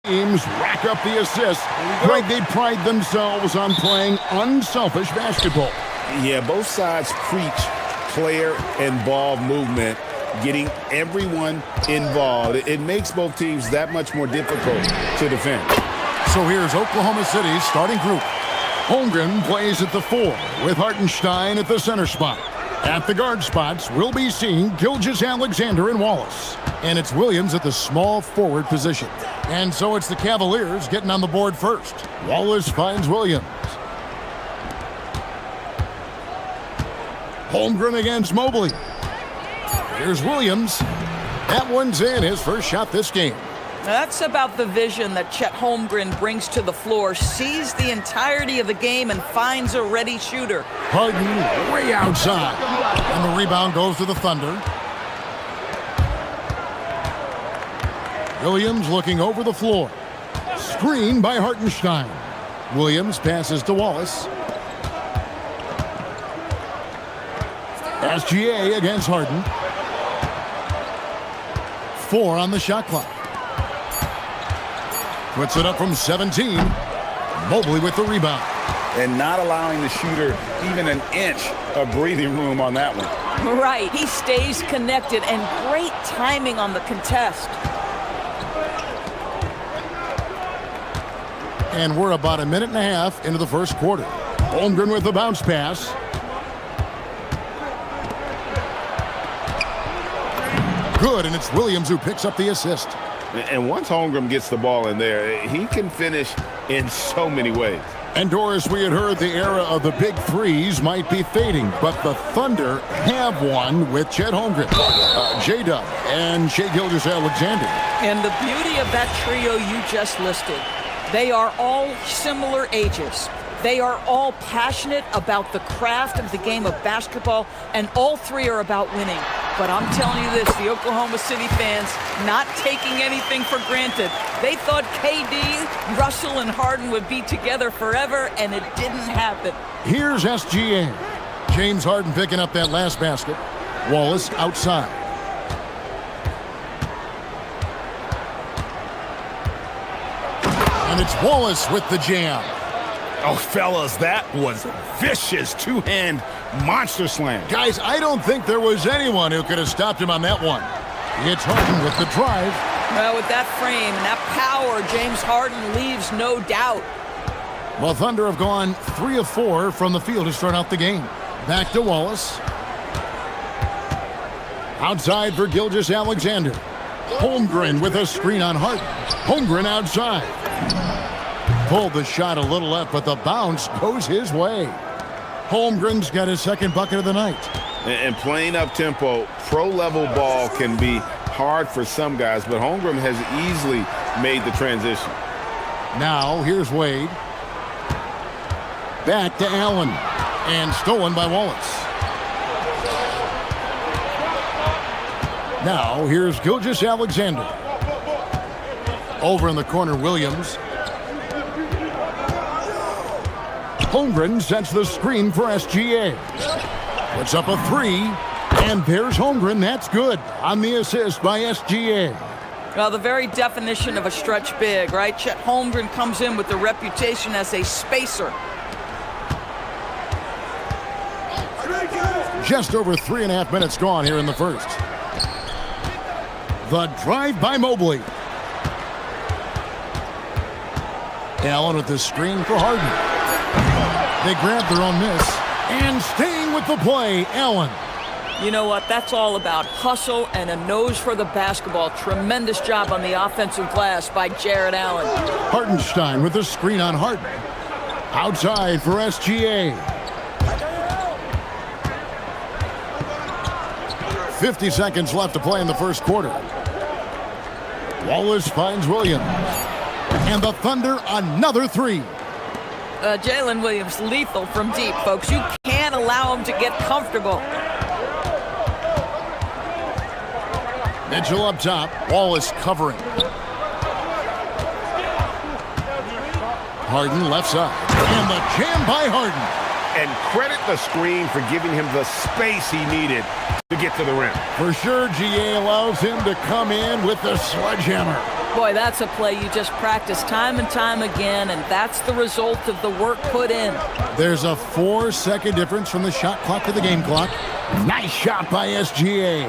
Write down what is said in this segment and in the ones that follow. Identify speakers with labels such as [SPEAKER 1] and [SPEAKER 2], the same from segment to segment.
[SPEAKER 1] teams rack up the assists. Greg, they pride themselves on playing unselfish basketball.
[SPEAKER 2] Yeah, both sides preach player and ball movement, getting everyone involved. It makes both teams that much more difficult to defend.
[SPEAKER 1] So here's Oklahoma City's starting group. Holmgren plays at the 4 with Hartenstein at the center spot. At the guard spots, we'll be seeing Gilgeous-Alexander and Wallace. And it's Williams at the small forward position. And so it's the Cavaliers getting on the board first. Wallace finds Williams. Holmgren against Mobley. Here's Williams. That one's in, his first shot this game.
[SPEAKER 3] That's about the vision that Chet Holmgren brings to the floor. Sees the entirety of the game and finds a ready shooter.
[SPEAKER 1] Harden way outside. And the rebound goes to the Thunder. Williams looking over the floor. Screen by Hartenstein. Williams passes to Wallace. SGA against Harden. 4 on the shot clock. Puts it up from 17. Mobley with the rebound.
[SPEAKER 2] And not allowing the shooter even an inch of breathing room on that one.
[SPEAKER 3] Right, he stays connected and great timing on the contest.
[SPEAKER 1] And we're about a minute and a half into the first quarter. Holmgren with the bounce pass. Good, and it's Williams who picks up the assist.
[SPEAKER 2] And once Holmgren gets the ball in there, he can finish in so many ways.
[SPEAKER 1] And Doris, we had heard the era of the big threes might be fading, but the Thunder have one with Chet Holmgren, J-Dub, and Shai Gilgeous-Alexander.
[SPEAKER 3] And the beauty of that trio you just listed, they are all similar ages. They are all passionate about the craft of the game of basketball, and all three are about winning. But I'm telling you this, the Oklahoma City fans not taking anything for granted. They thought KD, Russell, and Harden would be together forever, and it didn't happen.
[SPEAKER 1] Here's SGA. James Harden picking up that last basket. Wallace outside. And it's Wallace with the jam.
[SPEAKER 2] Oh, fellas, that was a vicious two-hand monster slam.
[SPEAKER 1] Guys, I don't think there was anyone who could have stopped him on that one. It's Harden with the drive.
[SPEAKER 3] Well, with that frame and that power, James Harden leaves no doubt.
[SPEAKER 1] Well, Thunder have gone 3 of 4 from the field to start out the game. Back to Wallace. Outside for Gilgeous-Alexander. Holmgren with a screen on Harden. Holmgren outside. Pulled the shot a little left, but the bounce goes his way. Holmgren's got his second bucket of the night.
[SPEAKER 2] And playing up-tempo, pro-level ball can be hard for some guys, but Holmgren has easily made the transition.
[SPEAKER 1] Now, here's Wade. Back to Allen. And stolen by Wallace. Now, here's Gilgeous-Alexander. Over in the corner, Williams. Holmgren sets the screen for SGA. Puts up a 3, and there's Holmgren. That's good on the assist by SGA.
[SPEAKER 3] Well, the very definition of a stretch big, right? Chet Holmgren comes in with the reputation as a spacer.
[SPEAKER 1] Just over 3.5 minutes gone here in the first. The drive by Mobley. Allen with the screen for Harden. They grab their own miss, and staying with the play, Allen.
[SPEAKER 3] You know what? That's all about hustle and a nose for the basketball. Tremendous job on the offensive glass by Jared Allen.
[SPEAKER 1] Hartenstein with the screen on Harden. Outside for SGA. 50 seconds left to play in the first quarter. Wallace finds Williams. And the Thunder another 3.
[SPEAKER 3] Jalen Williams, lethal from deep, folks. You can't allow him to get comfortable.
[SPEAKER 1] Mitchell up top. Wallace covering. Harden left side. And the jam by Harden.
[SPEAKER 2] And credit the screen for giving him the space he needed to get to the rim.
[SPEAKER 1] For sure, GA allows him to come in with the sledgehammer.
[SPEAKER 3] Boy, that's a play you just practice time and time again, and that's the result of the work put in.
[SPEAKER 1] There's a 4-second difference from the shot clock to the game clock. Nice shot by SGA.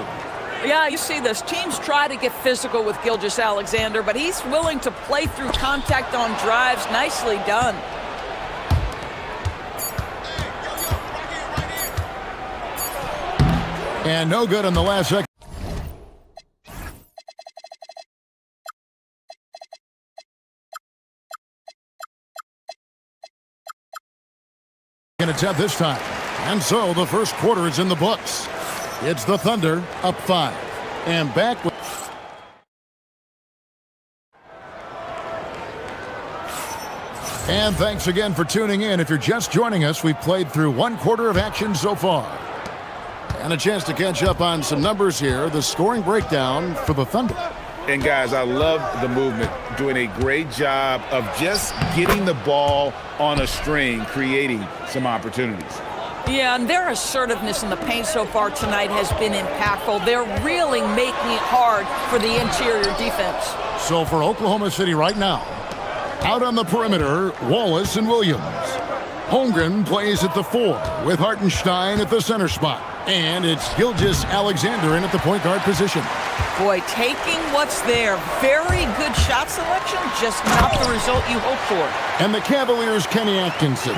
[SPEAKER 3] Yeah, you see this. Teams try to get physical with Gilgeous-Alexander, but he's willing to play through contact on drives. Nicely done.
[SPEAKER 1] And no good on the last second. Attempt this time. And so the first quarter is in the books. It's the Thunder up 5. And back with... And thanks again for tuning in. If you're just joining us, we've played through one quarter of action so far. And a chance to catch up on some numbers here. The scoring breakdown for the Thunder.
[SPEAKER 2] And guys, I love the movement, doing a great job of just getting the ball on a string, creating some opportunities.
[SPEAKER 3] Yeah, and their assertiveness in the paint so far tonight has been impactful. They're really making it hard for the interior defense.
[SPEAKER 1] So for Oklahoma City right now, out on the perimeter, Wallace and Williams. Holmgren plays at the 4 with Hartenstein at the center spot. And it's Gilgeous-Alexander in at the point guard position.
[SPEAKER 3] Boy, taking what's there. Very good shot selection, just not the result you hope for.
[SPEAKER 1] And the Cavaliers' Kenny Atkinson.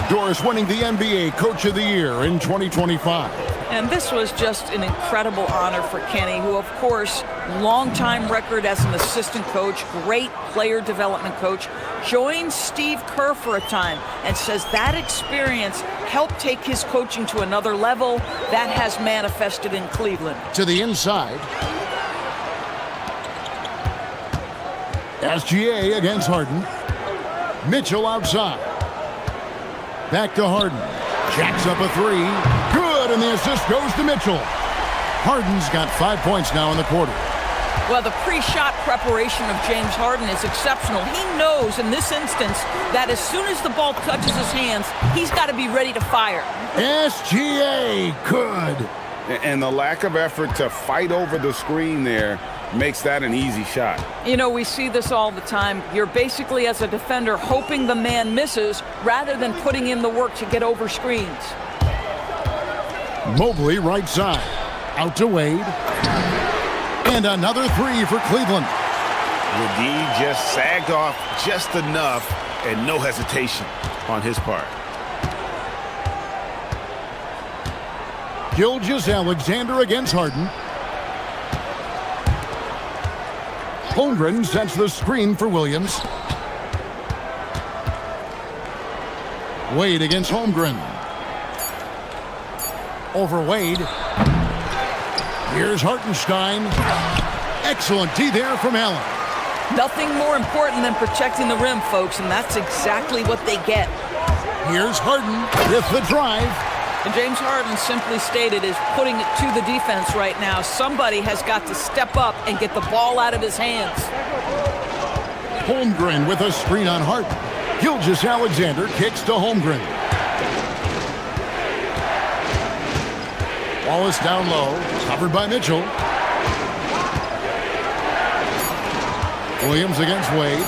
[SPEAKER 1] Doris winning the NBA Coach of the Year in 2025.
[SPEAKER 3] And this was just an incredible honor for Kenny, who, of course, longtime record as an assistant coach, great player development coach, joined Steve Kerr for a time and says that experience helped take his coaching to another level. That has manifested in Cleveland.
[SPEAKER 1] To the inside. SGA against Harden. Mitchell outside. Back to Harden. Jacks up a 3. Good, and the assist goes to Mitchell. Harden's got 5 points now in the quarter.
[SPEAKER 3] Well, the pre-shot preparation of James Harden is exceptional. He knows in this instance that as soon as the ball touches his hands, he's got to be ready to fire.
[SPEAKER 1] SGA, good.
[SPEAKER 2] And the lack of effort to fight over the screen there makes that an easy shot.
[SPEAKER 3] You know, we see this all the time. You're basically, as a defender, hoping the man misses rather than putting in the work to get over screens.
[SPEAKER 1] Mobley right side. Out to Wade. And another 3 for Cleveland.
[SPEAKER 2] McGee just sagged off just enough and no hesitation on his part.
[SPEAKER 1] Gilgeous-Alexander against Harden. Holmgren sets the screen for Williams. Wade against Holmgren. Over Wade. Here's Hartenstein. Excellent D there from Allen.
[SPEAKER 3] Nothing more important than protecting the rim, folks, and that's exactly what they get.
[SPEAKER 1] Here's Harden with the drive.
[SPEAKER 3] And James Harden, simply stated, is putting it to the defense right now. Somebody has got to step up and get the ball out of his hands.
[SPEAKER 1] Holmgren with a screen on Harden. Gilgeous-Alexander kicks to Holmgren. Wallace down low, covered by Mitchell. Williams against Wade.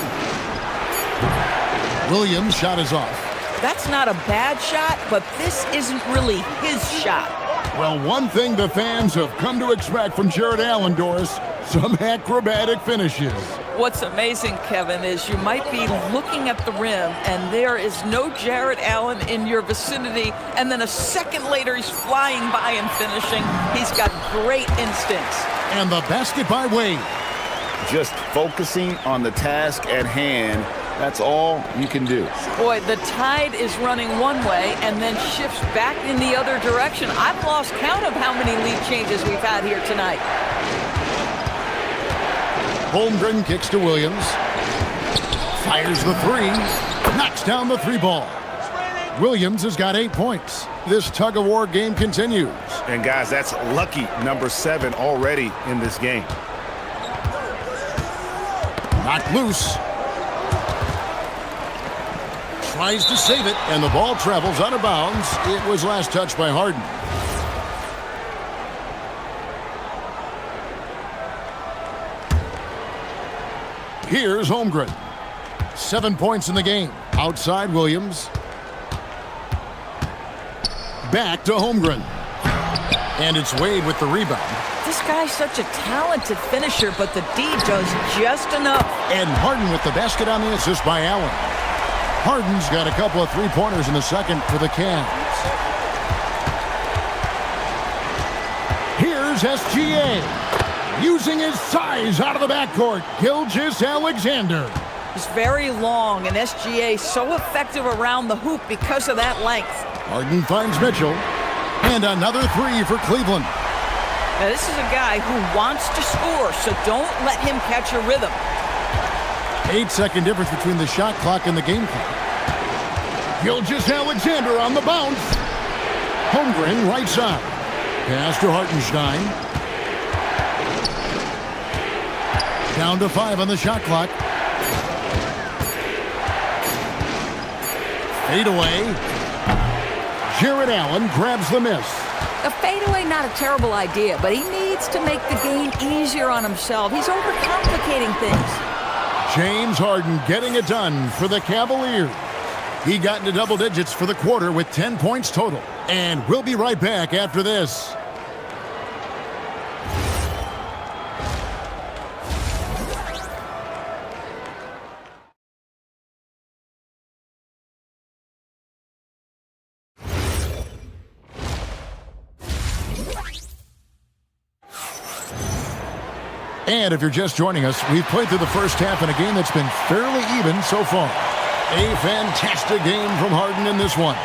[SPEAKER 1] Williams' shot is off.
[SPEAKER 3] That's not a bad shot, but this isn't really his shot.
[SPEAKER 1] Well, one thing the fans have come to expect from Jared Allen, Doris, some acrobatic finishes.
[SPEAKER 3] What's amazing, Kevin, is you might be looking at the rim and there is no Jared Allen in your vicinity, and then a second later he's flying by and finishing. He's got great instincts.
[SPEAKER 1] And the basket by Wade.
[SPEAKER 2] Just focusing on the task at hand. That's all you can do.
[SPEAKER 3] Boy, the tide is running one way and then shifts back in the other direction. I've lost count of how many lead changes we've had here tonight.
[SPEAKER 1] Holmgren kicks to Williams. Fires the 3. Knocks down the 3 ball. Williams has got 8 points. This tug-of-war game continues.
[SPEAKER 2] And guys, that's lucky number 7 already in this game.
[SPEAKER 1] Knocked loose. Tries to save it, and the ball travels out of bounds. It was last touched by Harden. Here's Holmgren. 7 points in the game. Outside Williams. Back to Holmgren. And it's Wade with the rebound.
[SPEAKER 3] This guy's such a talented finisher, but the D does just enough.
[SPEAKER 1] And Harden with the basket on the assist by Allen. Harden's got a couple of three-pointers in the second for the Cavs. Here's SGA. Using his size out of the backcourt. Gilgeous-Alexander.
[SPEAKER 3] He's very long, and SGA so effective around the hoop because of that length.
[SPEAKER 1] Harden finds Mitchell. And another three for Cleveland.
[SPEAKER 3] Now, this is a guy who wants to score, so don't let him catch a rhythm.
[SPEAKER 1] 8-second difference between the shot clock and the game clock. Gilgeous-Alexander on the bounce. Holmgren right side. Pass to Hartenstein. Down to 5 on the shot clock. Fade away. Jared Allen grabs the miss.
[SPEAKER 4] A fadeaway, not a terrible idea, but he needs to make the game easier on himself. He's overcomplicating things.
[SPEAKER 1] James Harden getting it done for the Cavaliers. He got into double digits for the quarter with 10 points total. And we'll be right back after this. And if you're just joining us, we've played through the first half in a game that's been fairly even so far. A fantastic game from Harden in this one.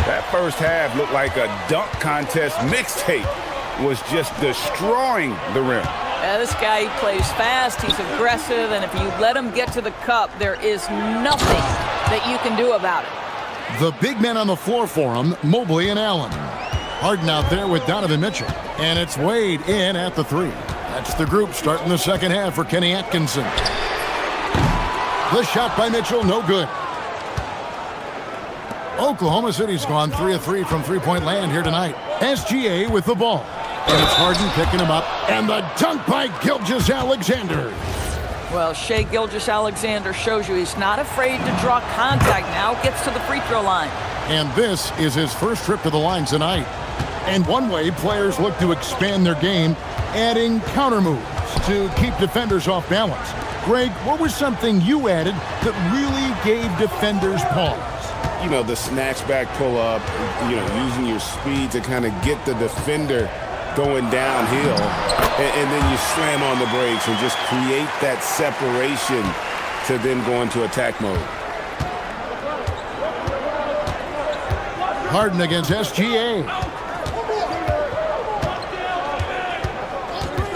[SPEAKER 2] That first half looked like a dunk contest mixtape. Was just destroying the rim.
[SPEAKER 3] This guy plays fast, he's aggressive, and if you let him get to the cup, there is nothing that you can do about it.
[SPEAKER 1] The big men on the floor for him, Mobley and Allen. Harden out there with Donovan Mitchell. And it's Wade in at the three. That's the group starting the second half for Kenny Atkinson. The shot by Mitchell, no good. Oklahoma City's gone 3 of 3 from three-point land here tonight. SGA with the ball. And it's Harden picking him up. And the dunk by Gilgeous-Alexander.
[SPEAKER 3] Well, Shai Gilgeous-Alexander shows you he's not afraid to draw contact now. Gets to the free throw line.
[SPEAKER 1] And this is his first trip to the line tonight. And one way players look to expand their game, adding counter moves to keep defenders off balance. Greg, what was something you added that really gave defenders pause?
[SPEAKER 2] You know, the snatch back pull up, you know, using your speed to kind of get the defender going downhill, and then you slam on the brakes and just create that separation to then go into attack mode.
[SPEAKER 1] Harden against SGA.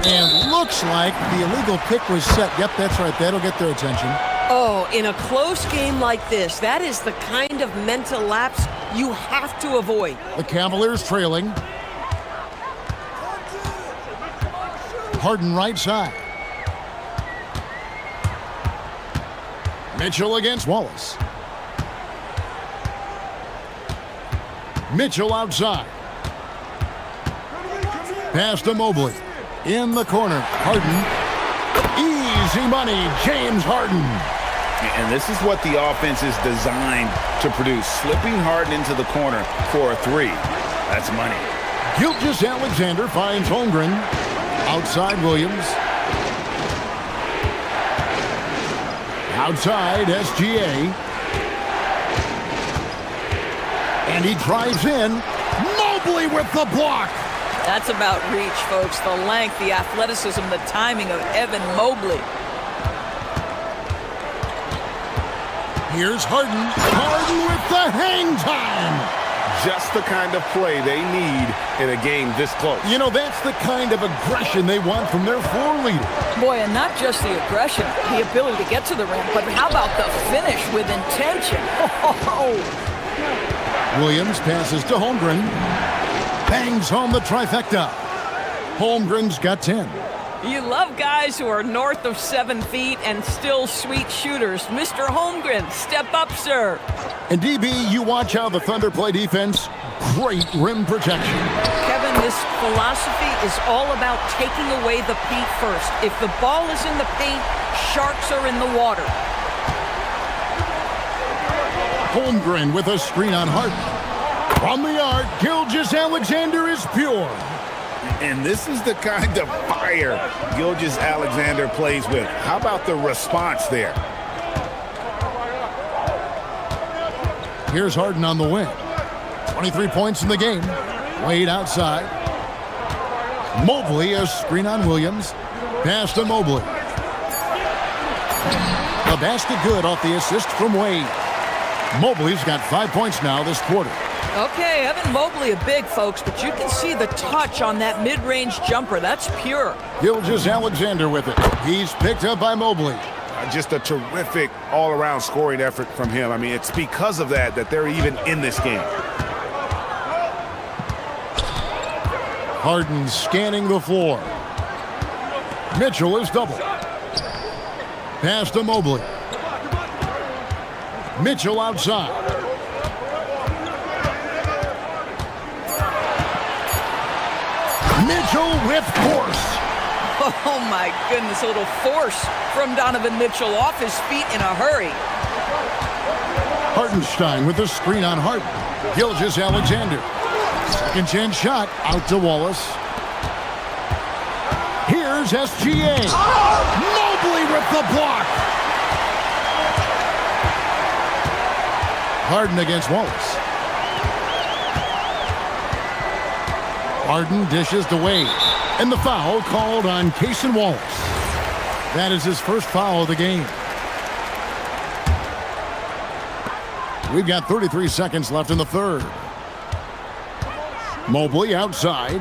[SPEAKER 1] And looks like the illegal pick was set. Yep, that's right. That'll get their attention.
[SPEAKER 5] Oh, in a close game like this, that is the kind of mental lapse you have to avoid.
[SPEAKER 1] The Cavaliers trailing. Harden right side. Mitchell against Wallace. Mitchell outside. Pass to Mobley. In the corner, Harden. Easy money, James Harden.
[SPEAKER 2] And this is what the offense is designed to produce. Slipping Harden into the corner for a three. That's money.
[SPEAKER 1] Gilgeous-Alexander finds Holmgren. Outside Williams. Outside SGA. And he drives in. Mobley with the block.
[SPEAKER 3] That's about reach, folks. The length, the athleticism, the timing of Evan Mobley.
[SPEAKER 1] Here's Harden. Harden with the hang time.
[SPEAKER 2] Just the kind of play they need in a game this close.
[SPEAKER 1] You know, that's the kind of aggression they want from their floor leader.
[SPEAKER 3] Boy, and not just the aggression, the ability to get to the rim, but how about the finish with intention?
[SPEAKER 1] Williams passes to Holmgren. Bangs home the trifecta. Holmgren's got 10.
[SPEAKER 3] You love guys who are north of 7 feet and still sweet shooters. Mr. Holmgren, step up, sir.
[SPEAKER 1] And DB, you watch how the Thunder play defense. Great rim protection.
[SPEAKER 3] Kevin, this philosophy is all about taking away the paint first. If the ball is in the paint, sharks are in the water.
[SPEAKER 1] Holmgren with a screen on Harden. From the arc, Gilgeous-Alexander is pure.
[SPEAKER 2] And this is the kind of fire Gilgeous-Alexander plays with. How about the response there?
[SPEAKER 1] Here's Harden on the wing. 23 points in the game. Wade outside. Mobley, a screen on Williams. Pass to Mobley. The basket good off the assist from Wade. Mobley's got 5 points now this quarter.
[SPEAKER 3] Okay, Evan Mobley a big, folks, but you can see the touch on that mid-range jumper. That's pure.
[SPEAKER 1] Gilgeous-Alexander with it. He's picked up by Mobley.
[SPEAKER 2] Just a terrific all-around scoring effort from him. I mean, it's because of that they're even in this game.
[SPEAKER 1] Harden scanning the floor. Mitchell is double. Pass to Mobley. Mitchell outside. Mitchell with force.
[SPEAKER 3] Oh, my goodness, a little force from Donovan Mitchell off his feet in a hurry.
[SPEAKER 1] Hartenstein with a screen on Harden. Gilgeous-Alexander. Second chance shot out to Wallace. Here's SGA. Mobley with the block. Harden against Wallace. Harden dishes to Wade. And the foul called on Cason Wallace. That is his first foul of the game. We've got 33 seconds left in the third. Mobley outside.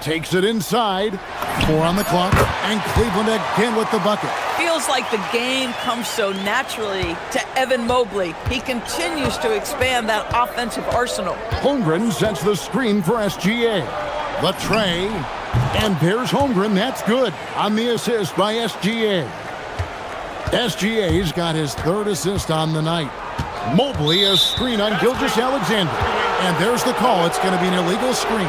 [SPEAKER 1] Takes it inside. 4 on the clock. And Cleveland again with the bucket.
[SPEAKER 3] Feels like the game comes so naturally to Evan Mobley. He continues to expand that offensive arsenal.
[SPEAKER 1] Holmgren sets the screen for SGA. The tray. And there's Holmgren. That's good on the assist by SGA. SGA's got his third assist on the night. Mobley, a screen on Gilgeous-Alexander. And there's the call. It's going to be an illegal screen.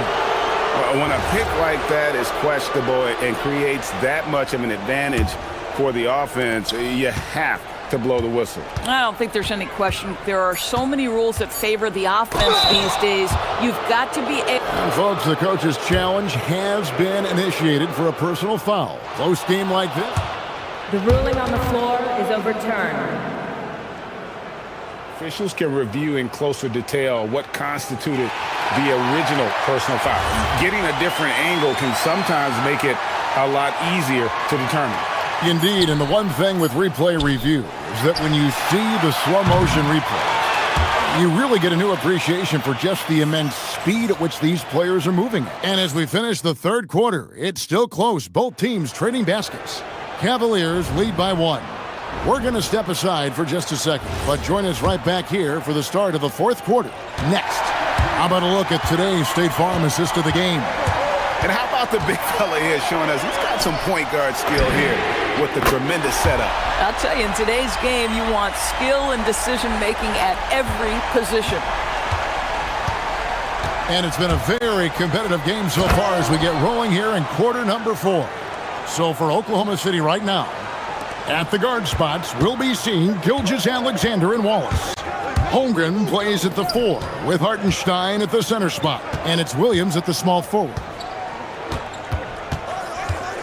[SPEAKER 2] When a pick like that is questionable and creates that much of an advantage for the offense, you have to blow the whistle.
[SPEAKER 3] I don't think there's any question. There are so many rules that favor the offense these days. You've got to be able...
[SPEAKER 1] And folks, the coach's challenge has been initiated for a personal foul. Close game like this.
[SPEAKER 6] The ruling on the floor is overturned.
[SPEAKER 2] Officials can review in closer detail what constituted the original personal foul. Getting a different angle can sometimes make it a lot easier to determine.
[SPEAKER 1] Indeed, and the one thing with replay review is that when you see the slow motion replay, you really get a new appreciation for just the immense speed at which these players are moving. And as we finish the third quarter, it's still close. Both teams trading baskets. Cavaliers lead by 1. We're going to step aside for just a second, but join us right back here for the start of the fourth quarter. Next, how about a look at today's State Farm assist of the game?
[SPEAKER 2] And how about the big fella here showing us he's got some point guard skill here with the tremendous setup.
[SPEAKER 3] I'll tell you, in today's game, you want skill and decision-making at every position.
[SPEAKER 1] And it's been a very competitive game so far as we get rolling here in quarter number 4. So for Oklahoma City right now, at the guard spots, we'll be seeing Gilgeous-Alexander and Wallace. Holmgren plays at the 4 with Hartenstein at the center spot. And it's Williams at the small forward.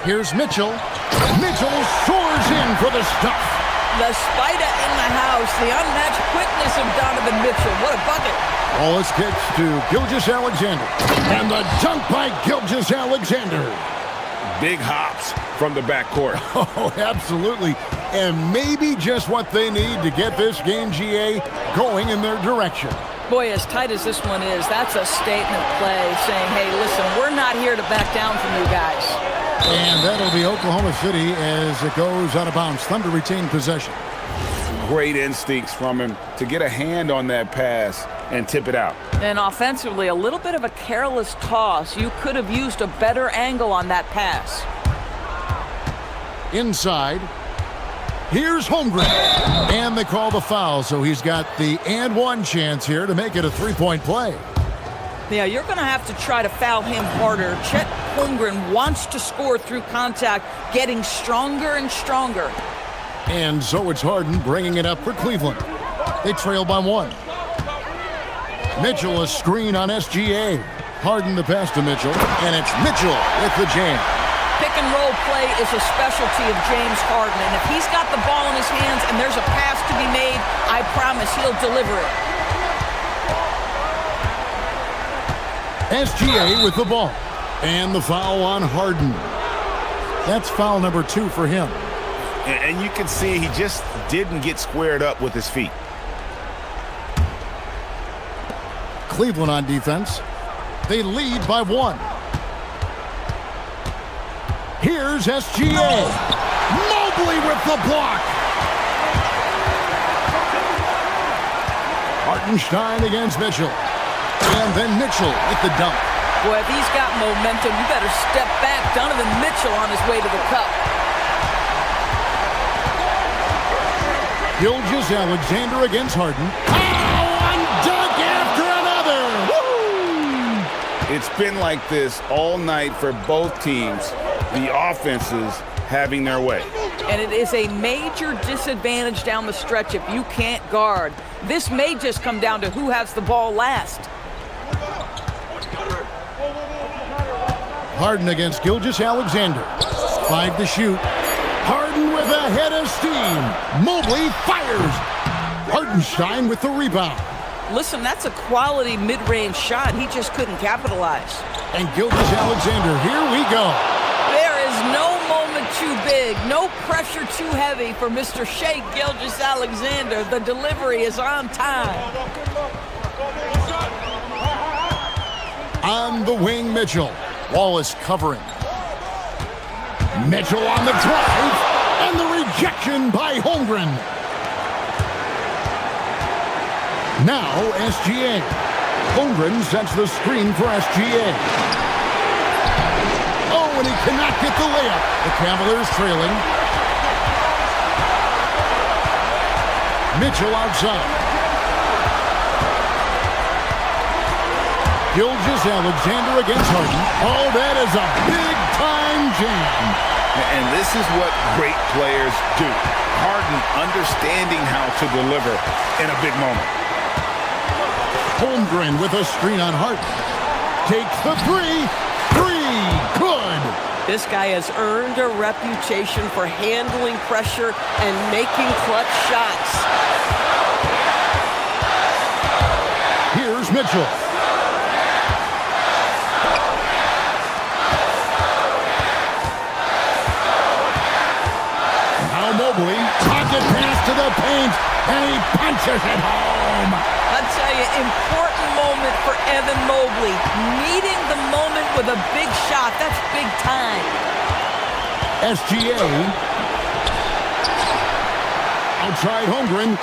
[SPEAKER 1] Here's Mitchell. Mitchell soars in for the stuff.
[SPEAKER 3] The spider in the house, the unmatched quickness of Donovan Mitchell. What a bucket.
[SPEAKER 1] Wallace kicks to Gilgeous-Alexander. And the dunk by Gilgeous-Alexander.
[SPEAKER 2] Big hops from the backcourt.
[SPEAKER 1] Oh, absolutely. And maybe just what they need to get this game, GA, going in their direction.
[SPEAKER 3] Boy, as tight as this one is, that's a statement play saying, hey, listen, we're not here to back down from you guys.
[SPEAKER 1] And that'll be Oklahoma City as it goes out of bounds. Thunder retain possession.
[SPEAKER 2] Great instincts from him to get a hand on that pass and tip it out.
[SPEAKER 3] And offensively, a little bit of a careless toss. You could have used a better angle on that pass.
[SPEAKER 1] Inside. Here's Holmgren. And they call the foul, so he's got the and one chance here to make it a three-point play.
[SPEAKER 3] Yeah, you're going to have to try to foul him harder. Chet Holmgren wants to score through contact, getting stronger and stronger.
[SPEAKER 1] And so it's Harden bringing it up for Cleveland. They trail by one. Mitchell a screen on SGA. Harden the pass to Mitchell, and it's Mitchell with the jam.
[SPEAKER 3] Pick and roll play is a specialty of James Harden, and if he's got the ball in his hands and there's a pass to be made, I promise he'll deliver it.
[SPEAKER 1] SGA with the ball. And the foul on Harden. That's foul number 2 for him.
[SPEAKER 2] And you can see he just didn't get squared up with his feet.
[SPEAKER 1] Cleveland on defense. They lead by 1. Here's SGA. Mobley with the block. Hartenstein against Mitchell. And then Mitchell with the dunk.
[SPEAKER 3] Boy, if he's got momentum, you better step back. Donovan Mitchell on his way to the cup.
[SPEAKER 1] Gilgeous-Alexander against Harden. Oh, one dunk after another! Woo!
[SPEAKER 2] It's been like this all night for both teams. The offenses having their way.
[SPEAKER 3] And it is a major disadvantage down the stretch if you can't guard. This may just come down to who has the ball last.
[SPEAKER 1] Harden against Gilgeous-Alexander. 5 to shoot. Harden with a head of steam. Mobley fires. Hartenstein with the rebound.
[SPEAKER 3] Listen, that's a quality mid-range shot. He just couldn't capitalize.
[SPEAKER 1] And Gilgeous-Alexander, here we go.
[SPEAKER 3] There is no moment too big, no pressure too heavy for Mr. Shea Gilgeous-Alexander. The delivery is on time.
[SPEAKER 1] On the wing, Mitchell. Wallace covering. Mitchell on the drive. And the rejection by Holmgren. Now SGA. Holmgren sets the screen for SGA. Oh, and he cannot get the layup. The Cavaliers trailing. Mitchell outside. Gilgeous-Alexander against Harden. Oh, that is a big-time jam.
[SPEAKER 2] And this is what great players do. Harden understanding how to deliver in a big moment.
[SPEAKER 1] Holmgren with a screen on Harden. Takes the 3. 3. Good.
[SPEAKER 5] This guy has earned a reputation for handling pressure and making clutch shots.
[SPEAKER 1] Here's Mitchell. Mobley, pocket pass to the paint, and he punches it home.
[SPEAKER 3] I'll tell you, important moment for Evan Mobley. Meeting the moment with a big shot, that's big time.
[SPEAKER 1] SGA. Outside Holmgren.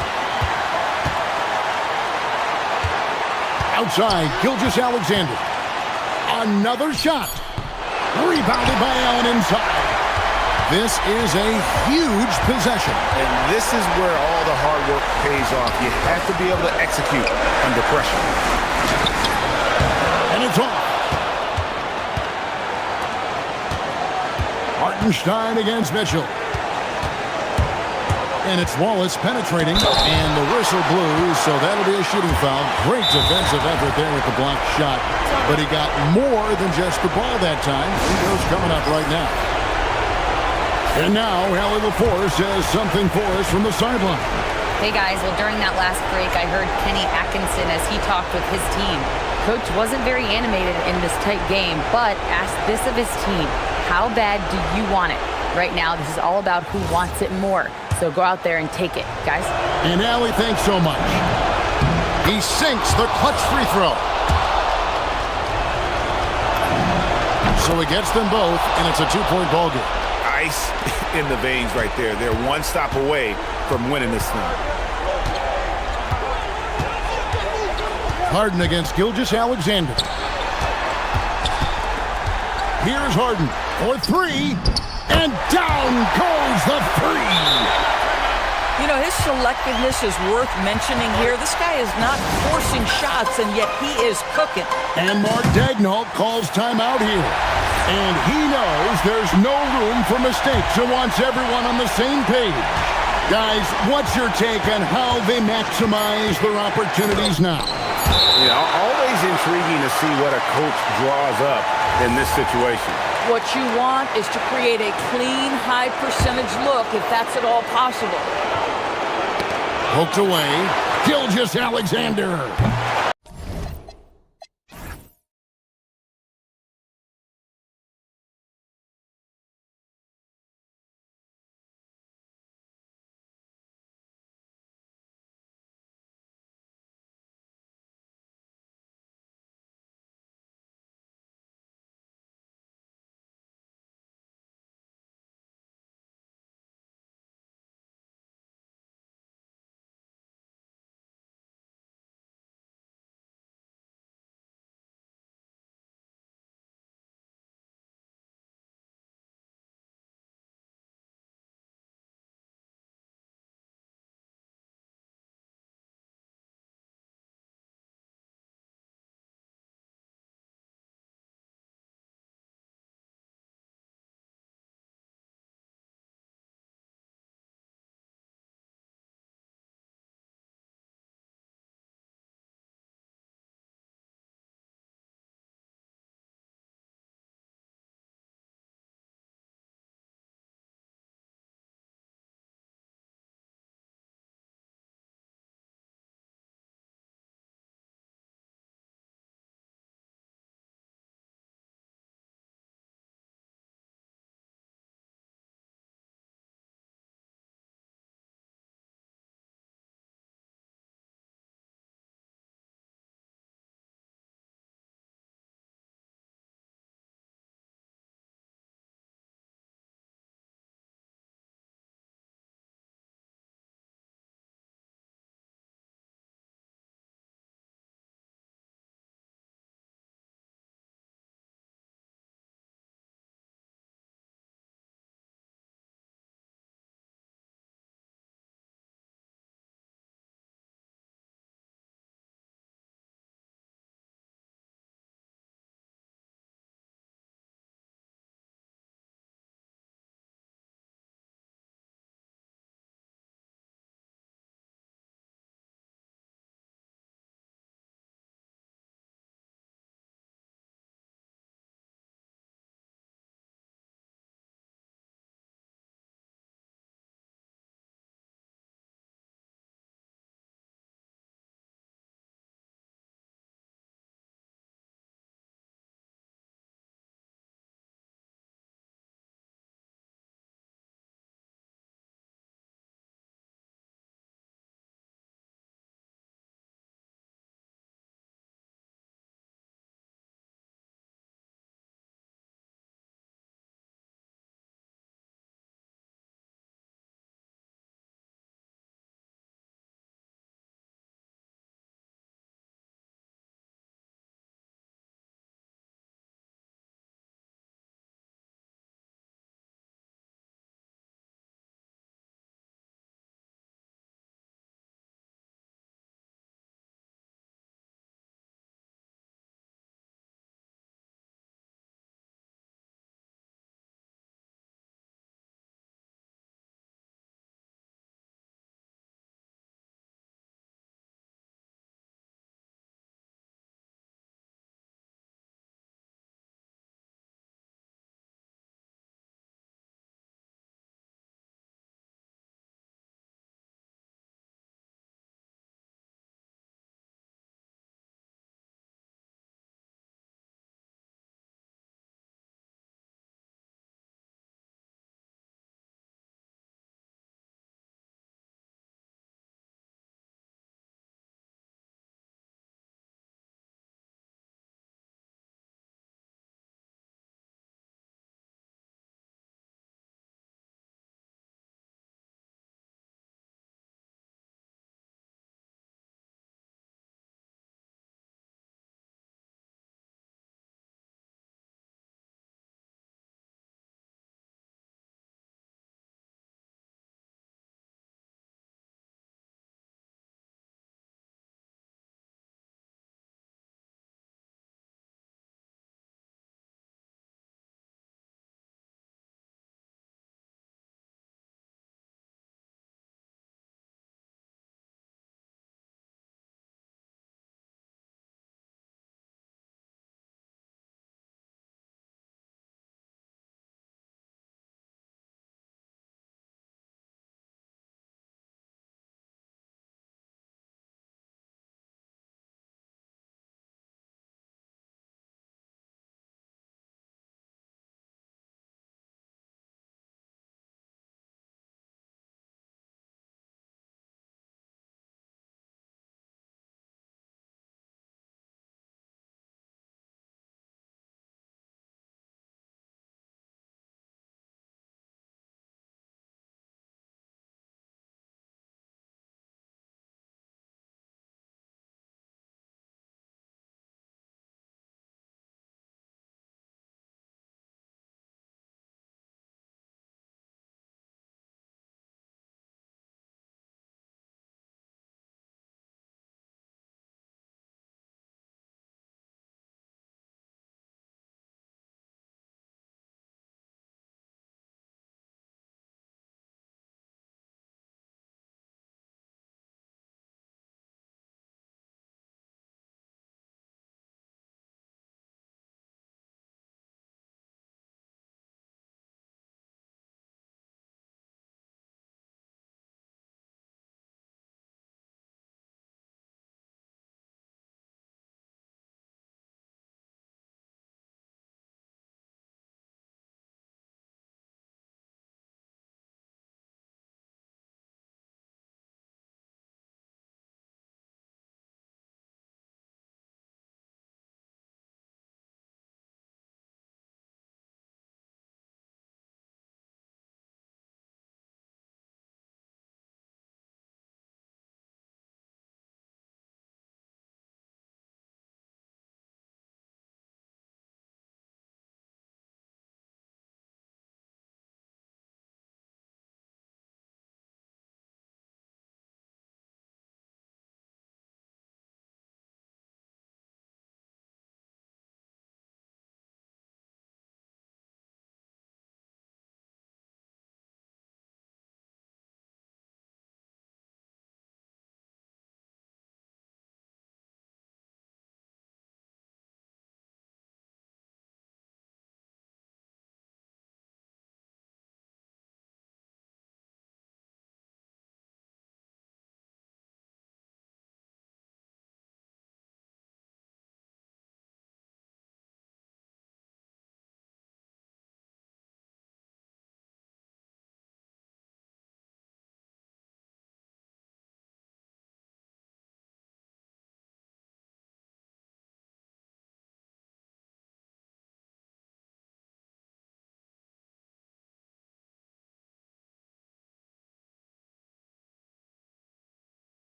[SPEAKER 1] Outside Gilgeous-Alexander. Another shot. Rebounded by Allen inside. This is a huge possession.
[SPEAKER 2] And this is where all the hard work pays off. You have to be able to execute under pressure.
[SPEAKER 1] And it's off. Hartenstein against Mitchell. And it's Wallace penetrating. And the whistle blew, so that'll be a shooting foul. Great defensive effort there with the blocked shot. But he got more than just the ball that time. Free throws coming up right now. And now, Hallie LaForce has something for us from the sideline.
[SPEAKER 7] Hey guys, well during that last break, I heard Kenny Atkinson as he talked with his team. Coach wasn't very animated in this tight game, but asked this of his team. How bad do you want it? Right now, this is all about who wants it more. So go out there and take it, guys.
[SPEAKER 1] And Allie, thanks so much. He sinks the clutch free throw. So he gets them both, and it's a 2-point ball game.
[SPEAKER 2] Ice in the veins right there. They're one stop away from winning this thing.
[SPEAKER 1] Harden against Gilgeous-Alexander. Here's Harden for 3, and down goes the 3.
[SPEAKER 3] You know, his selectiveness is worth mentioning here. This guy is not forcing shots, and yet he is cooking.
[SPEAKER 1] And Mark Daignault calls timeout here. And he knows there's no room for mistakes and wants everyone on the same page. Guys, what's your take on how they maximize their opportunities now?
[SPEAKER 2] You know, always intriguing to see what a coach draws up in this situation.
[SPEAKER 3] What you want is to create a clean, high percentage look, if that's at all possible.
[SPEAKER 1] Poked away. Gilgeous-Alexander.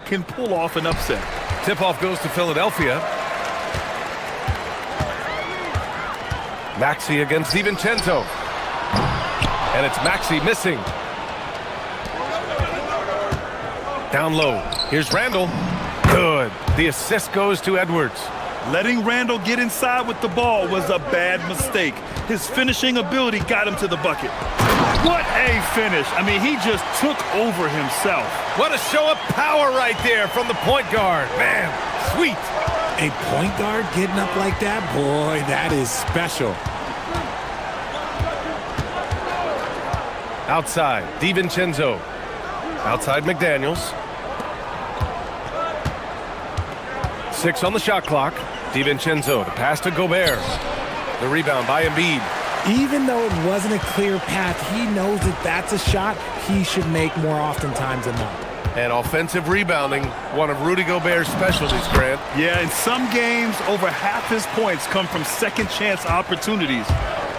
[SPEAKER 8] can pull off an upset.
[SPEAKER 9] Tip-off goes to Philadelphia. Maxey against DiVincenzo. And it's Maxey missing. Down low. Here's Randall. Good. The assist goes to Edwards.
[SPEAKER 8] Letting Randall get inside with the ball was a bad mistake. His finishing ability got him to the bucket. What a finish. I mean, he just took over himself.
[SPEAKER 9] What a show of power right there from the point guard. Man, sweet.
[SPEAKER 10] A point guard getting up like that? Boy, that is special.
[SPEAKER 9] Outside, DiVincenzo. Outside, McDaniels. 6 on the shot clock. DiVincenzo to pass to Gobert. The rebound by Embiid.
[SPEAKER 10] Even though it wasn't a clear path, he knows that that's a shot he should make more oftentimes than not.
[SPEAKER 9] And offensive rebounding, one of Rudy Gobert's specialties, Grant.
[SPEAKER 8] Yeah, in some games, over half his points come from second chance opportunities.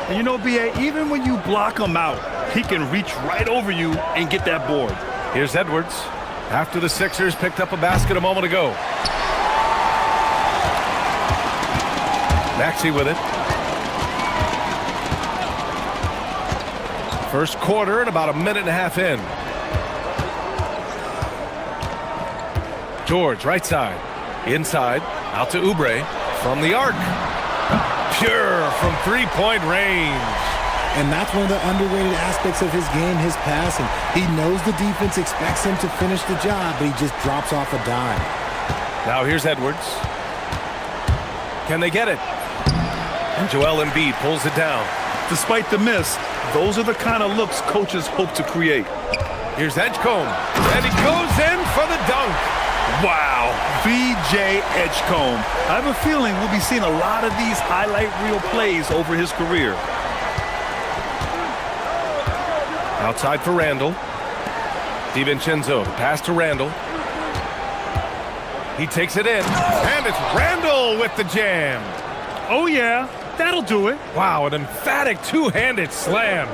[SPEAKER 8] And you know, B.A., even when you block him out, he can reach right over you and get that board.
[SPEAKER 9] Here's Edwards. After the Sixers picked up a basket a moment ago. Maxey with it. First quarter and about a minute and a half in. George, right side. Inside. Out to Oubre. From the arc. Pure from three-point range.
[SPEAKER 10] And that's one of the underrated aspects of his game, his passing. He knows the defense expects him to finish the job, but he just drops off a dime.
[SPEAKER 9] Now here's Edwards. Can they get it? And Joel Embiid pulls it down.
[SPEAKER 8] Despite the miss, those are the kind of looks coaches hope to create.
[SPEAKER 9] Here's Edgecombe, and he goes in for the dunk.
[SPEAKER 8] Wow, B.J. Edgecombe. I have a feeling we'll be seeing a lot of these highlight reel plays over his career.
[SPEAKER 9] Outside for Randall. DiVincenzo, pass to Randall. He takes it in, and it's Randall with the jam.
[SPEAKER 8] Oh yeah, that'll do it.
[SPEAKER 9] Wow, an emphatic two-handed slam.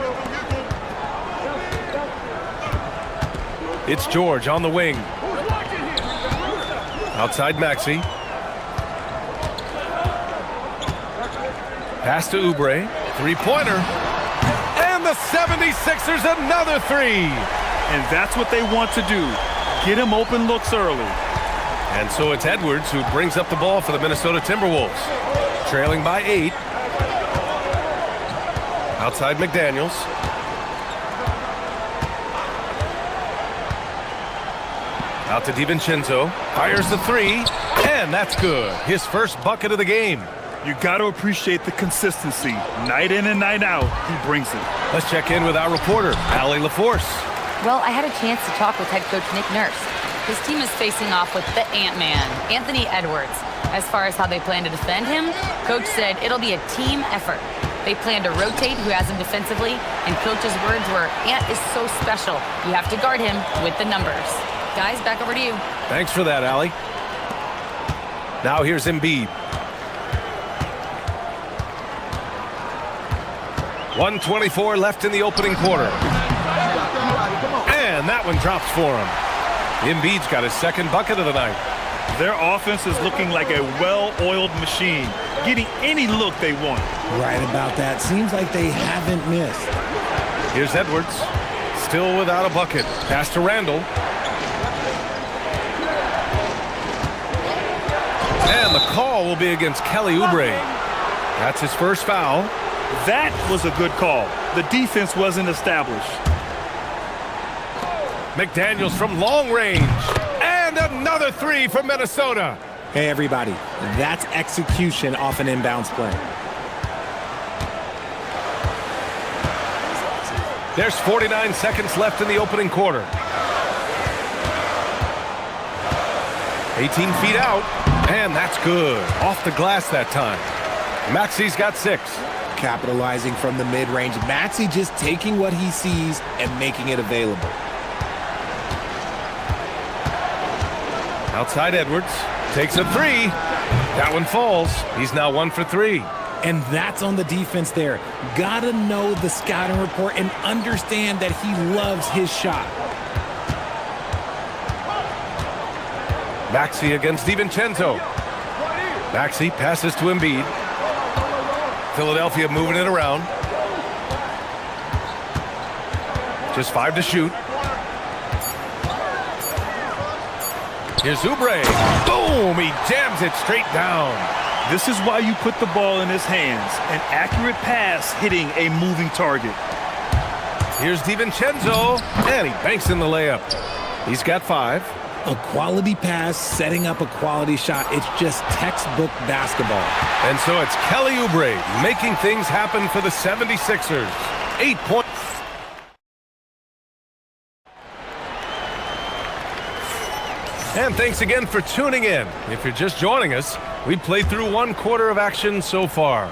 [SPEAKER 9] It's George on the wing. Outside Maxey. Pass to Oubre. Three-pointer. And the 76ers another three.
[SPEAKER 8] And that's what they want to do. Get him open looks early.
[SPEAKER 9] And so it's Edwards who brings up the ball for the Minnesota Timberwolves. Trailing by 8. Outside McDaniels. Out to DiVincenzo. Fires the three. And that's good. His first bucket of the game.
[SPEAKER 8] You got to appreciate the consistency. Night in and night out, he brings it.
[SPEAKER 9] Let's check in with our reporter, Allie LaForce.
[SPEAKER 7] Well, I had a chance to talk with head coach Nick Nurse. His team is facing off with the Ant-Man, Anthony Edwards. As far as how they plan to defend him, coach said it'll be a team effort. They plan to rotate who has him defensively, and coach's words were, Ant is so special. You have to guard him with the numbers. Guys, back over to you.
[SPEAKER 9] Thanks for that, Allie. Now here's Embiid. 1:24 left in the opening quarter. And that one drops for him. Embiid's got his second bucket of the night.
[SPEAKER 8] Their offense is looking like a well-oiled machine, getting any look they want.
[SPEAKER 10] Right about that. Seems like they haven't missed.
[SPEAKER 9] Here's Edwards, still without a bucket. Pass to Randall. And the call will be against Kelly Oubre. That's his first foul.
[SPEAKER 8] That was a good call. The defense wasn't established.
[SPEAKER 9] McDaniels from long range. And another three from Minnesota.
[SPEAKER 10] Hey, everybody. That's execution off an inbounds play.
[SPEAKER 9] There's 49 seconds left in the opening quarter. 18 feet out. And that's good. Off the glass that time. Maxey's got 6.
[SPEAKER 10] Capitalizing from the mid-range. Maxey just taking what he sees and making it available.
[SPEAKER 9] Outside Edwards. Takes a three. That one falls. He's now 1 for 3.
[SPEAKER 10] And that's on the defense there. Gotta know the scouting report and understand that he loves his shot.
[SPEAKER 9] Maxey against DiVincenzo. Maxey passes to Embiid. Philadelphia moving it around. Just 5 to shoot. Here's Oubre. Boom! He jams it straight down.
[SPEAKER 8] This is why you put the ball in his hands. An accurate pass hitting a moving target.
[SPEAKER 9] Here's DiVincenzo, and he banks in the layup. He's got 5.
[SPEAKER 10] A quality pass, setting up a quality shot. It's just textbook basketball.
[SPEAKER 9] And so it's Kelly Oubre making things happen for the 76ers. 8 points. And thanks again for tuning in. If you're just joining us, we played through 1 quarter of action so far.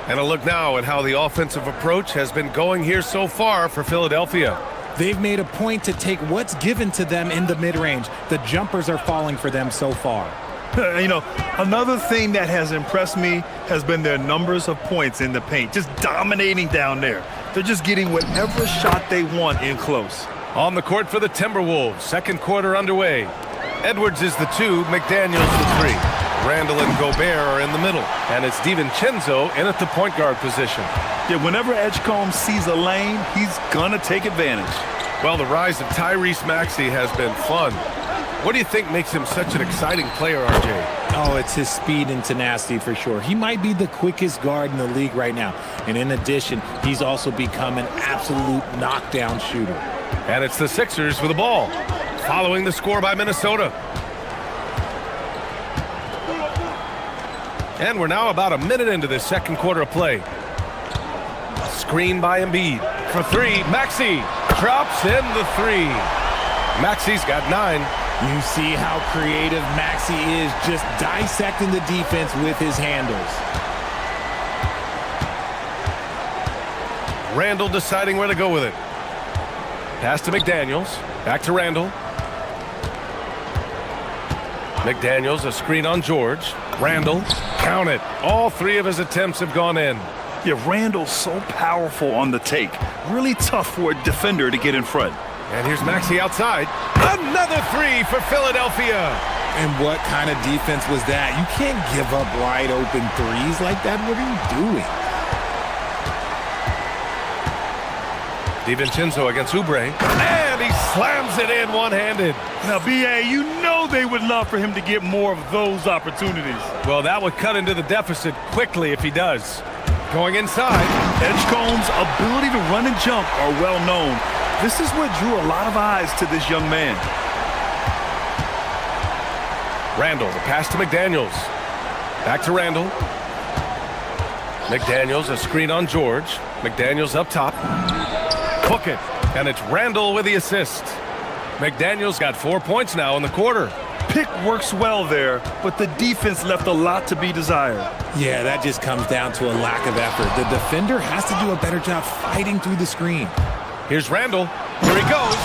[SPEAKER 9] And a look now at how the offensive approach has been going here so far for Philadelphia.
[SPEAKER 10] They've made a point to take what's given to them in the mid-range. The jumpers are falling for them so far.
[SPEAKER 8] You know, another thing that has impressed me has been their numbers of points in the paint, just dominating down there. They're just getting whatever shot they want in close.
[SPEAKER 9] On the court for the Timberwolves, 2nd quarter underway. Edwards is the 2, McDaniels the 3. Randall and Gobert are in the middle, and it's DiVincenzo in at the point guard position.
[SPEAKER 8] Yeah, whenever Edgecombe sees a lane, he's gonna take advantage.
[SPEAKER 9] Well, the rise of Tyrese Maxey has been fun. What do you think makes him such an exciting player, RJ?
[SPEAKER 10] Oh, it's his speed and tenacity for sure. He might be the quickest guard in the league right now. And in addition, he's also become an absolute knockdown shooter.
[SPEAKER 9] And it's the Sixers with the ball, following the score by Minnesota. And we're now about a minute into this 2nd quarter of play. Screen by Embiid. For 3, Maxey drops in the 3. Maxey's got 9.
[SPEAKER 10] You see how creative Maxey is, just dissecting the defense with his handles.
[SPEAKER 9] Randall deciding where to go with it. Pass to McDaniels. Back to Randall. McDaniels, a screen on George. Randall, count it. All 3 of his attempts have gone in.
[SPEAKER 8] Yeah, Randall's so powerful on the take. Really tough for a defender to get in front.
[SPEAKER 9] And here's Maxey outside. Another 3 for Philadelphia.
[SPEAKER 10] And what kind of defense was that? You can't give up wide open threes like that. What are you doing?
[SPEAKER 9] DiVincenzo against Oubre. And he slams it in one-handed.
[SPEAKER 8] Now, B.A., you know they would love for him to get more of those opportunities.
[SPEAKER 9] Well, that would cut into the deficit quickly if he does. Going inside.
[SPEAKER 8] Edgecombe's ability to run and jump are well known. This is what drew a lot of eyes to this young man.
[SPEAKER 9] Randall, the pass to McDaniels. Back to Randall. McDaniels, a screen on George. McDaniels up top. Hook it, and it's Randall with the assist. McDaniels got 4 points now in the quarter.
[SPEAKER 8] Pick works well there, but the defense left a lot to be desired.
[SPEAKER 10] Yeah, that just comes down to a lack of effort. The defender has to do a better job fighting through the screen.
[SPEAKER 9] Here's Randall. Here he goes,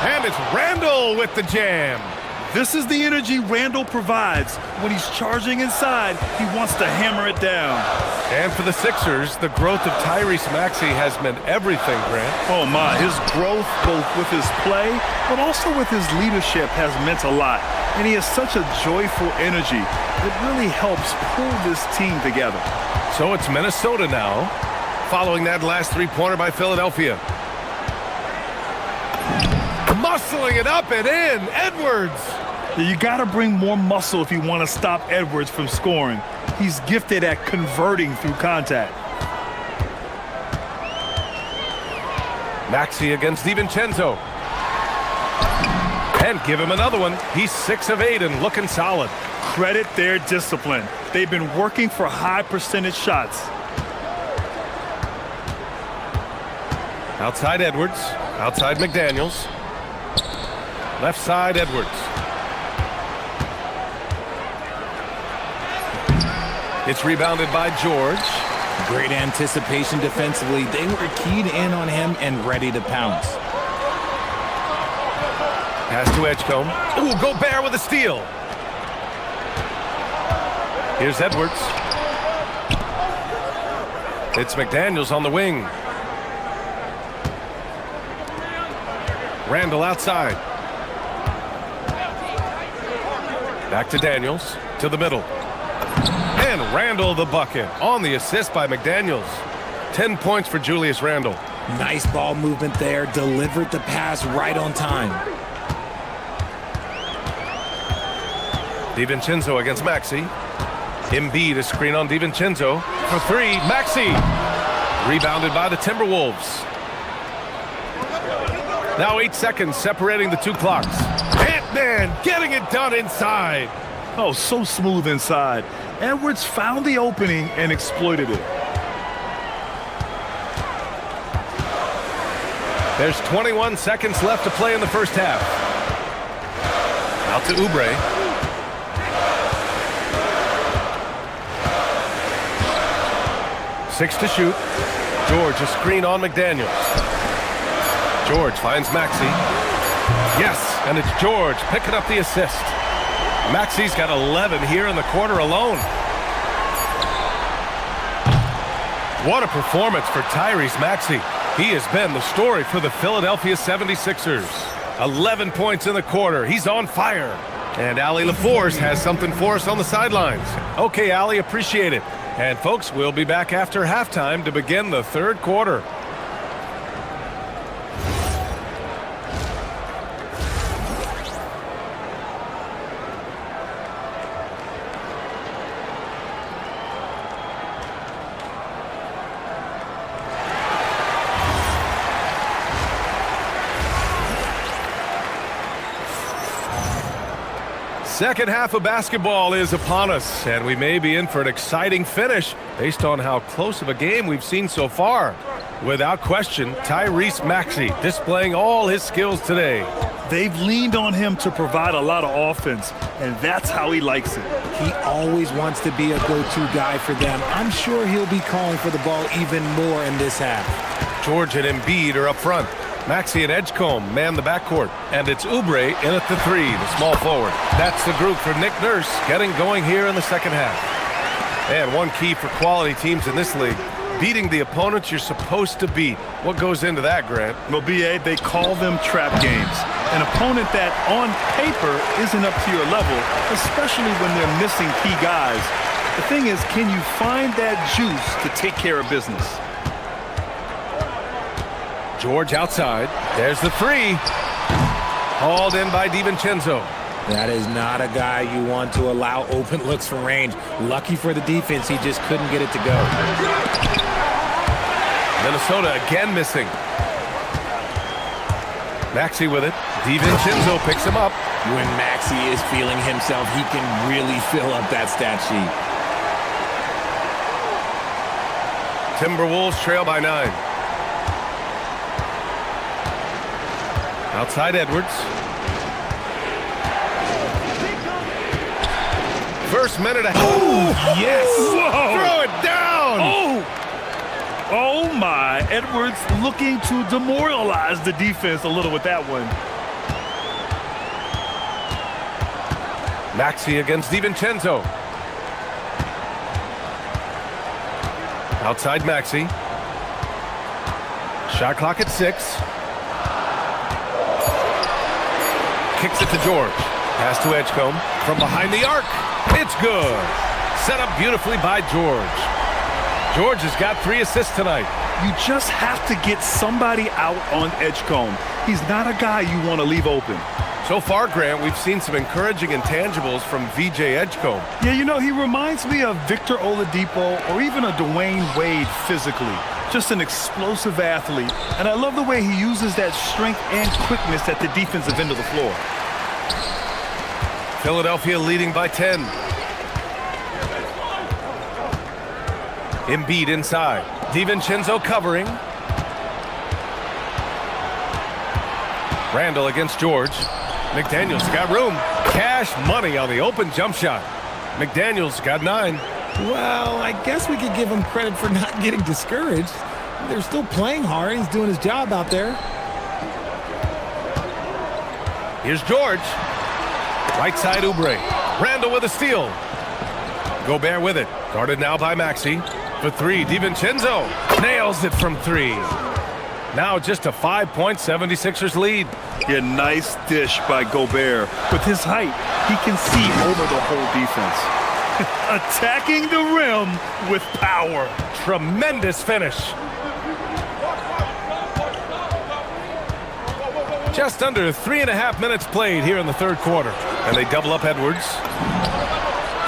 [SPEAKER 9] and it's Randall with the jam.
[SPEAKER 8] This is the energy Randall provides. When he's charging inside, he wants to hammer it down.
[SPEAKER 9] And for the Sixers, the growth of Tyrese Maxey has meant everything, Grant.
[SPEAKER 8] Oh my, his growth both with his play, but also with his leadership has meant a lot. And he has such a joyful energy. It really helps pull this team together.
[SPEAKER 9] So it's Minnesota now, following that last 3-pointer by Philadelphia. Muscling it up and in, Edwards.
[SPEAKER 8] You got to bring more muscle if you want to stop Edwards from scoring. He's gifted at converting through contact.
[SPEAKER 9] Maxey against DiVincenzo. And give him another one. He's 6 of 8 and looking solid.
[SPEAKER 8] Credit their discipline. They've been working for high percentage shots.
[SPEAKER 9] Outside Edwards. Outside McDaniels. Left side Edwards. It's rebounded by George.
[SPEAKER 10] Great anticipation defensively. They were keyed in on him and ready to pounce.
[SPEAKER 9] Pass to Edgecombe. Ooh, Gobert with a steal. Here's Edwards. It's McDaniels on the wing. Randall outside. Back to Daniels, to the middle. And Randall the bucket on the assist by McDaniels. 10 points for Julius Randle.
[SPEAKER 10] Nice ball movement there. Delivered the pass right on time.
[SPEAKER 9] DiVincenzo against Maxey. Embiid a screen on DiVincenzo for three. Maxey rebounded by the Timberwolves. Now 8 seconds separating the two clocks. Ant-Man getting it done inside.
[SPEAKER 8] Oh, so smooth inside. Edwards found the opening and exploited it.
[SPEAKER 9] There's 21 seconds left to play in the first half. Out to Oubre. Six to shoot. George a screen on McDaniels. George finds Maxey. Yes, and it's George picking up the assist. Maxey's got 11 here in the quarter alone. What a performance for Tyrese Maxey. He has been the story for the Philadelphia 76ers. 11 points in the quarter. He's on fire. And Allie LaForce has something for us on the sidelines. Okay, Allie, appreciate it. And folks, we'll be back after halftime to begin the third quarter. Second half of basketball is upon us, and we may be in for an exciting finish based on how close of a game we've seen so far. Without question, Tyrese Maxey displaying all his skills today.
[SPEAKER 8] They've leaned on him to provide a lot of offense, and that's how he likes it.
[SPEAKER 10] He always wants to be a go-to guy for them. I'm sure he'll be calling for the ball even more in this half.
[SPEAKER 9] George and Embiid are up front. Maxey and Edgecombe man the backcourt. And it's Oubre in at the three, the small forward. That's the group for Nick Nurse getting going here in the second half. And one key for quality teams in this league, beating the opponents you're supposed to beat. What goes into that, Grant?
[SPEAKER 8] Well, B.A., they call them trap games. An opponent that, on paper, isn't up to your level, especially when they're missing key guys. The thing is, can you find that juice to take care of business?
[SPEAKER 9] George outside. There's the three. Hauled in by DiVincenzo.
[SPEAKER 10] That is not a guy you want to allow open looks from range. Lucky for the defense, he just couldn't get it to go.
[SPEAKER 9] Minnesota again missing. Maxey with it. DiVincenzo picks him up.
[SPEAKER 10] When Maxey is feeling himself, he can really fill up that stat sheet.
[SPEAKER 9] Timberwolves trail by 9. Outside Edwards. First minute.
[SPEAKER 8] Oh, yes.
[SPEAKER 9] Whoa. Throw it down.
[SPEAKER 8] Oh, my. Edwards looking to demoralize the defense a little with that one.
[SPEAKER 9] Maxey against DiVincenzo. Outside Maxey. Shot clock at 6. Kicks it to George. Pass to Edgecombe. From behind the arc. It's good. Set up beautifully by George. George has got 3 assists tonight.
[SPEAKER 8] You just have to get somebody out on Edgecombe. He's not a guy you want to leave open.
[SPEAKER 9] So far, Grant, we've seen some encouraging intangibles from VJ Edgecombe.
[SPEAKER 8] Yeah, you know, he reminds me of Victor Oladipo or even a Dwayne Wade physically. Just an explosive athlete. And I love the way he uses that strength and quickness at the defensive end of the floor.
[SPEAKER 9] Philadelphia leading by 10. Embiid inside. DiVincenzo covering. Randall against George. McDaniels got room. Cash money on the open jump shot. McDaniels got 9.
[SPEAKER 10] Well, I guess we could give him credit for not getting discouraged. They're still playing hard. He's doing his job out there.
[SPEAKER 9] Here's George. Right side Oubre. Randall with a steal. Gobert with it. Guarded now by Maxey. For 3, DiVincenzo nails it from 3. Now just a 5-point 76ers lead.
[SPEAKER 8] Yeah, nice dish by Gobert. With his height, he can see over the whole defense. Attacking the rim with power.
[SPEAKER 9] Tremendous finish. Just under 3.5 minutes played here in the third quarter. And they double up Edwards.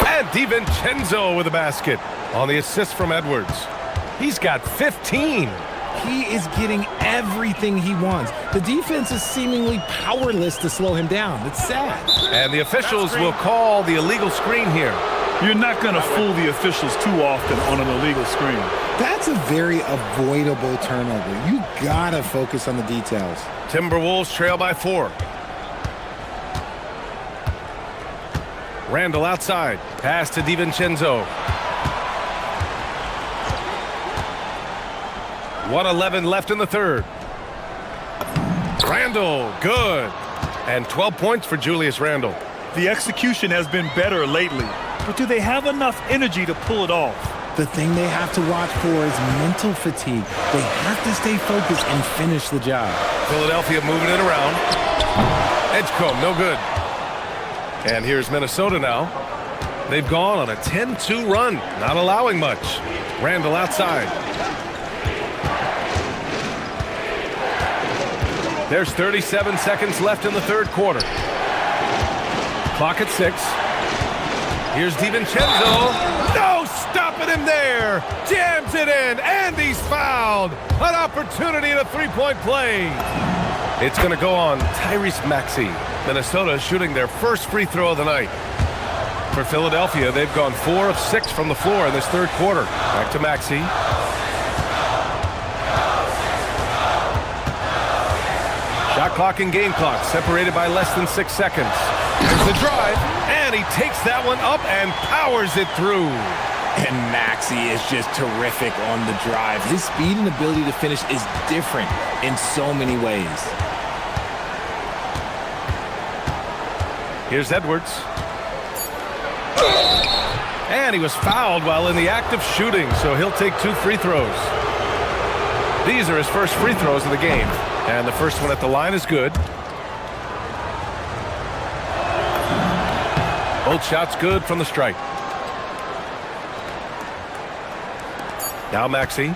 [SPEAKER 9] And DiVincenzo with a basket on the assist from Edwards. He's got 15.
[SPEAKER 10] He is getting everything he wants. The defense is seemingly powerless to slow him down. It's sad.
[SPEAKER 9] And the officials will call the illegal screen here.
[SPEAKER 8] You're not going to fool the officials too often on an illegal screen.
[SPEAKER 10] That's a very avoidable turnover. You gotta focus on the details.
[SPEAKER 9] Timberwolves trail by 4. Randall outside. Pass to DiVincenzo. 1:11 left in the third. Randall, good. And 12 points for Julius Randle.
[SPEAKER 8] The execution has been better lately, but do they have enough energy to pull it off?
[SPEAKER 10] The thing they have to watch for is mental fatigue. They have to stay focused and finish the job.
[SPEAKER 9] Philadelphia moving it around. Edgecombe, no good. And here's Minnesota now. They've gone on a 10-2 run, not allowing much. Randall outside. There's 37 seconds left in the third quarter. Clock at 6. Here's DiVincenzo. No, stopping him there. Jams it in, and he's fouled. An opportunity in a three-point play. It's going to go on Tyrese Maxey. Minnesota shooting their first free throw of the night. For Philadelphia, they've gone 4 of 6 from the floor in this third quarter. Back to Maxey. Shot clock and game clock separated by less than 6 seconds. There's the drive, and he takes that one up and powers it through.
[SPEAKER 10] And Maxey is just terrific on the drive. His speed and ability to finish is different in so many ways.
[SPEAKER 9] Here's Edwards. And he was fouled while in the act of shooting, so he'll take 2 free throws. These are his first free throws of the game. And the first one at the line is good. Both shots good from the stripe. Now Maxey.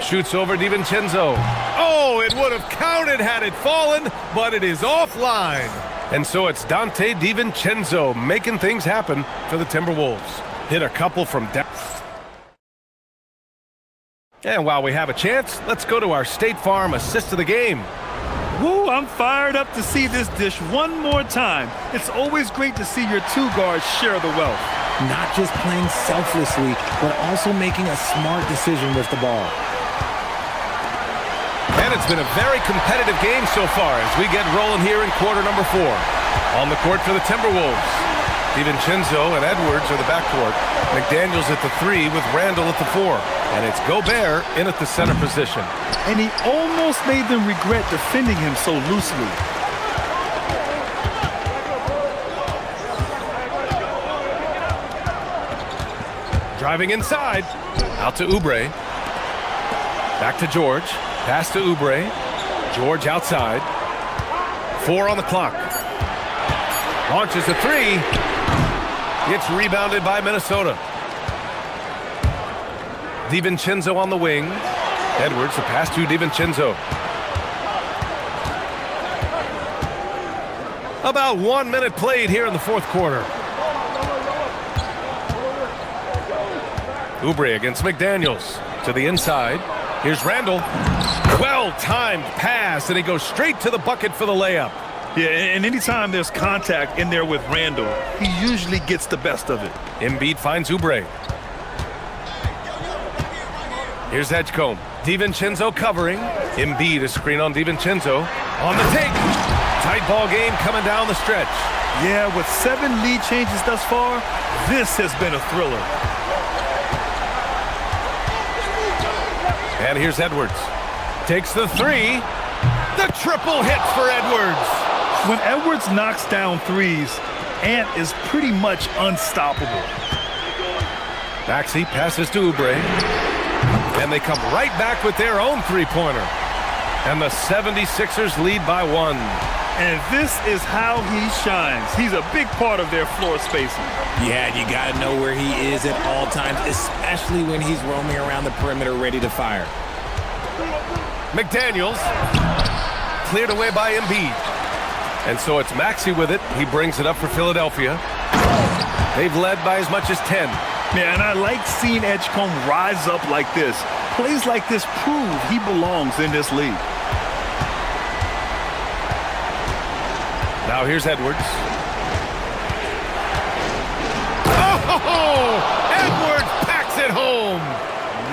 [SPEAKER 9] Shoots over DiVincenzo. Oh, it would have counted had it fallen, but it is offline. And so it's Dante DiVincenzo making things happen for the Timberwolves. Hit a couple from down. And while we have a chance, let's go to our State Farm assist of the game.
[SPEAKER 8] Woo, I'm fired up to see this dish one more time. It's always great to see your 2 guards share the wealth.
[SPEAKER 10] Not just playing selflessly, but also making a smart decision with the ball.
[SPEAKER 9] And it's been a very competitive game so far as we get rolling here in quarter number 4. On the court for the Timberwolves. DiVincenzo and Edwards are the backcourt. McDaniels at the 3 with Randall at the 4. And it's Gobert in at the center position.
[SPEAKER 8] And he almost made them regret defending him so loosely.
[SPEAKER 9] Driving inside. Out to Oubre. Back to George. Pass to Oubre. George outside. 4 on the clock. Launches a 3. It's rebounded by Minnesota. DiVincenzo on the wing. Edwards, the pass to DiVincenzo. About 1 minute played here in the fourth quarter. Oubre against McDaniels. To the inside. Here's Randall. Well-timed pass, and he goes straight to the bucket for the layup.
[SPEAKER 8] Yeah, and anytime there's contact in there with Randall, he usually gets the best of it.
[SPEAKER 9] Embiid finds Oubre. Here's Edgecombe. DiVincenzo covering. Embiid a screen on DiVincenzo. On the take. Tight ball game coming down the stretch.
[SPEAKER 8] Yeah, with 7 lead changes thus far, this has been a thriller.
[SPEAKER 9] And here's Edwards. Takes the 3. The triple hits for Edwards.
[SPEAKER 8] When Edwards knocks down threes, Ant is pretty much unstoppable.
[SPEAKER 9] Maxey passes to Oubre. And they come right back with their own three-pointer. And the 76ers lead by 1.
[SPEAKER 8] And this is how he shines. He's a big part of their floor spacing.
[SPEAKER 10] Yeah, you got to know where he is at all times, especially when he's roaming around the perimeter ready to fire.
[SPEAKER 9] McDaniels cleared away by Embiid. And so it's Maxey with it. He brings it up for Philadelphia. They've led by as much as 10.
[SPEAKER 8] Yeah, and I like seeing Edgecombe rise up like this. Plays like this prove he belongs in this league.
[SPEAKER 9] Now here's Edwards. Oh! Edwards packs it home!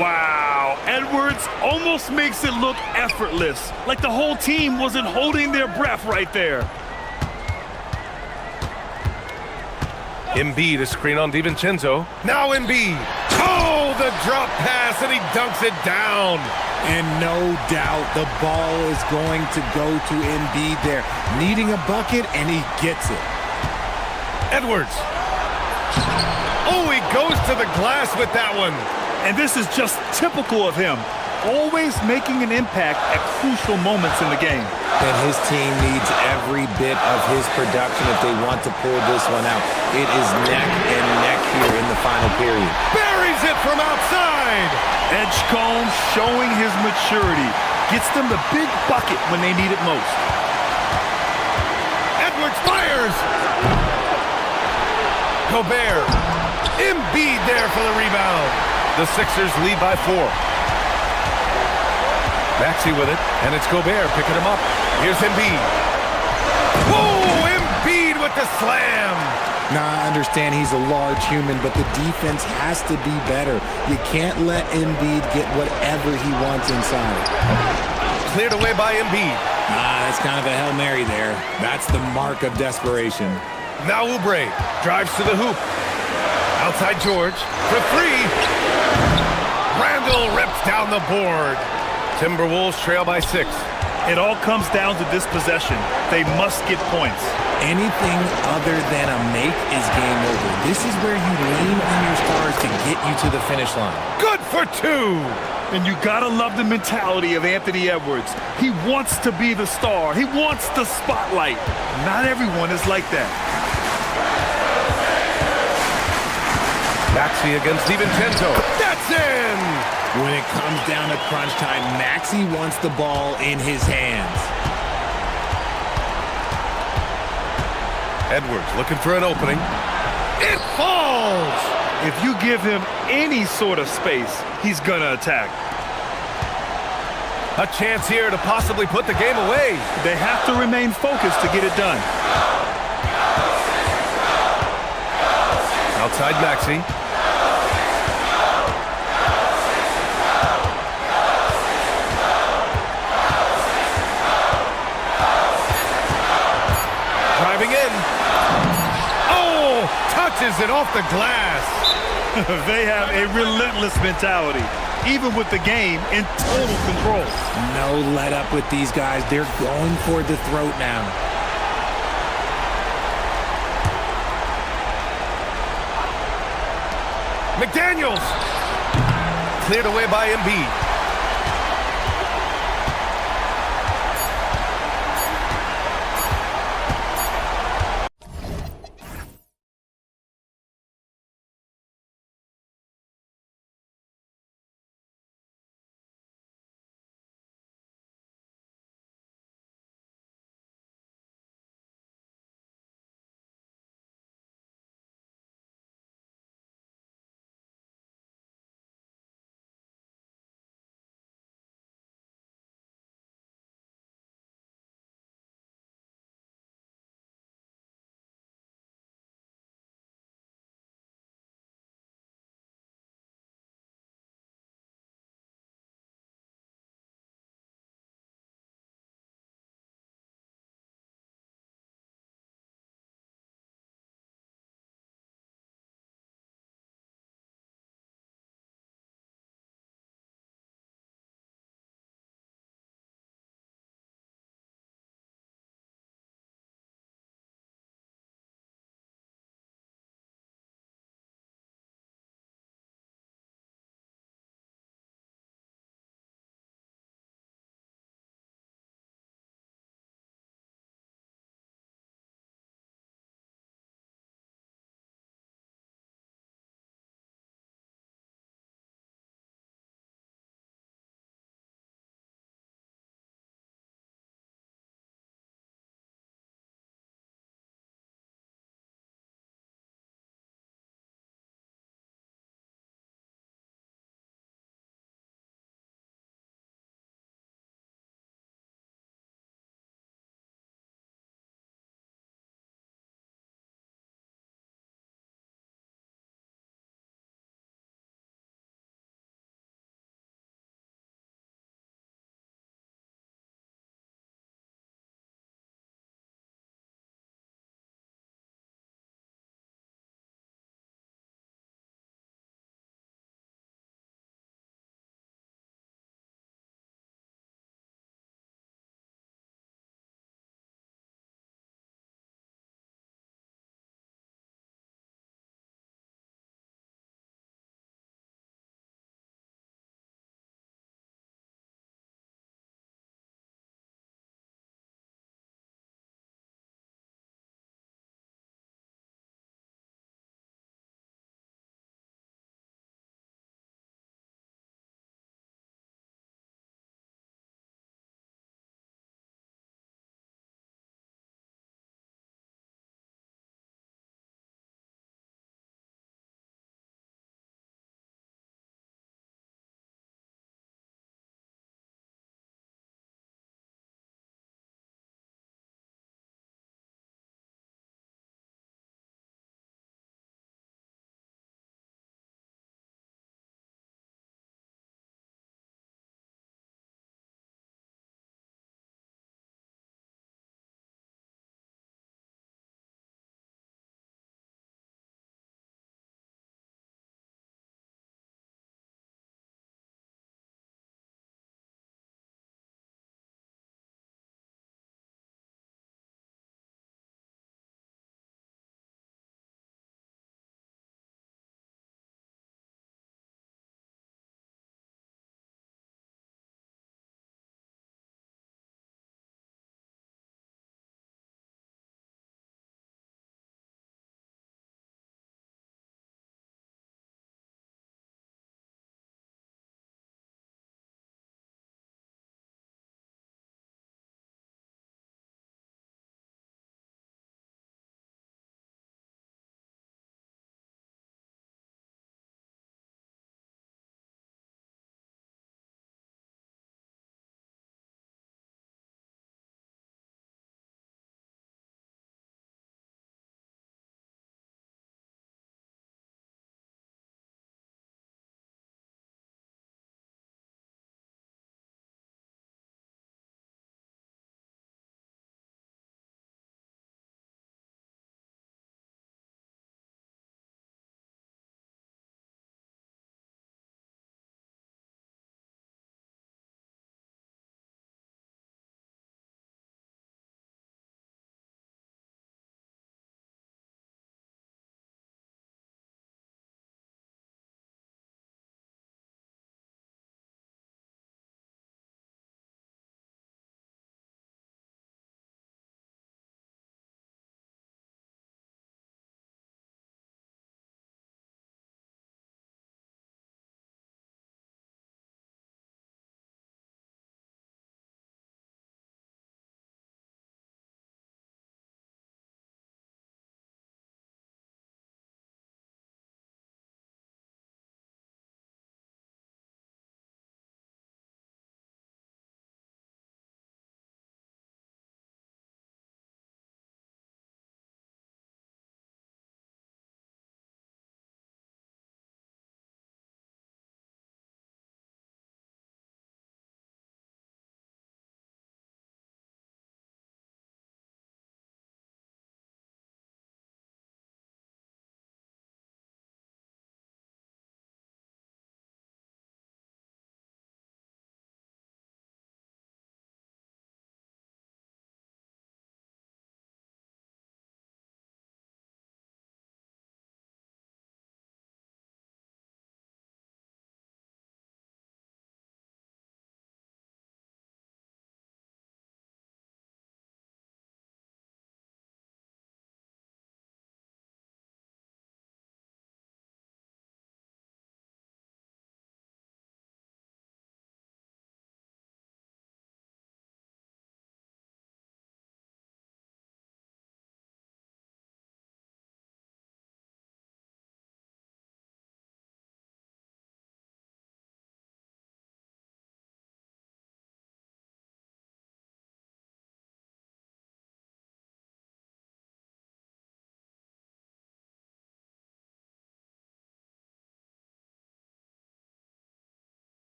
[SPEAKER 8] Wow, Edwards almost makes it look effortless, like the whole team wasn't holding their breath right there.
[SPEAKER 9] Embiid, a screen on DiVincenzo. Now Embiid. Oh, the drop pass, and he dunks it down.
[SPEAKER 10] And no doubt the ball is going to go to Embiid there, needing a bucket, and he gets it.
[SPEAKER 9] Edwards. Oh, he goes to the glass with that one.
[SPEAKER 8] And this is just typical of him, always making an impact at crucial moments in the game.
[SPEAKER 10] And his team needs every bit of his production if they want to pull this one out. It is neck and neck here in the final period.
[SPEAKER 9] Buries it from outside.
[SPEAKER 8] Edgecombe showing his maturity. Gets them the big bucket when they need it most.
[SPEAKER 9] Edwards fires. Gobert. Embiid there for the rebound. The Sixers lead by 4. Maxey with it, and it's Gobert picking him up. Here's Embiid. Whoa! Embiid with the slam.
[SPEAKER 10] Now, I understand he's a large human, but the defense has to be better. You can't let Embiid get whatever he wants inside.
[SPEAKER 9] Cleared away by Embiid.
[SPEAKER 10] That's kind of a Hail Mary there. That's the mark of desperation.
[SPEAKER 9] Now Oubre drives to the hoop. Outside George for 3. Randall rips down the board. Timberwolves trail by 6.
[SPEAKER 8] It all comes down to this possession. They must get points.
[SPEAKER 10] Anything other than a make is game over. This is where you lean on your stars to get you to the finish line.
[SPEAKER 9] Good for 2.
[SPEAKER 8] And you gotta love the mentality of Anthony Edwards. He wants to be the star. He wants the spotlight. Not everyone is like that.
[SPEAKER 9] Maxey against DiVincenzo. That's in!
[SPEAKER 10] When it comes down to crunch time, Maxey wants the ball in his hands.
[SPEAKER 9] Edwards looking for an opening. It falls!
[SPEAKER 8] If you give him any sort of space, he's gonna attack.
[SPEAKER 9] A chance here to possibly put the game away.
[SPEAKER 8] They have to remain focused to get it done.
[SPEAKER 9] Outside Maxey. Driving in. Oh, touches it off the glass.
[SPEAKER 8] They have a relentless mentality, even with the game in total control.
[SPEAKER 10] No let up with these guys. They're going for the throat now.
[SPEAKER 9] McDaniels. Cleared away by Embiid.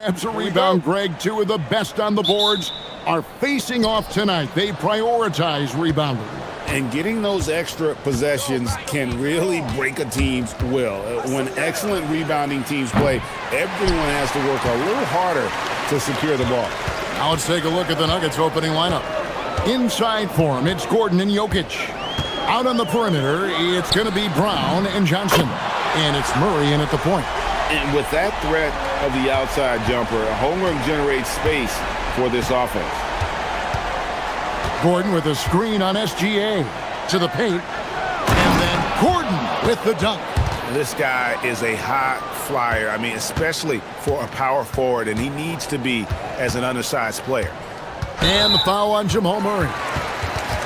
[SPEAKER 1] Grabs a rebound, Greg. Two of the best on the boards are facing off tonight. They prioritize rebounding.
[SPEAKER 2] And getting those extra possessions can really break a team's will. When excellent rebounding teams play, everyone has to work a little harder to secure the ball.
[SPEAKER 1] Now let's take a look at the Nuggets opening lineup. Inside for him, it's Gordon and Jokic. Out on the perimeter, it's going to be Brown and Johnson. And it's Murray in at the point.
[SPEAKER 2] And with that threat of the outside jumper, homework generates space for this offense.
[SPEAKER 1] Gordon with a screen on SGA to the paint. And then Gordon with the dunk.
[SPEAKER 2] This guy is a high flyer. I mean, especially for a power forward, and he needs to be as an undersized player.
[SPEAKER 1] And the foul on Jamal Murray.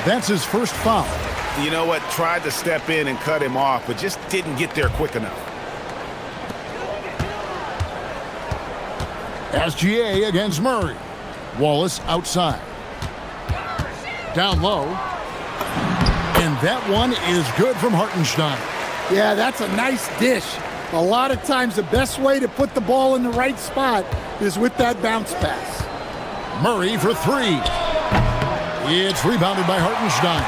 [SPEAKER 1] That's his first foul.
[SPEAKER 2] You know what? Tried to step in and cut him off, but just didn't get there quick enough.
[SPEAKER 1] SGA against Murray. Wallace outside. Down low. And that one is good from Hartenstein.
[SPEAKER 11] Yeah, that's a nice dish. A lot of times the best way to put the ball in the right spot is with that bounce pass.
[SPEAKER 1] Murray for three. It's rebounded by Hartenstein.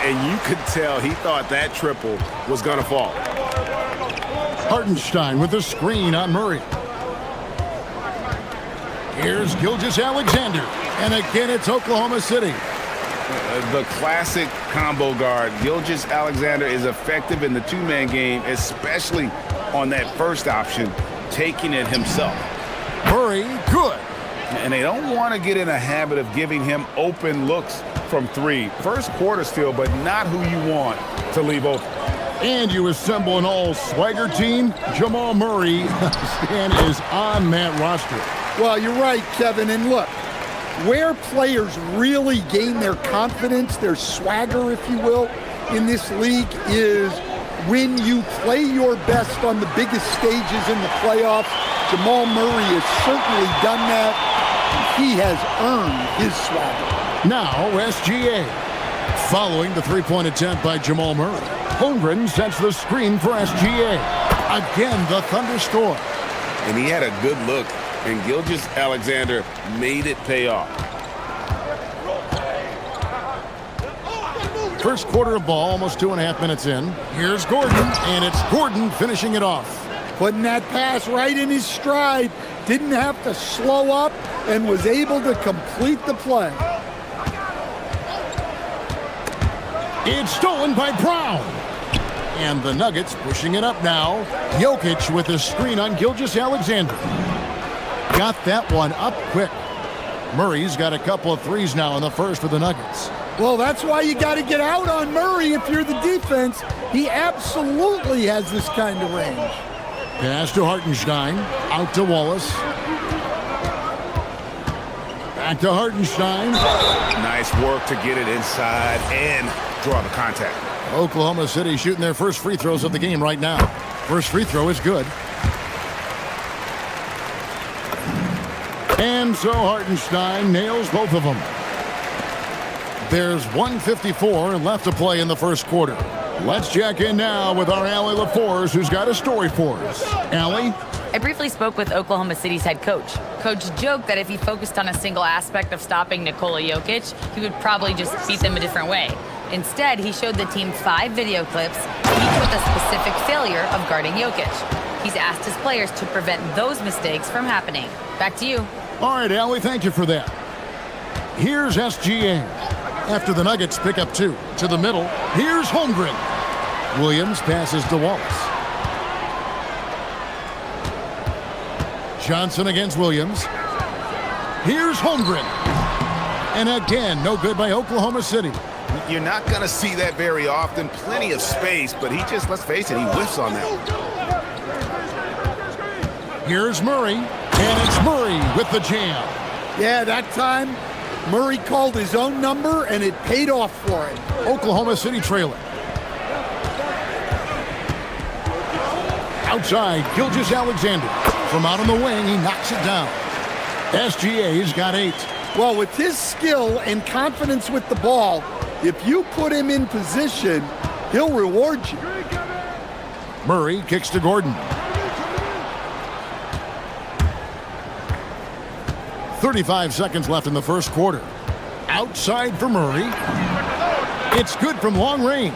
[SPEAKER 2] And you could tell he thought that triple was going to fall.
[SPEAKER 1] Hartenstein with the screen on Murray. Here's Gilgeous-Alexander. And again, it's Oklahoma City.
[SPEAKER 2] The classic combo guard. Gilgeous-Alexander is effective in the two-man game, especially on that first option, taking it himself.
[SPEAKER 1] Murray, good.
[SPEAKER 2] And they don't want to get in a habit of giving him open looks from three. First quarter still, but not who you want to leave open.
[SPEAKER 1] And you assemble an all-swagger team. Jamal Murray is on that roster.
[SPEAKER 11] Well, you're right, Kevin. And look, where players really gain their confidence, their swagger, if you will, in this league is when you play your best on the biggest stages in the playoffs. Jamal Murray has certainly done that. He has earned his swagger.
[SPEAKER 1] Now, SGA. Following the three-point attempt by Jamal Murray. Holmgren sets the screen for SGA. Again, the thunderstorm.
[SPEAKER 2] And he had a good look, and Gilgeous-Alexander made it pay off.
[SPEAKER 1] First quarter of ball, almost 2.5 minutes in. Here's Gordon, and it's Gordon finishing it off.
[SPEAKER 11] Putting that pass right in his stride. Didn't have to slow up and was able to complete the play.
[SPEAKER 1] It's stolen by Brown. And the Nuggets pushing it up now. Jokic with a screen on Gilgeous-Alexander. Got that one up quick. Murray's got a couple of threes now in the first for the Nuggets.
[SPEAKER 11] Well, that's why you got to get out on Murray if you're the defense. He absolutely has this kind of range.
[SPEAKER 1] Pass to Hartenstein. Out to Wallace. Back to Hartenstein.
[SPEAKER 2] Nice work to get it inside and draw the contact.
[SPEAKER 1] Oklahoma City shooting their first free throws of the game right now. First free throw is good. And so Hartenstein nails both of them. There's 1:54 left to play in the first quarter. Let's check in now with our Allie LaForce, who's got a story for us. Allie?
[SPEAKER 7] I briefly spoke with Oklahoma City's head coach. Coach joked that if he focused on a single aspect of stopping Nikola Jokic, he would probably just beat them a different way. Instead, he showed the team 5 video clips, each with a specific failure of guarding Jokic. He's asked his players to prevent those mistakes from happening. Back to you.
[SPEAKER 1] All right, Allie, thank you for that. Here's SGA. After the Nuggets pick up 2. To the middle, here's Holmgren. Williams passes to Wallace. Johnson against Williams. Here's Holmgren. And again, no good by Oklahoma City.
[SPEAKER 2] You're not going to see that very often. Plenty of space, but he just, let's face it, he whiffs on that one.
[SPEAKER 1] Here's Murray, and it's Murray with the jam.
[SPEAKER 11] Yeah, that time, Murray called his own number, and it paid off for him.
[SPEAKER 1] Oklahoma City trailing. Outside, Gilgeous-Alexander. From out on the wing, he knocks it down. SGA's got 8.
[SPEAKER 11] Well, with his skill and confidence with the ball, if you put him in position, he'll reward you.
[SPEAKER 1] Murray kicks to Gordon. 35 seconds left in the first quarter. Outside for Murray. It's good from long range.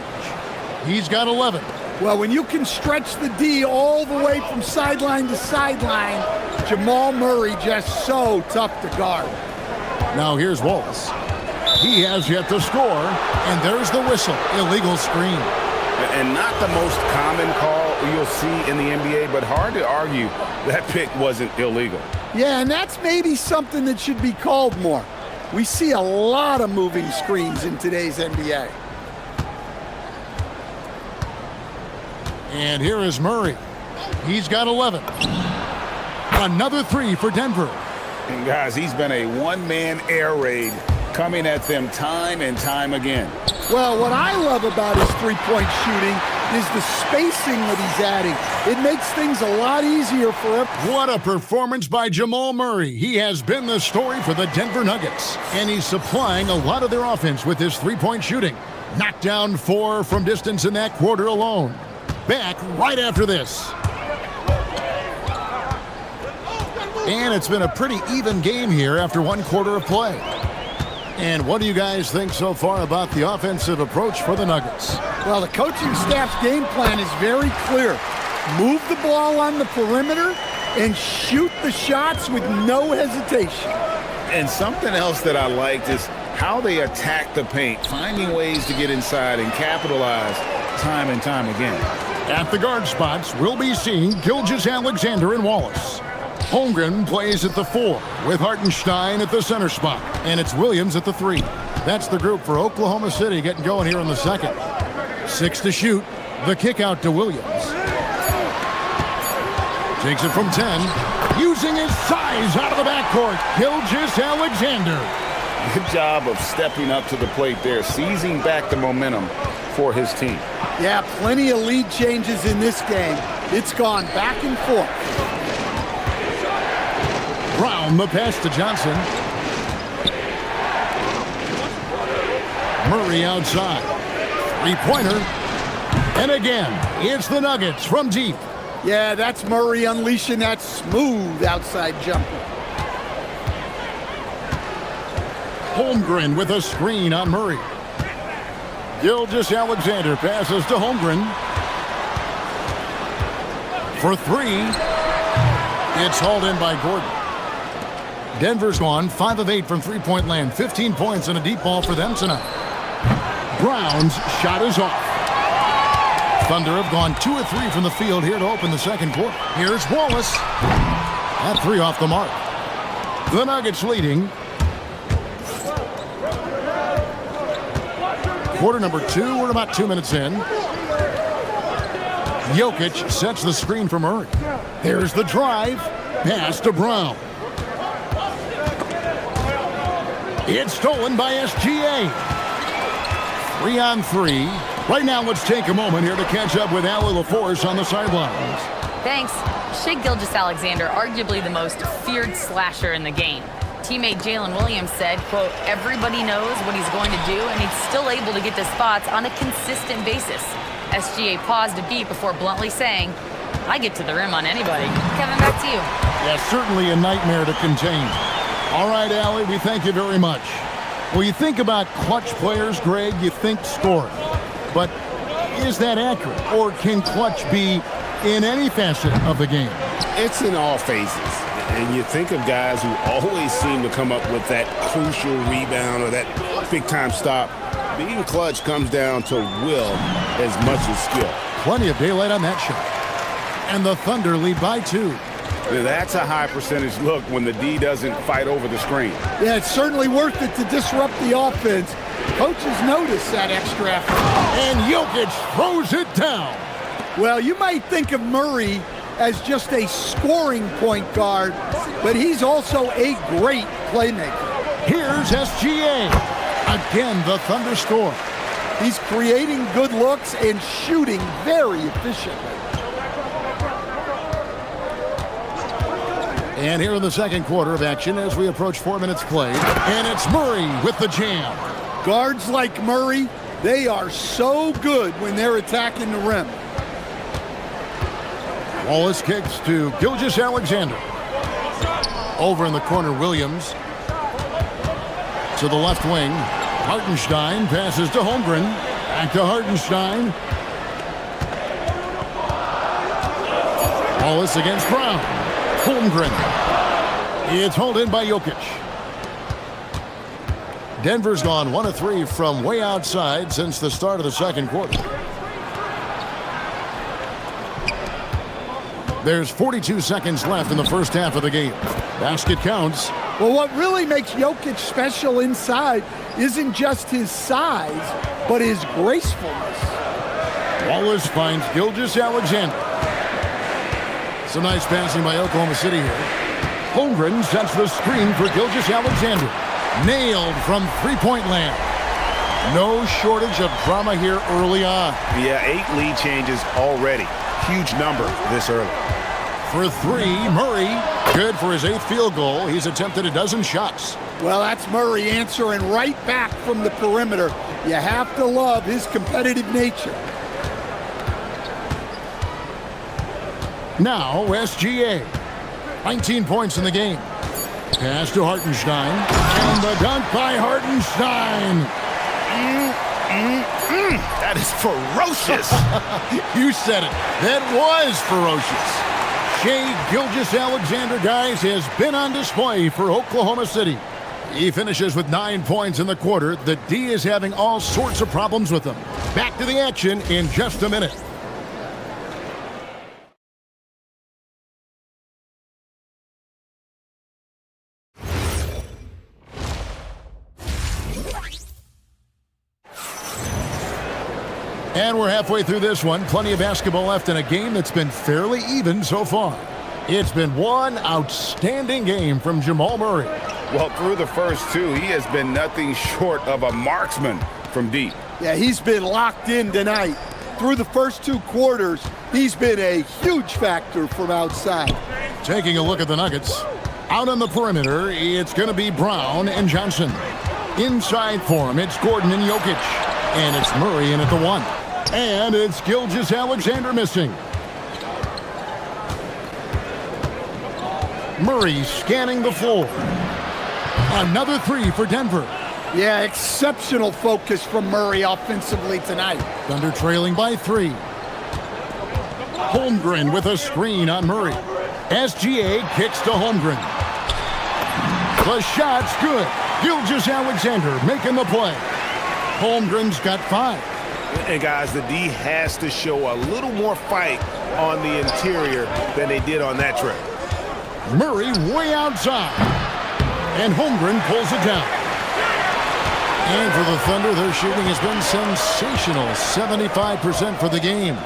[SPEAKER 1] He's got 11.
[SPEAKER 11] Well, when you can stretch the D all the way from sideline to sideline, Jamal Murray just so tough to guard.
[SPEAKER 1] Now here's Wallace. He has yet to score, and there's the whistle. Illegal screen.
[SPEAKER 2] And not the most common call you'll see in the NBA, but hard to argue that pick wasn't illegal.
[SPEAKER 11] Yeah, and that's maybe something that should be called more. We see a lot of moving screens in today's NBA.
[SPEAKER 1] And here is Murray. He's got 11. Another three for Denver.
[SPEAKER 2] And guys, he's been a one-man air raid coming at them time and time again.
[SPEAKER 11] Well, what I love about his three-point shooting is the spacing that he's adding. It makes things a lot easier for him.
[SPEAKER 1] What a performance by Jamal Murray. He has been the story for the Denver Nuggets, and he's supplying a lot of their offense with his three-point shooting. Knocked down 4 from distance in that quarter alone. Back right after this. And it's been a pretty even game here after one quarter of play. And what do you guys think so far about the offensive approach for the Nuggets?
[SPEAKER 11] Well, the coaching staff's game plan is very clear. Move the ball on the perimeter and shoot the shots with no hesitation.
[SPEAKER 2] And something else that I liked is how they attack the paint, finding ways to get inside and capitalize time and time again.
[SPEAKER 1] At the guard spots, we'll be seeing Gilgeous-Alexander and Wallace. Holmgren plays at the 4 with Hartenstein at the center spot. And it's Williams at the 3. That's the group for Oklahoma City getting going here in the second. 6 to shoot. The kick out to Williams. Takes it from 10. Using his size out of the backcourt. Gilgeous-Alexander.
[SPEAKER 2] Good job of stepping up to the plate there, seizing back the momentum for his team.
[SPEAKER 11] Yeah, plenty of lead changes in this game. It's gone back and forth.
[SPEAKER 1] Brown, the pass to Johnson. Murray outside. Three-pointer. And again, it's the Nuggets from deep.
[SPEAKER 11] Yeah, that's Murray unleashing that smooth outside jumper.
[SPEAKER 1] Holmgren with a screen on Murray. Gilgeous-Alexander passes to Holmgren. For 3. It's hauled in by Gordon. Denver's gone 5 of 8 from three-point land. 15 points and a deep ball for them tonight. Brown's shot is off. Thunder have gone 2 of 3 from the field here to open the second quarter. Here's Wallace. That 3 off the mark. The Nuggets leading. Quarter number 2. We're about 2 minutes in. Jokic sets the screen for Murray. There's the drive. Pass to Brown. It's stolen by SGA. 3 on 3. Right now, let's take a moment here to catch up with Allie LaForce on the sidelines.
[SPEAKER 7] Thanks. Shai Gilgeous-Alexander, arguably the most feared slasher in the game. Teammate Jalen Williams said, quote, everybody knows what he's going to do, and he's still able to get to spots on a consistent basis. SGA paused a beat before bluntly saying, I get to the rim on anybody. Kevin, back to you.
[SPEAKER 1] Yeah, certainly a nightmare to contain. All right, Allie, we thank you very much. When you think about clutch players, Greg, you think scoring. But is that accurate? Or can clutch be in any facet of the game?
[SPEAKER 2] It's in all phases. And you think of guys who always seem to come up with that crucial rebound or that big-time stop. Being clutch comes down to will as much as skill.
[SPEAKER 1] Plenty of daylight on that shot. And the Thunder lead by 2.
[SPEAKER 2] That's a high percentage look when the D doesn't fight over the screen.
[SPEAKER 11] Yeah, it's certainly worth it to disrupt the offense. Coaches notice that extra effort.
[SPEAKER 1] And Jokic throws it down.
[SPEAKER 11] Well, you might think of Murray as just a scoring point guard, but he's also a great playmaker.
[SPEAKER 1] Here's SGA. Again, the Thunder score.
[SPEAKER 11] He's creating good looks and shooting very efficiently.
[SPEAKER 1] And here in the second quarter of action as we approach 4 minutes played. And it's Murray with the jam.
[SPEAKER 11] Guards like Murray, they are so good when they're attacking the rim.
[SPEAKER 1] Wallace kicks to Gilgeous-Alexander. Over in the corner, Williams. To the left wing. Hartenstein passes to Holmgren. Back to Hartenstein. Wallace against Brown. Holmgren. It's hauled in by Jokic. Denver's gone 1 of 3 from way outside since the start of the second quarter. There's 42 seconds left in the first half of the game. Basket counts.
[SPEAKER 11] Well, what really makes Jokic special inside isn't just his size, but his gracefulness.
[SPEAKER 1] Wallace finds Gilgeous-Alexander. Some nice passing by Oklahoma City here. Holmgren sets the screen for Gilgeous-Alexander. Nailed from three-point land. No shortage of drama here early on.
[SPEAKER 12] Yeah, 8 lead changes already. Huge number this early.
[SPEAKER 1] For 3, Murray. Good for his 8th field goal. He's attempted a dozen shots.
[SPEAKER 11] Well, that's Murray answering right back from the perimeter. You have to love his competitive nature.
[SPEAKER 1] Now, SGA. 19 points in the game. Pass to Hartenstein. And the dunk by Hartenstein.
[SPEAKER 12] That is ferocious.
[SPEAKER 1] You said it. That was ferocious. Shai Gilgeous-Alexander, guys, has been on display for Oklahoma City. He finishes with 9 points in the quarter. The D is having all sorts of problems with him. Back to the action in just a minute. And we're halfway through this one. Plenty of basketball left in a game that's been fairly even so far. It's been one outstanding game from Jamal Murray.
[SPEAKER 12] Well, through the first 2, he has been nothing short of a marksman from deep.
[SPEAKER 11] Yeah, he's been locked in tonight. Through the first 2 quarters, he's been a huge factor from outside.
[SPEAKER 1] Taking a look at the Nuggets. Out on the perimeter, it's going to be Brown and Johnson. Inside for him, it's Gordon and Jokic. And it's Murray in at the 1. And it's Gilgeous-Alexander missing. Murray scanning the floor. Another 3 for Denver.
[SPEAKER 11] Yeah, exceptional focus from Murray offensively tonight.
[SPEAKER 1] Thunder trailing by 3. Holmgren with a screen on Murray. SGA kicks to Holmgren. The shot's good. Gilgeous-Alexander making the play. Holmgren's got 5.
[SPEAKER 12] And guys, the D has to show a little more fight on the interior than they did on that trip.
[SPEAKER 1] Murray way outside. And Holmgren pulls it down. And for the Thunder, their shooting has been sensational. 75% for the game.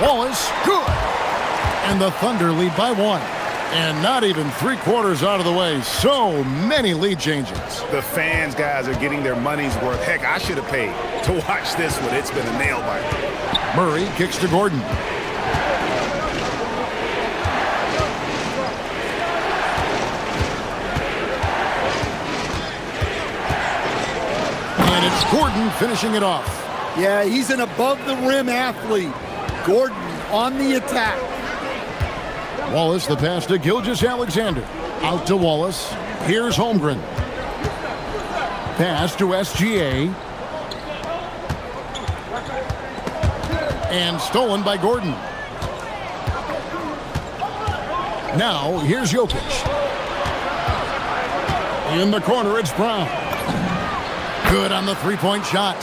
[SPEAKER 1] Wallace, good. And the Thunder lead by 1. And not even 3/4 out of the way. So many lead changes.
[SPEAKER 12] The fans, guys, are getting their money's worth. Heck, I should have paid to watch this one. It's been a nail-biter.
[SPEAKER 1] Murray kicks to Gordon. And it's Gordon finishing it off.
[SPEAKER 11] Yeah, he's an above-the-rim athlete. Gordon on the attack.
[SPEAKER 1] Wallace, the pass to Gilgeous-Alexander. Out to Wallace. Here's Holmgren. Pass to SGA. And stolen by Gordon. Now, here's Jokic. In the corner, it's Brown. Good on the three-point shot.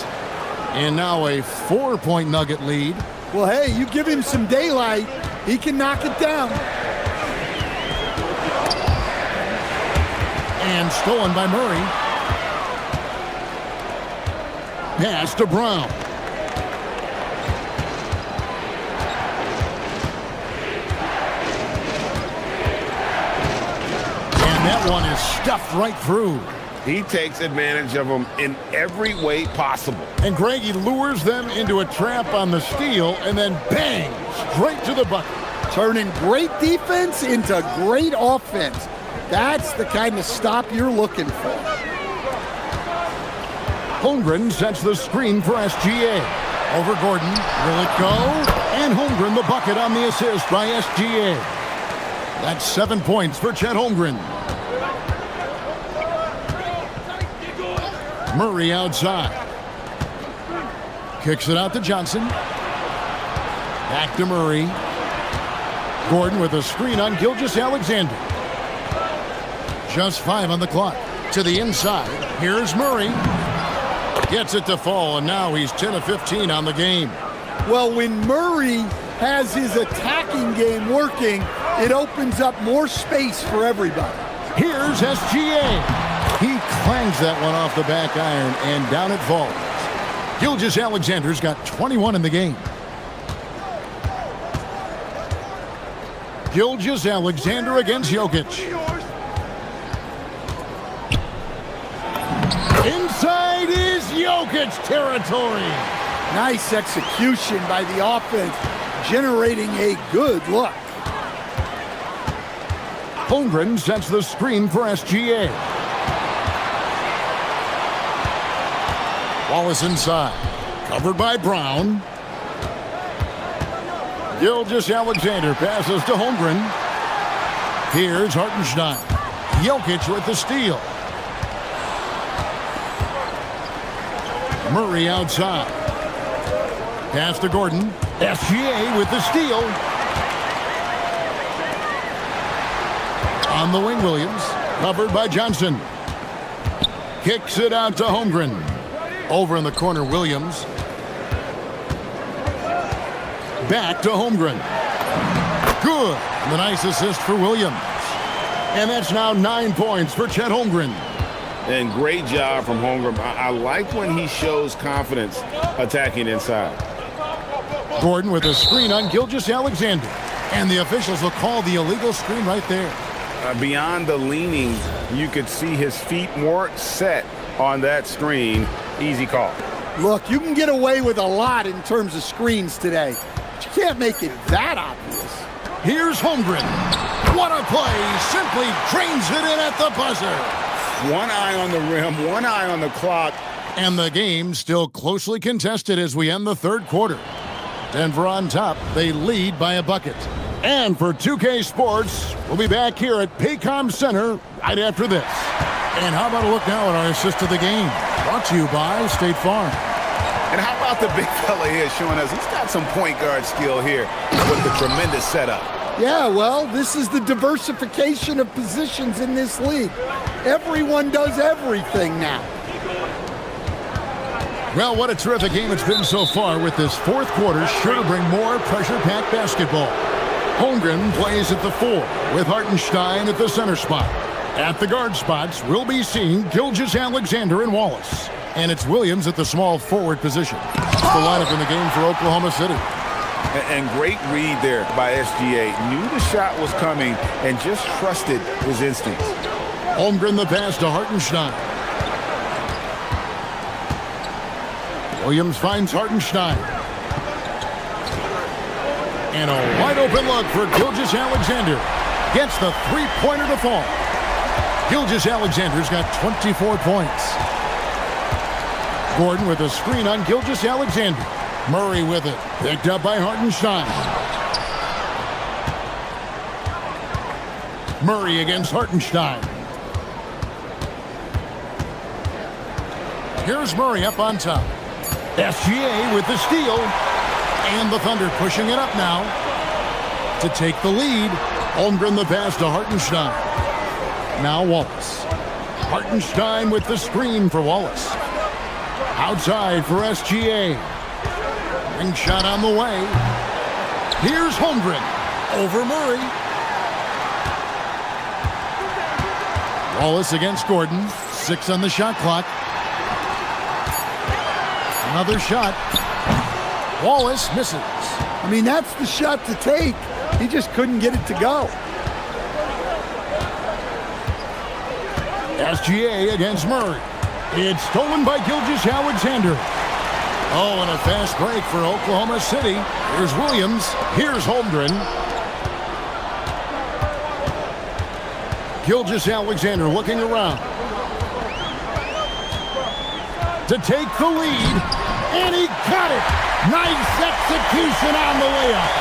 [SPEAKER 1] And now a 4-point Nugget lead.
[SPEAKER 11] Well, hey, you give him some daylight, he can knock it down.
[SPEAKER 1] And stolen by Murray. Pass to Brown. And that one is stuffed right through.
[SPEAKER 12] He takes advantage of them in every way possible.
[SPEAKER 1] And Greg, he lures them into a trap on the steal and then bang, straight to the bucket.
[SPEAKER 11] Turning great defense into great offense. That's the kind of stop you're looking for.
[SPEAKER 1] Holmgren sets the screen for SGA. Over Gordon. Will it go? And Holmgren the bucket on the assist by SGA. That's 7 points for Chet Holmgren. Murray outside. Kicks it out to Johnson. Back to Murray. Gordon with a screen on Gilgeous-Alexander. Just 5 on the clock. To the inside. Here's Murray. Gets it to fall, and now he's 10 of 15 on the game.
[SPEAKER 11] Well, when Murray has his attacking game working, it opens up more space for everybody.
[SPEAKER 1] Here's SGA. He clangs that one off the back iron, and down it falls. Gilgeous-Alexander's got 21 in the game. Gilgeous-Alexander against Jokic. Inside is Jokic territory.
[SPEAKER 11] Nice execution by the offense, generating a good look.
[SPEAKER 1] Holmgren sets the screen for SGA. Wallace inside. Covered by Brown. Gilgeous-Alexander passes to Holmgren. Here's Hartenstein. Jokic with the steal. Murray outside. Pass to Gordon. SGA with the steal. On the wing, Williams. Covered by Johnson. Kicks it out to Holmgren. Over in the corner, Williams. Back to Holmgren. Good. The nice assist for Williams. And that's now 9 points for Chet Holmgren.
[SPEAKER 2] And great job from Holmgren. I like when he shows confidence attacking inside.
[SPEAKER 1] Gordon with a screen on Gilgeous-Alexander. And the officials will call the illegal screen right there.
[SPEAKER 2] Beyond the leaning, you could see his feet more set on that screen. Easy call.
[SPEAKER 11] Look, you can get away with a lot in terms of screens today. But you can't make it that obvious.
[SPEAKER 1] Here's Holmgren. What a play. Simply drains it in at the buzzer.
[SPEAKER 2] One eye on the rim, one eye on the clock.
[SPEAKER 1] And the game still closely contested as we end the third quarter. Denver on top. They lead by a bucket. And for 2K Sports, we'll be back here at Paycom Center right after this. And how about a look now at our assist of the game? Brought to you by State Farm.
[SPEAKER 12] And how about the big fella here showing us he's got some point guard skill here with the tremendous setup.
[SPEAKER 11] Yeah, well, this is the diversification of positions in this league. Everyone does everything now.
[SPEAKER 1] Well, what a terrific game it's been so far, with this fourth quarter sure to bring more pressure-packed basketball. Holmgren plays at the 4 with Hartenstein at the center spot. At the guard spots, we'll be seeing Gilgeous-Alexander and Wallace. And it's Williams at the small forward position. That's the lineup in the game for Oklahoma City.
[SPEAKER 12] And great read there by SGA. Knew the shot was coming and just trusted his instincts.
[SPEAKER 1] Holmgren the pass to Hartenstein. Williams finds Hartenstein. And a wide open look for Gilgeous-Alexander. Gets the three-pointer to fall. Gilgeous-Alexander's got 24 points. Gordon with a screen on Gilgeous-Alexander. Murray with it. Picked up by Hartenstein. Murray against Hartenstein. Here's Murray up on top. SGA with the steal. And the Thunder pushing it up now to take the lead. Holmgren the pass to Hartenstein. Now Wallace. Hartenstein with the screen for Wallace. Outside for SGA. Ring shot on the way. Here's Holmgren over Murray. Wallace against Gordon. 6 on the shot clock. Another shot. Wallace misses.
[SPEAKER 11] I mean, that's the shot to take. He just couldn't get it to go.
[SPEAKER 1] SGA against Murray. It's stolen by Gilgeous-Alexander. Oh, and a fast break for Oklahoma City. Here's Williams. Here's Holmgren. Gilgeous-Alexander looking around to take the lead. And he got it. Nice execution on the layup.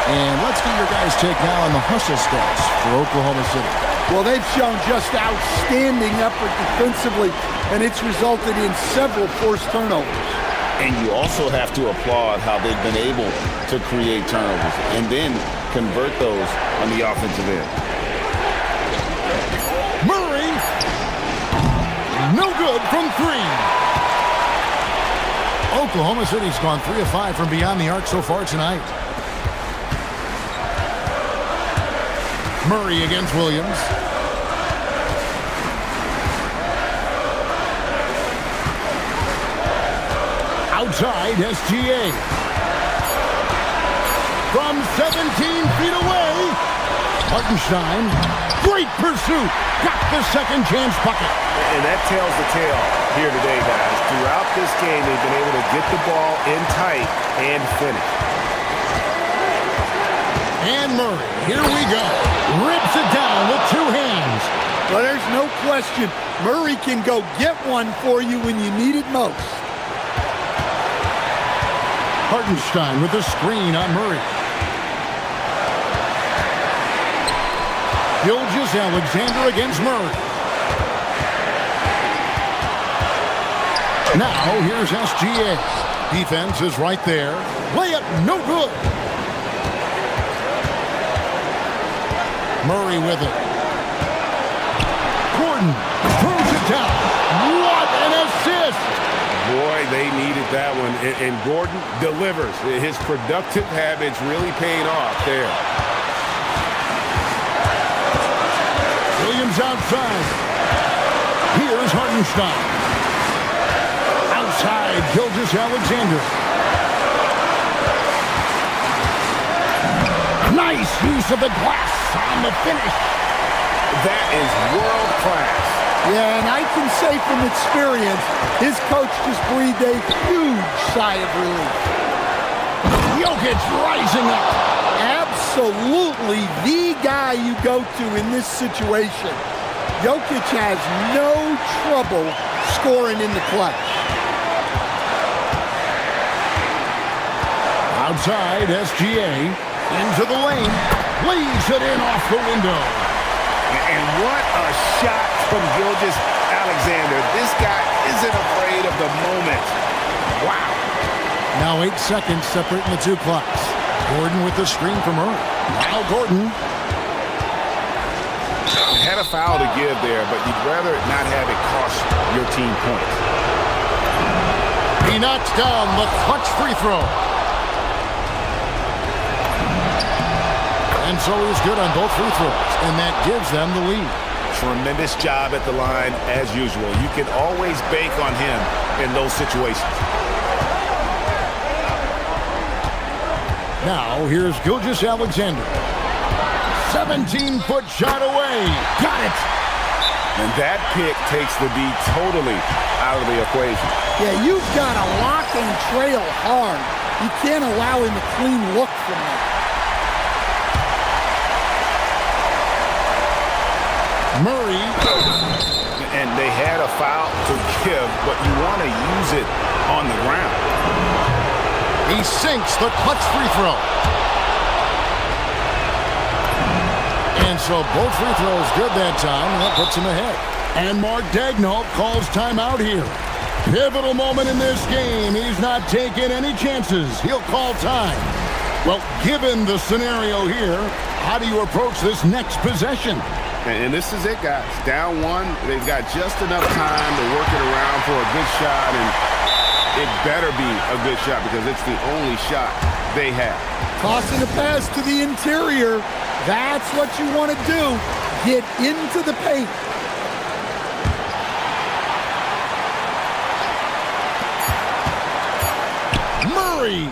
[SPEAKER 1] And let's get your guys' take now on the hustle stats for Oklahoma City.
[SPEAKER 11] Well, they've shown just outstanding effort defensively, and it's resulted in several forced turnovers.
[SPEAKER 2] And you also have to applaud how they've been able to create turnovers and then convert those on the offensive end.
[SPEAKER 1] Murray, no good from three. Oklahoma City's gone 3 of 5 from beyond the arc so far tonight. Murray against Williams. Outside, SGA. From 17 feet away, Hartenstein. Great pursuit. Got the second chance bucket.
[SPEAKER 12] And that tells the tale here today, guys. Throughout this game, they've been able to get the ball in tight and finish.
[SPEAKER 1] And Murray, here we go. Rips it down with 2 hands.
[SPEAKER 11] Well, there's no question. Murray can go get one for you when you need it most.
[SPEAKER 1] Hartenstein with the screen on Murray. Gilgeous-Alexander against Murray. Now, here's SGA. Defense is right there. Layup, no good. Murray with it. Gordon throws it down. What an assist!
[SPEAKER 2] Boy, they needed that one. And Gordon delivers. His productive habits really paying off there.
[SPEAKER 1] Williams outside. Here's Hartenstein. Outside, Gilgeous-Alexander. Nice use of the glass on the finish.
[SPEAKER 12] That is world class.
[SPEAKER 11] Yeah, and I can say from experience, his coach just breathed a huge sigh of relief.
[SPEAKER 1] Jokic rising up.
[SPEAKER 11] Absolutely the guy you go to in this situation. Jokic has no trouble scoring in the clutch.
[SPEAKER 1] Outside, SGA. Into the lane. Leaves it in off the window.
[SPEAKER 12] And what a shot from Gilgeous-Alexander. This guy isn't afraid of the moment. Wow.
[SPEAKER 1] Now 8 seconds separating the 2 clocks. Gordon with the screen from Murray. Now Gordon.
[SPEAKER 12] Had a foul to give there, but you'd rather not have it cost your team points.
[SPEAKER 1] He knocks down the clutch free throw. And so he's good on both free throws, and that gives them the lead.
[SPEAKER 12] Tremendous job at the line, as usual. You can always bank on him in those situations.
[SPEAKER 1] Now, here's Gilgeous-Alexander. 17-foot shot away. Got it.
[SPEAKER 12] And that pick takes the D totally out of the equation.
[SPEAKER 11] Yeah, you've got to lock and trail hard. You can't allow him a clean look from that.
[SPEAKER 1] Murray.
[SPEAKER 12] And they had a foul to give, but you want to use it on the ground.
[SPEAKER 1] He sinks the clutch free throw. And so both free throws good that time. That puts him ahead. And Mark Daigneault calls timeout here. Pivotal moment in this game. He's not taking any chances. He'll call time. Well, given the scenario here, how do you approach this next possession?
[SPEAKER 2] And this is it, guys. Down 1, they've got just enough time to work it around for a good shot, and it better be a good shot because it's the only shot they have.
[SPEAKER 11] Tossing a pass to the interior. That's what you want to do. Get into the paint.
[SPEAKER 1] Murray.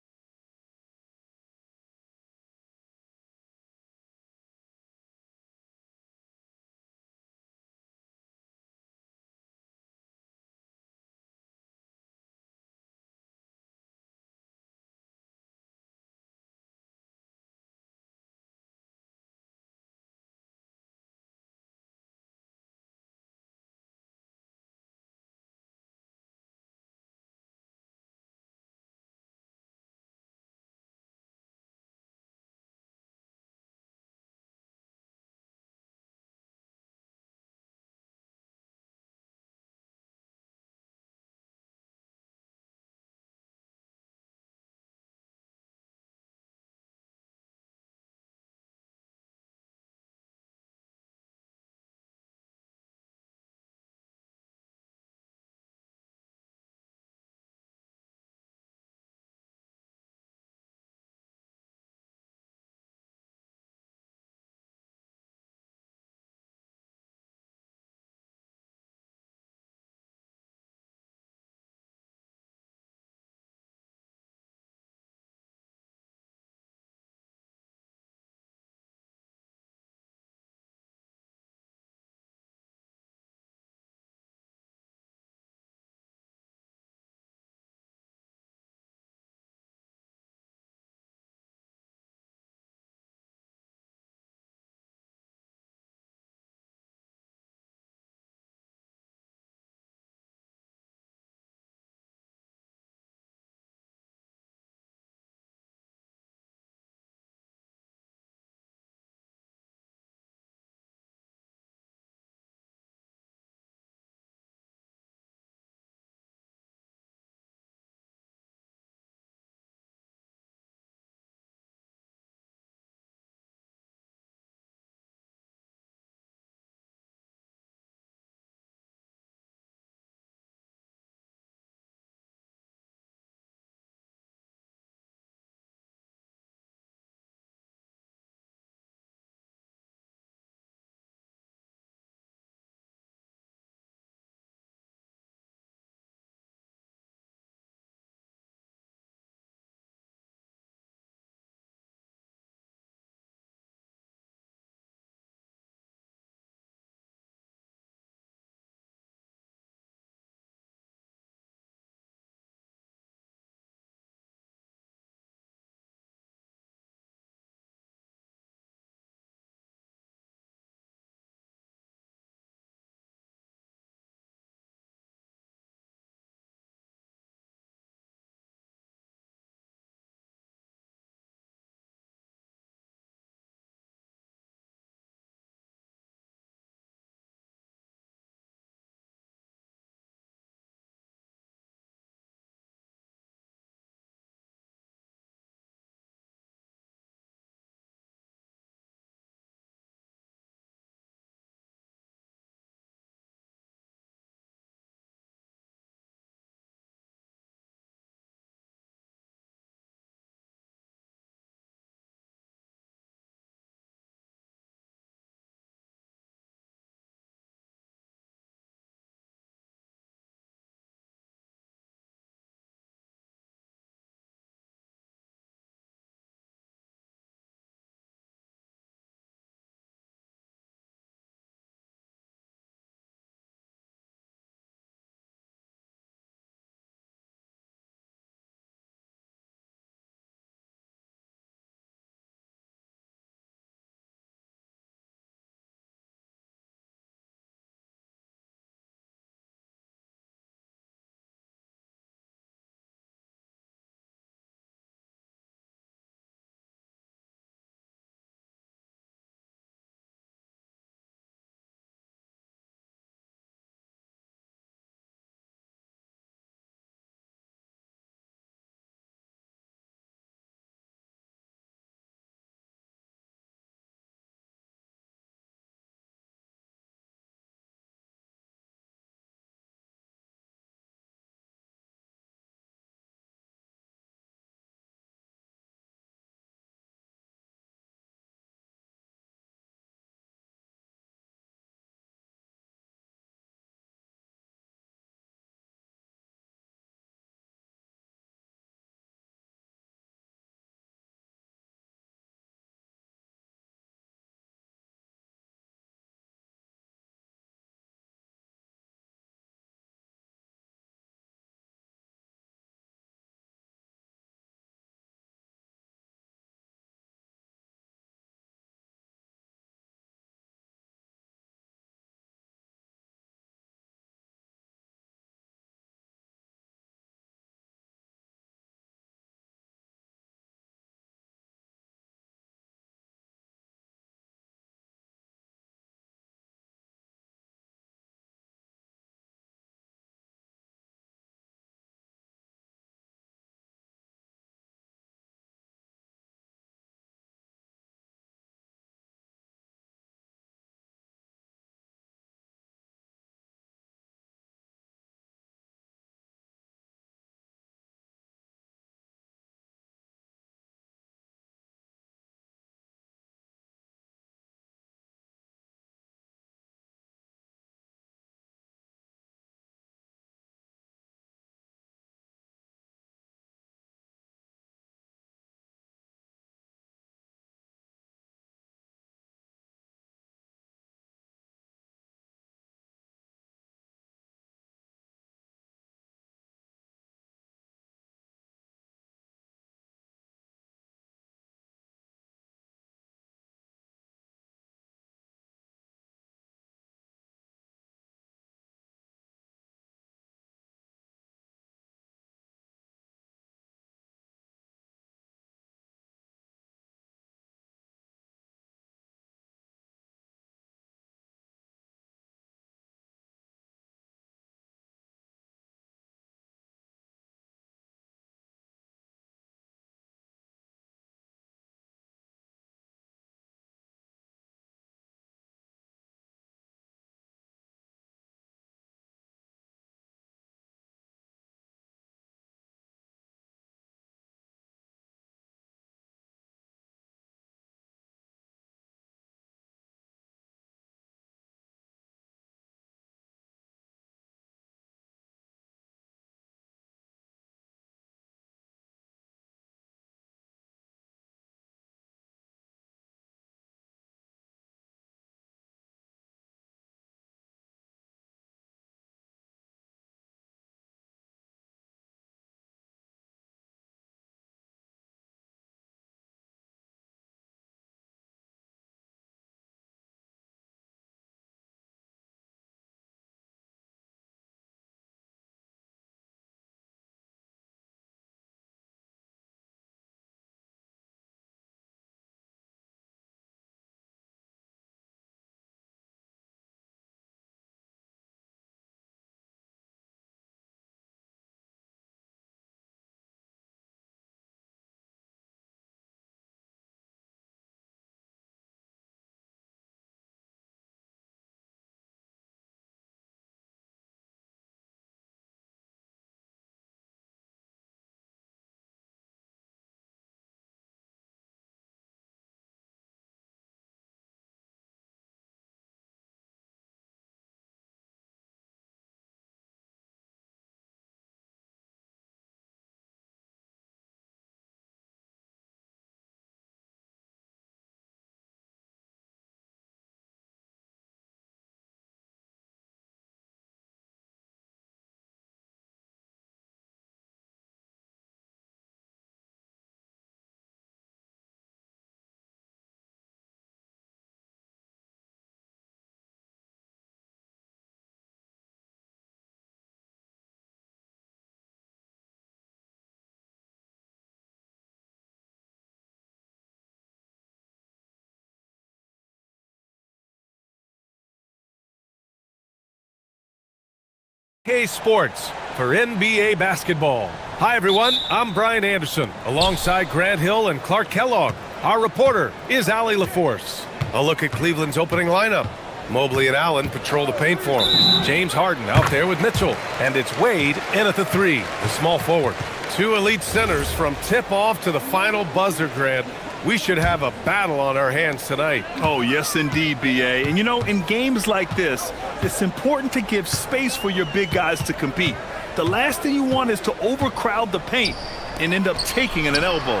[SPEAKER 9] Sports for NBA basketball. Hi everyone, I'm Brian Anderson, alongside Grant Hill and Clark Kellogg. Our reporter is Allie LaForce. A look at Cleveland's opening lineup. Mobley and Allen patrol the paint for him. James Harden out there with Mitchell. And it's Wade in at the three, the small forward. Two elite centers from tip-off to the final buzzer, Grant. We should have a battle on our hands tonight.
[SPEAKER 8] Oh, yes, indeed, B.A. And, you know, in games like this, it's important to give space for your big guys to compete. The last thing you want is to overcrowd the paint and end up taking an elbow.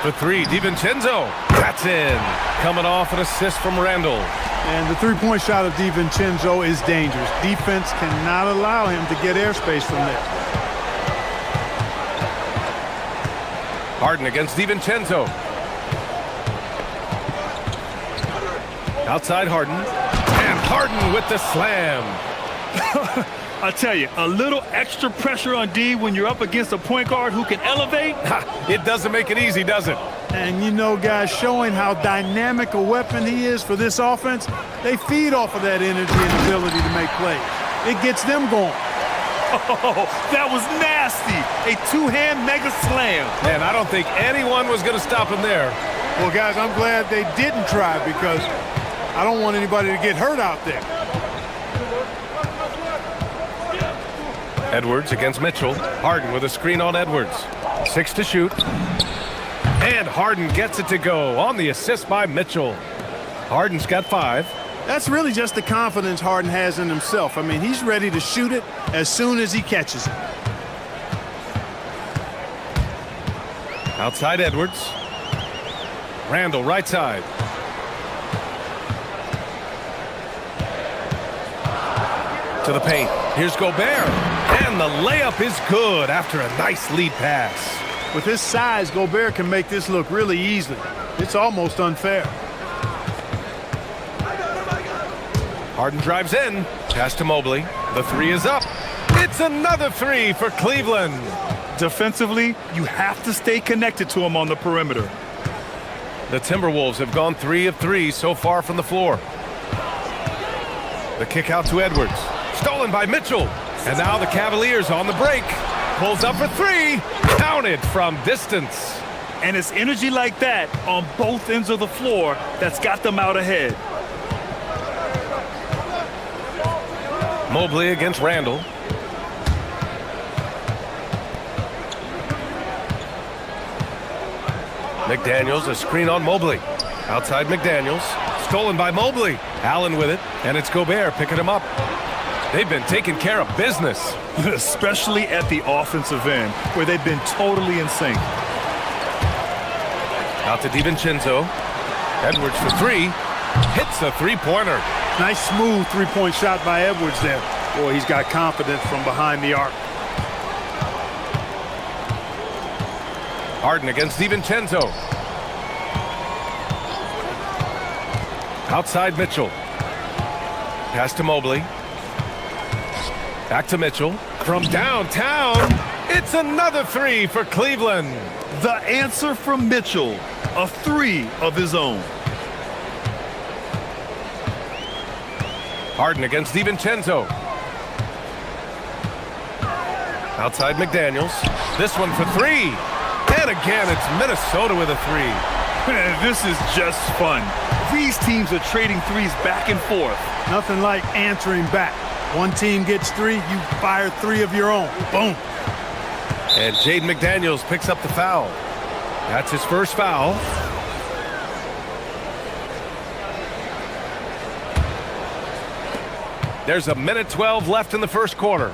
[SPEAKER 9] For three, DiVincenzo. That's in. Coming off an assist from Randall.
[SPEAKER 13] And the three-point shot of DiVincenzo is dangerous. Defense cannot allow him to get airspace from there.
[SPEAKER 9] Harden against DiVincenzo. Outside Harden. And Harden with the slam.
[SPEAKER 8] I tell you, a little extra pressure on D when you're up against a point guard who can elevate.
[SPEAKER 9] It doesn't make it easy, does it?
[SPEAKER 13] And you know, guys, showing how dynamic a weapon he is for this offense, they feed off of that energy and ability to make plays. It gets them going.
[SPEAKER 8] Oh, that was nasty. A two-hand mega slam.
[SPEAKER 9] Man, I don't think anyone was going to stop him there.
[SPEAKER 13] Well, guys, I'm glad they didn't try because I don't want anybody to get hurt out there.
[SPEAKER 9] Edwards against Mitchell. Harden with a screen on Edwards. 6 to shoot. And Harden gets it to go on the assist by Mitchell. Harden's got 5.
[SPEAKER 13] That's really just the confidence Harden has in himself. I mean, he's ready to shoot it as soon as he catches it.
[SPEAKER 9] Outside Edwards. Randall right side. To the paint. Here's Gobert. And the layup is good after a nice lead pass.
[SPEAKER 13] With his size, Gobert can make this look really easily. It's almost unfair.
[SPEAKER 9] Harden drives in. Pass to Mobley. The three is up. It's another three for Cleveland.
[SPEAKER 8] Defensively, you have to stay connected to him on the perimeter.
[SPEAKER 9] The Timberwolves have gone 3 of 3 so far from the floor. The kick out to Edwards. Stolen by Mitchell. And now the Cavaliers on the break. Pulls up for 3. Counted from distance.
[SPEAKER 8] And it's energy like that on both ends of the floor that's got them out ahead.
[SPEAKER 9] Mobley against Randall. McDaniels, a screen on Mobley. Outside McDaniels. Stolen by Mobley. Allen with it. And it's Gobert picking him up. They've been taking care of business.
[SPEAKER 8] Especially at the offensive end, where they've been totally in sync.
[SPEAKER 9] Out to DiVincenzo. Edwards for 3. Hits a three-pointer.
[SPEAKER 13] Nice smooth three-point shot by Edwards there. Boy, he's got confidence from behind the arc.
[SPEAKER 9] Harden against DiVincenzo. Outside Mitchell. Pass to Mobley. Back to Mitchell. From downtown, it's another 3 for Cleveland.
[SPEAKER 8] The answer from Mitchell, a 3 of his own.
[SPEAKER 9] Harden against DiVincenzo. Outside McDaniels. This one for 3. And again, it's Minnesota with a 3.
[SPEAKER 8] This is just fun. These teams are trading threes back and forth.
[SPEAKER 13] Nothing like answering back. One team gets 3, you fire 3 of your own. Boom.
[SPEAKER 9] And Jaden McDaniels picks up the foul. That's his first foul. There's a minute 12 left in the first quarter.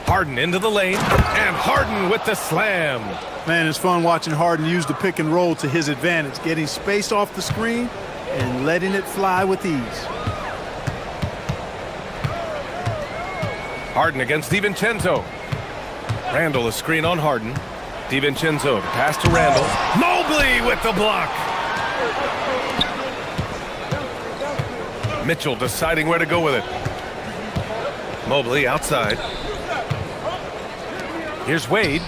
[SPEAKER 9] Harden into the lane, and Harden with the slam.
[SPEAKER 13] Man, it's fun watching Harden use the pick and roll to his advantage, getting space off the screen and letting it fly with ease.
[SPEAKER 9] Harden against DiVincenzo. Randall a screen on Harden. DiVincenzo to pass to Randall. Mobley with the block. Mitchell deciding where to go with it. Mobley outside. Here's Wade.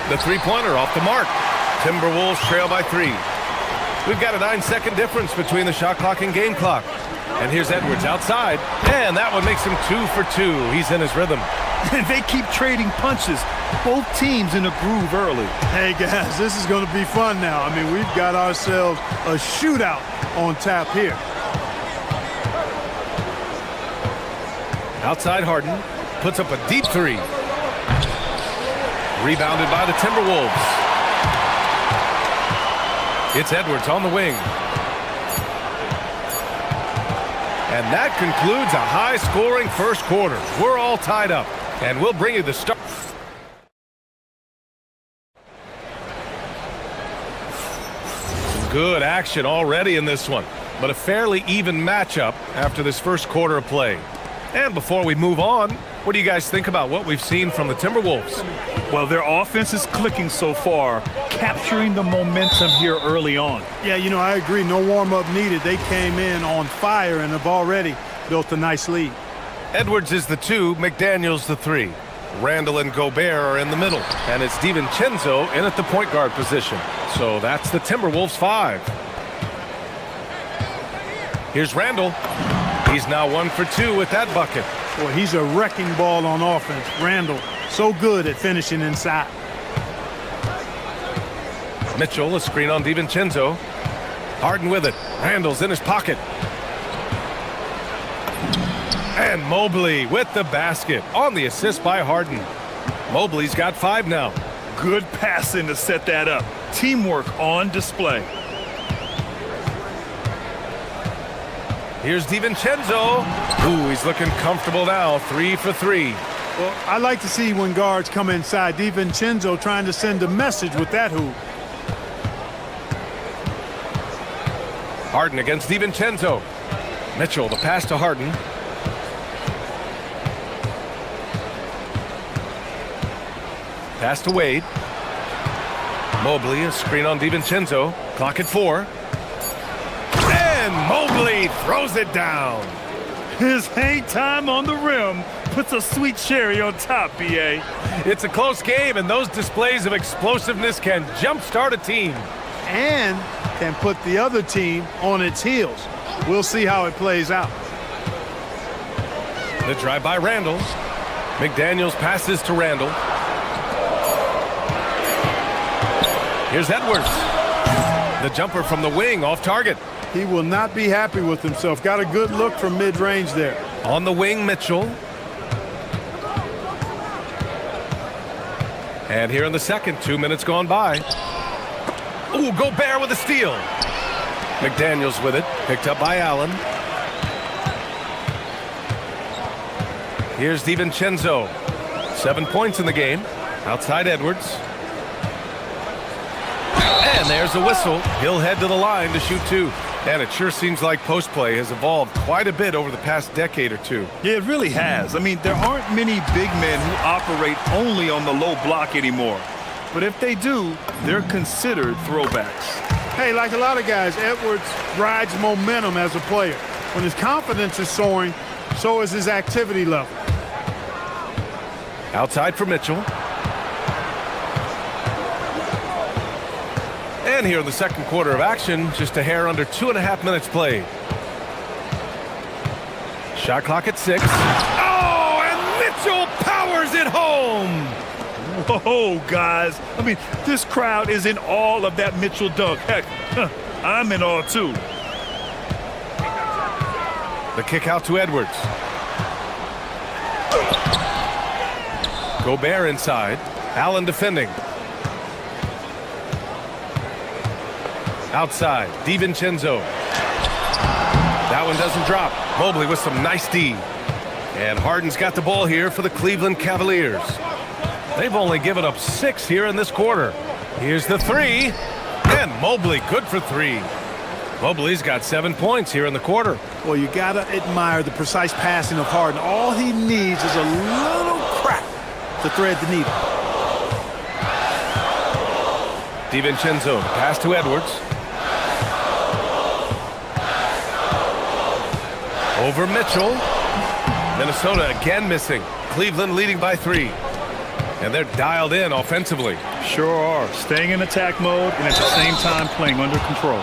[SPEAKER 9] The three-pointer off the mark. Timberwolves trail by 3. We've got a 9-second difference between the shot clock and game clock. And here's Edwards outside. And that one makes him 2 for 2. He's in his rhythm.
[SPEAKER 8] And they keep trading punches. Both teams in a groove early.
[SPEAKER 13] Hey, guys, this is going to be fun now. I mean, we've got ourselves a shootout on tap here.
[SPEAKER 9] Outside Harden puts up a deep three. Rebounded by the Timberwolves. It's Edwards on the wing. And that concludes a high-scoring first quarter. We're all tied up, and we'll bring you the start. Some good action already in this one, but a fairly even matchup after this first quarter of play. And before we move on, what do you guys think about what we've seen from the Timberwolves?
[SPEAKER 8] Well, their offense is clicking so far, capturing the momentum here early on.
[SPEAKER 13] Yeah, you know, I agree. No warm-up needed. They came in on fire and have already built a nice lead.
[SPEAKER 9] Edwards is the 2, McDaniels the 3. Randall and Gobert are in the middle, and it's DiVincenzo in at the point guard position. So that's the Timberwolves 5. Here's Randall. He's now 1 for 2 with that bucket.
[SPEAKER 13] Boy, he's a wrecking ball on offense. Randall, so good at finishing inside.
[SPEAKER 9] Mitchell, a screen on DiVincenzo. Harden with it. Randall's in his pocket. And Mobley with the basket on the assist by Harden. Mobley's got 5 now.
[SPEAKER 8] Good passing to set that up. Teamwork on display.
[SPEAKER 9] Here's DiVincenzo. Ooh, he's looking comfortable now. 3 for 3.
[SPEAKER 13] Well, I like to see when guards come inside. DiVincenzo trying to send a message with that hoop.
[SPEAKER 9] Harden against DiVincenzo. Mitchell, the pass to Harden. Pass to Wade. Mobley, a screen on DiVincenzo. Clock at 4. And Mobley throws it down.
[SPEAKER 8] His hang time on the rim puts a sweet cherry on top, B.A.
[SPEAKER 9] It's a close game, and those displays of explosiveness can jumpstart a team.
[SPEAKER 13] And can put the other team on its heels. We'll see how it plays out.
[SPEAKER 9] The drive by Randall. McDaniels passes to Randall. Here's Edwards. The jumper from the wing off target.
[SPEAKER 13] He will not be happy with himself. Got a good look from mid-range there.
[SPEAKER 9] On the wing, Mitchell. And here in the second, 2 minutes gone by. Ooh, Gobert with a steal. McDaniels with it, picked up by Allen. Here's DiVincenzo. 7 points in the game. Outside Edwards. And there's a whistle. He'll head to the line to shoot 2. And it sure seems like post play has evolved quite a bit over the past decade or 2.
[SPEAKER 8] Yeah, it really has. I mean, there aren't many big men who operate only on the low block anymore. But if they do, they're considered throwbacks.
[SPEAKER 13] Hey, like a lot of guys, Edwards rides momentum as a player. When his confidence is soaring, so is his activity level.
[SPEAKER 9] Outside for Mitchell. And here in the second quarter of action, just a hair under 2.5 minutes played. Shot clock at 6. Oh, and Mitchell powers it home.
[SPEAKER 8] Whoa, guys. I mean, this crowd is in awe of that Mitchell dunk. Heck, I'm in awe, too.
[SPEAKER 9] The kick out to Edwards. Gobert inside. Allen defending. Outside, DiVincenzo. That one doesn't drop. Mobley with some nice D. And Harden's got the ball here for the Cleveland Cavaliers. They've only given up 6 here in this quarter. Here's the 3. And Mobley good for 3. Mobley's got 7 points here in the quarter.
[SPEAKER 13] Well, you got to admire the precise passing of Harden. All he needs is a little crack to thread the needle.
[SPEAKER 9] DiVincenzo, pass to Edwards. Over Mitchell. Minnesota again missing. Cleveland leading by 3. And they're dialed in offensively.
[SPEAKER 8] Sure are. Staying in attack mode and at the same time playing under control.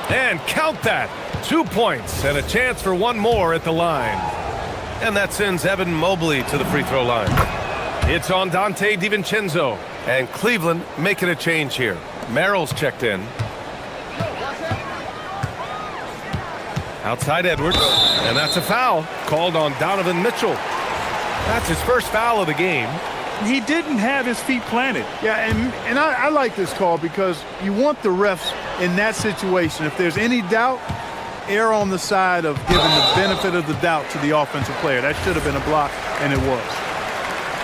[SPEAKER 9] And count that. 2 points and a chance for one more at the line. And that sends Evan Mobley to the free throw line. It's on Dante DiVincenzo. And Cleveland making a change here. Merrill's checked in. Outside Edwards. And that's a foul called on Donovan Mitchell. That's his first foul of the game.
[SPEAKER 13] He didn't have his feet planted. Yeah, and I like this call because you want the refs in that situation. If there's any doubt, err on the side of giving the benefit of the doubt to the offensive player. That should have been a block, and it was.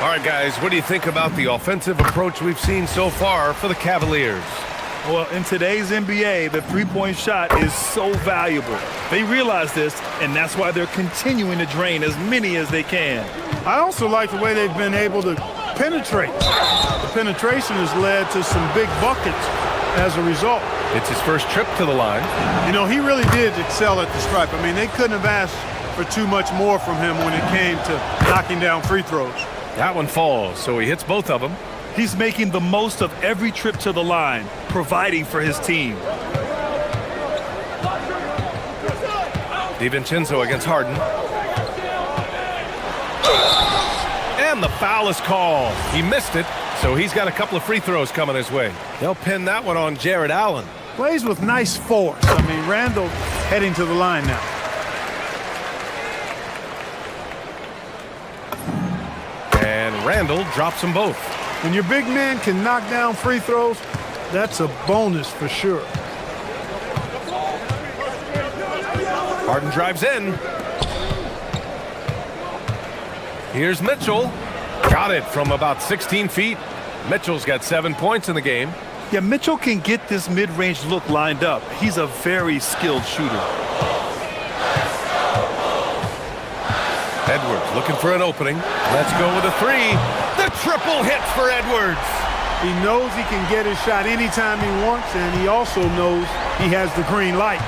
[SPEAKER 9] All right, guys, what do you think about the offensive approach we've seen so far for the Cavaliers?
[SPEAKER 8] Well, in today's NBA, the three-point shot is so valuable. They realize this, and that's why they're continuing to drain as many as they can.
[SPEAKER 13] I also like the way they've been able to penetrate. The penetration has led to some big buckets as a result.
[SPEAKER 9] It's his first trip to the line.
[SPEAKER 13] You know, he really did excel at the stripe. I mean, they couldn't have asked for too much more from him when it came to knocking down free throws.
[SPEAKER 9] That one falls, so he hits both of them.
[SPEAKER 8] He's making the most of every trip to the line, providing for his team.
[SPEAKER 9] DiVincenzo against Harden. And the foul is called. He missed it, so he's got a couple of free throws coming his way. They'll pin that one on Jared Allen.
[SPEAKER 13] Plays with nice force. I mean, Randall heading to the line now.
[SPEAKER 9] And Randall drops them both.
[SPEAKER 13] When your big man can knock down free throws, that's a bonus for sure.
[SPEAKER 9] Harden drives in. Here's Mitchell. Got it from about 16 feet. Mitchell's got 7 points in the game.
[SPEAKER 8] Yeah, Mitchell can get this mid-range look lined up. He's a very skilled shooter.
[SPEAKER 9] Edwards looking for an opening. Let's go with a three. The triple hit for Edwards.
[SPEAKER 13] He knows he can get his shot anytime he wants, and he also knows he has the green light.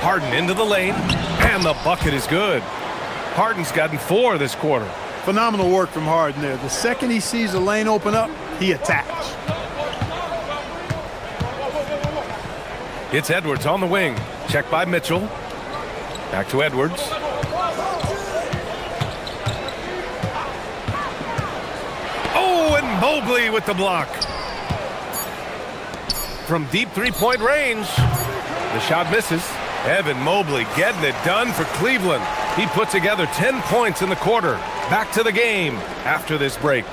[SPEAKER 9] Harden into the lane, and the bucket is good. Harden's gotten 4 this quarter.
[SPEAKER 13] Phenomenal work from Harden there. The second he sees the lane open up, he attacks.
[SPEAKER 9] It's Edwards on the wing. Checked by Mitchell. Back to Edwards. Oh, and Mobley with the block. From deep three-point range. The shot misses. Evan Mobley getting it done for Cleveland. He put together 10 points in the quarter. Back to the game after this break.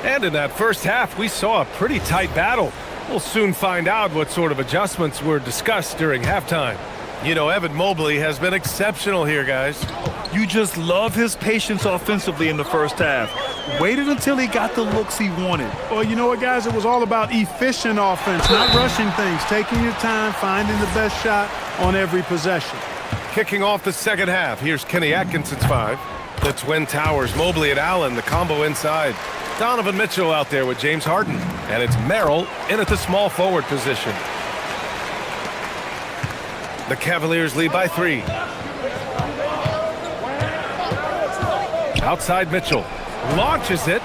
[SPEAKER 9] And in that first half, we saw a pretty tight battle. We'll soon find out what sort of adjustments were discussed during halftime. You know, Evan Mobley has been exceptional here, guys.
[SPEAKER 8] You just love his patience offensively in the first half. Waited until he got the looks he wanted.
[SPEAKER 13] Well, you know what, guys? It was all about efficient offense, not rushing things, taking your time, finding the best shot on every possession.
[SPEAKER 9] Kicking off the second half, here's Kenny Atkinson's 5. The Twin Towers, Mobley and Allen, the combo inside. Donovan Mitchell out there with James Harden. And it's Merrill in at the small forward position. The Cavaliers lead by 3. Outside Mitchell. Launches it.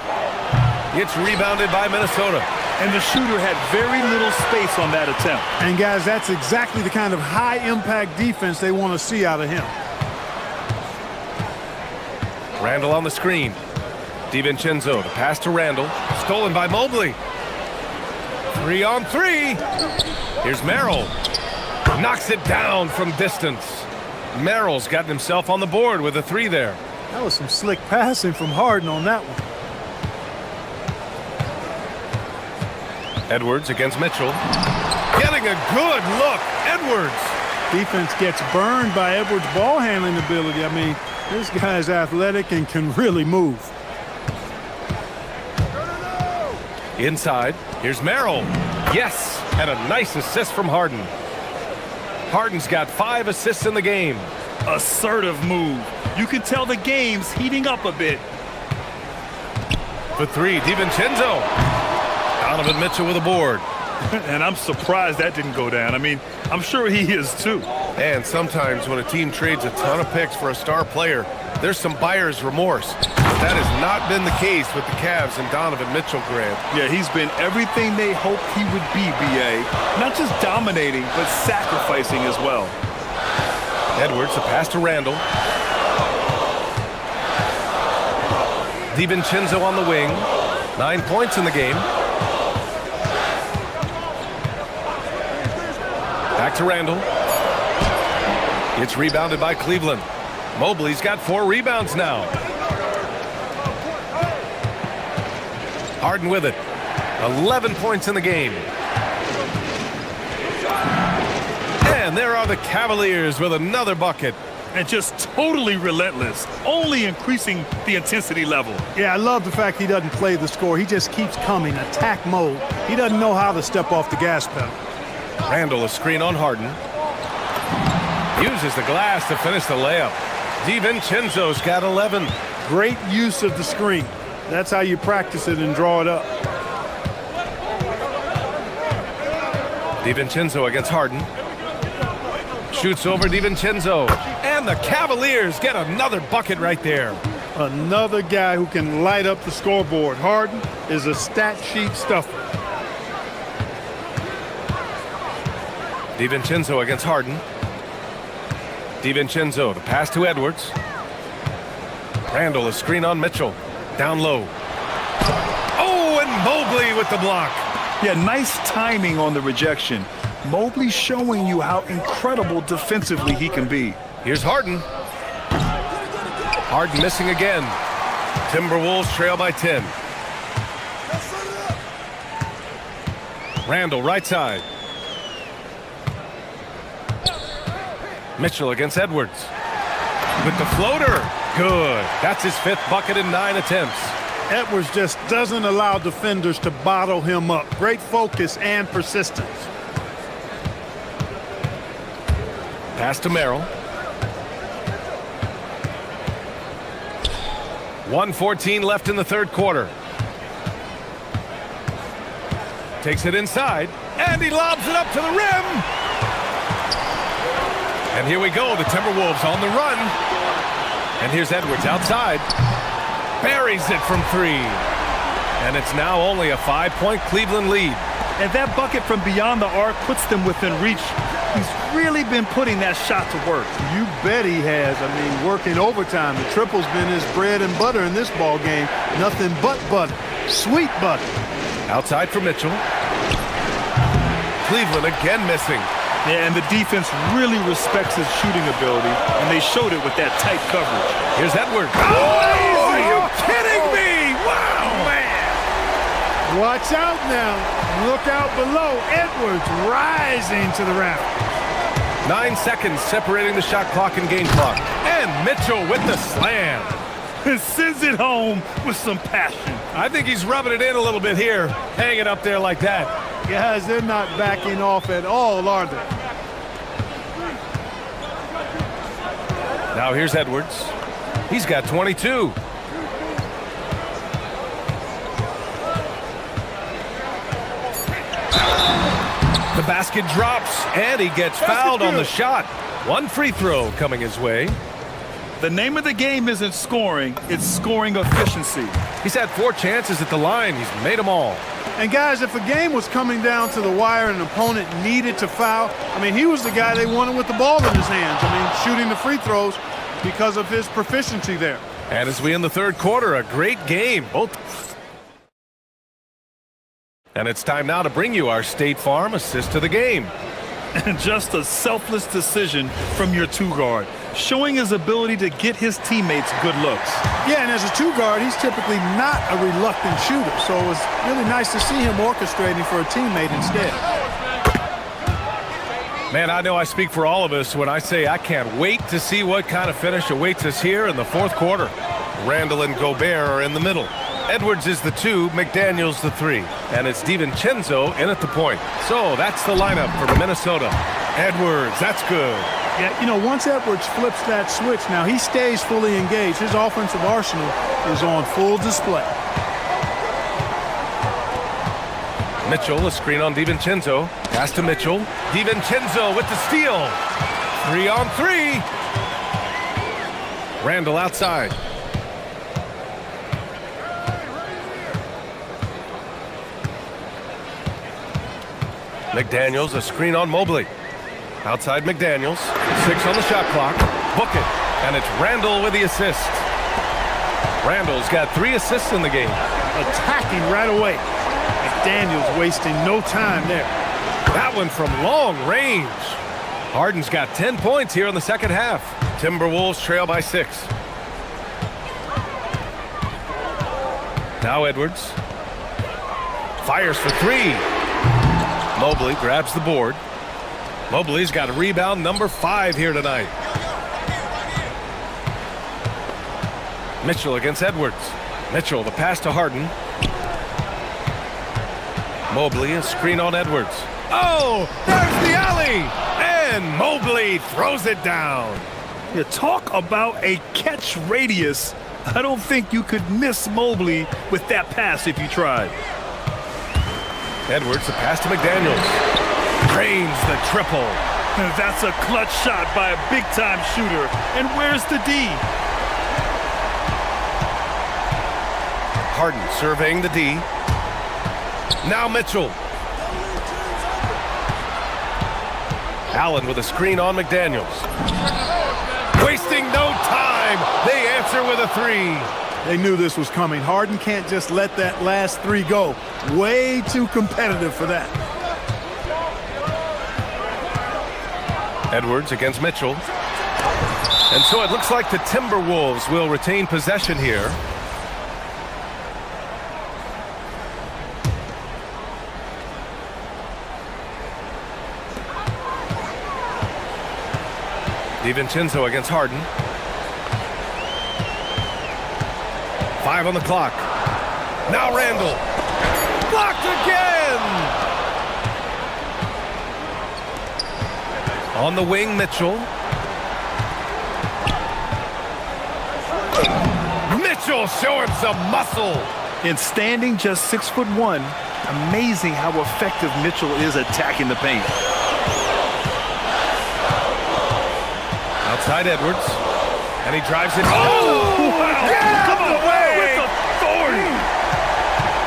[SPEAKER 9] It's rebounded by Minnesota.
[SPEAKER 8] And the shooter had very little space on that attempt.
[SPEAKER 13] And guys, that's exactly the kind of high-impact defense they want to see out of him.
[SPEAKER 9] Randall on the screen. DiVincenzo, the pass to Randall. Stolen by Mobley. 3 on 3. Here's Merrill. Knocks it down from distance. Merrill's gotten himself on the board with a 3 there.
[SPEAKER 13] That was some slick passing from Harden on that one.
[SPEAKER 9] Edwards against Mitchell. Getting a good look. Edwards.
[SPEAKER 13] Defense gets burned by Edwards' ball handling ability. I mean, this guy's athletic and can really move.
[SPEAKER 9] Inside, here's Merrill. Yes, and a nice assist from Harden. Harden's got 5 assists in the game.
[SPEAKER 8] Assertive move. You can tell the game's heating up a bit.
[SPEAKER 9] For three, DiVincenzo. Donovan Mitchell with a board.
[SPEAKER 8] And I'm surprised that didn't go down. I mean, I'm sure he is too.
[SPEAKER 9] And sometimes when a team trades a ton of picks for a star player, there's some buyer's remorse. But that has not been the case with the Cavs and Donovan Mitchell, Grant.
[SPEAKER 8] Yeah, he's been everything they hoped he would be, B.A. Not just dominating, but sacrificing as well.
[SPEAKER 9] Edwards, a pass to Randall. DiVincenzo on the wing. 9 points in the game. Back to Randall. It's rebounded by Cleveland. Mobley's got 4 rebounds now. Harden with it. 11 points in the game. And there are the Cavaliers with another bucket.
[SPEAKER 8] And just totally relentless, only increasing the intensity level.
[SPEAKER 13] Yeah, I love the fact he doesn't play the score. He just keeps coming, attack mode. He doesn't know how to step off the gas pedal.
[SPEAKER 9] Randall, a screen on Harden. Uses the glass to finish the layup. DiVincenzo's got 11.
[SPEAKER 13] Great use of the screen. That's how you practice it and draw it up.
[SPEAKER 9] DiVincenzo against Harden. Shoots over DiVincenzo. And the Cavaliers get another bucket right there.
[SPEAKER 13] Another guy who can light up the scoreboard. Harden is a stat sheet stuffer.
[SPEAKER 9] DiVincenzo against Harden. DiVincenzo, the pass to Edwards. Randall, a screen on Mitchell. Down low. Oh, and Mobley with the block.
[SPEAKER 8] Yeah, nice timing on the rejection. Mobley showing you how incredible defensively he can be.
[SPEAKER 9] Here's Harden. Harden missing again. Timberwolves trail by 10. Randall, right side. Mitchell against Edwards. With the floater. Good. That's his 5th bucket in 9 attempts.
[SPEAKER 13] Edwards just doesn't allow defenders to bottle him up. Great focus and persistence.
[SPEAKER 9] Pass to Merrill. 1:14 left in the third quarter. Takes it inside, and he lobs it up to the rim. And here we go, the Timberwolves on the run. And here's Edwards outside. Buries it from 3. And it's now only a 5-point Cleveland lead.
[SPEAKER 8] And that bucket from beyond the arc puts them within reach. He's really been putting that shot to work.
[SPEAKER 13] You bet he has. I mean, working overtime. The triple's been his bread and butter in this ball game. Nothing but butter. Sweet butter.
[SPEAKER 9] Outside for Mitchell. Cleveland again missing.
[SPEAKER 8] Yeah, and the defense really respects his shooting ability, and they showed it with that tight coverage.
[SPEAKER 9] Here's Edwards. Oh, are you kidding me? Wow, man.
[SPEAKER 13] Watch out now. Look out below. Edwards rising to the rafters.
[SPEAKER 9] 9 seconds separating the shot clock and game clock. And Mitchell with the slam.
[SPEAKER 8] Sends it home with some passion.
[SPEAKER 9] I think he's rubbing it in a little bit here, hanging up there like that.
[SPEAKER 13] Guys, they're not backing off at all, are they?
[SPEAKER 9] Now here's Edwards. He's got 22. The basket drops, and he gets fouled on the shot. 1 free throw coming his way.
[SPEAKER 8] The name of the game isn't scoring, it's scoring efficiency.
[SPEAKER 9] He's had 4 chances at the line. He's made them all.
[SPEAKER 13] And guys, if a game was coming down to the wire and an opponent needed to foul, I mean, he was the guy they wanted with the ball in his hands. I mean, shooting the free throws because of his proficiency there.
[SPEAKER 9] And as we end the third quarter, a great game. And it's time now to bring you our State Farm assist to the game.
[SPEAKER 8] And just a selfless decision from your 2-guard, showing his ability to get his teammates good looks.
[SPEAKER 13] Yeah, and as a 2-guard, he's typically not a reluctant shooter, so it was really nice to see him orchestrating for a teammate instead.
[SPEAKER 9] Man, I know I speak for all of us when I say I can't wait to see what kind of finish awaits us here in the fourth quarter. Randall and Gobert are in the middle. Edwards is the 2, McDaniels the 3, and it's DiVincenzo in at the point. So that's the lineup for Minnesota. Edwards, that's good.
[SPEAKER 13] Yeah, you know, once Edwards flips that switch, now he stays fully engaged. His offensive arsenal is on full display.
[SPEAKER 9] Mitchell, a screen on DiVincenzo. Pass to Mitchell. DiVincenzo with the steal. 3-on-3. Randall outside. McDaniels, a screen on Mobley. Outside McDaniels. 6 on the shot clock. Book it. And it's Randall with the assist. Randall's got 3 assists in the game.
[SPEAKER 13] Attacking right away. McDaniels wasting no time there.
[SPEAKER 9] That one from long range. Harden's got 10 points here in the second half. Timberwolves trail by 6. Now Edwards. Fires for 3. Mobley grabs the board. Mobley's got rebound number 5 here tonight. Mitchell against Edwards. Mitchell, the pass to Harden. Mobley, a screen on Edwards. Oh, there's the alley! And Mobley throws it down.
[SPEAKER 8] You talk about a catch radius. I don't think you could miss Mobley with that pass if you tried.
[SPEAKER 9] Edwards, the pass to McDaniels. Drains the triple.
[SPEAKER 8] That's a clutch shot by a big-time shooter. And where's the D?
[SPEAKER 9] Harden surveying the D. Now Mitchell. Allen with a screen on McDaniels. Wasting no time. They answer with a 3.
[SPEAKER 13] They knew this was coming. Harden can't just let that last 3 go. Way too competitive for that.
[SPEAKER 9] Edwards against Mitchell. And so it looks like the Timberwolves will retain possession here. DiVincenzo against Harden. 5 on the clock. Now Randall. Blocked again! On the wing, Mitchell. Mitchell showing some muscle.
[SPEAKER 8] And standing just 6'1", amazing how effective Mitchell is attacking the paint.
[SPEAKER 9] Outside Edwards. And he drives it. Oh!
[SPEAKER 8] Wow!
[SPEAKER 9] Yeah!
[SPEAKER 8] Come away! With authority!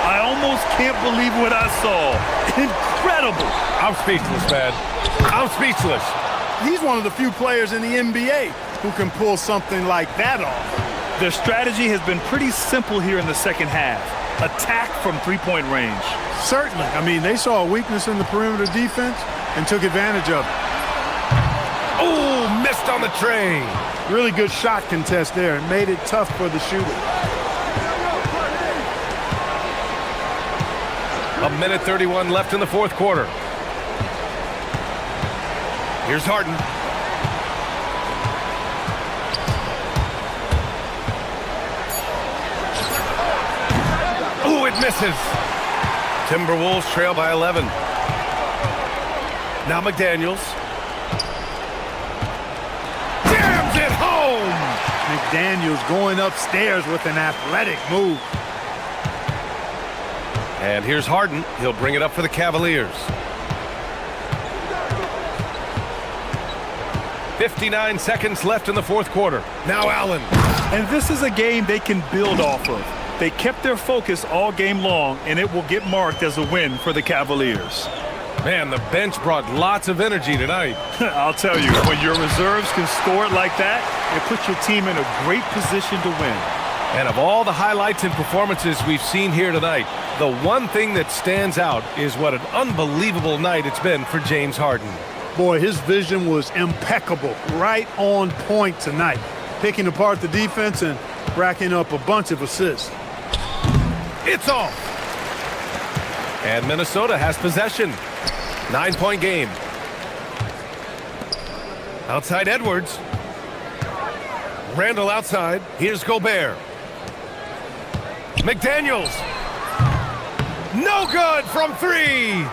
[SPEAKER 8] I almost can't believe what I saw. Incredible!
[SPEAKER 9] I'm speechless, man. I'm speechless.
[SPEAKER 13] He's one of the few players in the NBA who can pull something like that off.
[SPEAKER 8] Their strategy has been pretty simple here in the second half. Attack from three-point range.
[SPEAKER 13] Certainly. I mean, they saw a weakness in the perimeter defense and took advantage of it.
[SPEAKER 9] Oh, missed on the tray.
[SPEAKER 13] Really good shot contest there. It made it tough for the shooter.
[SPEAKER 9] 1:31 left in the fourth quarter. Here's Harden. Ooh, it misses. Timberwolves trail by 11. Now McDaniels. Jams it home!
[SPEAKER 13] McDaniels going upstairs with an athletic move.
[SPEAKER 9] And here's Harden. He'll bring it up for the Cavaliers. 59 seconds left in the fourth quarter. Now Allen.
[SPEAKER 8] And this is a game they can build off of. They kept their focus all game long, and it will get marked as a win for the Cavaliers.
[SPEAKER 9] Man, the bench brought lots of energy tonight.
[SPEAKER 8] I'll tell you, when your reserves can score it like that, it puts your team in a great position to win.
[SPEAKER 9] And of all the highlights and performances we've seen here tonight, the one thing that stands out is what an unbelievable night it's been for James Harden.
[SPEAKER 13] Boy, his vision was impeccable, right on point tonight. Picking apart the defense and racking up a bunch of assists.
[SPEAKER 9] It's off. And Minnesota has possession. 9-point game. Outside Edwards. Randall outside. Here's Gobert. McDaniels. No good from 3.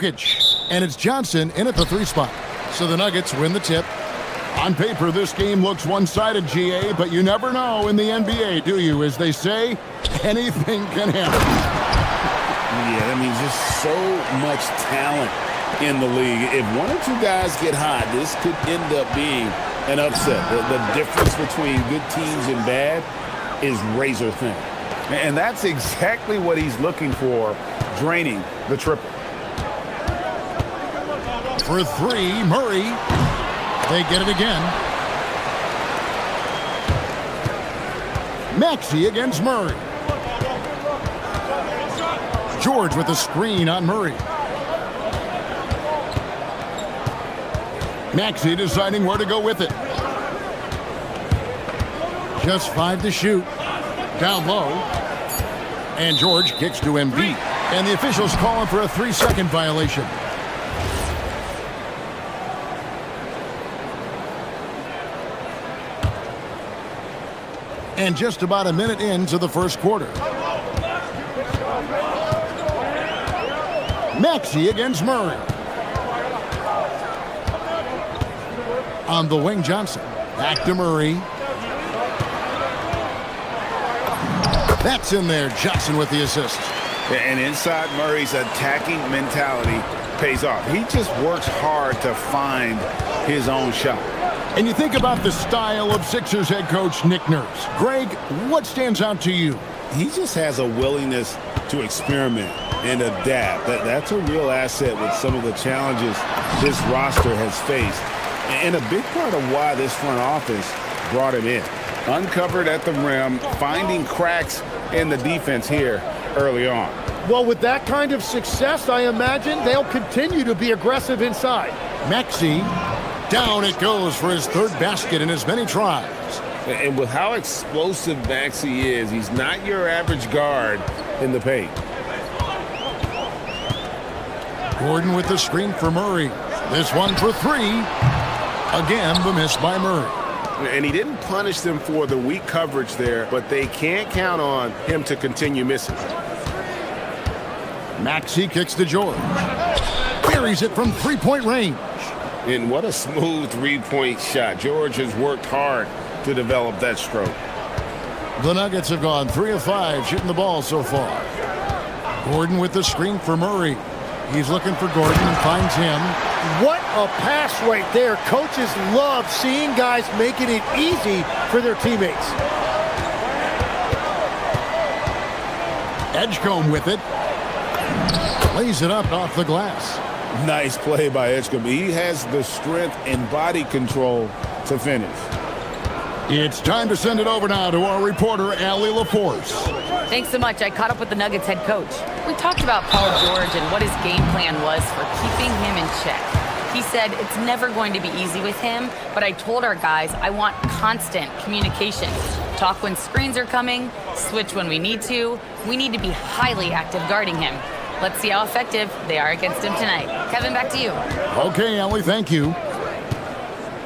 [SPEAKER 1] Jokic. And it's Johnson in at the 3 spot. So the Nuggets win the tip. On paper, this game looks one-sided, GA, but you never know in the NBA, do you? As they say, anything can happen.
[SPEAKER 2] Yeah, I mean, just so much talent in the league. If one or two guys get hot, this could end up being an upset. The difference between good teams and bad is razor thin.
[SPEAKER 12] And that's exactly what he's looking for, draining the triple.
[SPEAKER 1] For 3, Murray. They get it again. Maxey against Murray. George with the screen on Murray. Maxey deciding where to go with it. Just 5 to shoot. Down low. And George kicks to Embiid. And the officials calling for a 3-second violation. And just about a minute into the first quarter. Maxey against Murray. On the wing, Johnson. Back to Murray. That's in there. Johnson with the assist.
[SPEAKER 12] And inside Murray's attacking mentality pays off. He just works hard to find his own shot.
[SPEAKER 1] And you think about the style of Sixers head coach Nick Nurse. Greg, what stands out to you?
[SPEAKER 2] He just has a willingness to experiment and adapt. That's a real asset with some of the challenges this roster has faced. And a big part of why this front office brought him in. Uncovered at the rim, finding cracks in the defense here early on.
[SPEAKER 11] Well, with that kind of success, I imagine they'll continue to be aggressive inside.
[SPEAKER 1] Maxey. Down it goes for his 3rd basket in as many tries.
[SPEAKER 2] And with how explosive Maxey is, he's not your average guard in the paint.
[SPEAKER 1] Gordon with the screen for Murray. This one for 3. Again, the miss by Murray.
[SPEAKER 2] And he didn't punish them for the weak coverage there, but they can't count on him to continue missing.
[SPEAKER 1] Maxey kicks to George. Buries it from 3-point range.
[SPEAKER 2] And what a smooth 3-point shot. George has worked hard to develop that stroke.
[SPEAKER 1] The Nuggets have gone 3 of 5 shooting the ball so far. Gordon with the screen for Murray. He's looking for Gordon and finds him.
[SPEAKER 11] What a pass right there. Coaches love seeing guys making it easy for their teammates.
[SPEAKER 1] Edgecombe with it. Lays it up off the glass.
[SPEAKER 2] Nice play by Edgecombe. He has the strength and body control to finish.
[SPEAKER 1] It's time to send it over now to our reporter, Allie LaForce.
[SPEAKER 7] Thanks so much. I caught up with the Nuggets head coach. We talked about Paul George and what his game plan was for keeping him in check. He said it's never going to be easy with him, but I told our guys I want constant communication. Talk when screens are coming, switch when we need to. We need to be highly active guarding him. Let's see how effective they are against him tonight. Kevin, back to you.
[SPEAKER 1] Okay, Allie, thank you.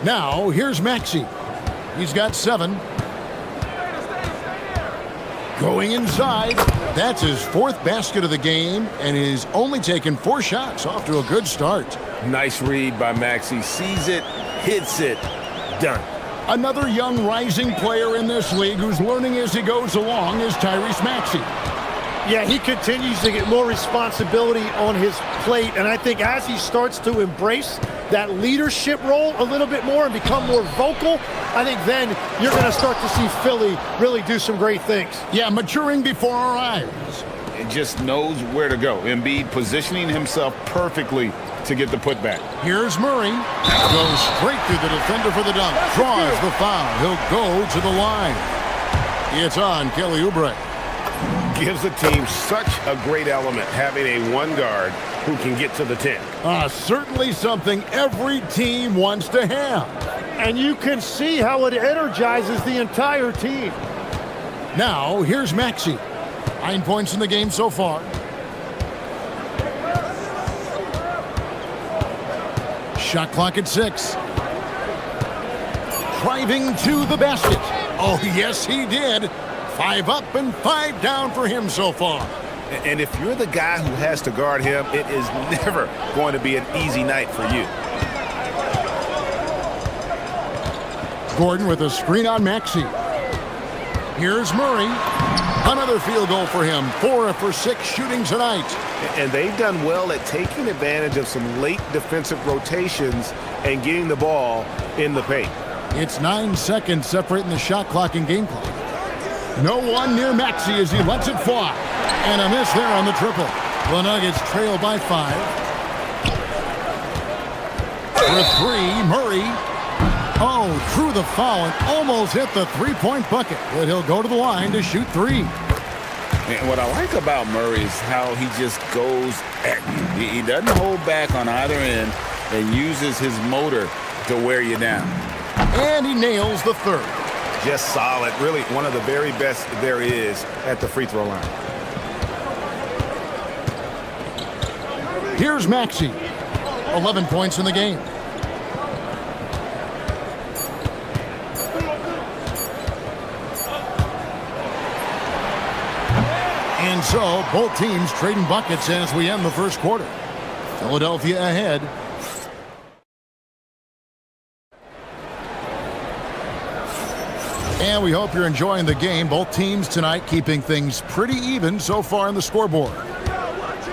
[SPEAKER 1] Now, here's Maxey. He's got 7. Going inside. That's his 4th basket of the game, and he's only taken 4 shots. Off to a good start.
[SPEAKER 2] Nice read by Maxey. Sees it, hits it, done.
[SPEAKER 1] Another young rising player in this league who's learning as he goes along is Tyrese Maxey.
[SPEAKER 11] Yeah, he continues to get more responsibility on his plate, and I think as he starts to embrace that leadership role a little bit more and become more vocal, I think then you're going to start to see Philly really do some great things.
[SPEAKER 1] Yeah, maturing before our eyes.
[SPEAKER 12] It just knows where to go. Embiid positioning himself perfectly to get the putback.
[SPEAKER 1] Here's Murray. Goes straight through the defender for the dunk. Draws the foul. He'll go to the line. It's on Kelly Oubre.
[SPEAKER 2] Gives the team such a great element having a 1 guard who can get to the 10.
[SPEAKER 1] Certainly something every team wants to have.
[SPEAKER 11] And you can see how it energizes the entire team.
[SPEAKER 1] Now, here's Maxey. 9 points in the game so far. Shot clock at 6. Driving to the basket. Oh, yes, he did. 5 up and 5 down for him so far.
[SPEAKER 12] And if you're the guy who has to guard him, it is never going to be an easy night for you.
[SPEAKER 1] Gordon with a screen on Maxey. Here's Murray. Another field goal for him. 4 for 6 shooting tonight.
[SPEAKER 12] And they've done well at taking advantage of some late defensive rotations and getting the ball in the paint.
[SPEAKER 1] It's 9 seconds separating the shot clock and game clock. No one near Maxey as he lets it fly. And a miss there on the triple. The Nuggets trail by 5. For 3, Murray. Oh, drew the foul and almost hit the three-point bucket. But he'll go to the line to shoot 3.
[SPEAKER 12] And what I like about Murray is how he just goes at you. He doesn't hold back on either end and uses his motor to wear you down.
[SPEAKER 1] And he nails the third.
[SPEAKER 12] Just solid. Really one of the very best there is at the free throw line.
[SPEAKER 1] Here's Maxey. 11 points in the game. And so, both teams trading buckets as we end the first quarter. Philadelphia ahead. And we hope you're enjoying the game. Both teams tonight keeping things pretty even so far on the scoreboard.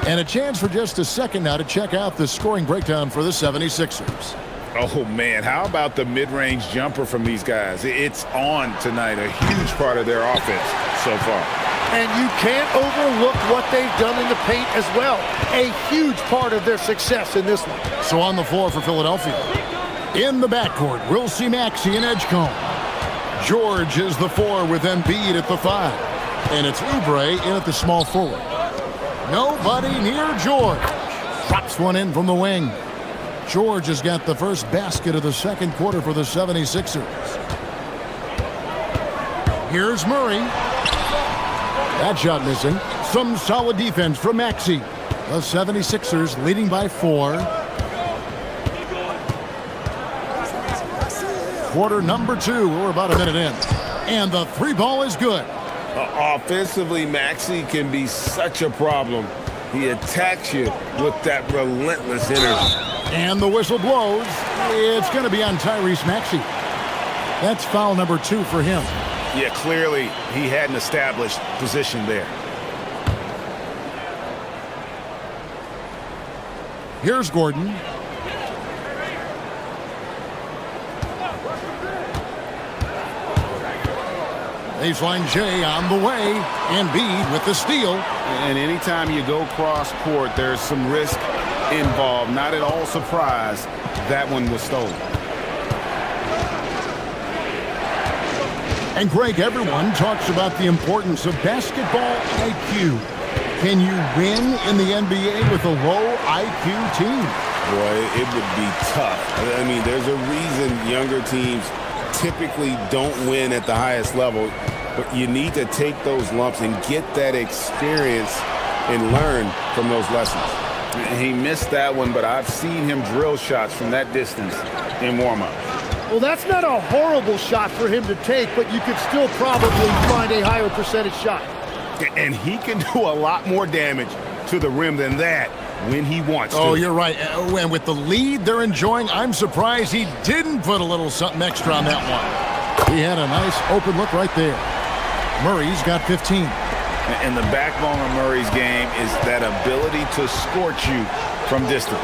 [SPEAKER 1] And a chance for just a second now to check out the scoring breakdown for the 76ers.
[SPEAKER 12] Oh, man, how about the mid-range jumper from these guys? It's on tonight, a huge part of their offense so far.
[SPEAKER 14] And you can't overlook what they've done in the paint as well. A huge part of their success in this one.
[SPEAKER 1] So on the floor for Philadelphia. In the backcourt, we'll see Maxey and Edgecombe. George is the 4 with Embiid at the 5. And it's Oubre in at the small forward. Nobody near George. Drops one in from the wing. George has got the first basket of the second quarter for the 76ers. Here's Murray. That shot missing. Some solid defense from Maxey. The 76ers leading by 4. Quarter number 2. We're about a minute in. And the 3 ball is good.
[SPEAKER 2] Offensively, Maxey can be such a problem. He attacks you with that relentless energy.
[SPEAKER 1] And the whistle blows. It's going to be on Tyrese Maxey. That's foul number 2 for him.
[SPEAKER 12] Yeah, clearly he had an established position there.
[SPEAKER 1] Here's Gordon. Baseline J on the way. Embiid with the steal.
[SPEAKER 12] And anytime you go cross court, there's some risk involved. Not at all surprised that one was stolen.
[SPEAKER 1] And Greg, everyone talks about the importance of basketball IQ. Can you win in the NBA with a low IQ team?
[SPEAKER 2] Boy, it would be tough. I mean, there's a reason younger teams typically don't win at the highest level. But you need to take those lumps and get that experience and learn from those lessons.
[SPEAKER 12] He missed that one, but I've seen him drill shots from that distance in warm-up.
[SPEAKER 14] Well, that's not a horrible shot for him to take, but you could still probably find a higher percentage shot.
[SPEAKER 12] And he can do a lot more damage to the rim than that when he wants to.
[SPEAKER 1] Oh, you're right. And with the lead they're enjoying, I'm surprised he didn't put a little something extra on that one. He had a nice open look right there. Murray's got 15.
[SPEAKER 12] And the backbone of Murray's game is that ability to scorch you from distance.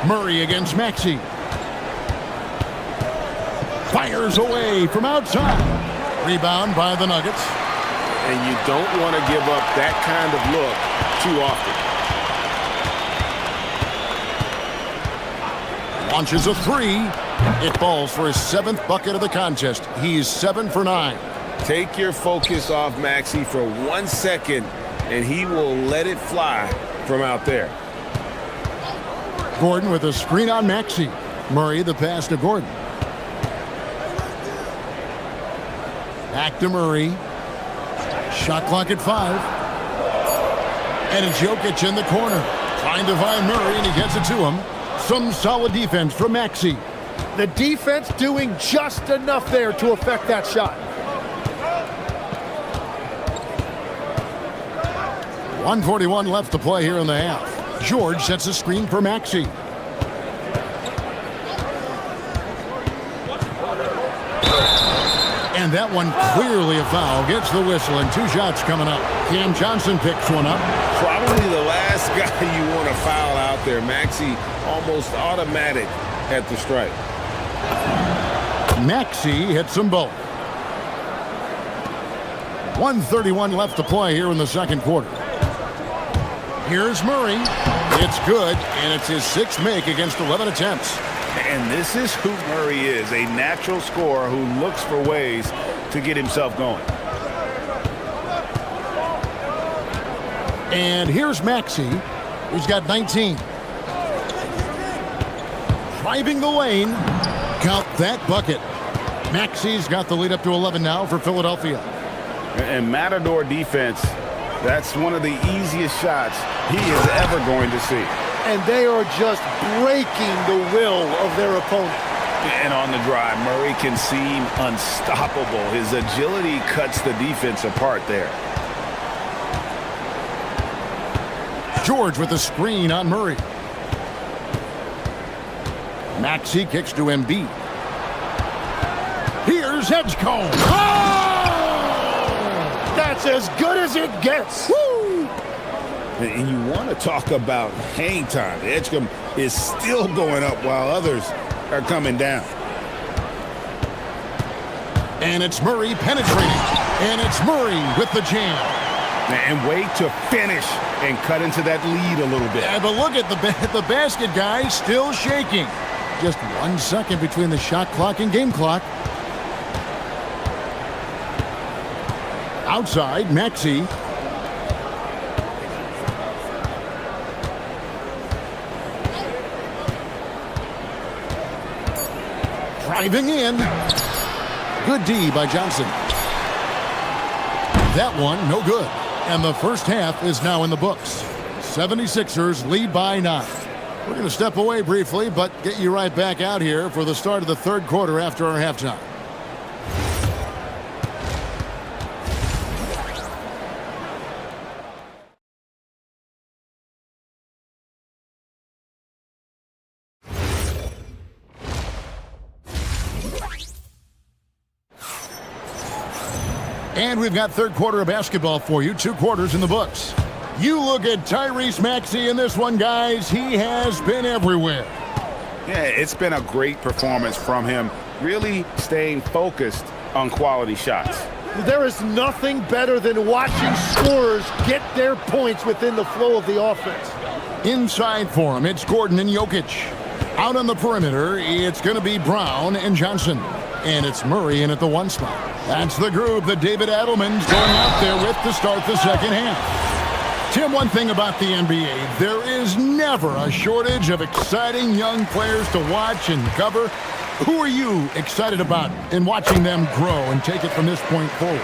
[SPEAKER 1] Murray against Maxey. Fires away from outside. Rebound by the Nuggets.
[SPEAKER 12] And you don't want to give up that kind of look too often.
[SPEAKER 1] Launches a 3. It falls for his 7th bucket of the contest. He's 7 for 9.
[SPEAKER 2] Take your focus off Maxey for 1 second, and he will let it fly from out there.
[SPEAKER 1] Gordon with a screen on Maxey. Murray the pass to Gordon. Back to Murray. Shot clock at 5. And it's Jokic in the corner. Trying to find Murray, and he gets it to him. Some solid defense from Maxey.
[SPEAKER 14] The defense doing just enough there to affect that shot.
[SPEAKER 1] 1:41 left to play here in the half. George sets a screen for Maxey. And that one clearly a foul. Gets the whistle and 2 shots coming up. Cam Johnson picks one up.
[SPEAKER 2] Probably the last guy you want to foul out there. Maxey almost automatic at the strike.
[SPEAKER 1] Maxey hits them both. 1:31 left to play here in the second quarter. Here's Murray. It's good, and it's his 6th make against 11 attempts.
[SPEAKER 12] And this is who Murray is, a natural scorer who looks for ways to get himself going.
[SPEAKER 1] And here's Maxey, who's got 19. Driving the lane. Count that bucket. Maxey's got the lead up to 11 now for Philadelphia.
[SPEAKER 12] And Matador defense, that's one of the easiest shots he is ever going to see.
[SPEAKER 14] And they are just breaking the will of their opponent.
[SPEAKER 12] And on the drive, Murray can seem unstoppable. His agility cuts the defense apart there.
[SPEAKER 1] George with the screen on Murray. Maxey kicks to Embiid. Here's Edgecombe.
[SPEAKER 14] Oh! That's as good as it gets. Woo!
[SPEAKER 2] And you want to talk about hang time. Edgecombe is still going up while others are coming down.
[SPEAKER 1] And it's Murray penetrating. And it's Murray with the jam.
[SPEAKER 12] And wait to finish and cut into that lead a little bit.
[SPEAKER 1] Yeah, but look at the basket guy still shaking. Just 1 second between the shot clock and game clock. Outside, Maxey. Driving in. Good D by Johnson. That one, no good. And the first half is now in the books. 76ers lead by 9. We're going to step away briefly, but get you right back out here for the start of the third quarter after our halftime. And we've got third quarter of basketball for you. 2 quarters in the books. You look at Tyrese Maxey in this one, guys. He has been everywhere.
[SPEAKER 12] Yeah, it's been a great performance from him, really staying focused on quality shots.
[SPEAKER 14] There is nothing better than watching scorers get their points within the flow of the offense.
[SPEAKER 1] Inside for him, it's Gordon and Jokic. Out on the perimeter, it's going to be Brown and Johnson. And it's Murray in at the 1 spot. That's the group that David Adelman's going out there with to start the second half. Tim, one thing about the NBA, there is never a shortage of exciting young players to watch and cover. Who are you excited about in watching them grow and take it from this point forward?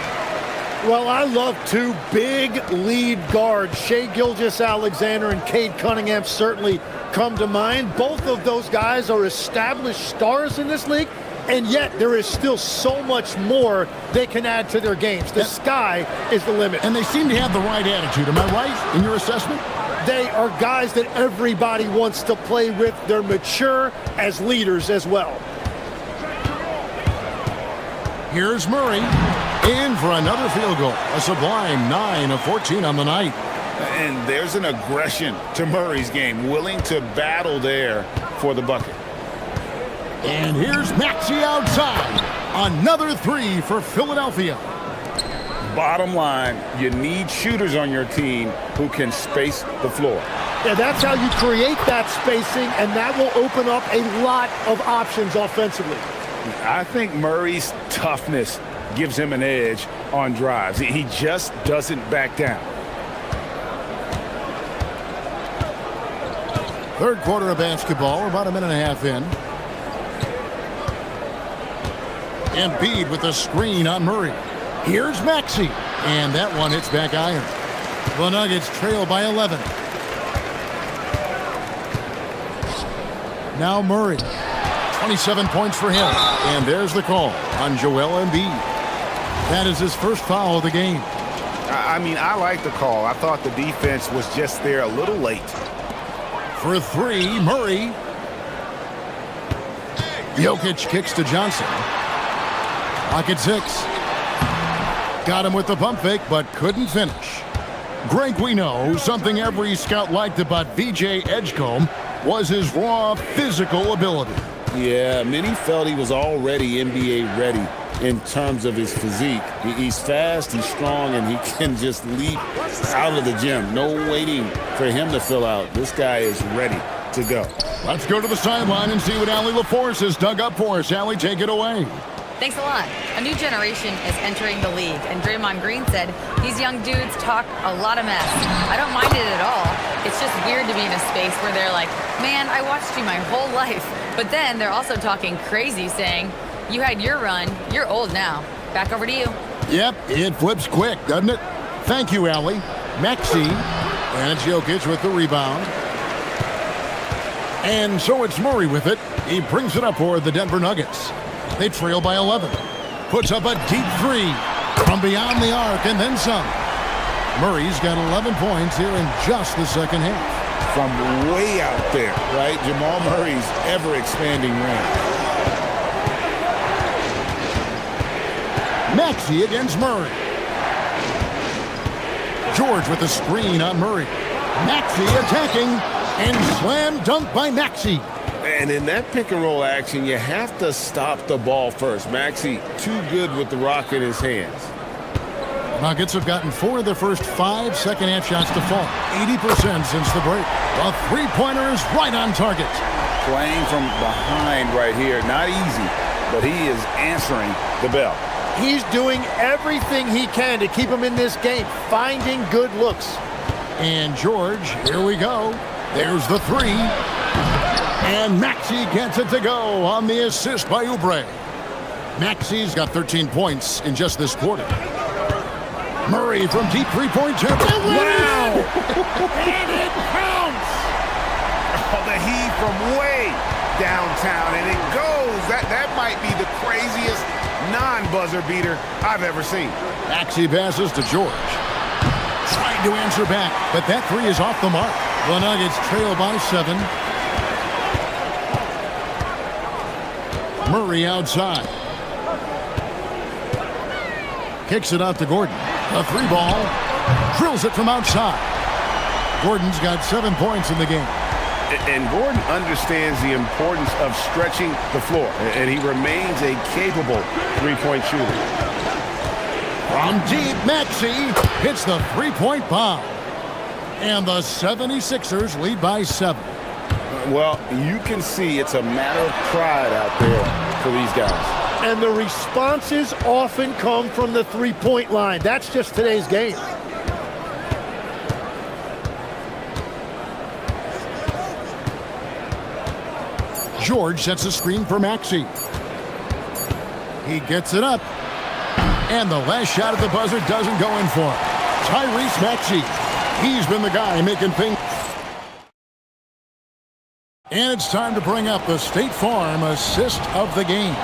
[SPEAKER 14] Well, I love 2 big lead guards. Shai Gilgeous-Alexander and Cade Cunningham certainly come to mind. Both of those guys are established stars in this league. And yet, there is still so much more they can add to their games. The sky is the limit.
[SPEAKER 1] And they seem to have the right attitude. Am I right in your assessment?
[SPEAKER 14] They are guys that everybody wants to play with. They're mature as leaders as well.
[SPEAKER 1] Here's Murray in for another field goal. A sublime 9 of 14 on the night.
[SPEAKER 12] And there's an aggression to Murray's game, willing to battle there for the bucket.
[SPEAKER 1] And here's Maxey outside. Another 3 for Philadelphia.
[SPEAKER 12] Bottom line, you need shooters on your team who can space the floor.
[SPEAKER 14] Yeah, that's how you create that spacing, and that will open up a lot of options offensively.
[SPEAKER 12] I think Murray's toughness gives him an edge on drives. He just doesn't back down.
[SPEAKER 1] Third quarter of basketball. We're about a minute and a half in. Embiid with the screen on Murray. Here's Maxey. And that one hits back iron. The Nuggets trail by 11. Now Murray. 27 points for him. And there's the call on Joel Embiid. That is his first foul of the game.
[SPEAKER 2] I mean, I like the call. I thought the defense was just there a little late.
[SPEAKER 1] For three, Murray. Jokic kicks to Johnson. Clock at 6. Got him with the pump fake, but couldn't finish. Greg, we know something every scout liked about VJ Edgecombe was his raw physical ability.
[SPEAKER 12] Yeah, many felt he was already NBA ready in terms of his physique. He's fast, he's strong, and he can just leap out of the gym. No waiting for him to fill out. This guy is ready to go.
[SPEAKER 1] Let's go to the sideline and see what Allie LaForce has dug up for us. Allie, take it away.
[SPEAKER 7] Thanks a lot. A new generation is entering the league, and Draymond Green said these young dudes talk a lot of mess. I don't mind it at all. It's just weird to be in a space where they're like, man, I watched you my whole life. But then they're also talking crazy, saying, you had your run, you're old now. Back over to you.
[SPEAKER 1] Yep, it flips quick, doesn't it? Thank you, Allie. Maxey, and it's Jokic with the rebound. And so it's Murray with it. He brings it up for the Denver Nuggets. They trail by 11. Puts up a deep three from beyond the arc and then some. Murray's got 11 points here in just the second half.
[SPEAKER 12] From way out there, right? Jamal Murray's ever-expanding range.
[SPEAKER 1] Maxey against Murray. George with the screen on Murray. Maxey attacking and slam dunk by Maxey.
[SPEAKER 2] And in that pick-and-roll action, you have to stop the ball first. Maxey, too good with the rock in his hands.
[SPEAKER 1] Nuggets have gotten 4 of their first 5 second-half shots to fall. 80% since the break. The three-pointer is right on target.
[SPEAKER 12] Playing from behind right here. Not easy, but he is answering the bell.
[SPEAKER 14] He's doing everything he can to keep him in this game, finding good looks.
[SPEAKER 1] And George, here we go. There's the three. And Maxey gets it to go on the assist by Oubre. Maxey's got 13 points in just this quarter. Murray from deep three-point territory.
[SPEAKER 2] Wow!
[SPEAKER 1] And it counts!
[SPEAKER 2] Oh, the heave from way downtown, and it goes. That might be the craziest non-buzzer beater I've ever seen.
[SPEAKER 1] Maxey passes to George. Trying to answer back, but that three is off the mark. The Nuggets trail by 7. Murray outside. Kicks it out to Gordon. A three ball. Drills it from outside. Gordon's got 7 points in the game.
[SPEAKER 2] And Gordon understands the importance of stretching the floor. And he remains a capable three-point shooter.
[SPEAKER 1] From deep, Maxey hits the three-point bomb. And the 76ers lead by 7.
[SPEAKER 12] Well, you can see it's a matter of pride out there for these guys.
[SPEAKER 14] And the responses often come from the three-point line. That's just today's game.
[SPEAKER 1] George sets a screen for Maxey. He gets it up. And the last shot at the buzzer doesn't go in for him. Tyrese Maxey. He's been the guy making things. And it's time to bring up the State Farm assist of the game.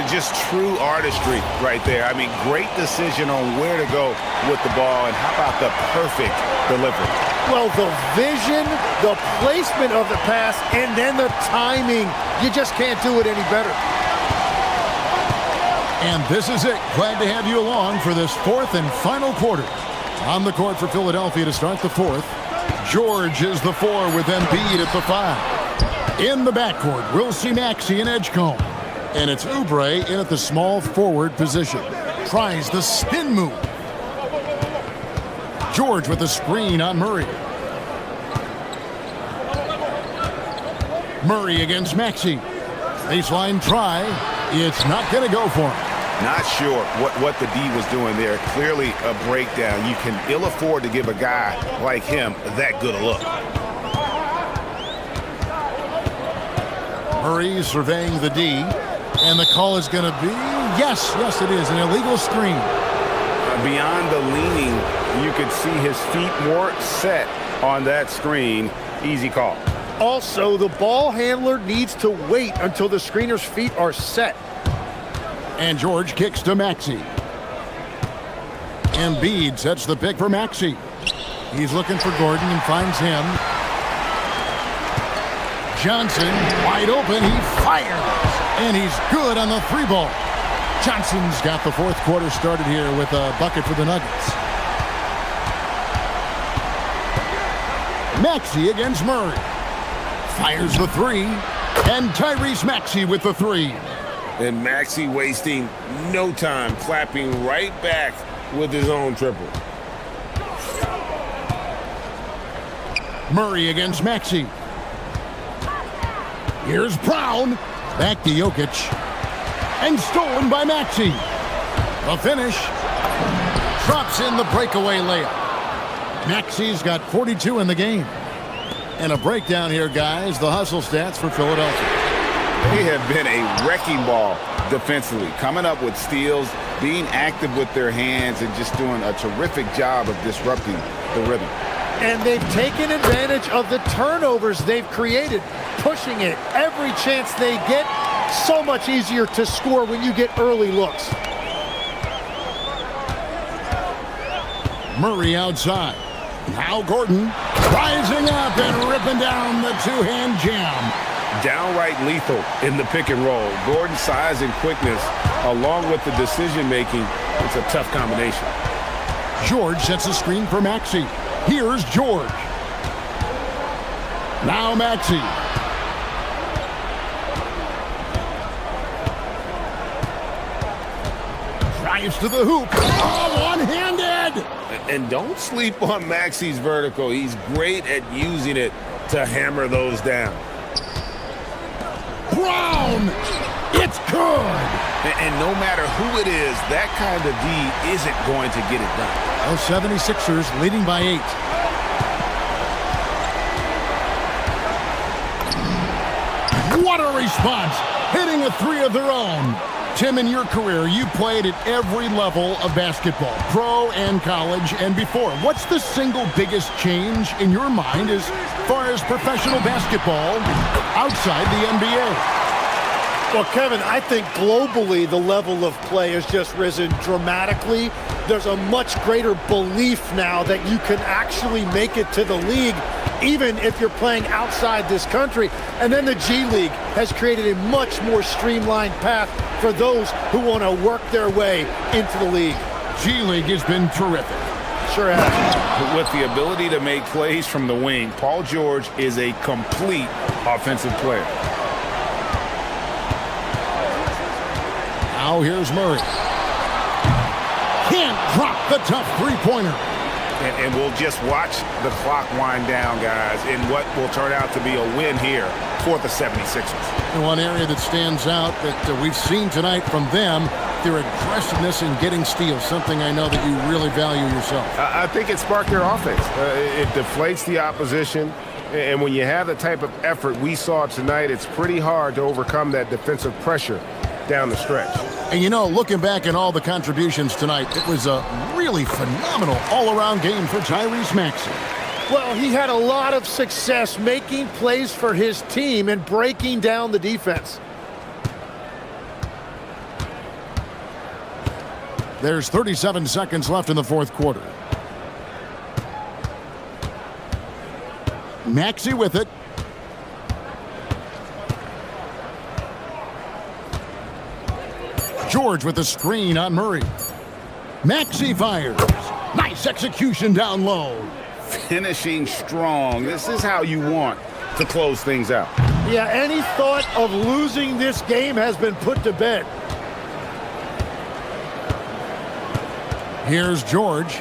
[SPEAKER 2] Just true artistry right there. I mean, great decision on where to go with the ball, and how about the perfect delivery?
[SPEAKER 14] Well, the vision, the placement of the pass, and then the timing. You just can't do it any better.
[SPEAKER 1] And this is it. Glad to have you along for this 4th and final quarter. On the court for Philadelphia to start the 4th. George is the 4 with Embiid at the 5. In the backcourt, we'll see Maxey and Edgecombe. And it's Oubre in at the small forward position. Tries the spin move. George with the screen on Murray. Murray against Maxey. Baseline try. It's not going to go for him.
[SPEAKER 2] Not sure what the D was doing there. Clearly a breakdown. You can ill afford to give a guy like him that good a look.
[SPEAKER 1] Murray surveying the D. And the call is going to be, yes, it is, an illegal screen.
[SPEAKER 2] Beyond the leaning, you could see his feet more set on that screen. Easy call.
[SPEAKER 14] Also, the ball handler needs to wait until the screener's feet are set.
[SPEAKER 1] And George kicks to Maxey. Embiid sets the pick for Maxey. He's looking for Gordon and finds him. Johnson, wide open, he fires. And he's good on the three ball. Johnson's got the fourth quarter started here with a bucket for the Nuggets. Maxey against Murray. Fires the three. And Tyrese Maxey with the three.
[SPEAKER 12] And Maxey wasting no time, clapping right back with his own triple.
[SPEAKER 1] Murray against Maxey. Here's Brown. Back to Jokic. And stolen by Maxey. The finish. Drops in the breakaway layup. Maxey's got 42 in the game. And a breakdown here, guys. The hustle stats for Philadelphia.
[SPEAKER 12] They have been a wrecking ball defensively, coming up with steals, being active with their hands, and just doing a terrific job of disrupting the rhythm.
[SPEAKER 14] And they've taken advantage of the turnovers they've created, pushing it every chance they get. So much easier to score when you get early looks.
[SPEAKER 1] Murray outside. Now Gordon rising up and ripping down the two-hand jam.
[SPEAKER 2] Downright lethal in the pick and roll. Gordon's size and quickness, along with the decision-making, it's a tough combination.
[SPEAKER 1] George sets a screen for Maxey. Here's George. Now Maxey. Drives to the hoop. Oh, one-handed!
[SPEAKER 2] And don't sleep on Maxey's vertical. He's great at using it to hammer those down.
[SPEAKER 1] Brown! It's good!
[SPEAKER 12] And no matter who it is, that kind of D isn't going to get it done.
[SPEAKER 1] Those 76ers leading by 8. What a response! Hitting a three of their own. Tim, in your career, you played at every level of basketball, pro and college and before. What's the single biggest change in your mind as far as professional basketball outside the NBA?
[SPEAKER 14] Well, Kevin, I think globally the level of play has just risen dramatically. There's a much greater belief now that you can actually make it to the league, even if you're playing outside this country. And then the G League has created a much more streamlined path for those who want to work their way into the league.
[SPEAKER 1] G League has been terrific.
[SPEAKER 14] Sure has.
[SPEAKER 12] With the ability to make plays from the wing, Paul George is a complete offensive player.
[SPEAKER 1] Now here's Murray. Can't drop the tough three-pointer.
[SPEAKER 2] And we'll just watch the clock wind down, guys, in what will turn out to be a win here for the 76ers.
[SPEAKER 1] And one area that stands out that we've seen tonight from them, their aggressiveness in getting steals, something I know that you really value yourself.
[SPEAKER 2] I think it sparked their offense. It deflates the opposition. And when you have the type of effort we saw tonight, it's pretty hard to overcome that defensive pressure down the stretch.
[SPEAKER 1] And you know, looking back at all the contributions tonight, it was a really phenomenal all-around game for Tyrese Maxey.
[SPEAKER 14] Well, he had a lot of success making plays for his team and breaking down the defense.
[SPEAKER 1] There's 37 seconds left in the fourth quarter. Maxey with it. George with the screen on Murray. Maxey fires. Nice execution down low.
[SPEAKER 12] Finishing strong. This is how you want to close things out.
[SPEAKER 14] Yeah, any thought of losing this game has been put to bed.
[SPEAKER 1] Here's George.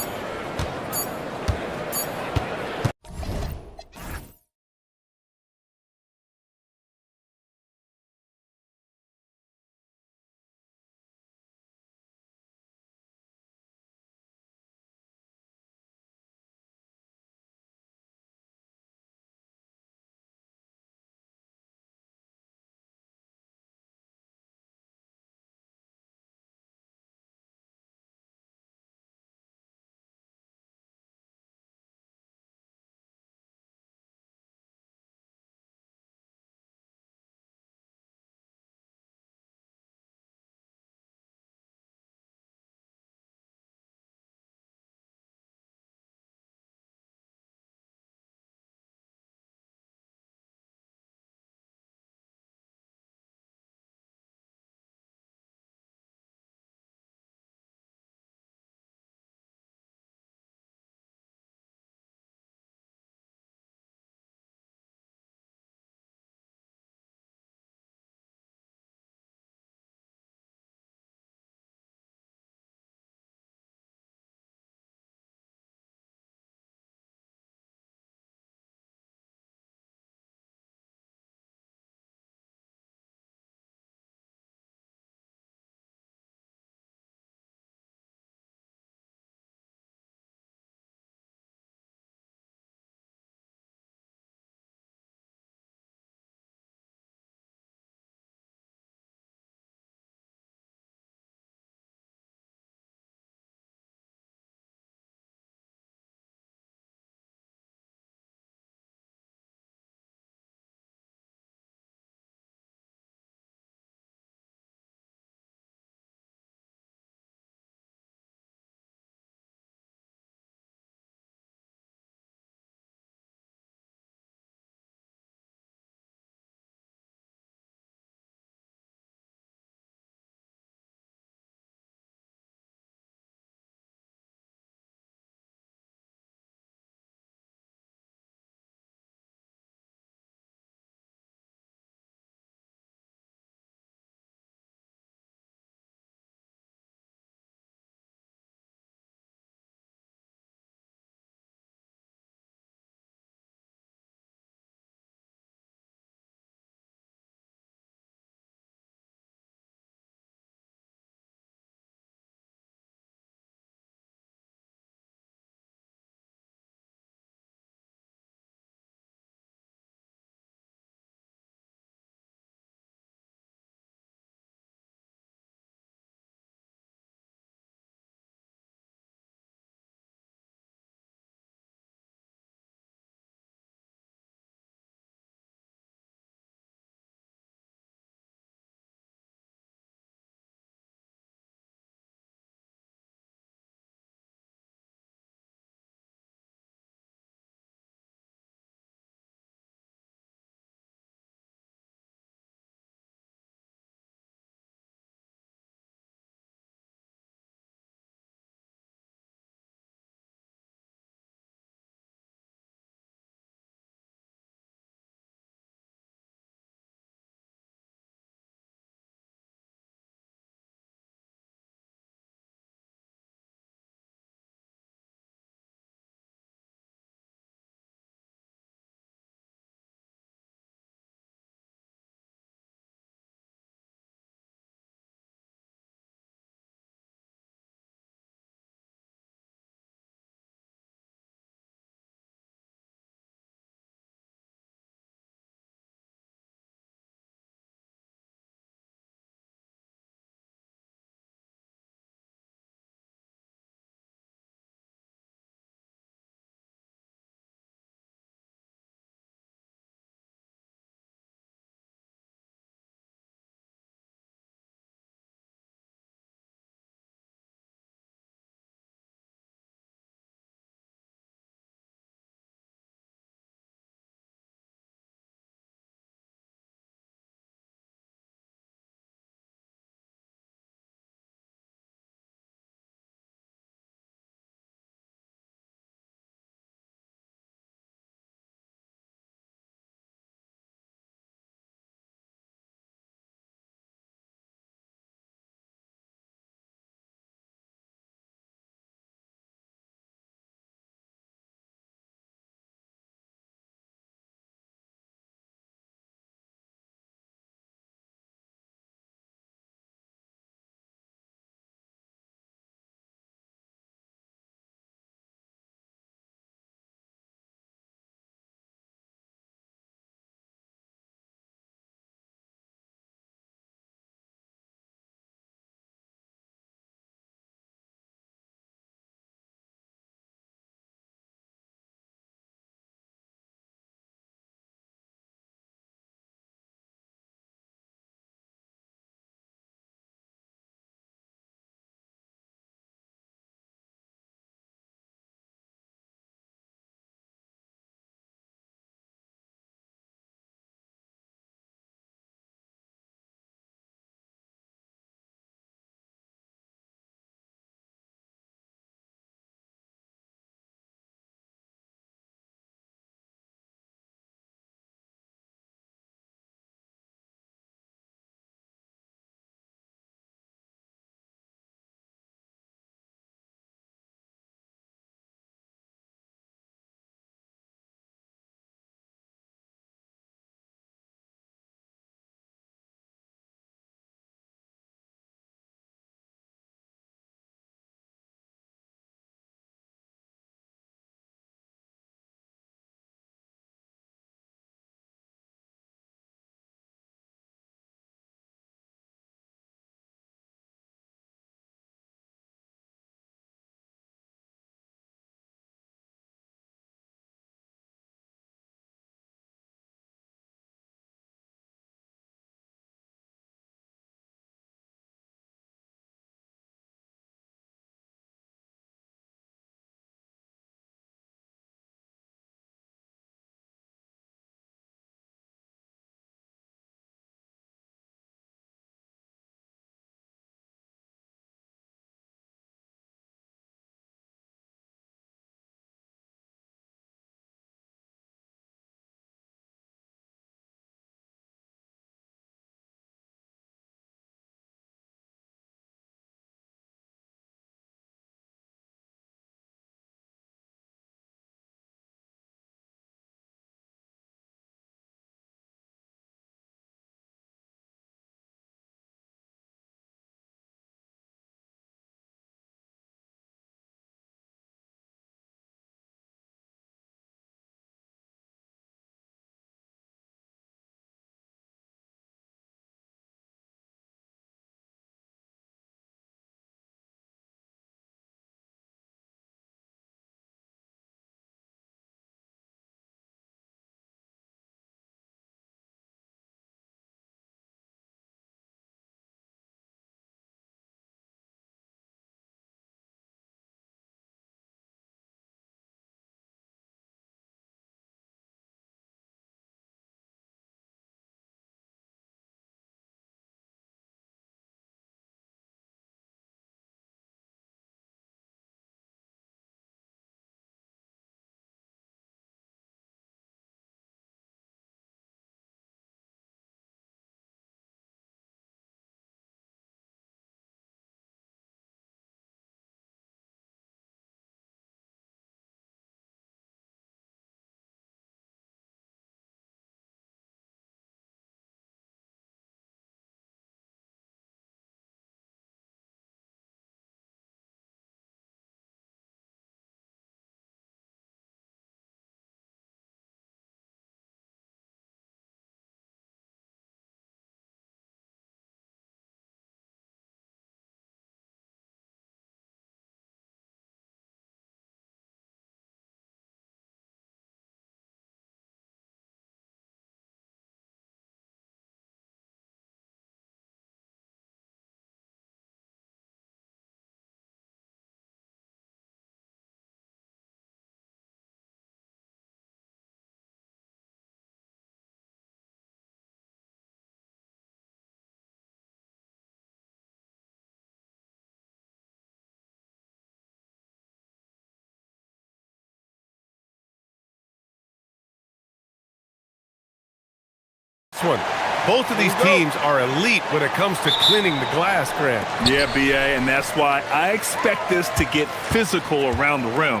[SPEAKER 9] one. Both of these teams are elite when it comes to cleaning the glass, Grant.
[SPEAKER 8] Yeah, B.A., and that's why I expect this to get physical around the rim,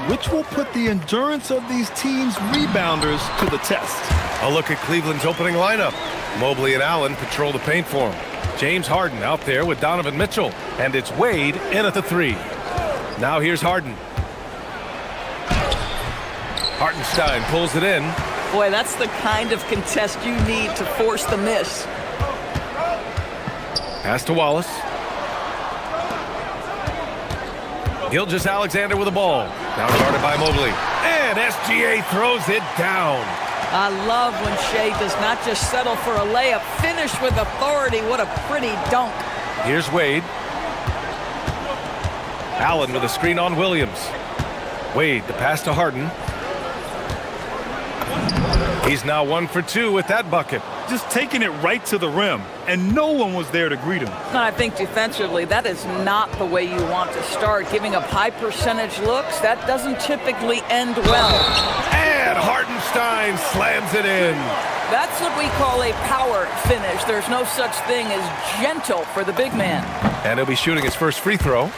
[SPEAKER 8] which will put the endurance of these teams' rebounders to the test.
[SPEAKER 9] A look at Cleveland's opening lineup. Mobley and Allen patrol the paint for him. James Harden out there with Donovan Mitchell. And it's Wade in at the 3. Now here's Harden. Hartenstein pulls it in.
[SPEAKER 3] Boy, that's the kind of contest you need to force the miss.
[SPEAKER 9] Pass to Wallace. Gilgeous-Alexander with the ball. Now guarded by Mobley. And SGA throws it down.
[SPEAKER 3] I love when Shea does not just settle for a layup. Finish with authority. What a pretty dunk.
[SPEAKER 9] Here's Wade. Allen with a screen on Williams. Wade, the pass to Harden. He's now 1 for 2 with that bucket.
[SPEAKER 8] Just taking it right to the rim, and no one was there to greet him.
[SPEAKER 3] I think defensively, that is not the way you want to start. Giving up high percentage looks, that doesn't typically end well.
[SPEAKER 9] And Hartenstein slams it in.
[SPEAKER 3] That's what we call a power finish. There's no such thing as gentle for the big man.
[SPEAKER 9] And he'll be shooting his first free throw.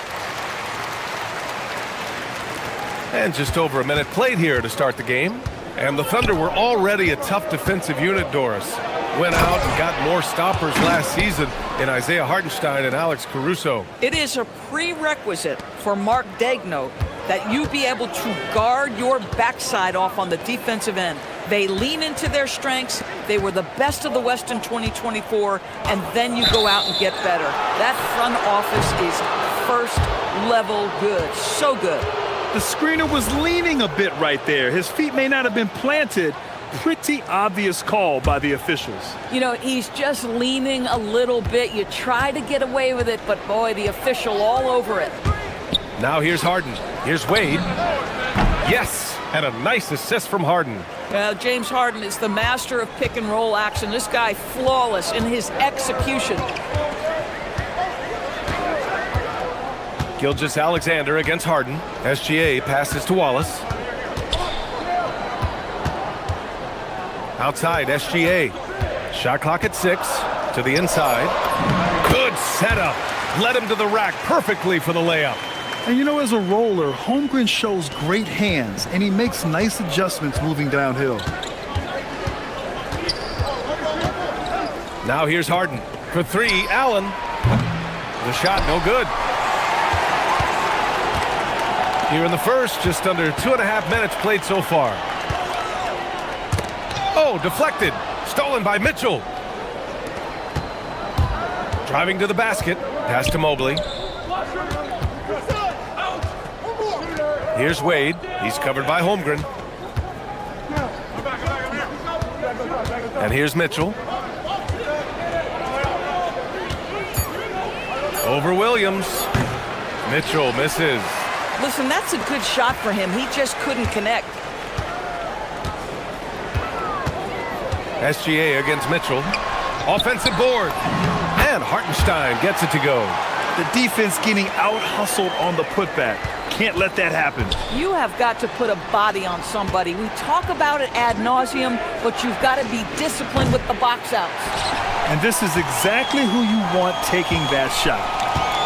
[SPEAKER 9] And just over a minute played here to start the game. And the Thunder were already a tough defensive unit, Doris. Went out and got more stoppers last season in Isaiah Hartenstein and Alex Caruso.
[SPEAKER 3] It is a prerequisite for Mark Daigneault that you be able to guard your backside off on the defensive end. They lean into their strengths. They were the best of the West in 2024, and then you go out and get better. That front office is first level good. So good.
[SPEAKER 8] The screener was leaning a bit right there. His feet may not have been planted. Pretty obvious call by the officials.
[SPEAKER 3] You know, he's just leaning a little bit. You try to get away with it, but boy, the official all over it.
[SPEAKER 9] Now here's Harden. Here's Wade. Yes, and a nice assist from Harden.
[SPEAKER 3] Well, James Harden is the master of pick and roll action. This guy flawless in his execution.
[SPEAKER 9] Gilgeous-Alexander against Harden. SGA passes to Wallace. Outside, SGA. Shot clock at 6. To the inside. Good setup. Led him to the rack perfectly for the layup.
[SPEAKER 8] And you know, as a roller, Holmgren shows great hands, and he makes nice adjustments moving downhill.
[SPEAKER 9] Now here's Harden. For 3, Allen. The shot no good. Here in the first, just under 2.5 minutes played so far. Oh, deflected. Stolen by Mitchell. Driving to the basket. Pass to Mobley. Here's Wade. He's covered by Holmgren. And here's Mitchell. Over Williams. Mitchell misses.
[SPEAKER 3] Listen, that's a good shot for him. He just couldn't connect.
[SPEAKER 9] SGA against Mitchell. Offensive board. And Hartenstein gets it to go.
[SPEAKER 8] The defense getting out-hustled on the putback. Can't let that happen.
[SPEAKER 3] You have got to put a body on somebody. We talk about it ad nauseum, but you've got to be disciplined with the box outs.
[SPEAKER 8] And this is exactly who you want taking that shot.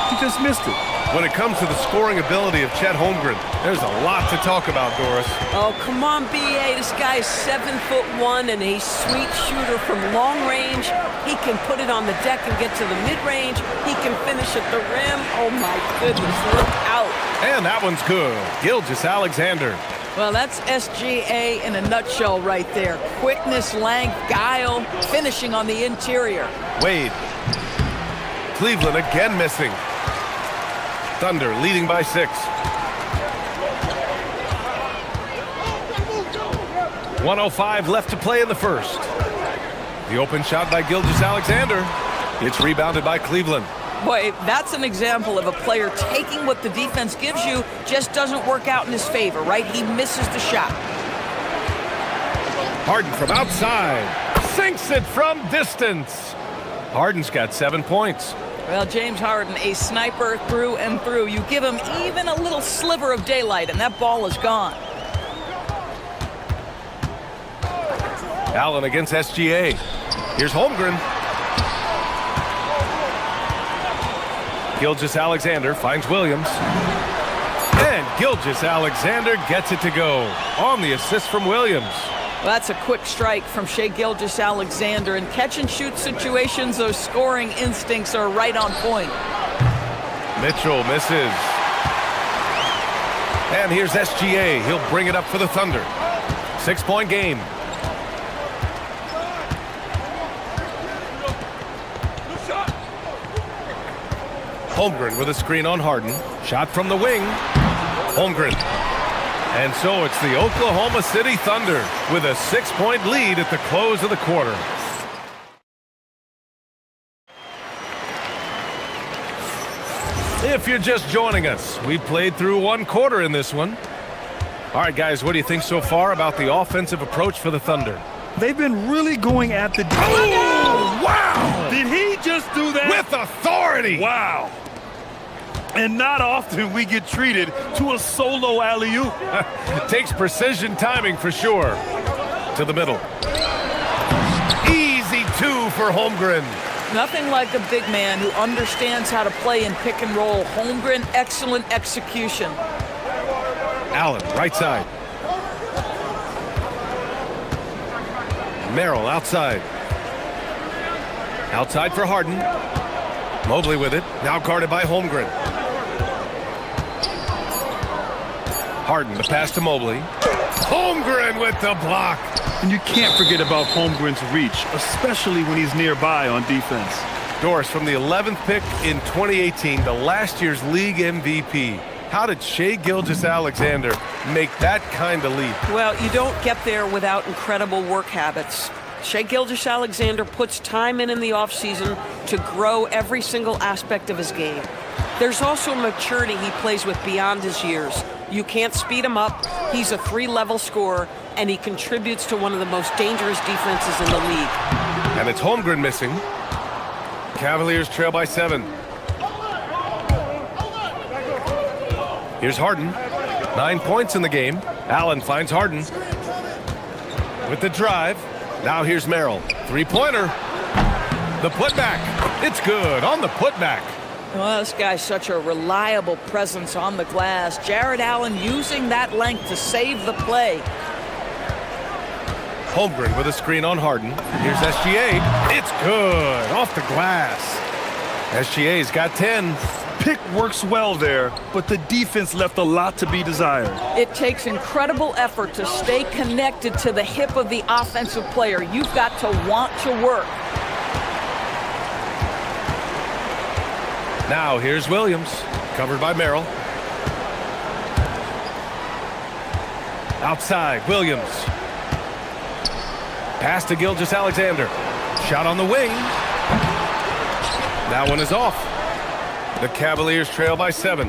[SPEAKER 8] He just missed it.
[SPEAKER 9] When it comes to the scoring ability of Chet Holmgren, there's a lot to talk about, Doris.
[SPEAKER 5] Oh, come on, B.A. This guy is 7'1" and a sweet shooter from long range. He can put it on the deck and get to the mid-range. He can finish at the rim. Oh, my goodness, look out.
[SPEAKER 9] And that one's good. Gilgeous-Alexander.
[SPEAKER 3] Well, that's SGA in a nutshell right there. Quickness, length, guile, finishing on the interior.
[SPEAKER 9] Wade. Cleveland again missing. Thunder leading by 6. 1:05 left to play in the first. The open shot by Gilgeous-Alexander. It's rebounded by Cleveland.
[SPEAKER 3] Boy, that's an example of a player taking what the defense gives you, just doesn't work out in his favor, right? He misses the shot.
[SPEAKER 9] Harden from outside. Sinks it from distance. Harden's got 7 points.
[SPEAKER 3] Well, James Harden, a sniper through and through. You give him even a little sliver of daylight, and that ball is gone.
[SPEAKER 9] Allen against SGA. Here's Holmgren. Gilgeous-Alexander finds Williams. And Gilgeous-Alexander gets it to go on the assist from Williams.
[SPEAKER 3] Well, that's a quick strike from Shai Gilgeous-Alexander. In catch-and-shoot situations, those scoring instincts are right on point.
[SPEAKER 9] Mitchell misses. And here's SGA. He'll bring it up for the Thunder. 6-point game. Holmgren with a screen on Harden. Shot from the wing. Holmgren. And so it's the Oklahoma City Thunder with a 6-point lead at the close of the quarter. If you're just joining us, we played through 1 quarter in this one. All right, guys, what do you think so far about the offensive approach for the Thunder?
[SPEAKER 8] They've been really going at the...
[SPEAKER 9] Oh, wow!
[SPEAKER 8] Did he just do that?
[SPEAKER 9] With authority!
[SPEAKER 8] Wow. And not often we get treated to a solo alley-oop.
[SPEAKER 9] Takes precision timing for sure. To the middle. Easy 2 for Holmgren.
[SPEAKER 3] Nothing like a big man who understands how to play in pick and roll. Holmgren, excellent execution.
[SPEAKER 9] Allen, right side. Merrill outside. Outside for Harden. Mobley with it. Now guarded by Holmgren. Harden, the pass to Mobley. Holmgren with the block.
[SPEAKER 8] And you can't forget about Holmgren's reach, especially when he's nearby on defense.
[SPEAKER 9] Doris, from the 11th pick in 2018 to last year's league MVP, how did Shai Gilgeous-Alexander make that kind of leap?
[SPEAKER 5] Well, you don't get there without incredible work habits. Shai Gilgeous-Alexander puts time in the offseason to grow every single aspect of his game. There's also maturity he plays with beyond his years. You can't speed him up. He's a 3-level scorer, and he contributes to one of the most dangerous defenses in the league.
[SPEAKER 9] And it's Holmgren missing. Cavaliers trail by 7. Here's Harden. 9 points in the game. Allen finds Harden. With the drive. Now here's Merrill. 3-pointer. The putback. It's good on the putback.
[SPEAKER 3] Well, this guy's such a reliable presence on the glass. Jared Allen using that length to save the play.
[SPEAKER 9] Holmgren with a screen on Harden. Here's SGA. It's good off the glass. SGA's got 10.
[SPEAKER 8] Pick works well there, but the defense left a lot to be desired.
[SPEAKER 3] It takes incredible effort to stay connected to the hip of the offensive player. You've got to want to work.
[SPEAKER 9] Now here's Williams, covered by Merrill. Outside, Williams. Pass to Gilgeous-Alexander. Shot on the wing. That one is off. The Cavaliers trail by 7.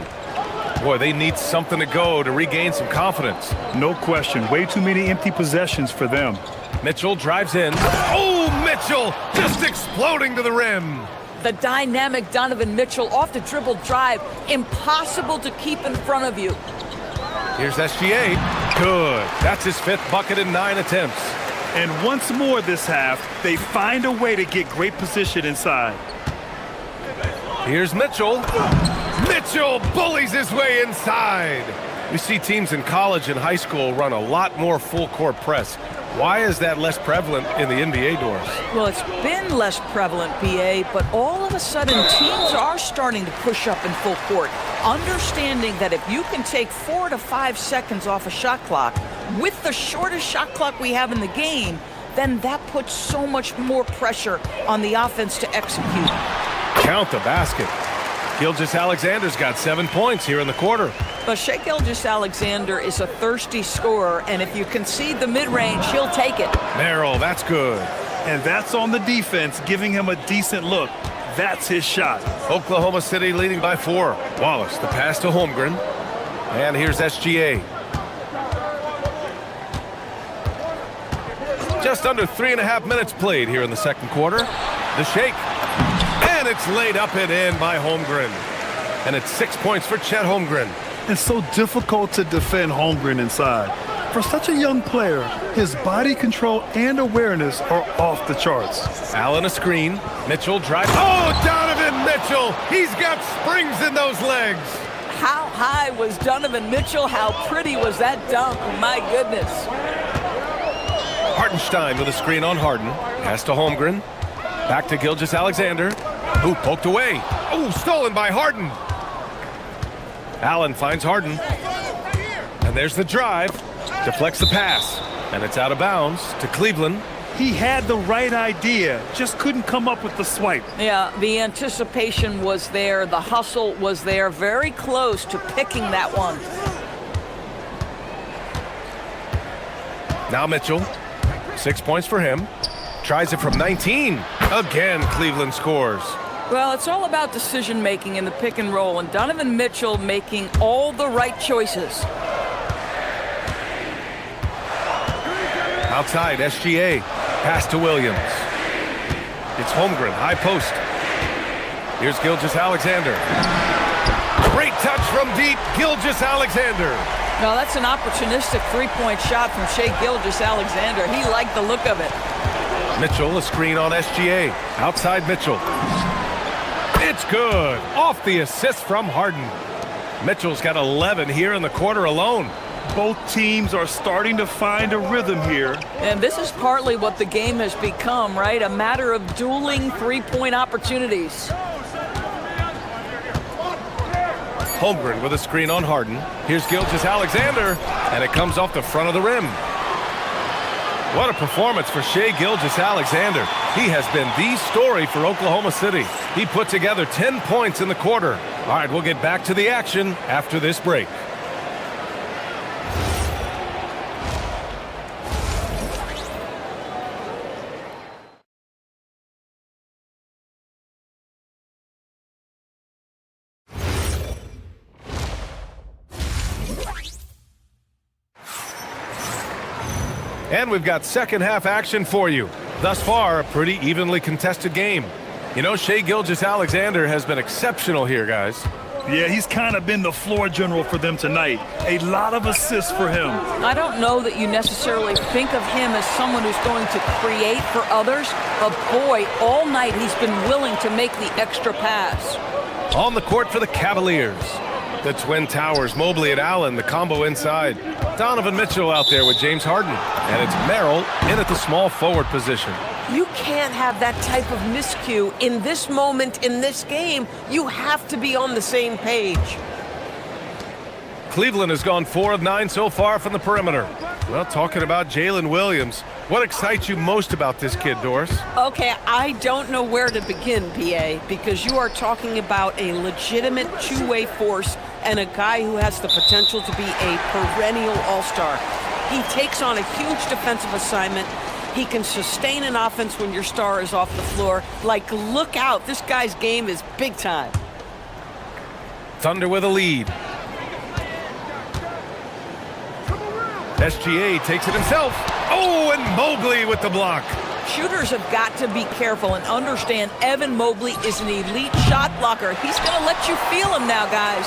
[SPEAKER 9] Boy, they need something to go to regain some confidence.
[SPEAKER 8] No question. Way too many empty possessions for them.
[SPEAKER 9] Mitchell drives in. Oh, Mitchell just exploding to the rim.
[SPEAKER 3] The dynamic Donovan Mitchell off the dribble drive. Impossible to keep in front of you.
[SPEAKER 9] Here's SGA. Good. That's his 5th bucket in 9 attempts.
[SPEAKER 8] And once more this half, they find a way to get great position inside.
[SPEAKER 9] Here's Mitchell. Mitchell bullies his way inside. We see teams in college and high school run a lot more full-court press. Why is that less prevalent in the NBA, Doris?
[SPEAKER 3] Well, it's been less prevalent, BA, but all of a sudden teams are starting to push up in full court, understanding that if you can take 4 to 5 seconds off a shot clock with the shortest shot clock we have in the game, then that puts so much more pressure on the offense to execute.
[SPEAKER 9] Count the basket. Gilgeous-Alexander's got 7 points here in the quarter.
[SPEAKER 3] But Shai Gilgeous-Alexander is a thirsty scorer, and if you concede the mid-range, he'll take it.
[SPEAKER 9] Merrill, that's good.
[SPEAKER 8] And that's on the defense, giving him a decent look. That's his shot.
[SPEAKER 9] Oklahoma City leading by 4. Wallace, the pass to Holmgren. And here's SGA. Just under 3.5 minutes played here in the second quarter. The shake. And it's laid up and in by Holmgren. And it's 6 points for Chet Holmgren.
[SPEAKER 8] It's so difficult to defend Holmgren inside. For such a young player, his body control and awareness are off the charts.
[SPEAKER 9] Allen a screen. Mitchell drives. Oh, Donovan Mitchell! He's got springs in those legs.
[SPEAKER 3] How high was Donovan Mitchell? How pretty was that dunk? My goodness.
[SPEAKER 9] Hartenstein with a screen on Harden. Pass to Holmgren. Back to Gilgeous-Alexander. Who poked away. Oh, stolen by Harden. Allen finds Harden. And there's the drive. Deflects the pass. And it's out of bounds to Cleveland.
[SPEAKER 8] He had the right idea, just couldn't come up with the swipe.
[SPEAKER 3] Yeah, the anticipation was there. The hustle was there. Very close to picking that one.
[SPEAKER 9] Now Mitchell. 6 points for him. Tries it from 19. Again, Cleveland scores.
[SPEAKER 3] Well, it's all about decision making in the pick and roll, and Donovan Mitchell making all the right choices.
[SPEAKER 9] Outside, SGA. Pass to Williams. It's Holmgren, high post. Here's Gilgeous-Alexander. Great touch from deep, Gilgeous-Alexander.
[SPEAKER 3] No, that's an opportunistic three-point shot from Shai Gilgeous-Alexander. He liked the look of it.
[SPEAKER 9] Mitchell, a screen on SGA. Outside Mitchell. It's good. Off the assist from Harden. Mitchell's got 11 here in the quarter alone.
[SPEAKER 8] Both teams are starting to find a rhythm here.
[SPEAKER 3] And this is partly what the game has become, right? A matter of dueling three-point opportunities.
[SPEAKER 9] Holmgren with a screen on Harden. Here's Gilgeous-Alexander, and it comes off the front of the rim. What a performance for Shai Gilgeous-Alexander. He has been the story for Oklahoma City. He put together 10 points in the quarter. All right, we'll get back to the action after this break. And we've got second half action for you. Thus far, a pretty evenly contested game. You know, Shai Gilgeous-Alexander has been exceptional here, guys.
[SPEAKER 8] Yeah, he's kind of been the floor general for them tonight. A lot of assists for him.
[SPEAKER 3] I don't know that you necessarily think of him as someone who's going to create for others, but boy, all night he's been willing to make the extra pass.
[SPEAKER 9] On the court for the Cavaliers. The Twin Towers, Mobley and Allen, the combo inside. Donovan Mitchell out there with James Harden. And it's Merrill in at the small forward position.
[SPEAKER 5] You can't have that type of miscue in this moment, in this game. You have to be on the same page.
[SPEAKER 9] Cleveland has gone 4 of 9 so far from the perimeter. Well, talking about Jalen Williams, what excites you most about this kid, Doris?
[SPEAKER 5] Okay, I don't know where to begin, PA, because you are talking about a legitimate two-way force and a guy who has the potential to be a perennial all-star. He takes on a huge defensive assignment. He can sustain an offense when your star is off the floor. Like, look out. This guy's game is big time.
[SPEAKER 9] Thunder with a lead. SGA takes it himself. Oh, and Mobley with the block.
[SPEAKER 3] Shooters have got to be careful and understand Evan Mobley is an elite shot blocker. He's going to let you feel him now, guys.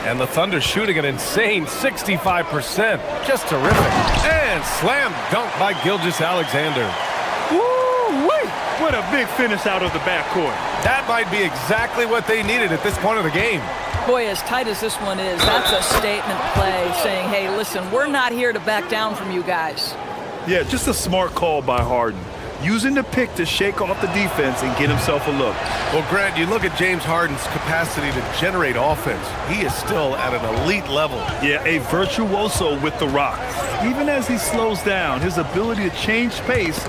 [SPEAKER 9] And the Thunder shooting an insane 65%. Just terrific. And slam dunk by Gilgeous-Alexander.
[SPEAKER 8] Woo-wee! What a big finish out of the backcourt.
[SPEAKER 9] That might be exactly what they needed at this point of the game.
[SPEAKER 3] Boy, as tight as this one is, that's a statement play saying, hey, listen, we're not here to back down from you guys.
[SPEAKER 8] Yeah, just a smart call by Harden. Using the pick to shake off the defense and get himself a look.
[SPEAKER 9] Well, Grant, you look at James Harden's capacity to generate offense. He is still at an elite level.
[SPEAKER 8] Yeah, a virtuoso with the rock. Even as he slows down, his ability to change pace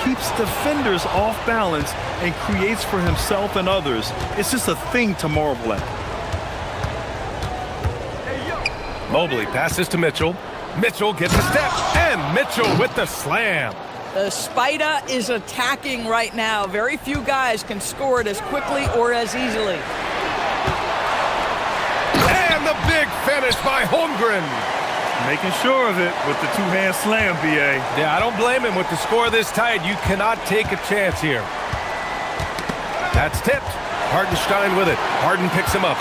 [SPEAKER 8] keeps defenders off balance and creates for himself and others. It's just a thing to marvel at.
[SPEAKER 9] Mobley passes to Mitchell. Mitchell gets a step, and Mitchell with the slam.
[SPEAKER 3] The Spider is attacking right now. Very few guys can score it as quickly or as easily.
[SPEAKER 9] And the big finish by Holmgren.
[SPEAKER 8] Making sure of it with the two-hand slam, BA.
[SPEAKER 9] Yeah, I don't blame him with the score this tight. You cannot take a chance here. That's tipped. Hartenstein with it. Harden picks him up.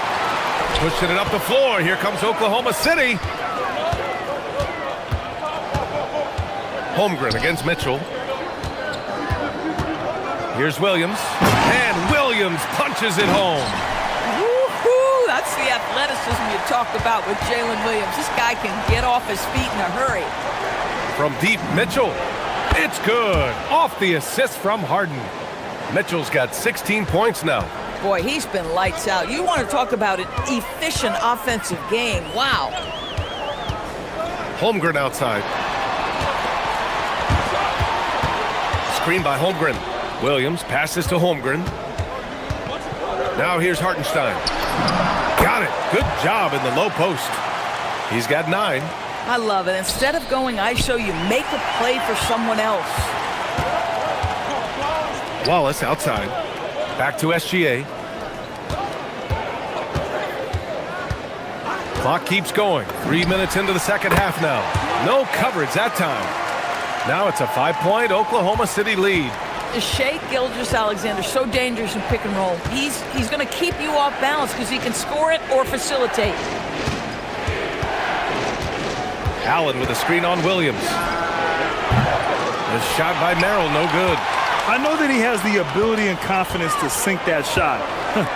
[SPEAKER 9] Pushing it up the floor. Here comes Oklahoma City. Holmgren against Mitchell. Here's Williams. And Williams punches it home.
[SPEAKER 3] Woo-hoo! That's the athleticism you talk about with Jalen Williams. This guy can get off his feet in a hurry.
[SPEAKER 9] From deep, Mitchell. It's good. Off the assist from Harden. Mitchell's got 16 points now.
[SPEAKER 3] Boy, he's been lights out. You want to talk about an efficient offensive game. Wow.
[SPEAKER 9] Holmgren outside. Screen by Holmgren. Williams passes to Holmgren. Now here's Hartenstein. Got it. Good job in the low post. He's got 9.
[SPEAKER 3] I love it. Instead of going ISO, you make a play for someone else.
[SPEAKER 9] Wallace outside. Back to SGA. Clock keeps going. 3 minutes into the second half now. No coverage that time. Now it's a 5-point Oklahoma City lead.
[SPEAKER 3] Shai Gilgeous-Alexander, so dangerous in pick and roll. He's going to keep you off balance because he can score it or facilitate.
[SPEAKER 9] Allen with a screen on Williams. The shot by Merrill, no good.
[SPEAKER 8] I know that he has the ability and confidence to sink that shot,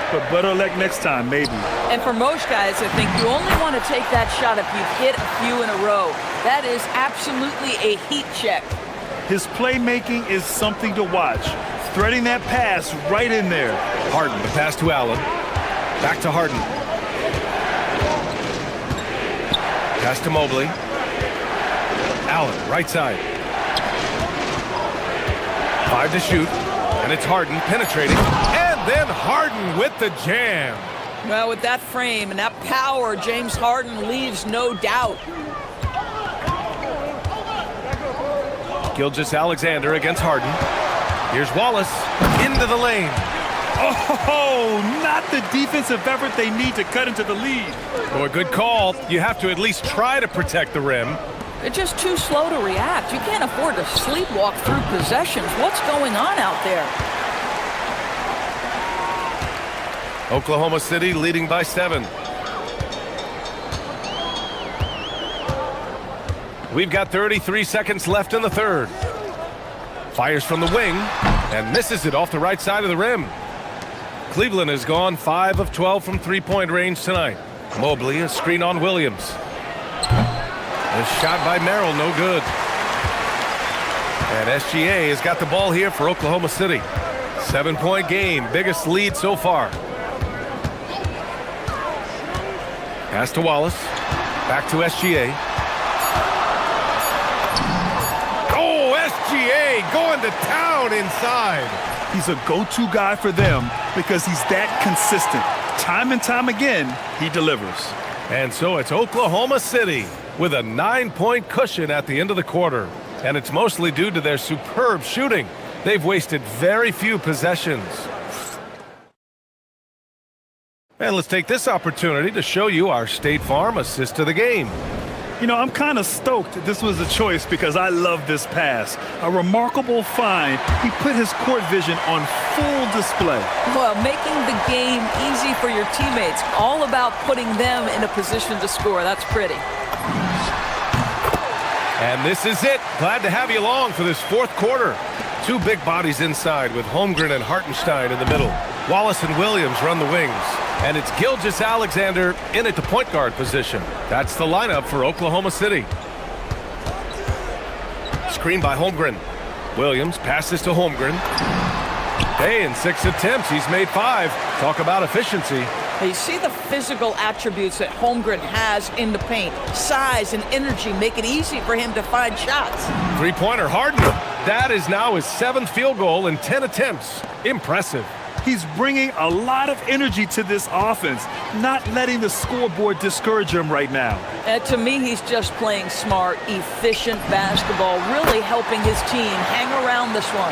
[SPEAKER 8] but better luck next time, maybe.
[SPEAKER 3] And for most guys, I think you only want to take that shot if you've hit a few in a row. That is absolutely a heat check.
[SPEAKER 8] His playmaking is something to watch. Threading that pass right in there.
[SPEAKER 9] Harden, the pass to Allen. Back to Harden. Pass to Mobley. Allen, right side. 5 to shoot. And it's Harden penetrating. And then Harden with the jam.
[SPEAKER 3] Well, with that frame and that power, James Harden leaves no doubt.
[SPEAKER 9] Gilgeous-Alexander against Harden. Here's Wallace into the lane.
[SPEAKER 8] Oh, not the defensive effort they need to cut into the lead.
[SPEAKER 9] Boy, good call. You have to at least try to protect the rim.
[SPEAKER 3] They're just too slow to react. You can't afford to sleepwalk through possessions. What's going on out there?
[SPEAKER 9] Oklahoma City leading by 7. We've got 33 seconds left in the third. Fires from the wing and misses it off the right side of the rim. Cleveland has gone 5 of 12 from three-point range tonight. Mobley, a screen on Williams. A shot by Merrill, no good. And SGA has got the ball here for Oklahoma City. 7-point game, biggest lead so far. Pass to Wallace. Back to SGA. Oh, SGA going to town inside.
[SPEAKER 8] He's a go-to guy for them because he's that consistent. Time and time again, he delivers.
[SPEAKER 9] And so it's Oklahoma City with a 9-point cushion at the end of the quarter. And it's mostly due to their superb shooting. They've wasted very few possessions. And let's take this opportunity to show you our State Farm assist to the game.
[SPEAKER 8] You know, I'm kind of stoked this was a choice because I love this pass. A remarkable find. He put his court vision on full display.
[SPEAKER 3] Well, making the game easy for your teammates. All about putting them in a position to score. That's pretty.
[SPEAKER 9] And this is it. Glad to have you along for this fourth quarter. 2 big bodies inside with Holmgren and Hartenstein in the middle. Wallace and Williams run the wings. And it's Gilgeous-Alexander in at the point guard position. That's the lineup for Oklahoma City. Screen by Holmgren. Williams passes to Holmgren. Hey, in 6 attempts, he's made 5. Talk about efficiency.
[SPEAKER 3] You see the physical attributes that Holmgren has in the paint. Size and energy make it easy for him to find shots.
[SPEAKER 9] 3-pointer Harden. That is now his 7th field goal in 10 attempts. Impressive.
[SPEAKER 8] He's bringing a lot of energy to this offense, not letting the scoreboard discourage him right now.
[SPEAKER 3] To me, he's just playing smart, efficient basketball, really helping his team hang around this one.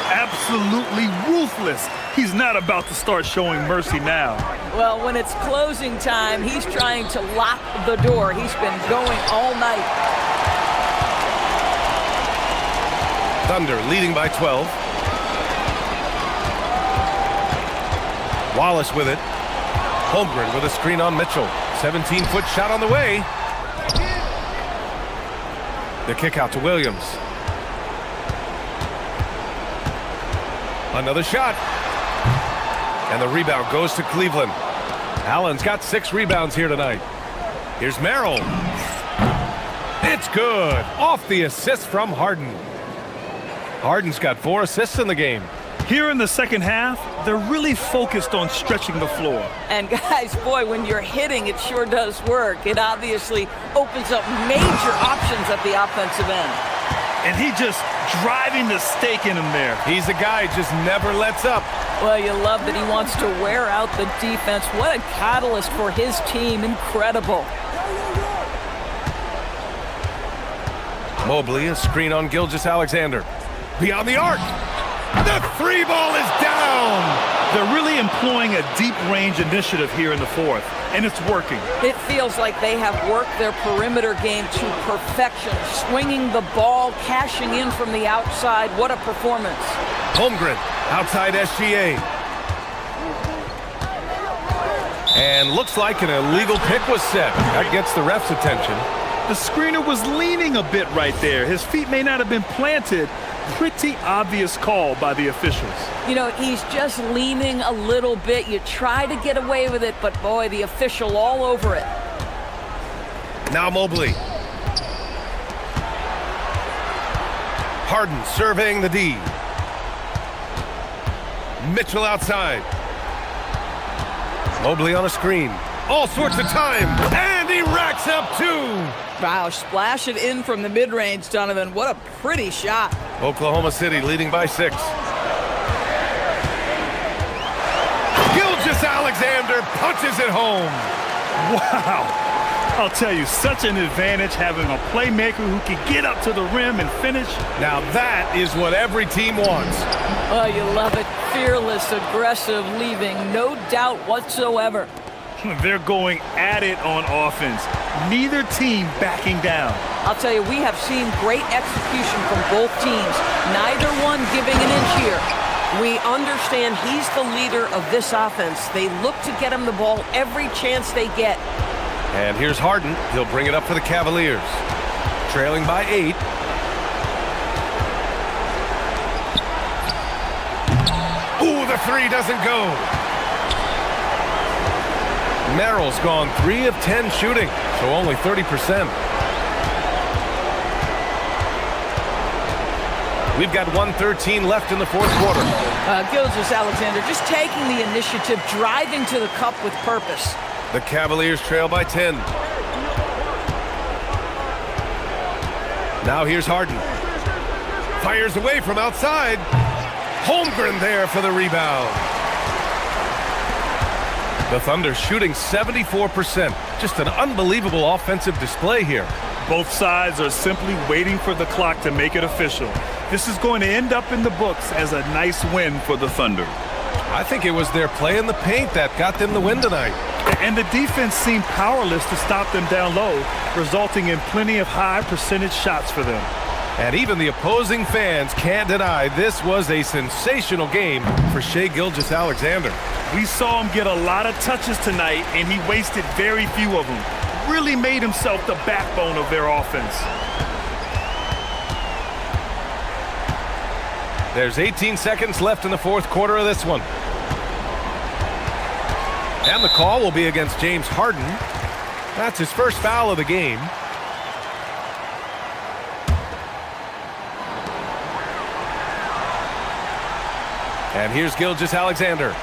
[SPEAKER 8] Absolutely ruthless. He's not about to start showing mercy now.
[SPEAKER 3] Well, when it's closing time, he's trying to lock the door. He's been going all night.
[SPEAKER 9] Thunder leading by 12. Wallace with it. Holmgren with a screen on Mitchell. 17-foot shot on the way. The kick out to Williams. Another shot. And the rebound goes to Cleveland. Allen's got 6 rebounds here tonight. Here's Merrill. It's good. Off the assist from Harden. Harden's got 4 assists in the game.
[SPEAKER 8] Here in the second half, they're really focused on stretching the floor.
[SPEAKER 3] And guys, boy, when you're hitting, it sure does work. It obviously opens up major options at the offensive end.
[SPEAKER 8] And he just driving the stake in him there.
[SPEAKER 9] He's a guy just never lets up.
[SPEAKER 3] Well, you love that he wants to wear out the defense. What a catalyst for his team. Incredible.
[SPEAKER 9] Mobley, a screen on Gilgeous-Alexander. Beyond the arc. The 3 ball is down.
[SPEAKER 8] They're really employing a deep range initiative here in the fourth, and it's working.
[SPEAKER 3] It feels like they have worked their perimeter game to perfection, swinging the ball, cashing in from the outside. What a performance.
[SPEAKER 9] Holmgren, outside SGA. And looks like an illegal pick was set. That gets the ref's attention.
[SPEAKER 8] The screener was leaning a bit right there. His feet may not have been planted. Pretty obvious call by the officials.
[SPEAKER 3] You know, he's just leaning a little bit. You try to get away with it, but boy, the official all over it.
[SPEAKER 9] Now Mobley. Harden surveying the D. Mitchell outside. Mobley on a screen. All sorts of time. And he racks up 2.
[SPEAKER 3] Wow, splash it in from the mid-range, Donovan. What a pretty shot.
[SPEAKER 9] Oklahoma City leading by 6. Gilgeous-Alexander punches it home.
[SPEAKER 8] Wow. I'll tell you, such an advantage having a playmaker who can get up to the rim and finish.
[SPEAKER 9] Now that is what every team wants.
[SPEAKER 3] Oh, you love it. Fearless, aggressive, leaving no doubt whatsoever.
[SPEAKER 8] They're going at it on offense. Neither team backing down.
[SPEAKER 3] I'll tell you, we have seen great execution from both teams. Neither one giving an inch here.
[SPEAKER 5] We understand he's the leader of this offense. They look to get him the ball every chance they get.
[SPEAKER 9] And here's Harden. He'll bring it up for the Cavaliers. Trailing by 8. Ooh, the 3 doesn't go. Merrill's gone 3 of 10 shooting, so only 30%. We've got 1:13 left in the fourth quarter.
[SPEAKER 3] Gilgeous-Alexander just taking the initiative, driving to the cup with purpose.
[SPEAKER 9] The Cavaliers trail by 10. Now here's Harden. Fires away from outside. Holmgren there for the rebound. The Thunder shooting 74%. Just an unbelievable offensive display here.
[SPEAKER 8] Both sides are simply waiting for the clock to make it official. This is going to end up in the books as a nice win for the Thunder.
[SPEAKER 9] I think it was their play in the paint that got them the win tonight.
[SPEAKER 8] And the defense seemed powerless to stop them down low, resulting in plenty of high percentage shots for them.
[SPEAKER 9] And even the opposing fans can't deny this was a sensational game for Shai Gilgeous-Alexander.
[SPEAKER 8] We saw him get a lot of touches tonight, and he wasted very few of them. Really made himself the backbone of their offense.
[SPEAKER 9] There's 18 seconds left in the fourth quarter of this one. And the call will be against James Harden. That's his first foul of the game. And here's Gilgeous-Alexander.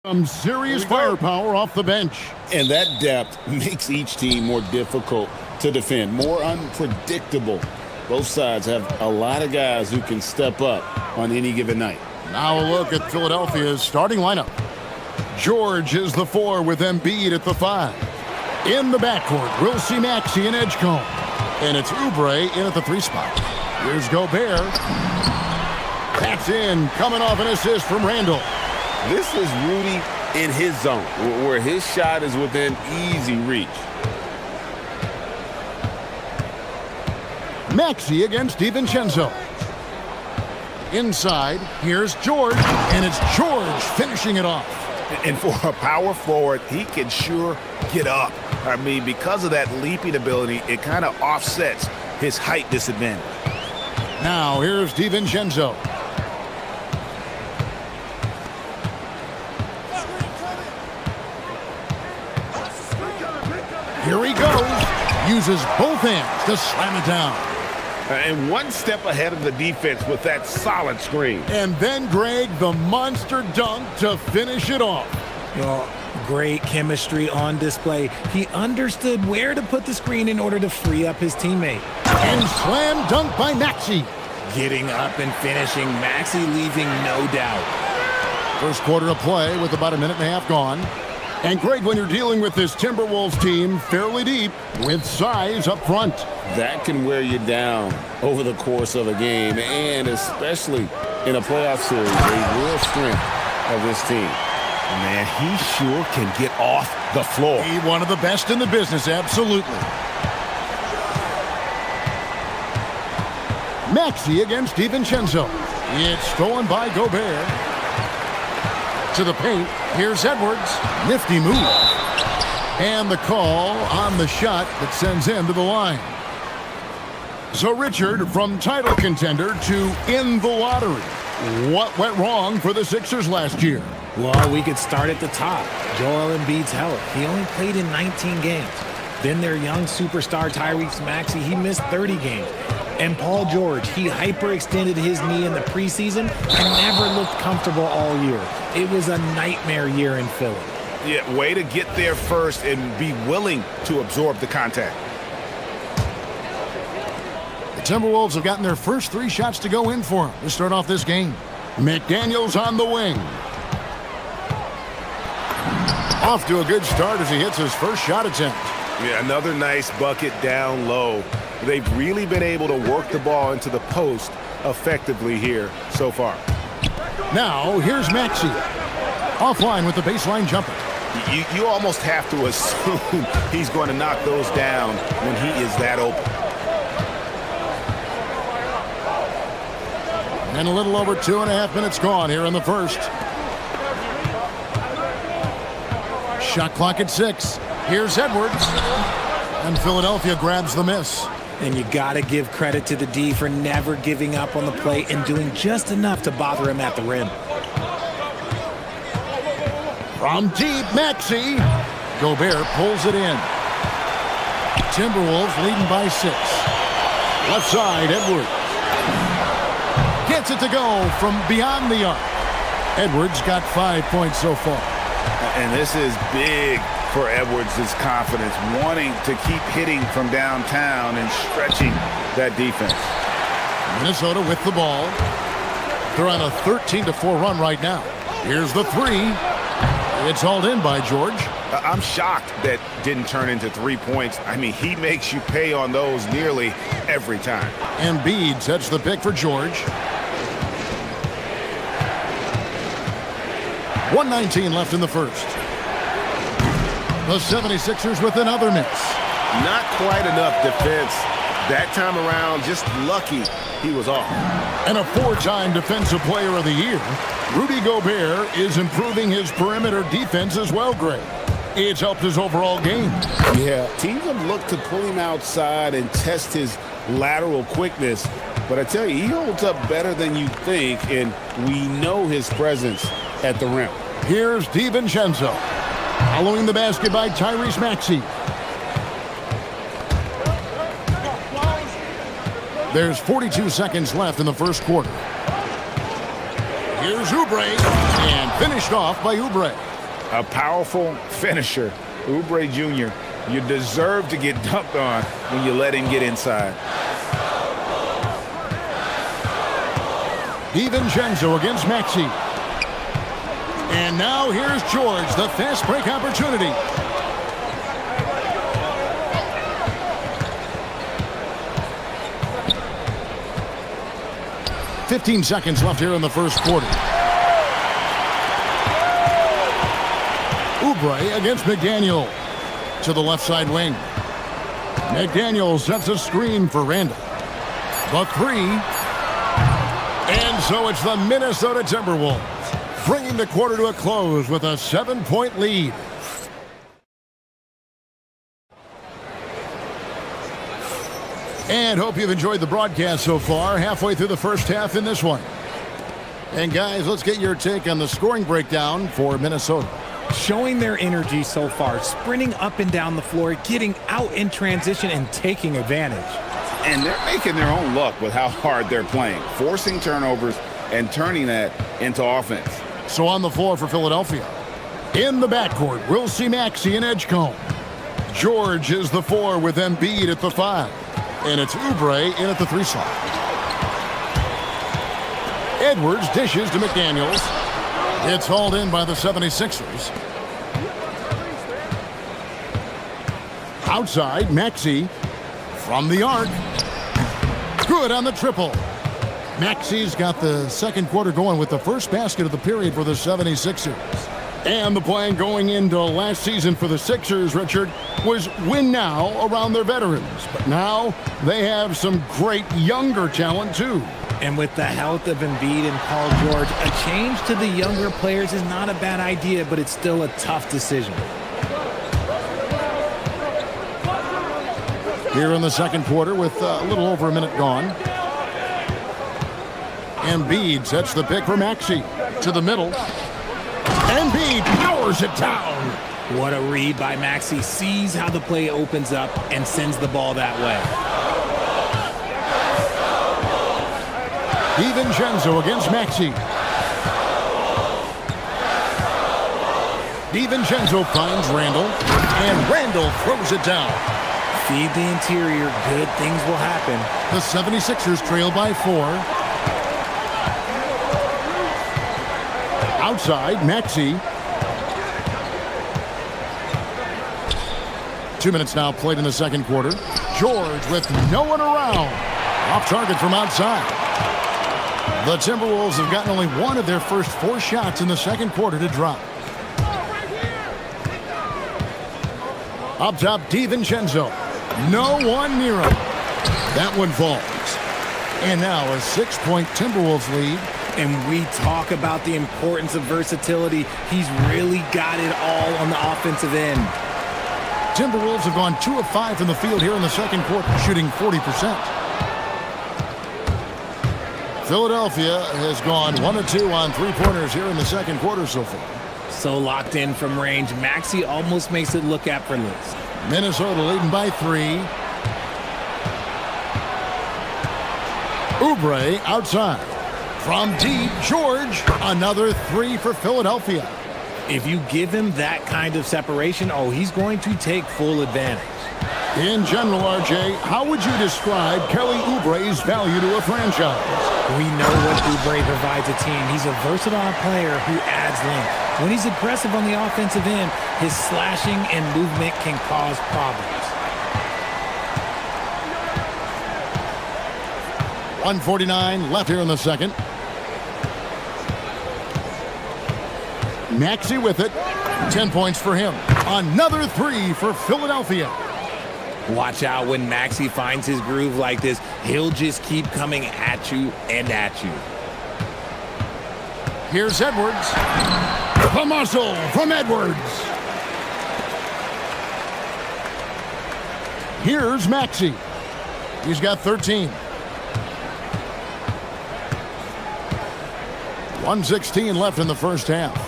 [SPEAKER 1] Some serious firepower off the bench.
[SPEAKER 12] And that depth makes each team more difficult to defend, more unpredictable. Both sides have a lot of guys who can step up on any given night.
[SPEAKER 1] Now a look at Philadelphia's starting lineup. George is the 4 with Embiid at the 5. In the backcourt, we'll see Maxey and Edgecombe. And it's Oubre in at the 3 spot. Here's Gobert. That's in, coming off an assist from Randall.
[SPEAKER 2] This is Rudy in his zone, where his shot is within easy reach.
[SPEAKER 1] Maxey against DiVincenzo. Inside, here's George, and it's George finishing it off.
[SPEAKER 8] And for a power forward, he can sure get up. I mean, because of that leaping ability, it kind of offsets his height disadvantage.
[SPEAKER 1] Now, here's DiVincenzo. Here he goes. Uses both hands to slam it down.
[SPEAKER 8] And one step ahead of the defense with that solid screen.
[SPEAKER 1] And then, Greg, the monster dunk to finish it off.
[SPEAKER 10] Great chemistry on display. He understood where to put the screen in order to free up his teammate.
[SPEAKER 1] And slam dunk by Maxey.
[SPEAKER 10] Getting up and finishing. Maxey leaving no doubt.
[SPEAKER 1] First quarter of play with about a minute and a half gone. And Greg, when you're dealing with this Timberwolves team fairly deep with size up front,
[SPEAKER 12] that can wear you down over the course of a game, and especially in a playoff series, a real strength of this team.
[SPEAKER 8] Man, he sure can get off the floor.
[SPEAKER 1] He's one of the best in the business, absolutely. Maxey against DiVincenzo. It's stolen by Gobert. To the paint, here's Edwards. Nifty move. And the call on the shot that sends him to the line. So Richard, from title contender to in the lottery. What went wrong for the Sixers last year?
[SPEAKER 10] Well, we could start at the top. Joel Embiid's health. He only played in 19 games. Then their young superstar Tyrese Maxey, he missed 30 games. And Paul George, he hyperextended his knee in the preseason and never looked comfortable all year. It was a nightmare year in Philly.
[SPEAKER 8] Yeah, way to get there first and be willing to absorb the contact.
[SPEAKER 1] The Timberwolves have gotten their first 3 shots to go in for them to start off this game. McDaniels on the wing. Off to a good start as he hits his first shot attempt.
[SPEAKER 8] Yeah, another nice bucket down low. They've really been able to work the ball into the post effectively here so far.
[SPEAKER 1] Now, here's Maxey. Offline with the baseline jumper.
[SPEAKER 8] You almost have to assume he's going to knock those down when he is that open.
[SPEAKER 1] And a little over 2.5 minutes gone here in the first. Shot clock at 6. Here's Edwards. And Philadelphia grabs the miss.
[SPEAKER 10] And you got to give credit to the D for never giving up on the play and doing just enough to bother him at the rim.
[SPEAKER 1] From deep, Maxey. Gobert pulls it in. Timberwolves leading by 6. Left side, Edwards. Gets it to go from beyond the arc. Edwards got 5 points so far.
[SPEAKER 8] And this is big for Edwards' confidence, wanting to keep hitting from downtown and stretching that defense.
[SPEAKER 1] Minnesota with the ball. They're on a 13-4 run right now. Here's the 3. It's hauled in by George.
[SPEAKER 8] I'm shocked that didn't turn into 3 points. I mean, he makes you pay on those nearly every time.
[SPEAKER 1] Embiid sets the pick for George. 1:19 left in the first. The 76ers with another miss.
[SPEAKER 2] Not quite enough defense that time around. Just lucky he was off.
[SPEAKER 1] And a 4-time Defensive Player of the Year, Rudy Gobert is improving his perimeter defense as well, Greg. It's helped his overall game.
[SPEAKER 12] Yeah, teams have looked to pull him outside and test his lateral quickness. But I tell you, he holds up better than you think, and we know his presence at the rim.
[SPEAKER 1] Here's DiVincenzo. Following the basket by Tyrese Maxey. There's 42 seconds left in the first quarter. Here's Oubre, and finished off by Oubre.
[SPEAKER 12] a powerful finisher. Oubre Jr., you deserve to get dunked on when you let him get inside.
[SPEAKER 1] DiVincenzo against Maxey. And now here's George, the fast break opportunity. "15 seconds left here in the first quarter. Oubre against McDaniel to the left side wing. McDaniel sets a screen for Randall. The three. And so it's the Minnesota Timberwolves bringing the quarter to a close with a 7-point lead. And hope you've enjoyed the broadcast so far, halfway through the first half in this one. And guys, let's get your take on the scoring breakdown for Minnesota.
[SPEAKER 10] Showing their energy so far, sprinting up and down the floor, getting out in transition and taking advantage.
[SPEAKER 12] And they're making their own luck with how hard they're playing, forcing turnovers and turning that into offense.
[SPEAKER 1] So on the floor for Philadelphia. In the backcourt, we'll see Maxey and Edgecombe. George is the 4 with Embiid at the 5. And it's Oubre in at the 3 slot. Edwards dishes to McDaniels. It's hauled in by the 76ers. Outside, Maxey from the arc. Good on the triple. Maxey's got the second quarter going with the first basket of the period for the 76ers. And the plan going into last season for the Sixers, Richard, was win now around their veterans. But now they have some great younger talent, too.
[SPEAKER 10] And with the health of Embiid and Paul George, a change to the younger players is not a bad idea, but it's still a tough decision.
[SPEAKER 1] Here in the second quarter with a little over a minute gone. Embiid sets the pick for Maxey to the middle. Embiid powers it down.
[SPEAKER 10] What a read by Maxey. Sees how the play opens up and sends the ball that way.
[SPEAKER 1] DiVincenzo against Maxey. DiVincenzo finds Randall, and Randall throws it down.
[SPEAKER 10] Feed the interior, good things will happen.
[SPEAKER 1] The 76ers trail by 4. Outside, Maxey. 2 minutes now played in the second quarter. George with no one around. Off target from outside. The Timberwolves have gotten only one of their first 4 shots in the second quarter to drop. Up top, DiVincenzo. No one near him. That one falls. And now a 6-point Timberwolves lead.
[SPEAKER 10] And we talk about the importance of versatility. He's really got it all on the offensive end.
[SPEAKER 1] Timberwolves have gone 2 of 5 from the field here in the second quarter, shooting 40%. Philadelphia has gone 1 of 2 on 3-pointers here in the second quarter so far.
[SPEAKER 10] So locked in from range. Maxey almost makes it look effortless.
[SPEAKER 1] Minnesota leading by 3. Oubre outside. From deep, George, another 3 for Philadelphia.
[SPEAKER 10] If you give him that kind of separation, he's going to take full advantage.
[SPEAKER 1] In general, RJ, how would you describe Kelly Oubre's value to a franchise?
[SPEAKER 10] We know what Oubre provides a team. He's a versatile player who adds length. When he's aggressive on the offensive end, his slashing and movement can cause problems.
[SPEAKER 1] 1:49 left here in the second. Maxey with it. 10 points for him. Another 3 for Philadelphia.
[SPEAKER 10] Watch out when Maxey finds his groove like this. He'll just keep coming at you and at you.
[SPEAKER 1] Here's Edwards. The muscle from Edwards. Here's Maxey. He's got 13. 1:16 left in the first half.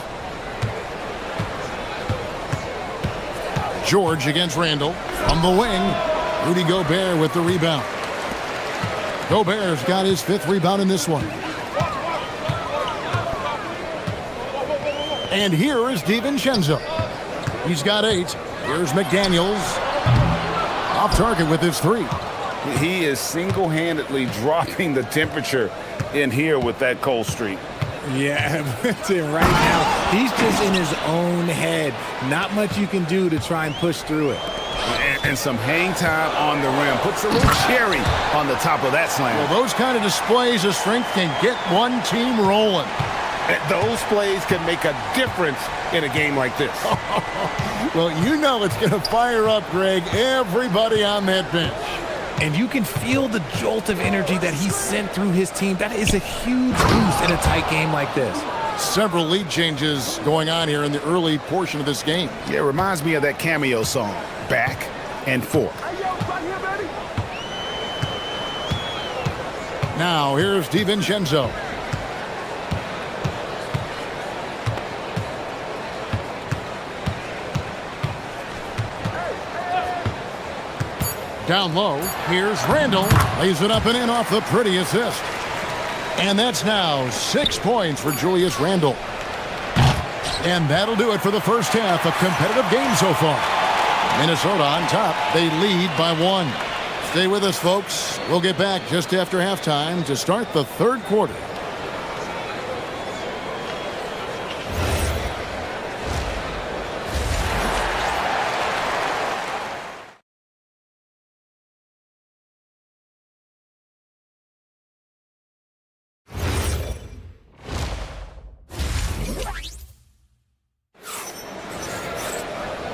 [SPEAKER 1] George against Randall. From the wing, Rudy Gobert with the rebound. Gobert's got his 5th rebound in this one. And here is DiVincenzo. He's got 8. Here's McDaniels. Off target with his 3.
[SPEAKER 12] He is single-handedly dropping the temperature in here with that cold streak.
[SPEAKER 10] Yeah, that's it right now. He's just in his own head. Not much you can do to try and push through it.
[SPEAKER 12] And some hang time on the rim. Puts a little cherry on the top of that slam.
[SPEAKER 1] Well, those kind of displays of strength can get one team rolling.
[SPEAKER 12] Those plays can make a difference in a game like this.
[SPEAKER 1] Well, you know it's going to fire up, Greg, everybody on that bench.
[SPEAKER 10] And you can feel the jolt of energy that he sent through his team. That is a huge boost in a tight game like this.
[SPEAKER 1] Several lead changes going on here in the early portion of this game.
[SPEAKER 12] Yeah, it reminds me of that Cameo song, Back and Forth.
[SPEAKER 1] Now, here's DiVincenzo. Down low, here's Randall. Lays it up and in off the pretty assist. And that's now 6 points for Julius Randall. And that'll do it for the first half. A competitive game so far. Minnesota on top. They lead by 1. Stay with us, folks. We'll get back just after halftime to start the third quarter.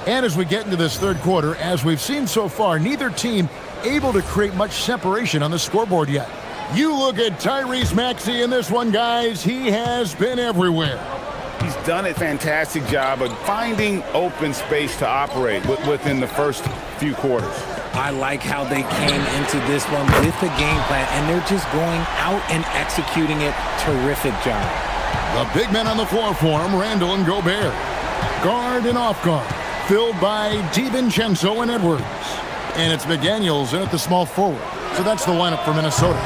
[SPEAKER 1] And as we get into this third quarter, as we've seen so far, neither team able to create much separation on the scoreboard yet. You look at Tyrese Maxey in this one, guys. He has been everywhere.
[SPEAKER 12] He's done a fantastic job of finding open space to operate within the first few quarters.
[SPEAKER 10] I like how they came into this one with the game plan, and they're just going out and executing it. Terrific job.
[SPEAKER 1] The big men on the floor for him, Randall and Gobert. Guard and off guard, filled by DiVincenzo and Edwards. And it's McDaniels in at the small forward. So that's the lineup for Minnesota.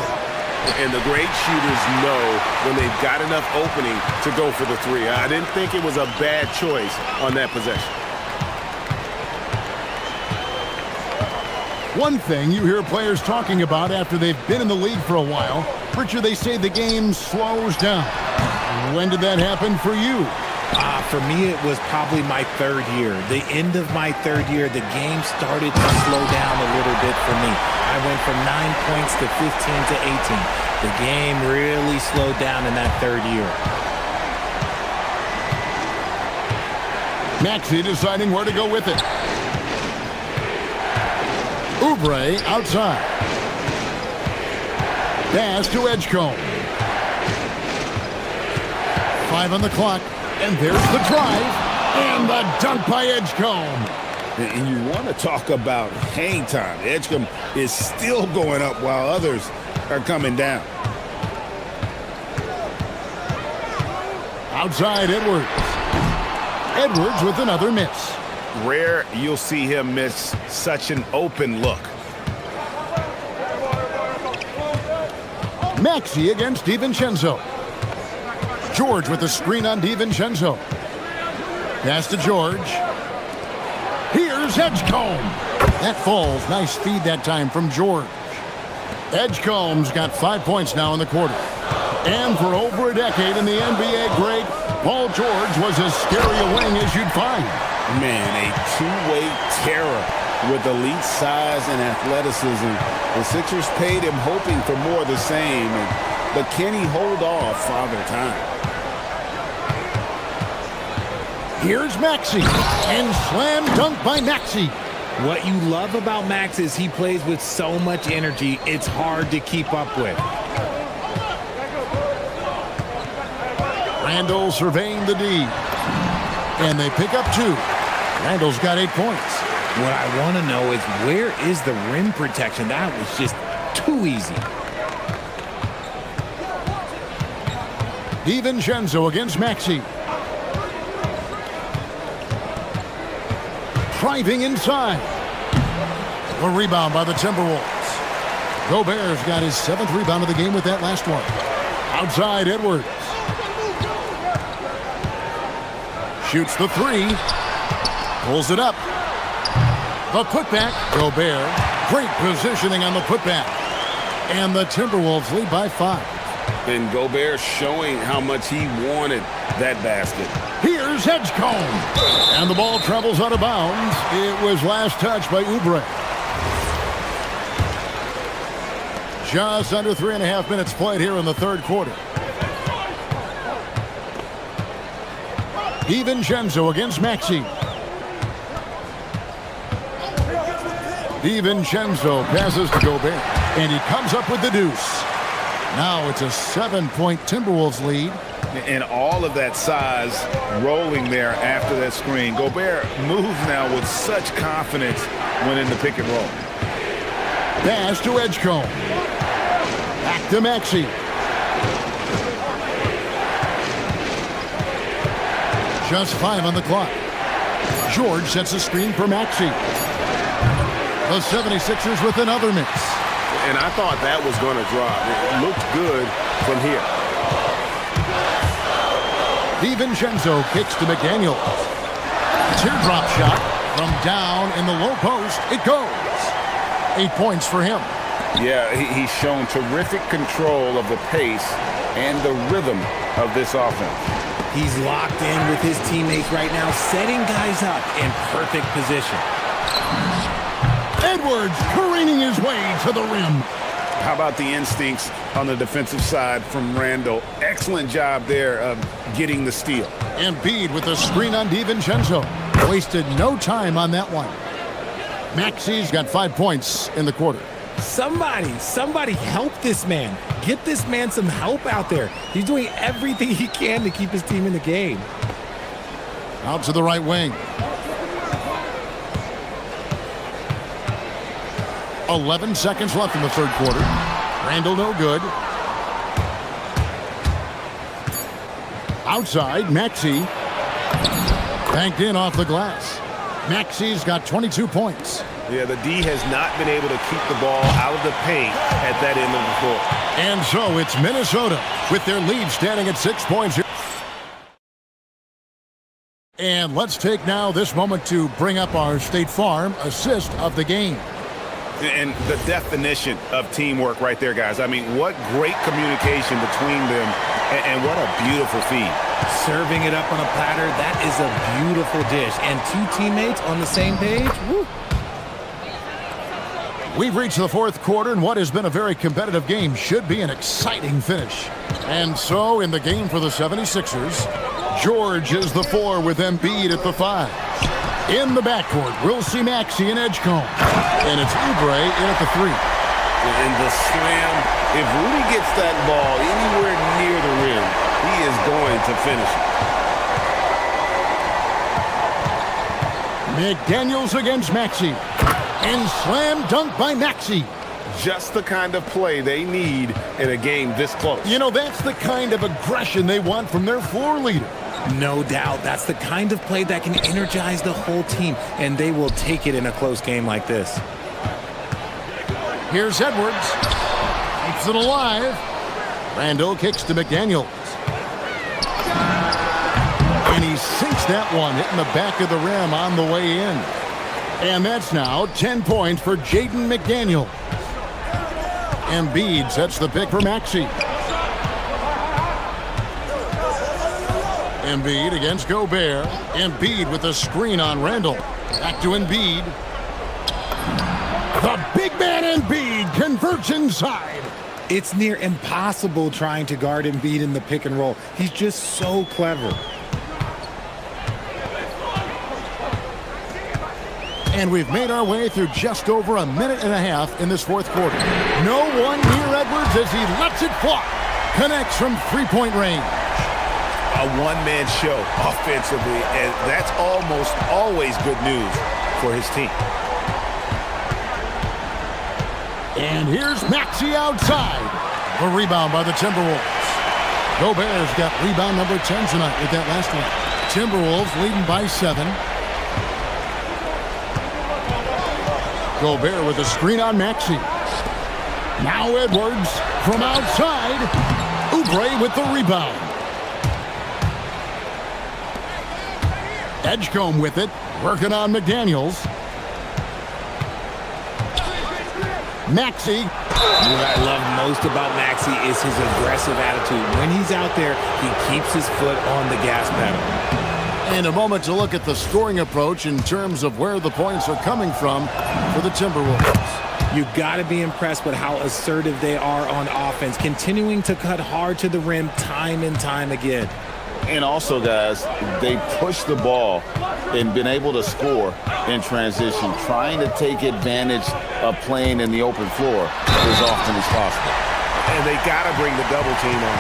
[SPEAKER 2] And the great shooters know when they've got enough opening to go for the 3. I didn't think it was a bad choice on that possession.
[SPEAKER 1] One thing you hear players talking about after they've been in the league for a while, Richard, they say the game slows down. When did that happen for you?
[SPEAKER 10] For me, it was probably my 3rd year. The end of my 3rd year, the game started to slow down a little bit for me. I went from 9 points to 15 to 18. The game really slowed down in that 3rd year.
[SPEAKER 1] Maxey deciding where to go with it. Oubre outside. Pass to Edgecombe. 5 on the clock. And there's the drive, and the dunk by Edgecombe.
[SPEAKER 2] And you want to talk about hang time. Edgecombe is still going up while others are coming down.
[SPEAKER 1] Outside Edwards. Edwards with another miss.
[SPEAKER 2] Rare you'll see him miss such an open look.
[SPEAKER 1] Maxey against DiVincenzo. George with the screen on DiVincenzo. Pass to George. Here's Edgecombe. That falls. Nice feed that time from George. Edgecombe's got 5 points now in the quarter. And for over a decade in the NBA great, Paul George was as scary a wing as you'd find.
[SPEAKER 2] Man, a two-way terror with elite size and athleticism. The Sixers paid him hoping for more of the same, but can he hold off Father Time?
[SPEAKER 1] Here's Maxey, and slam dunk by Maxey.
[SPEAKER 10] What you love about Max is he plays with so much energy, it's hard to keep up with.
[SPEAKER 1] Randall surveying the D. And they pick up 2. Randall's got 8 points.
[SPEAKER 10] What I want to know is where is the rim protection? That was just too easy.
[SPEAKER 1] DiVincenzo against Maxey. Driving inside. A rebound by the Timberwolves. Gobert's got his 7th rebound of the game with that last one. Outside Edwards. Shoots the three. Pulls it up. The putback. Gobert. Great positioning on the putback. And the Timberwolves lead by 5.
[SPEAKER 2] And Gobert showing how much he wanted that basket.
[SPEAKER 1] Here's Edgecombe. And the ball travels out of bounds. It was last touched by Oubre. Just under 3.5 minutes played here in the third quarter. DiVincenzo against Maxey. DiVincenzo passes to Gobert, and he comes up with the deuce. Now it's a 7-point Timberwolves lead.
[SPEAKER 8] And all of that size rolling there after that screen. Gobert moves now with such confidence when in the pick and roll.
[SPEAKER 1] Pass to Edgecombe. Back to Maxey. Just 5 on the clock. George sets a screen for Maxey. The 76ers with another miss.
[SPEAKER 2] And I thought that was going to drop. It looked good from here.
[SPEAKER 1] DiVincenzo kicks to McDaniel. Teardrop shot from down in the low post. It goes. 8 points for him.
[SPEAKER 12] Yeah, he's shown terrific control of the pace and the rhythm of this offense.
[SPEAKER 10] He's locked in with his teammates right now, setting guys up in perfect position.
[SPEAKER 1] Edwards careening his way to the rim.
[SPEAKER 2] How about the instincts on the defensive side from Randall? Excellent job there of getting the steal.
[SPEAKER 1] Embiid with a screen on DiVincenzo. Wasted no time on that one. Maxey's got 5 points in the quarter.
[SPEAKER 10] Somebody help this man. Get this man some help out there. He's doing everything he can to keep his team in the game.
[SPEAKER 1] Out to the right wing. 11 seconds left in the third quarter. Randall no good. Outside, Maxey. Banked in off the glass. Maxey's got 22 points.
[SPEAKER 8] Yeah, the D has not been able to keep the ball out of the paint at that end of the floor.
[SPEAKER 1] And so it's Minnesota with their lead standing at 6 points. And let's take now this moment to bring up our State Farm assist of the game.
[SPEAKER 8] And the definition of teamwork right there, guys. I mean, what great communication between them, and what a beautiful feed.
[SPEAKER 10] Serving it up on a platter, that is a beautiful dish. And 2 teammates on the same page, woo.
[SPEAKER 1] We've reached the fourth quarter, and what has been a very competitive game should be an exciting finish. And so, in the game for the 76ers, George is the 4 with Embiid at the 5. In the backcourt, we'll see Maxey and Edgecombe. And it's Oubre in at the 3.
[SPEAKER 2] And the slam, if Rudy gets that ball anywhere near the rim, he is going to finish it.
[SPEAKER 1] McDaniels against Maxey. And slam dunk by Maxey.
[SPEAKER 2] Just the kind of play they need in a game this close.
[SPEAKER 1] You know, that's the kind of aggression they want from their floor leader.
[SPEAKER 10] No doubt. That's the kind of play that can energize the whole team, and they will take it in a close game like this.
[SPEAKER 1] Here's Edwards. Keeps it alive. Randall kicks to McDaniels. And he sinks that one, hitting the back of the rim on the way in. And that's now 10 points for Jaden McDaniel. Embiid sets the pick for Maxey. Embiid against Gobert. Embiid with a screen on Randall. Back to Embiid. The big man Embiid converts inside.
[SPEAKER 10] It's near impossible trying to guard Embiid in the pick and roll. He's just so clever.
[SPEAKER 1] And we've made our way through just over a minute and a half in this fourth quarter. No one near Edwards as he lets it fly. Connects from three-point range.
[SPEAKER 8] A one-man show offensively, and that's almost always good news for his team.
[SPEAKER 1] And here's Maxey outside. The rebound by the Timberwolves. Gobert's got rebound number 10 tonight with that last one. Timberwolves leading by 7. Gobert with a screen on Maxey. Now Edwards from outside. Oubre with the rebound. Edgecombe with it, working on McDaniels. Maxey.
[SPEAKER 10] What I love most about Maxey is his aggressive attitude. When he's out there, he keeps his foot on the gas pedal.
[SPEAKER 1] And a moment to look at the scoring approach in terms of where the points are coming from for the Timberwolves.
[SPEAKER 10] You've got to be impressed with how assertive they are on offense, continuing to cut hard to the rim time and time again.
[SPEAKER 12] And also, guys, they push the ball and been able to score in transition, trying to take advantage of playing in the open floor as often as possible.
[SPEAKER 2] And they got to bring the double team on.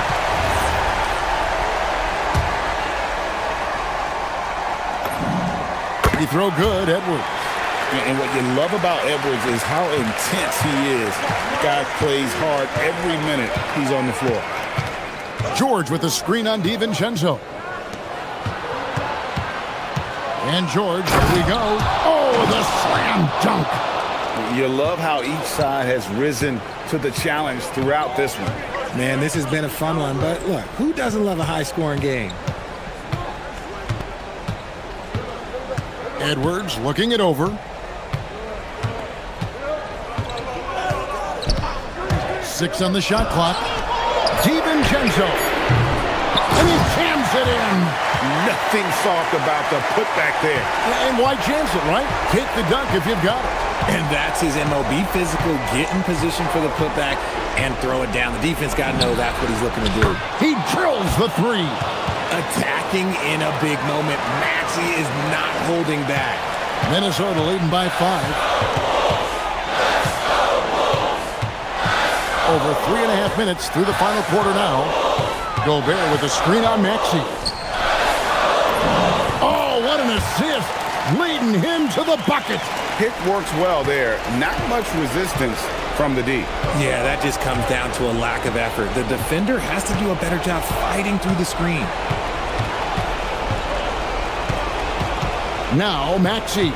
[SPEAKER 1] He throw good, Edwards.
[SPEAKER 12] And what you love about Edwards is how intense he is. Guy plays hard every minute he's on the floor.
[SPEAKER 1] George with the screen on DiVincenzo. And George, here we go. Oh, the slam dunk.
[SPEAKER 12] You love how each side has risen to the challenge throughout this one.
[SPEAKER 10] Man, this has been a fun one, but look, who doesn't love a high-scoring game?
[SPEAKER 1] Edwards looking it over. 6 on the shot clock. DiVincenzo. And he jams it in.
[SPEAKER 2] Nothing soft about the putback there.
[SPEAKER 1] And why chance it, right? Take the dunk if you've got it.
[SPEAKER 10] And that's his MO. Be physical, get in position for the putback, and throw it down. The defense got to know that's what he's looking to do.
[SPEAKER 1] He drills the 3.
[SPEAKER 10] Attacking in a big moment. Maxey is not holding back.
[SPEAKER 1] Minnesota leading by 5. Over 3.5 minutes through the final quarter now. Gobert with a screen on Maxey. Oh, what an assist! Leading him to the bucket.
[SPEAKER 2] Pick works well there. Not much resistance from the D.
[SPEAKER 10] Yeah, that just comes down to a lack of effort. The defender has to do a better job fighting through the screen.
[SPEAKER 1] Now Maxey.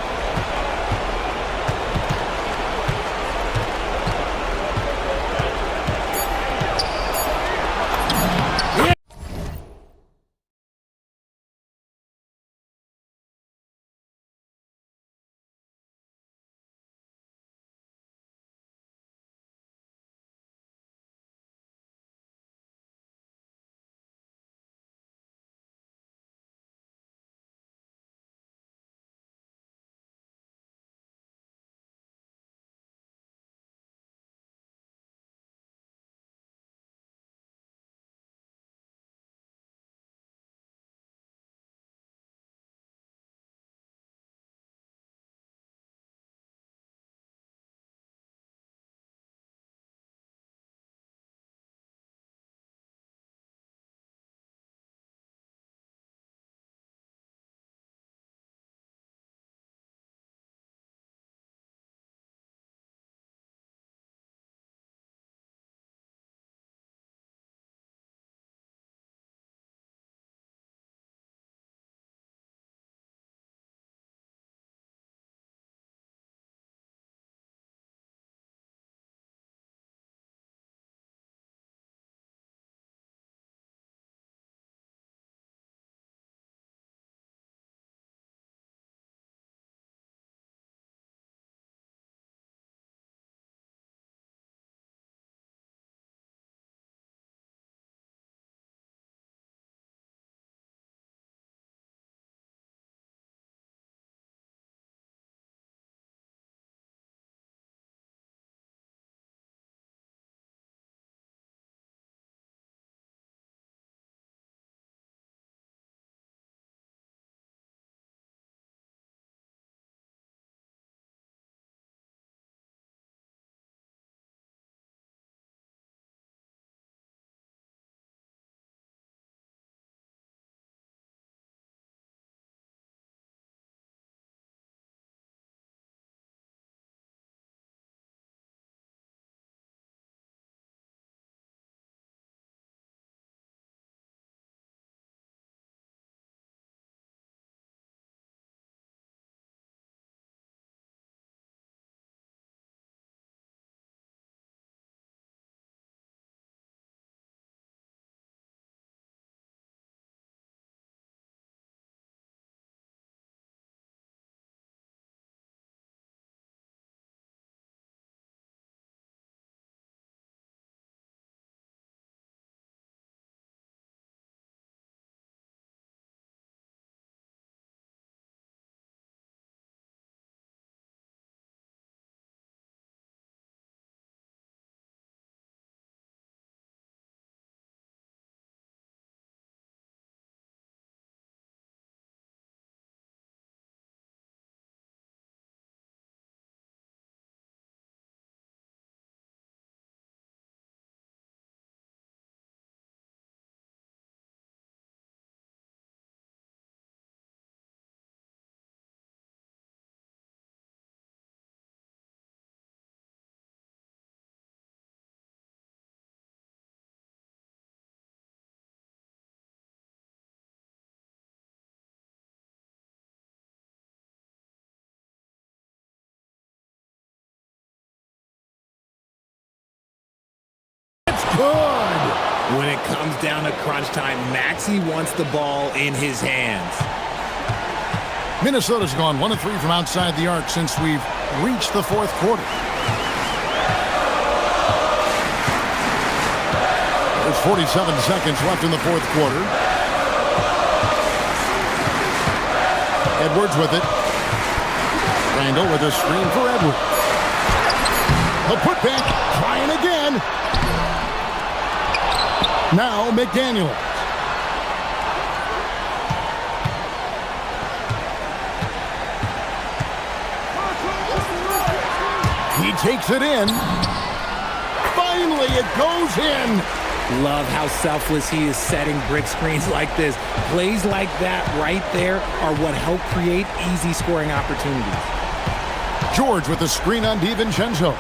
[SPEAKER 10] Good. When it comes down to crunch time, Maxey wants the ball in his hands.
[SPEAKER 1] Minnesota's gone 1 of 3 from outside the arc since we've reached the fourth quarter. There's 47 seconds left in the fourth quarter. Edwards with it. Randall with a screen for Edwards. The putback, trying again. Now McDaniel. He takes it in. Finally, it goes in.
[SPEAKER 10] Love how selfless he is setting brick screens like this. Plays like that right there are what help create easy scoring opportunities.
[SPEAKER 1] George with the screen on DiVincenzo.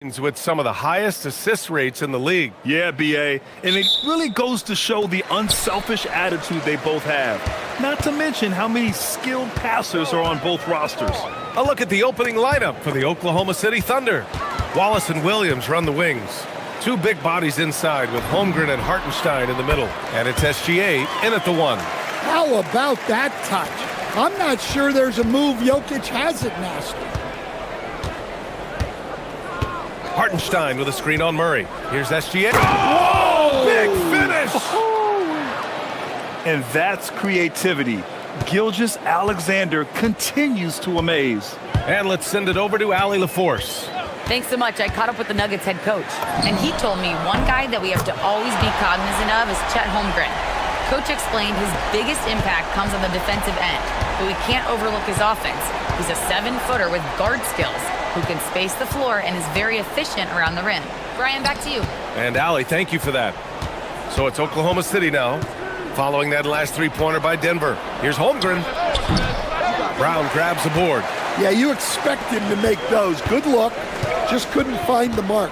[SPEAKER 9] with some of the highest assist rates in the league.
[SPEAKER 8] Yeah, B.A., and it really goes to show the unselfish attitude they both have. Not to mention how many skilled passers are on both rosters.
[SPEAKER 9] A look at the opening lineup for the Oklahoma City Thunder. Wallace and Williams run the wings. Two big bodies inside with Holmgren and Hartenstein in the middle. And it's SGA in at the one.
[SPEAKER 11] How about that touch? I'm not sure there's a move Jokic hasn't mastered.
[SPEAKER 9] Hartenstein with a screen on Murray. Here's SGA. Whoa! Big finish!
[SPEAKER 8] And that's creativity. Gilgeous-Alexander continues to amaze.
[SPEAKER 9] And let's send it over to Allie LaForce.
[SPEAKER 7] Thanks so much. I caught up with the Nuggets head coach, and he told me one guy that we have to always be cognizant of is Chet Holmgren. Coach explained his biggest impact comes on the defensive end, but we can't overlook his offense. He's a 7-footer with guard skills who can space the floor and is very efficient around the rim. Brian, back to you.
[SPEAKER 9] And Allie, thank you for that. So it's Oklahoma City now, following that last three-pointer by Denver. Here's Holmgren. Brown grabs the board.
[SPEAKER 11] Yeah, you expect him to make those. Good look. Just couldn't find the mark.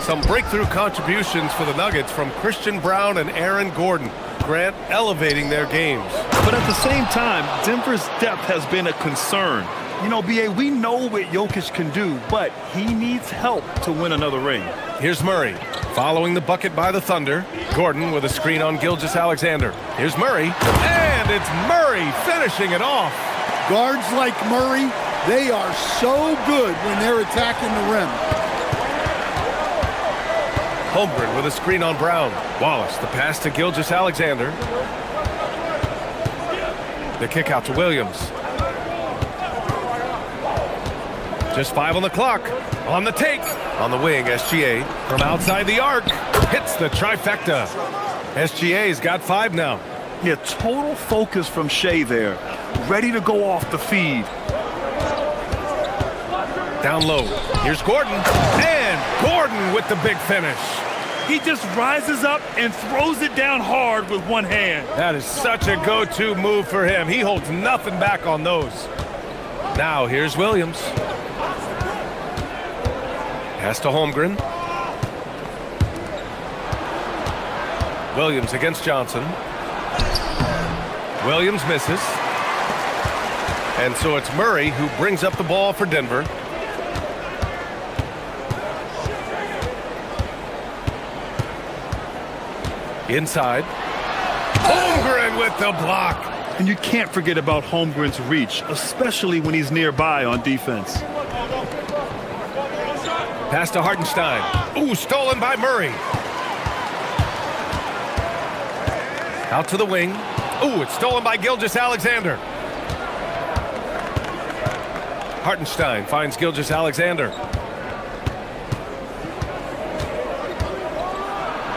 [SPEAKER 9] Some breakthrough contributions for the Nuggets from Christian Brown and Aaron Gordon. Grant elevating their games.
[SPEAKER 8] But at the same time, Denver's depth has been a concern. You know, B.A., we know what Jokic can do, but he needs help to win another ring.
[SPEAKER 9] Here's Murray, following the bucket by the Thunder. Gordon with a screen on Gilgeous-Alexander. Here's Murray, and it's Murray finishing it off.
[SPEAKER 11] Guards like Murray, they are so good when they're attacking the rim.
[SPEAKER 9] Holmgren with a screen on Brown. Wallace, the pass to Gilgeous-Alexander. The kick out to Williams. Just 5 on the clock. On the take. On the wing, SGA from outside the arc. Hits the trifecta. SGA's got 5 now.
[SPEAKER 8] Yeah, total focus from Shea there. Ready to go off the feed.
[SPEAKER 9] Down low. Here's Gordon. And Gordon with the big finish.
[SPEAKER 8] He just rises up and throws it down hard with one hand.
[SPEAKER 9] That is such a go-to move for him. He holds nothing back on those. Now here's Williams. Pass to Holmgren. Williams against Johnson. Williams misses. And so it's Murray who brings up the ball for Denver. Inside. Holmgren with the block.
[SPEAKER 8] And you can't forget about Holmgren's reach, especially when he's nearby on defense.
[SPEAKER 9] Pass to Hartenstein. Ooh, stolen by Murray. Out to the wing. Ooh, it's stolen by Gilgeous-Alexander. Hartenstein finds Gilgeous-Alexander.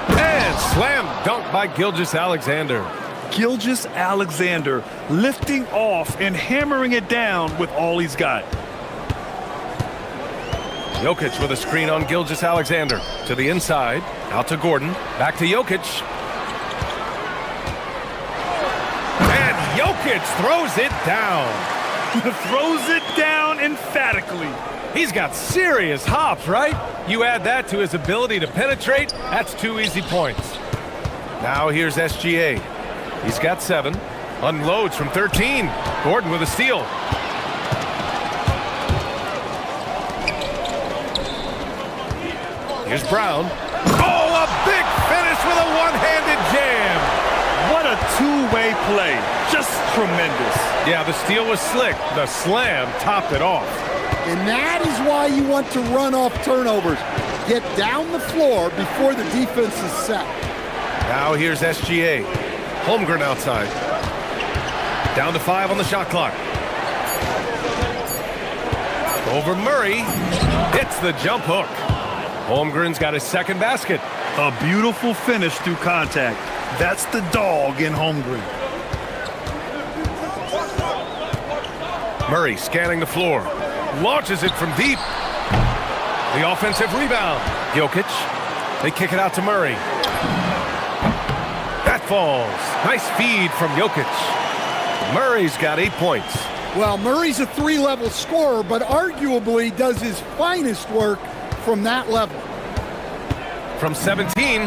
[SPEAKER 9] And slam dunk by Gilgeous-Alexander.
[SPEAKER 8] Gilgeous-Alexander lifting off and hammering it down with all he's got.
[SPEAKER 9] Jokic with a screen on Gilgeous-Alexander. To the inside. Out to Gordon. Back to Jokic. And Jokic throws it down.
[SPEAKER 8] Throws it down emphatically.
[SPEAKER 9] He's got serious hops, right? You add that to his ability to penetrate, that's 2 easy points. Now here's SGA. He's got 7. Unloads from 13. Gordon with a steal. Here's Brown. Oh, a big finish with a one-handed jam.
[SPEAKER 8] What a two-way play. Just tremendous.
[SPEAKER 9] Yeah, the steal was slick. The slam topped it off.
[SPEAKER 11] And that is why you want to run off turnovers. Get down the floor before the defense is set.
[SPEAKER 9] Now here's SGA. Holmgren outside. Down to 5 on the shot clock. Over Murray. Hits the jump hook. Holmgren's got his second basket.
[SPEAKER 8] A beautiful finish through contact. That's the dog in Holmgren.
[SPEAKER 9] Murray scanning the floor. Launches it from deep. The offensive rebound. Jokic. They kick it out to Murray. That falls. Nice feed from Jokic. Murray's got 8 points.
[SPEAKER 11] Well, Murray's a 3-level scorer, but arguably does his finest work from that level.
[SPEAKER 9] From 17,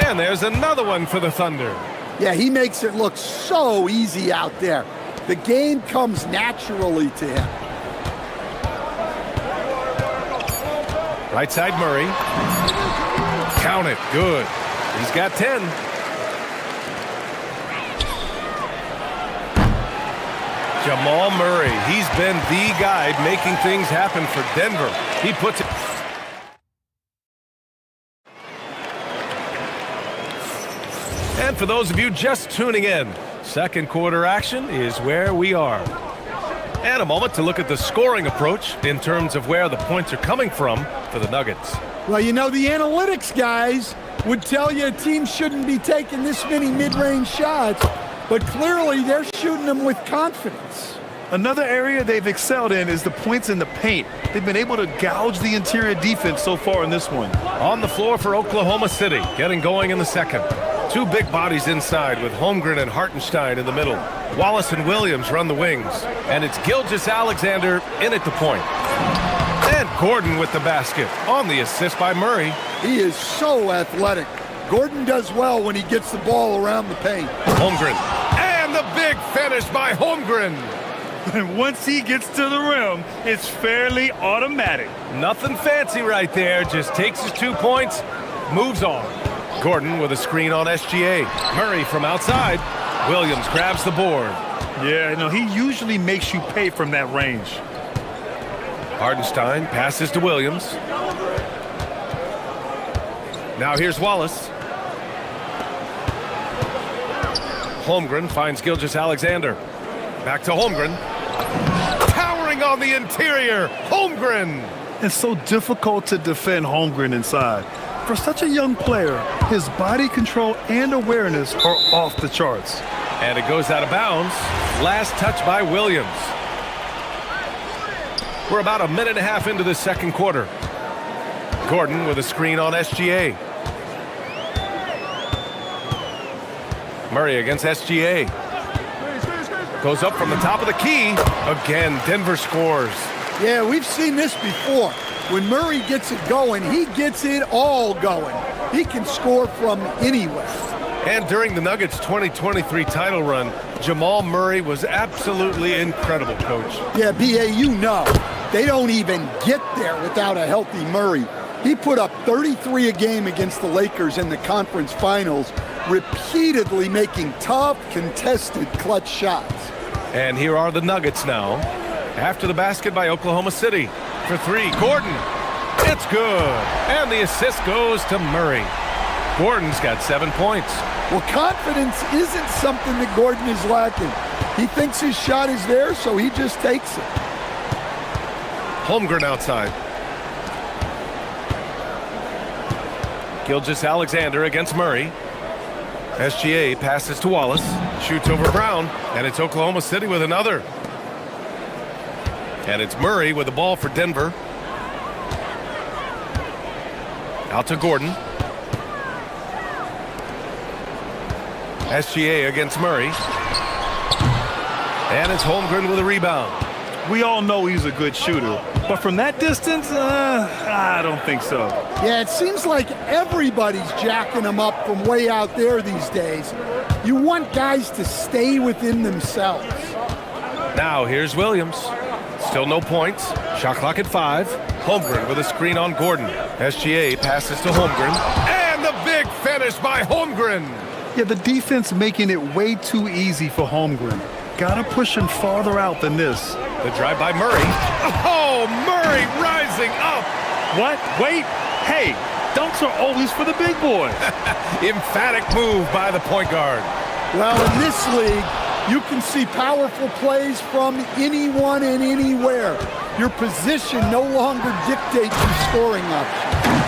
[SPEAKER 9] and there's another one for the Thunder.
[SPEAKER 11] Yeah, he makes it look so easy out there. The game comes naturally to him.
[SPEAKER 9] Right side Murray. Count it. Good. He's got 10. Jamal Murray. He's been the guy making things happen for Denver. He puts it. And for those of you just tuning in, second quarter action is where we are. And a moment to look at the scoring approach in terms of where the points are coming from for the Nuggets.
[SPEAKER 11] Well, you know, the analytics guys would tell you a team shouldn't be taking this many mid-range shots, but clearly they're shooting them with confidence.
[SPEAKER 8] Another area they've excelled in is the points in the paint. They've been able to gouge the interior defense so far in this one.
[SPEAKER 9] On the floor for Oklahoma City, getting going in the second. Two big bodies inside with Holmgren and Hartenstein in the middle. Wallace and Williams run the wings. And it's Gilgeous-Alexander in at the point. And Gordon with the basket on the assist by Murray.
[SPEAKER 11] He is so athletic. Gordon does well when he gets the ball around the paint.
[SPEAKER 9] Holmgren. And the big finish by Holmgren.
[SPEAKER 8] And once he gets to the rim, it's fairly automatic.
[SPEAKER 9] Nothing fancy right there. Just takes his 2 points, moves on. Gordon with a screen on SGA. Murray from outside. Williams grabs the board.
[SPEAKER 8] Yeah, no, he usually makes you pay from that range.
[SPEAKER 9] Hartenstein passes to Williams. Now here's Wallace. Holmgren finds Gilgeous-Alexander. Back to Holmgren. Powering on the interior. Holmgren.
[SPEAKER 8] It's so difficult to defend Holmgren inside. For such a young player, his body control and awareness are off the charts.
[SPEAKER 9] And it goes out of bounds. Last touch by Williams. We're about a minute and a half into the second quarter. Gordon with a screen on SGA. Murray against SGA. Goes up from the top of the key. Again, Denver scores.
[SPEAKER 11] Yeah, we've seen this before. When Murray gets it going, he gets it all going. He can score from anywhere.
[SPEAKER 9] And during the Nuggets' 2023 title run, Jamal Murray was absolutely incredible, Coach.
[SPEAKER 11] Yeah, B.A., you know, they don't even get there without a healthy Murray. He put up 33 a game against the Lakers in the conference finals, repeatedly making tough, contested, clutch shots.
[SPEAKER 9] And here are the Nuggets now. After the basket by Oklahoma City. For three, Gordon. It's good. And the assist goes to Murray. Gordon's got 7 points.
[SPEAKER 11] Well, confidence isn't something that Gordon is lacking. He thinks his shot is there, so he just takes it.
[SPEAKER 9] Holmgren outside. Gilgeous-Alexander against Murray. SGA passes to Wallace. Shoots over Brown. And it's Oklahoma City with another. And it's Murray with the ball for Denver. Out to Gordon. SGA against Murray. And it's Holmgren with a rebound.
[SPEAKER 8] We all know he's a good shooter, but from that distance, I don't think so.
[SPEAKER 11] Yeah, it seems like everybody's jacking him up from way out there these days. You want guys to stay within themselves.
[SPEAKER 9] Now here's Williams. Still no points. Shot clock at 5. Holmgren with a screen on Gordon. SGA passes to Holmgren. And the big finish by Holmgren.
[SPEAKER 8] Yeah, the defense making it way too easy for Holmgren. Gotta push him farther out than this.
[SPEAKER 9] The drive by Murray. Oh, Murray rising up.
[SPEAKER 8] What? Wait. Hey, dunks are always for the big boys.
[SPEAKER 9] Emphatic move by the point guard.
[SPEAKER 11] Well, in this league, you can see powerful plays from anyone and anywhere. Your position no longer dictates your scoring options.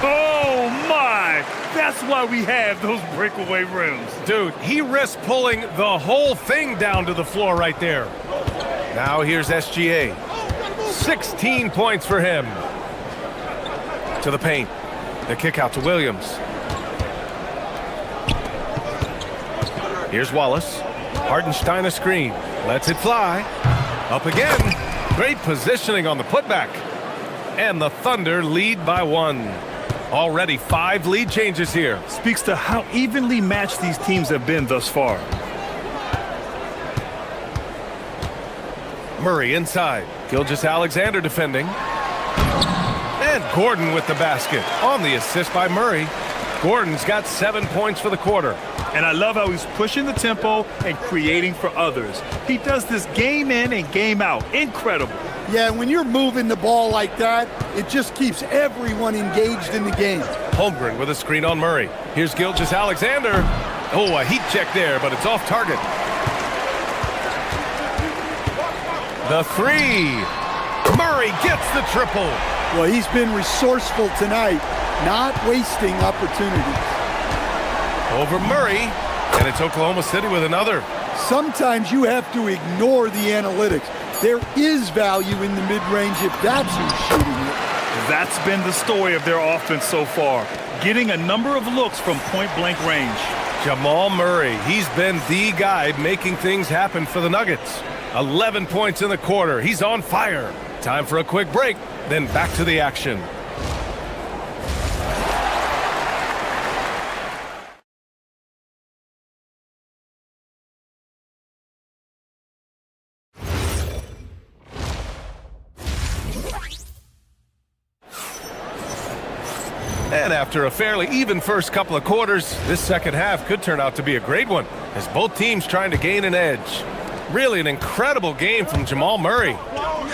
[SPEAKER 8] Oh, my. That's why we have those breakaway rims.
[SPEAKER 9] Dude, he risked pulling the whole thing down to the floor right there. Now here's SGA. 16 points for him. To the paint. The kick out to Williams. Here's Wallace. Hartenstein a screen. Lets it fly. Up again. Great positioning on the putback. And the Thunder lead by 1. Already 5 lead changes here.
[SPEAKER 8] Speaks to how evenly matched these teams have been thus far.
[SPEAKER 9] Murray inside. Gilgeous-Alexander defending. And Gordon with the basket. On the assist by Murray. Gordon's got 7 points for the quarter.
[SPEAKER 8] And I love how he's pushing the tempo and creating for others. He does this game in and game out. Incredible.
[SPEAKER 11] Yeah, when you're moving the ball like that, it just keeps everyone engaged in the game.
[SPEAKER 9] Holmgren with a screen on Murray. Here's Gilgeous-Alexander. Oh, a heat check there, but it's off target. The 3. Murray gets the triple.
[SPEAKER 11] Well, he's been resourceful tonight, not wasting opportunities.
[SPEAKER 9] Over Murray, and it's Oklahoma City with another.
[SPEAKER 11] Sometimes you have to ignore the analytics. There is value in the mid-range if that's who's shooting it.
[SPEAKER 8] That's been the story of their offense so far, getting a number of looks from point-blank range.
[SPEAKER 9] Jamal Murray, he's been the guy making things happen for the Nuggets. 11 points in the quarter. He's on fire. Time for a quick break, then back to the action. And after a fairly even first couple of quarters, this second half could turn out to be a great one, as both teams trying to gain an edge. Really an incredible game from Jamal Murray.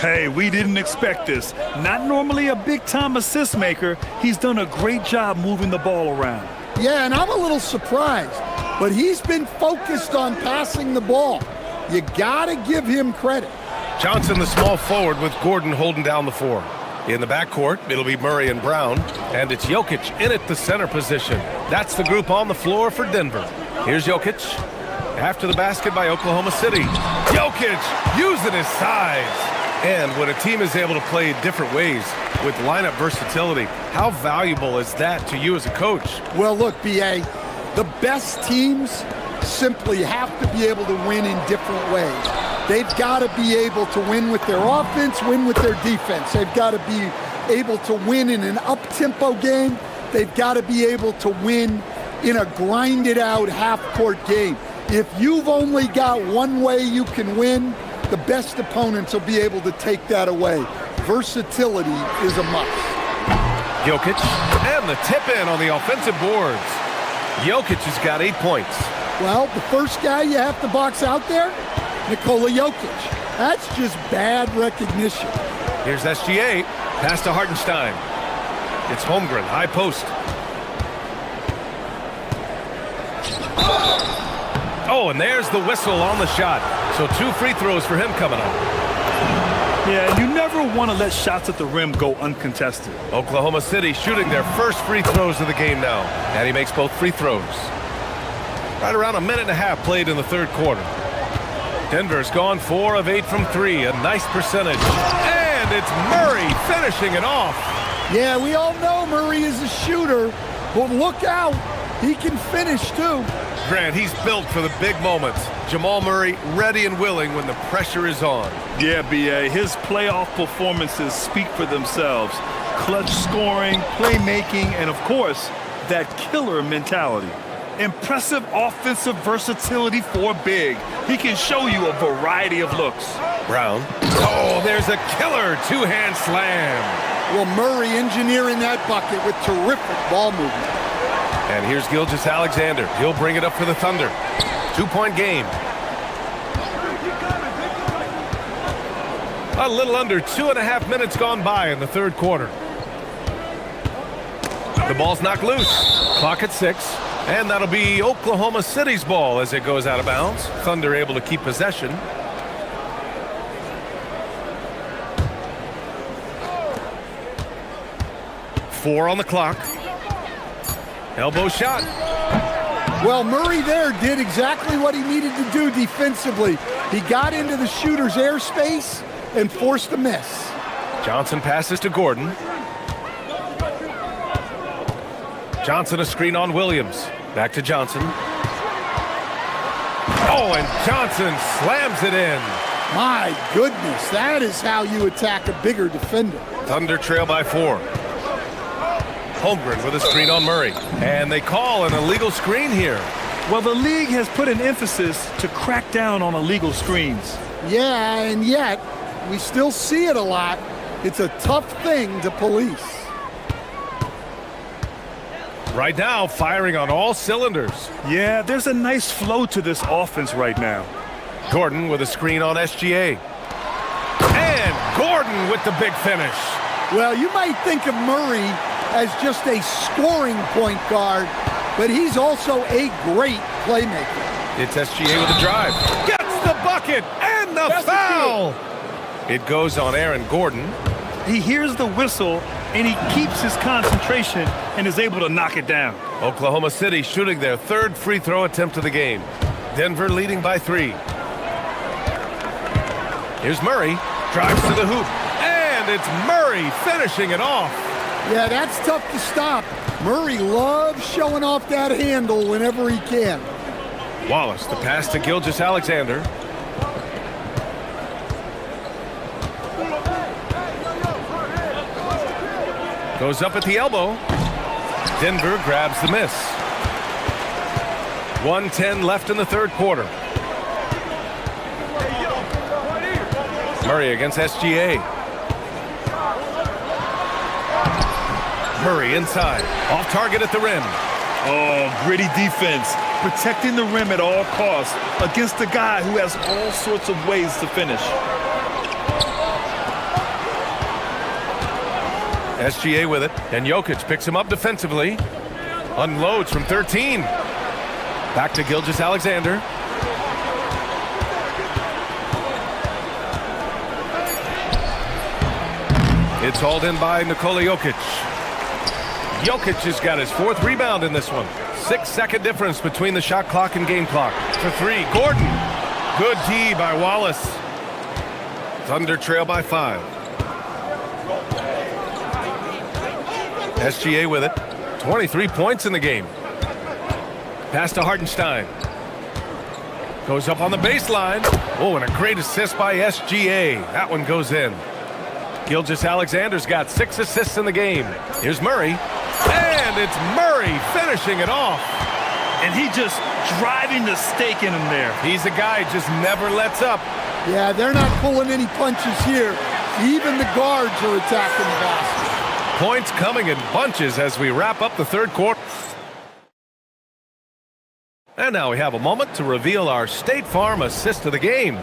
[SPEAKER 8] Hey, we didn't expect this. Not normally a big-time assist maker. He's done a great job moving the ball around.
[SPEAKER 11] Yeah, and I'm a little surprised, but he's been focused on passing the ball. You gotta give him credit.
[SPEAKER 9] Johnson, the small forward, with Gordon holding down the 4. In the backcourt, it'll be Murray and Brown, and it's Jokic in at the center position. That's the group on the floor for Denver. Here's Jokic. After the basket by Oklahoma City. Jokic using his size. And when a team is able to play different ways with lineup versatility, how valuable is that to you as a coach?
[SPEAKER 11] Well, look, B.A., the best teams simply have to be able to win in different ways. They've got to be able to win with their offense, win with their defense. They've got to be able to win in an up-tempo game. They've got to be able to win in a grinded-out half-court game. If you've only got one way you can win, the best opponents will be able to take that away. Versatility is a must.
[SPEAKER 9] Jokic, and the tip-in on the offensive boards. Jokic has got 8 points.
[SPEAKER 11] Well, the first guy you have to box out there, Nikola Jokic. That's just bad recognition.
[SPEAKER 9] Here's SGA, pass to Hartenstein. It's Holmgren, high post. Oh, and there's the whistle on the shot. So 2 free throws for him coming up.
[SPEAKER 8] Yeah, you never want to let shots at the rim go uncontested.
[SPEAKER 9] Oklahoma City shooting their first free throws of the game now. And he makes both free throws. Right around a minute and a half played in the third quarter. Denver's gone 4 of 8 from 3, a nice percentage. And it's Murray finishing it off.
[SPEAKER 11] Yeah, we all know Murray is a shooter, but look out, he can finish too.
[SPEAKER 9] Grant, he's built for the big moments. Jamal Murray ready and willing when the pressure is on.
[SPEAKER 8] Yeah, B.A., his playoff performances speak for themselves. Clutch scoring, playmaking, and of course, that killer mentality. Impressive offensive versatility for big. He can show you a variety of looks.
[SPEAKER 9] Brown. Oh, there's a killer two-hand slam.
[SPEAKER 11] Well, Murray engineering that bucket with terrific ball movement.
[SPEAKER 9] And here's Gilgeous-Alexander. He'll bring it up for the Thunder. 2-point game. A little under 2.5 minutes gone by in the third quarter. The ball's knocked loose. Clock at 6. And that'll be Oklahoma City's ball as it goes out of bounds. Thunder able to keep possession. Four on the clock. Elbow shot.
[SPEAKER 11] Well, Murray there did exactly what he needed to do defensively. He got into the shooter's airspace and forced a miss.
[SPEAKER 9] Johnson passes to Gordon. Johnson a screen on Williams. Back to Johnson. Oh, and Johnson slams it in.
[SPEAKER 11] My goodness, that is how you attack a bigger defender.
[SPEAKER 9] Thunder trail by 4. Holmgren with a screen on Murray. And they call an illegal screen here.
[SPEAKER 8] Well, the league has put an emphasis to crack down on illegal screens.
[SPEAKER 11] Yeah, and yet, we still see it a lot. It's a tough thing to police.
[SPEAKER 9] Right now, firing on all cylinders.
[SPEAKER 8] Yeah, there's a nice flow to this offense right now.
[SPEAKER 9] Gordon with a screen on SGA. And Gordon with the big finish.
[SPEAKER 11] Well, you might think of Murray as just a scoring point guard, but he's also a great playmaker.
[SPEAKER 9] It's SGA with a drive. Gets the bucket and the foul. It goes on Aaron Gordon.
[SPEAKER 8] He hears the whistle, and he keeps his concentration and is able to knock it down.
[SPEAKER 9] Oklahoma City shooting their 3rd free throw attempt of the game. Denver leading by 3. Here's Murray, drives to the hoop, and it's Murray finishing it off.
[SPEAKER 11] Yeah, that's tough to stop. Murray loves showing off that handle whenever he can.
[SPEAKER 9] Wallace, the pass to Gilgeous-Alexander. Goes up at the elbow. Denver grabs the miss. 1:10 left in the 3rd quarter. Murray against SGA. Murray inside. Off target at the rim.
[SPEAKER 8] Oh, gritty defense. Protecting the rim at all costs against a guy who has all sorts of ways to finish.
[SPEAKER 9] SGA with it, and Jokic picks him up defensively. Unloads from 13. Back to Gilgeous-Alexander. It's hauled in by Nikola Jokic. Jokic has got his 4th rebound in this one. 6-second difference between the shot clock and game clock. For 3, Gordon. Good D by Wallace. Thunder trail by 5. SGA with it. 23 points in the game. Pass to Hartenstein. Goes up on the baseline. Oh, and a great assist by SGA. That one goes in. Gilgeous-Alexander's got 6 assists in the game. Here's Murray. And it's Murray finishing it off.
[SPEAKER 8] And he just driving the stake in him there.
[SPEAKER 9] He's a guy who just never lets up.
[SPEAKER 11] Yeah, they're not pulling any punches here. Even the guards are attacking the basket.
[SPEAKER 9] Points coming in bunches as we wrap up the 3rd quarter. And now we have a moment to reveal our State Farm assist of the game.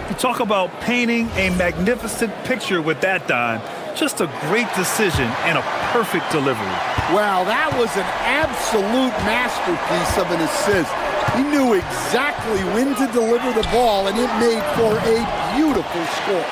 [SPEAKER 8] You talk about painting a magnificent picture with that dime. Just a great decision and a perfect delivery.
[SPEAKER 11] Wow, that was an absolute masterpiece of an assist. He knew exactly when to deliver the ball, and it made for a beautiful score.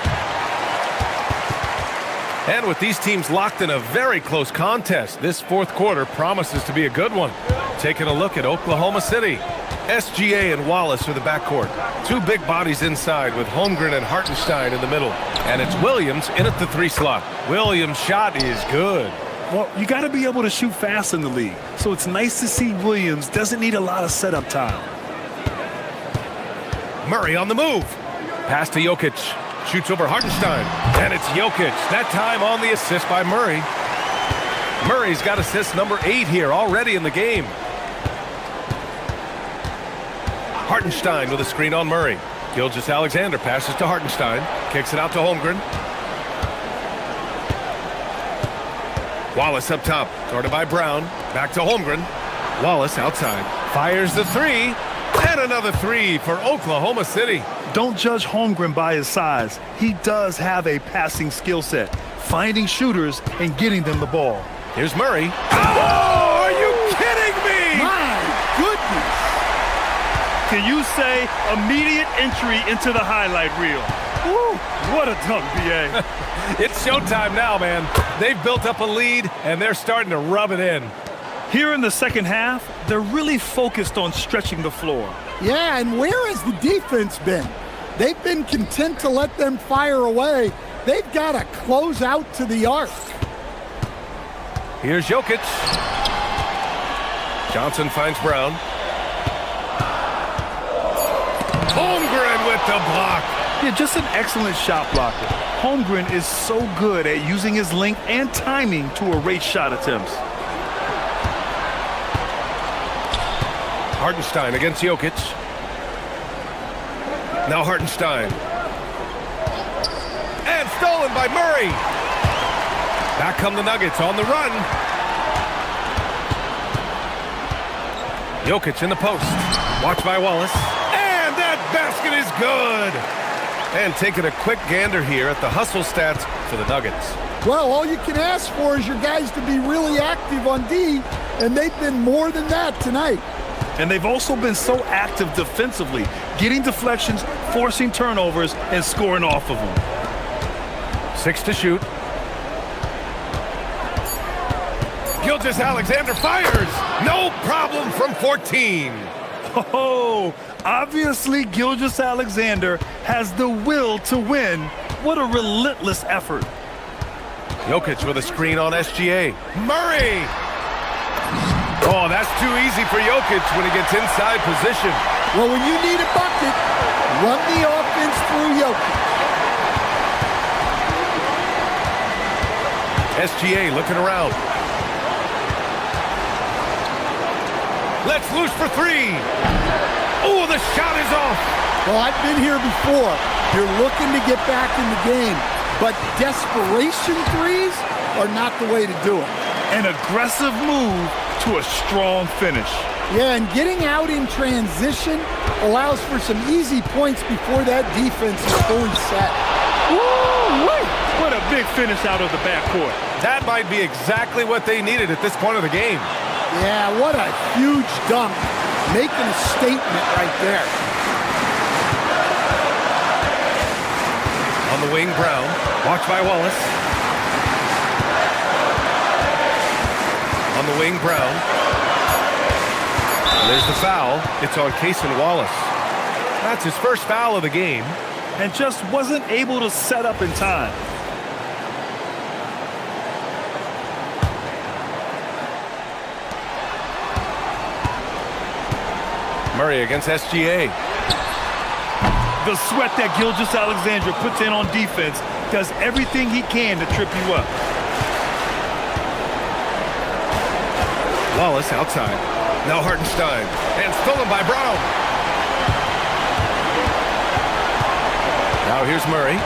[SPEAKER 9] And with these teams locked in a very close contest, this 4th quarter promises to be a good one. Taking a look at Oklahoma City. SGA and Wallace are the backcourt. 2 big bodies inside with Holmgren and Hartenstein in the middle. And it's Williams in at the 3 slot. Williams' shot is good.
[SPEAKER 8] Well, you got to be able to shoot fast in the league. So it's nice to see Williams doesn't need a lot of setup time.
[SPEAKER 9] Murray on the move. Pass to Jokic. Shoots over Hartenstein. And it's Jokic. That time on the assist by Murray. Murray's got assist number 8 here already in the game. Hartenstein with a screen on Murray. Gilgeous-Alexander passes to Hartenstein. Kicks it out to Holmgren. Wallace up top. Guarded by Brown. Back to Holmgren. Wallace outside. Fires the 3. And another 3 for Oklahoma City.
[SPEAKER 8] Don't judge Holmgren by his size. He does have a passing skill set. Finding shooters and getting them the ball.
[SPEAKER 9] Here's Murray. Oh, are you kidding me?
[SPEAKER 11] My goodness.
[SPEAKER 8] Can you say immediate entry into the highlight reel? Woo, what a dunk, B.A.
[SPEAKER 9] It's showtime now, man. They've built up a lead, and they're starting to rub it in.
[SPEAKER 8] Here in the second half, they're really focused on stretching the floor.
[SPEAKER 11] Yeah, and where has the defense been? They've been content to let them fire away. They've got to close out to the arc.
[SPEAKER 9] Here's Jokic. Johnson finds Brown. Holmgren with the block.
[SPEAKER 8] Yeah, just an excellent shot blocker. Holmgren is so good at using his length and timing to erase shot attempts.
[SPEAKER 9] Hartenstein against Jokic. Now Hartenstein. And stolen by Murray. Back come the Nuggets on the run. Jokic in the post. Watched by Wallace. And that basket is good. And taking a quick gander here at the hustle stats for the Nuggets.
[SPEAKER 11] Well, all you can ask for is your guys to be really active on D, and they've been more than that tonight.
[SPEAKER 8] And they've also been so active defensively, getting deflections, forcing turnovers, and scoring off of them.
[SPEAKER 9] 6 to shoot. Gilgeous-Alexander fires. No problem from 14.
[SPEAKER 8] Oh, obviously Gilgeous-Alexander has the will to win. What a relentless effort.
[SPEAKER 9] Jokic with a screen on SGA. Murray! Oh, that's too easy for Jokic when he gets inside position.
[SPEAKER 11] Well, when you need a bucket, run the offense through Jokic.
[SPEAKER 9] SGA looking around. Let's loose for 3. Oh, the shot is off.
[SPEAKER 11] Well, I've been here before. You're looking to get back in the game, but desperation threes are not the way to do it.
[SPEAKER 8] An aggressive move to a strong finish.
[SPEAKER 11] Yeah, and getting out in transition allows for some easy points before that defense is fully set.
[SPEAKER 8] Woo-wee! What a big finish out of the backcourt.
[SPEAKER 9] That might be exactly what they needed at this point of the game.
[SPEAKER 11] Yeah, what a huge dunk. Making a statement right there.
[SPEAKER 9] On the wing, Brown. Watched by Wallace. On the wing, Brown. There's the foul. It's on Cason Wallace. That's his first foul of the game.
[SPEAKER 8] And just wasn't able to set up in time.
[SPEAKER 9] Murray against SGA.
[SPEAKER 8] The sweat that Gilgeous-Alexander puts in on defense does everything he can to trip you up.
[SPEAKER 9] Wallace outside. Now Hartenstein. And stolen by Brown. Now here's Murray.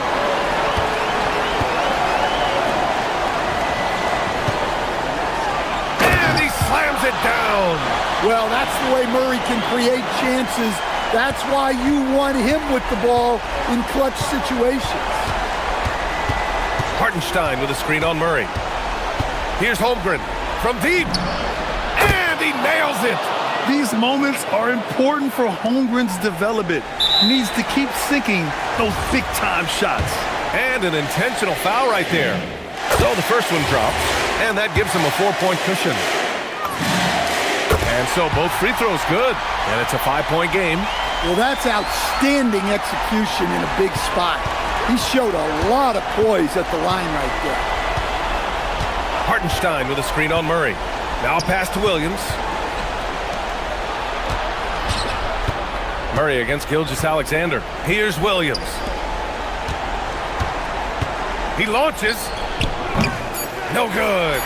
[SPEAKER 9] And he slams it down.
[SPEAKER 11] Well, that's the way Murray can create chances. That's why you want him with the ball in clutch situations.
[SPEAKER 9] Hartenstein with a screen on Murray. Here's Holmgren from deep. And he nails it.
[SPEAKER 8] These moments are important for Holmgren's development. He needs to keep sinking those big-time shots.
[SPEAKER 9] And an intentional foul right there. So the first one drops, and that gives him a 4-point cushion. And so both free throws good, and it's a 5-point game.
[SPEAKER 11] Well, that's outstanding execution in a big spot. He showed a lot of poise at the line right there.
[SPEAKER 9] Hartenstein with a screen on Murray. Now pass to Williams. Murray against Gilgeous-Alexander. Here's Williams. He launches. No good.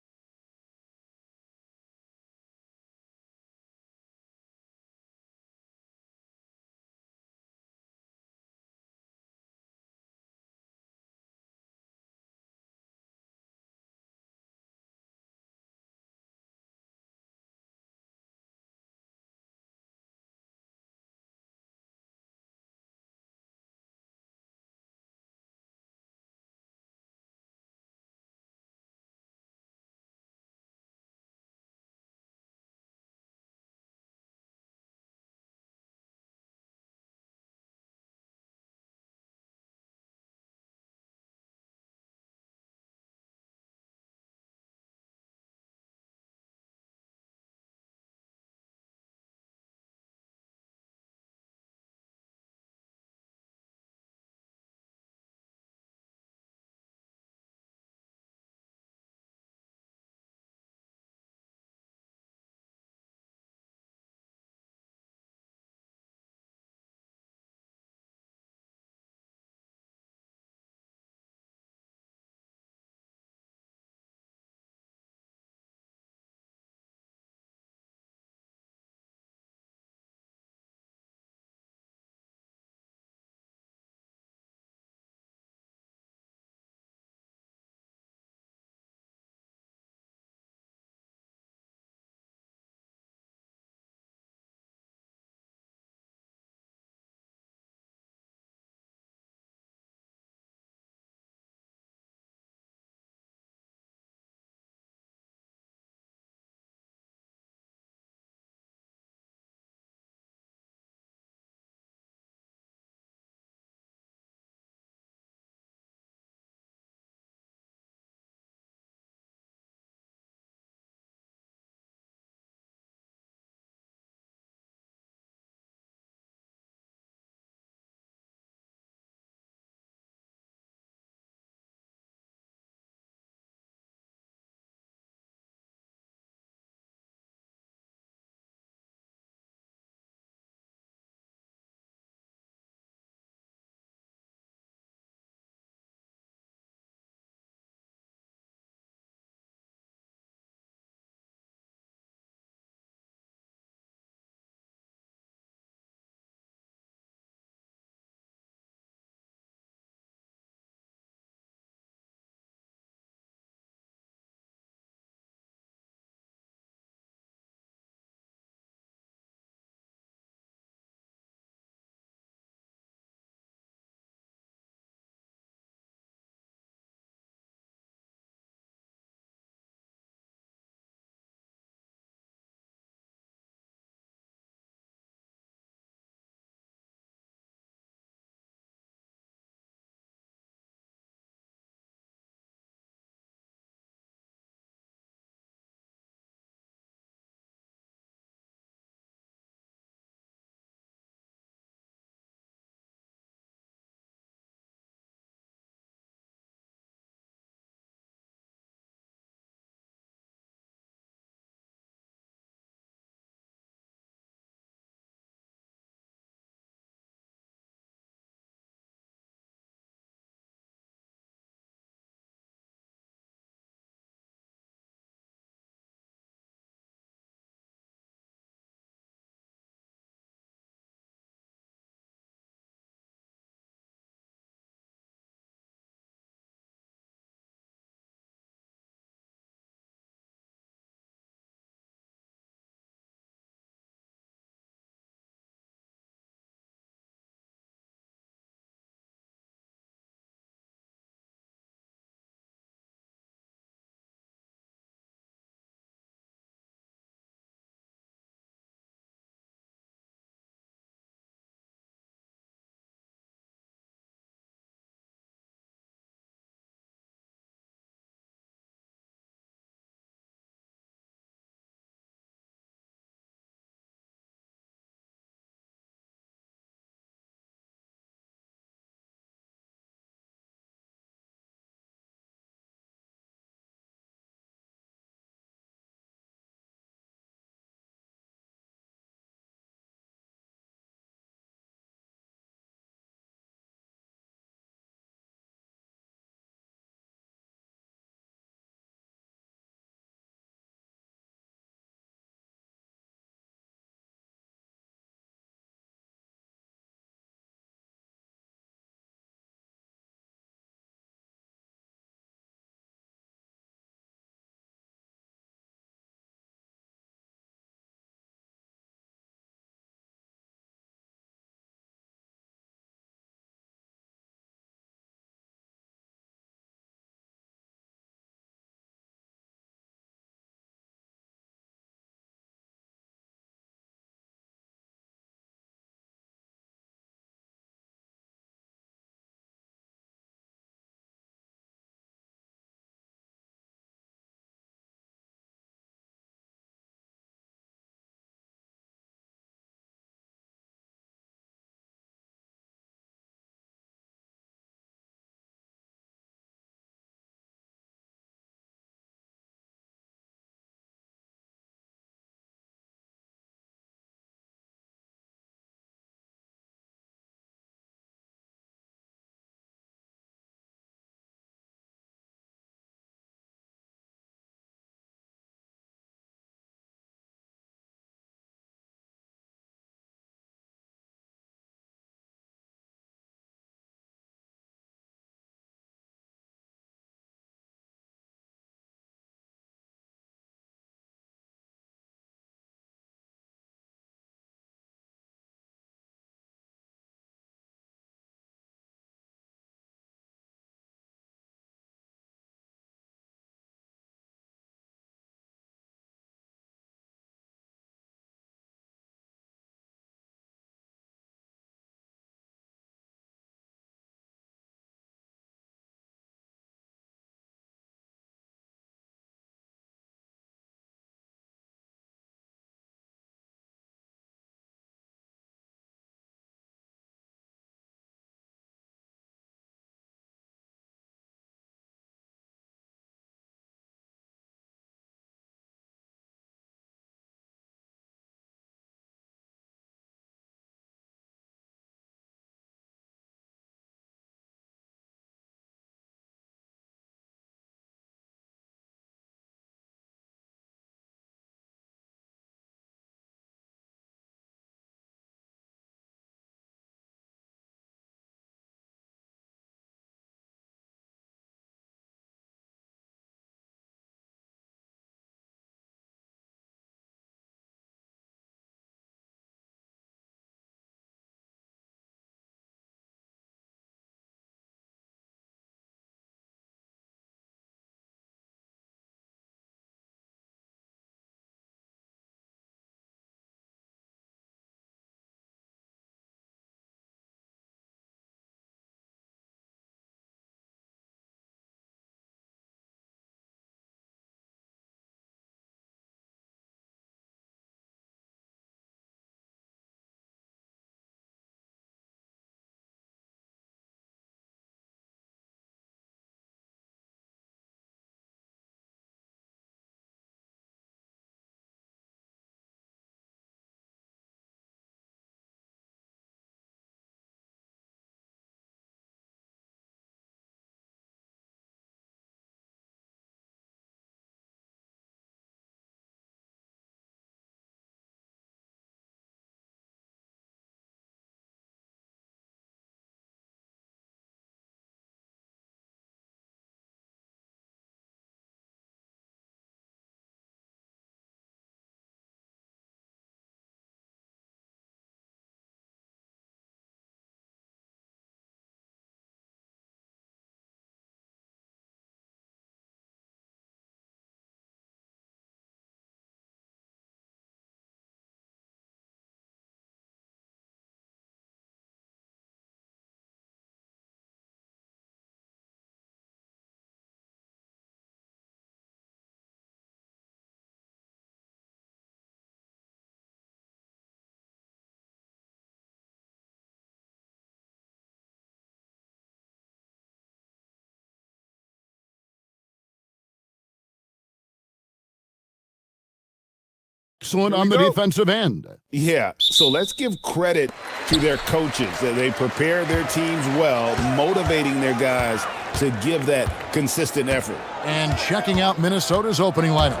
[SPEAKER 1] Excellent on the defensive end.
[SPEAKER 12] Yeah, so let's give credit to their coaches that they prepare their teams well, motivating their guys to give that consistent effort.
[SPEAKER 1] And checking out Minnesota's opening lineup.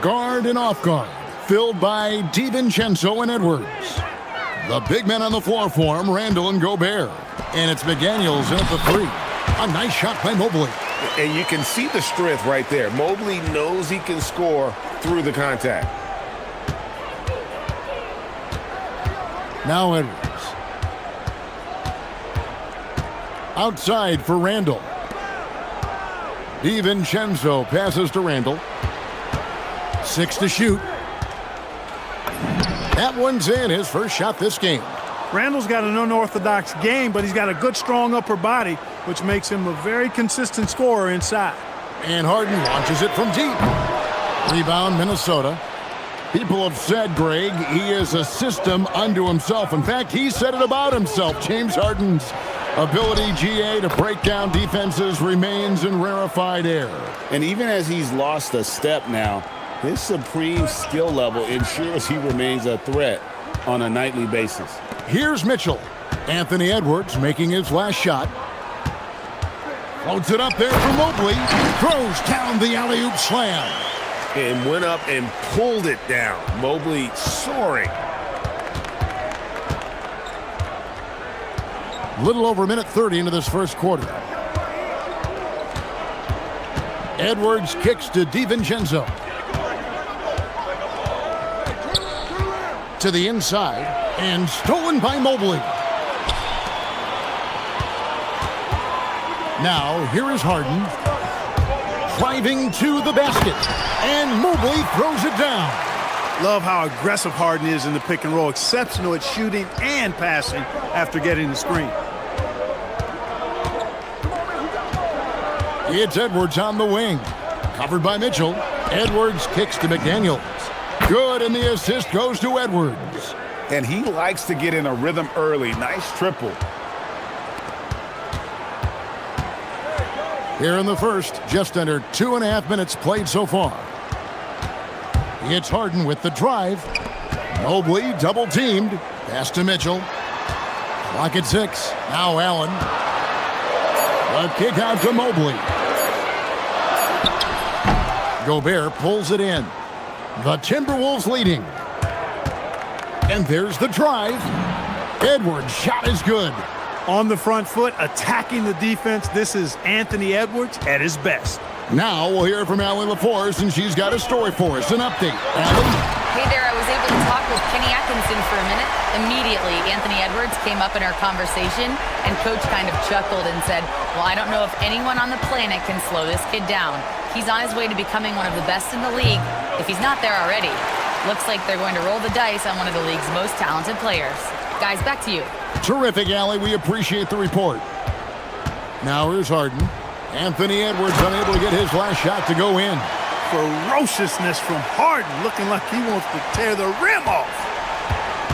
[SPEAKER 1] Guard and off guard, filled by DiVincenzo and Edwards. The big men on the floor for him, Randall and Gobert. And it's McDaniels in at the three. A nice shot by Mobley.
[SPEAKER 2] And you can see the strength right there. Mobley knows he can score through the contact.
[SPEAKER 1] Now Edwards. Outside for Randall. DiVincenzo passes to Randall. 6 to shoot. That one's in, his first shot this game.
[SPEAKER 13] Randall's got an unorthodox game, but he's got a good, strong upper body, which makes him a very consistent scorer inside.
[SPEAKER 1] And Harden launches it from deep. Rebound, Minnesota. People have said, Greg, he is a system unto himself. In fact, he said it about himself. James Harden's ability, GA, to break down defenses remains in rarefied air.
[SPEAKER 12] And even as he's lost a step now, his supreme skill level ensures he remains a threat on a nightly basis.
[SPEAKER 1] Here's Mitchell. Anthony Edwards making his last shot. Floats it up there for Mobley. Throws down the alley-oop slam.
[SPEAKER 2] And went up and pulled it down. Mobley soaring.
[SPEAKER 1] Little over a minute 30 into this first quarter. Edwards kicks to DiVincenzo. To the inside, and stolen by Mobley. Now, here is Harden. Driving to the basket, and Mobley throws it down.
[SPEAKER 13] Love how aggressive Harden is in the pick and roll. Exceptional at shooting and passing after getting the screen.
[SPEAKER 1] It's Edwards on the wing. Covered by Mitchell. Edwards kicks to McDaniels. Good, and the assist goes to Edwards.
[SPEAKER 12] And he likes to get in a rhythm early. Nice triple.
[SPEAKER 1] Here in the first, just under 2.5 minutes played so far. It's Harden with the drive. Mobley double-teamed. Pass to Mitchell. Clock at 6. Now Allen. The kick out to Mobley. Gobert pulls it in. The Timberwolves leading. And there's the drive. Edwards' shot is good.
[SPEAKER 13] On the front foot, attacking the defense. This is Anthony Edwards at his best.
[SPEAKER 1] Now we'll hear from Allie LaForce, and she's got a story for us. An update. Allie?
[SPEAKER 7] Hey there, I was able to talk with Kenny Atkinson for a minute. Immediately, Anthony Edwards came up in our conversation, and Coach kind of chuckled and said, well, I don't know if anyone on the planet can slow this kid down. He's on his way to becoming one of the best in the league, if he's not there already. Looks like they're going to roll the dice on one of the league's most talented players. Guys, back to you.
[SPEAKER 1] Terrific, Allie. We appreciate the report. Now here's Harden. Anthony Edwards unable to get his last shot to go in.
[SPEAKER 13] Ferociousness from Harden, looking like he wants to tear the rim off.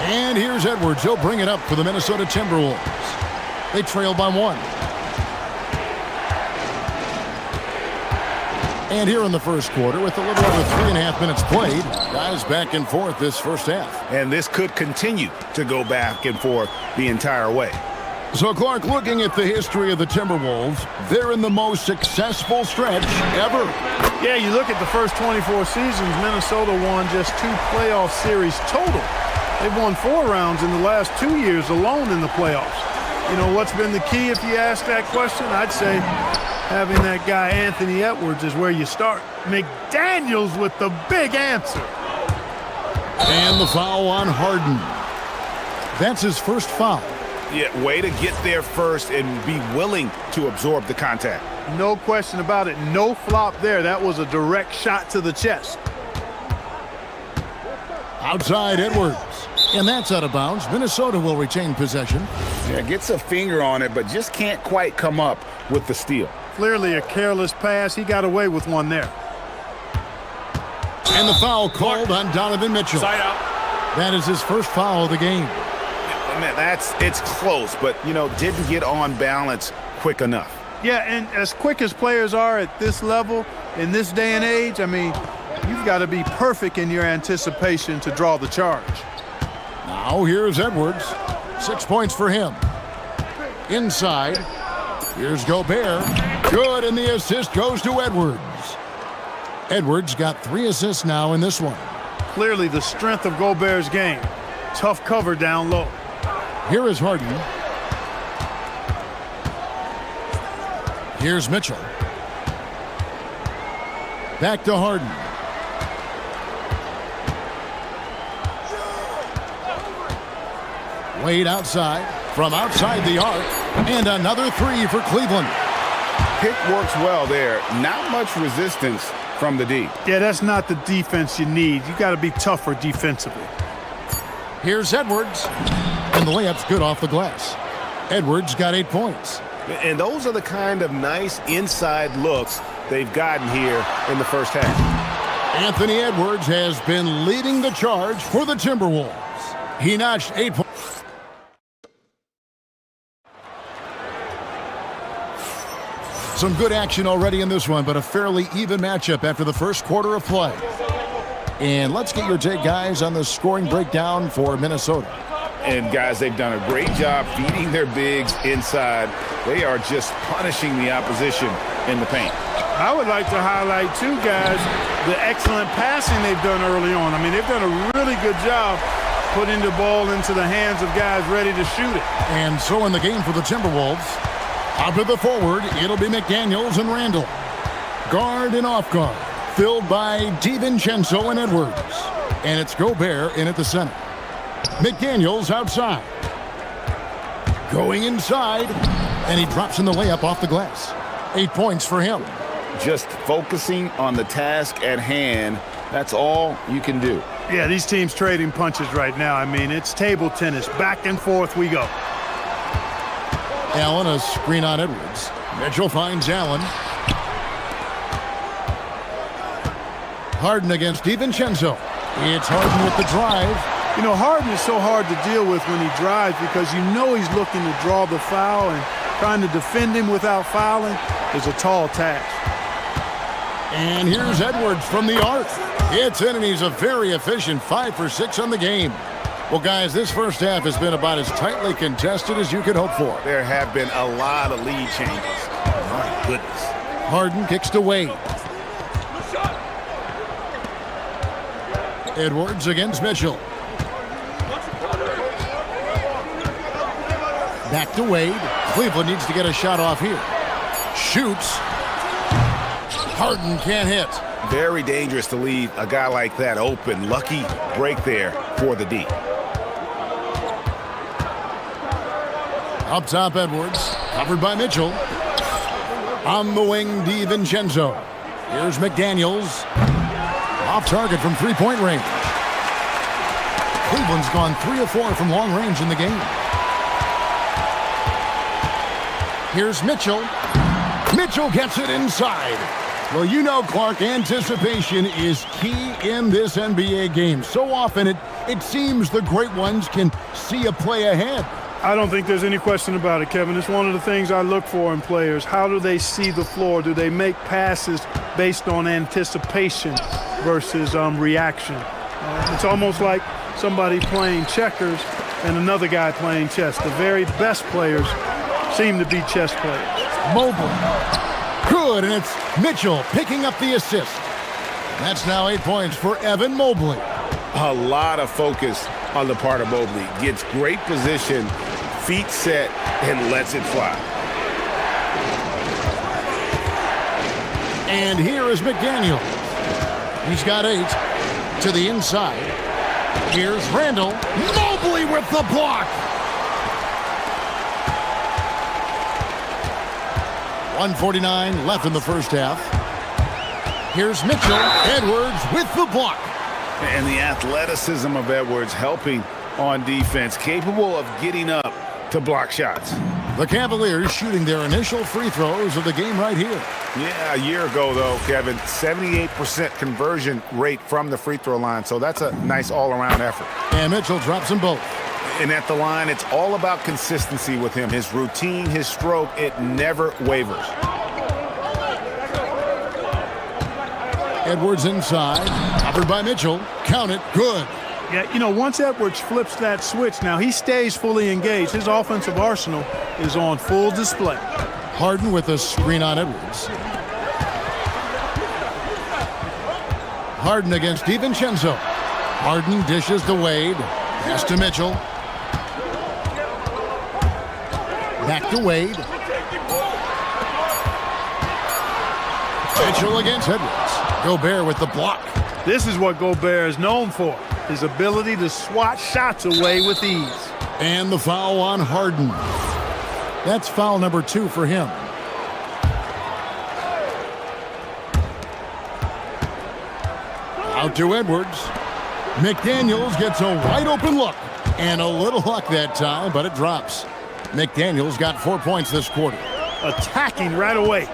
[SPEAKER 1] And here's Edwards. He'll bring it up for the Minnesota Timberwolves. They trail by 1. And here in the first quarter, with a little over 3.5 minutes played, guys back and forth this first half.
[SPEAKER 12] And this could continue to go back and forth the entire way.
[SPEAKER 1] So, Clark, looking at the history of the Timberwolves, they're in the most successful stretch ever.
[SPEAKER 13] Yeah, you look at the first 24 seasons, Minnesota won just 2 playoff series total. They've won 4 rounds in the last 2 years alone in the playoffs. You know, what's been the key if you ask that question? I'd say having that guy Anthony Edwards is where you start. McDaniels with the big answer.
[SPEAKER 1] And the foul on Harden. That's his first foul.
[SPEAKER 12] Yeah, way to get there first and be willing to absorb the contact.
[SPEAKER 13] No question about it. No flop there. That was a direct shot to the chest.
[SPEAKER 1] Outside Edwards. And that's out of bounds. Minnesota will retain possession.
[SPEAKER 12] Yeah, gets a finger on it, but just can't quite come up with the steal.
[SPEAKER 13] Clearly a careless pass. He got away with one there.
[SPEAKER 1] And the foul called on Donovan Mitchell.
[SPEAKER 2] Side out.
[SPEAKER 1] That is his first foul of the game.
[SPEAKER 12] Man, it's close, but, you know, didn't get on balance quick enough.
[SPEAKER 13] Yeah, and as quick as players are at this level, in this day and age, I mean, You've got to be perfect in your anticipation to draw the charge.
[SPEAKER 1] Now here's Edwards. 6 points for him. Inside. Here's Gobert. Good, and the assist goes to Edwards. Edwards got 3 assists now in this one.
[SPEAKER 13] Clearly the strength of Gobert's game. Tough cover down low.
[SPEAKER 1] Here is Harden. Here's Mitchell. Back to Harden. Wade outside. From outside the arc. And another 3 for Cleveland.
[SPEAKER 12] Pick works well there. Not much resistance from the D.
[SPEAKER 13] Yeah, that's not the defense you need. You got to be tougher defensively.
[SPEAKER 1] Here's Edwards. And the layup's good off the glass. Edwards got 8 points.
[SPEAKER 2] And those are the kind of nice inside looks they've gotten here in the first half.
[SPEAKER 1] Anthony Edwards has been leading the charge for the Timberwolves. He notched 8 points. Some good action already in this one, but a fairly even matchup after the first quarter of play. And let's get your take, guys, on the scoring breakdown for Minnesota.
[SPEAKER 12] And, guys, they've done a great job feeding their bigs inside. They are just punishing the opposition in the paint.
[SPEAKER 13] I would like to highlight, too, guys, the excellent passing they've done early on. I mean, they've done a really good job putting the ball into the hands of guys ready to shoot it.
[SPEAKER 1] And so in the game for the Timberwolves, out of the forward, it'll be McDaniels and Randall. Guard and off guard, filled by DiVincenzo and Edwards. And it's Gobert in at the center. McDaniels outside. Going inside, and he drops in the layup off the glass. 8 points for him.
[SPEAKER 12] Just focusing on the task at hand, that's all you can do.
[SPEAKER 13] Yeah, these teams trading punches right now. I mean, it's table tennis. Back and forth we go.
[SPEAKER 1] Allen, a screen on Edwards. Mitchell finds Allen. Harden against DiVincenzo. It's Harden with the drive.
[SPEAKER 13] You know, Harden is so hard to deal with when he drives because you know he's looking to draw the foul, and trying to defend him without fouling is a tall task.
[SPEAKER 1] And here's Edwards from the arc. It's in, and he's a very efficient 5 for 6 on the game. Well, guys, this first half has been about as tightly contested as you could hope for.
[SPEAKER 2] There have been a lot of lead changes. My goodness.
[SPEAKER 1] Harden kicks to Wade. Edwards against Mitchell. Back to Wade. Cleveland needs to get a shot off here. Shoots. Harden can't hit.
[SPEAKER 2] Very dangerous to leave a guy like that open. Lucky break there for the D.
[SPEAKER 1] Up top, Edwards. Covered by Mitchell. On the wing, DiVincenzo. Here's McDaniels. Off target from three-point range. Cleveland's gone 3 of 4 from long range in the game. Here's Mitchell. Mitchell gets it inside. Well, you know, Clark, anticipation is key in this NBA game. So often it seems the great ones can see a play ahead.
[SPEAKER 13] I don't think there's any question about it, Kevin. It's one of the things I look for in players. How do they see the floor? Do they make passes based on anticipation versus reaction? It's almost like somebody playing checkers and another guy playing chess. The very best players seem to be chess players.
[SPEAKER 1] Mobley. Good, and it's Mitchell picking up the assist. That's now 8 points for Evan Mobley.
[SPEAKER 2] A lot of focus on the part of Mobley. Gets great position, feet set, and lets it fly.
[SPEAKER 1] And here is McDaniel. He's got 8 to the inside. Here's Randall. Mobley with the block. 1:49 left in the first half. Here's Mitchell. Edwards with the block.
[SPEAKER 12] And the athleticism of Edwards helping on defense, capable of getting up to block shots.
[SPEAKER 1] The Cavaliers shooting their initial free throws of the game right here.
[SPEAKER 2] Yeah, a year ago, though, Kevin, 78% conversion rate from the free throw line, so that's a nice all-around effort.
[SPEAKER 1] And Mitchell drops them both.
[SPEAKER 2] And at the line, it's all about consistency with him. His routine, his stroke, it never wavers.
[SPEAKER 1] Edwards inside. Covered by Mitchell. Count it. Good.
[SPEAKER 13] Yeah, you know, once Edwards flips that switch, now he stays fully engaged. His offensive arsenal is on full display.
[SPEAKER 1] Harden with a screen on Edwards. Harden against DiVincenzo. Harden dishes to Wade. Pass to Mitchell. Back to Wade. Mitchell against Edwards. Gobert with the block.
[SPEAKER 13] This is what Gobert is known for, his ability to swat shots away with ease.
[SPEAKER 1] And the foul on Harden. That's foul number 2 for him. Out to Edwards. McDaniels gets a wide open look. And a little luck that time, but it drops. McDaniels got 4 points this quarter.
[SPEAKER 13] Attacking right away.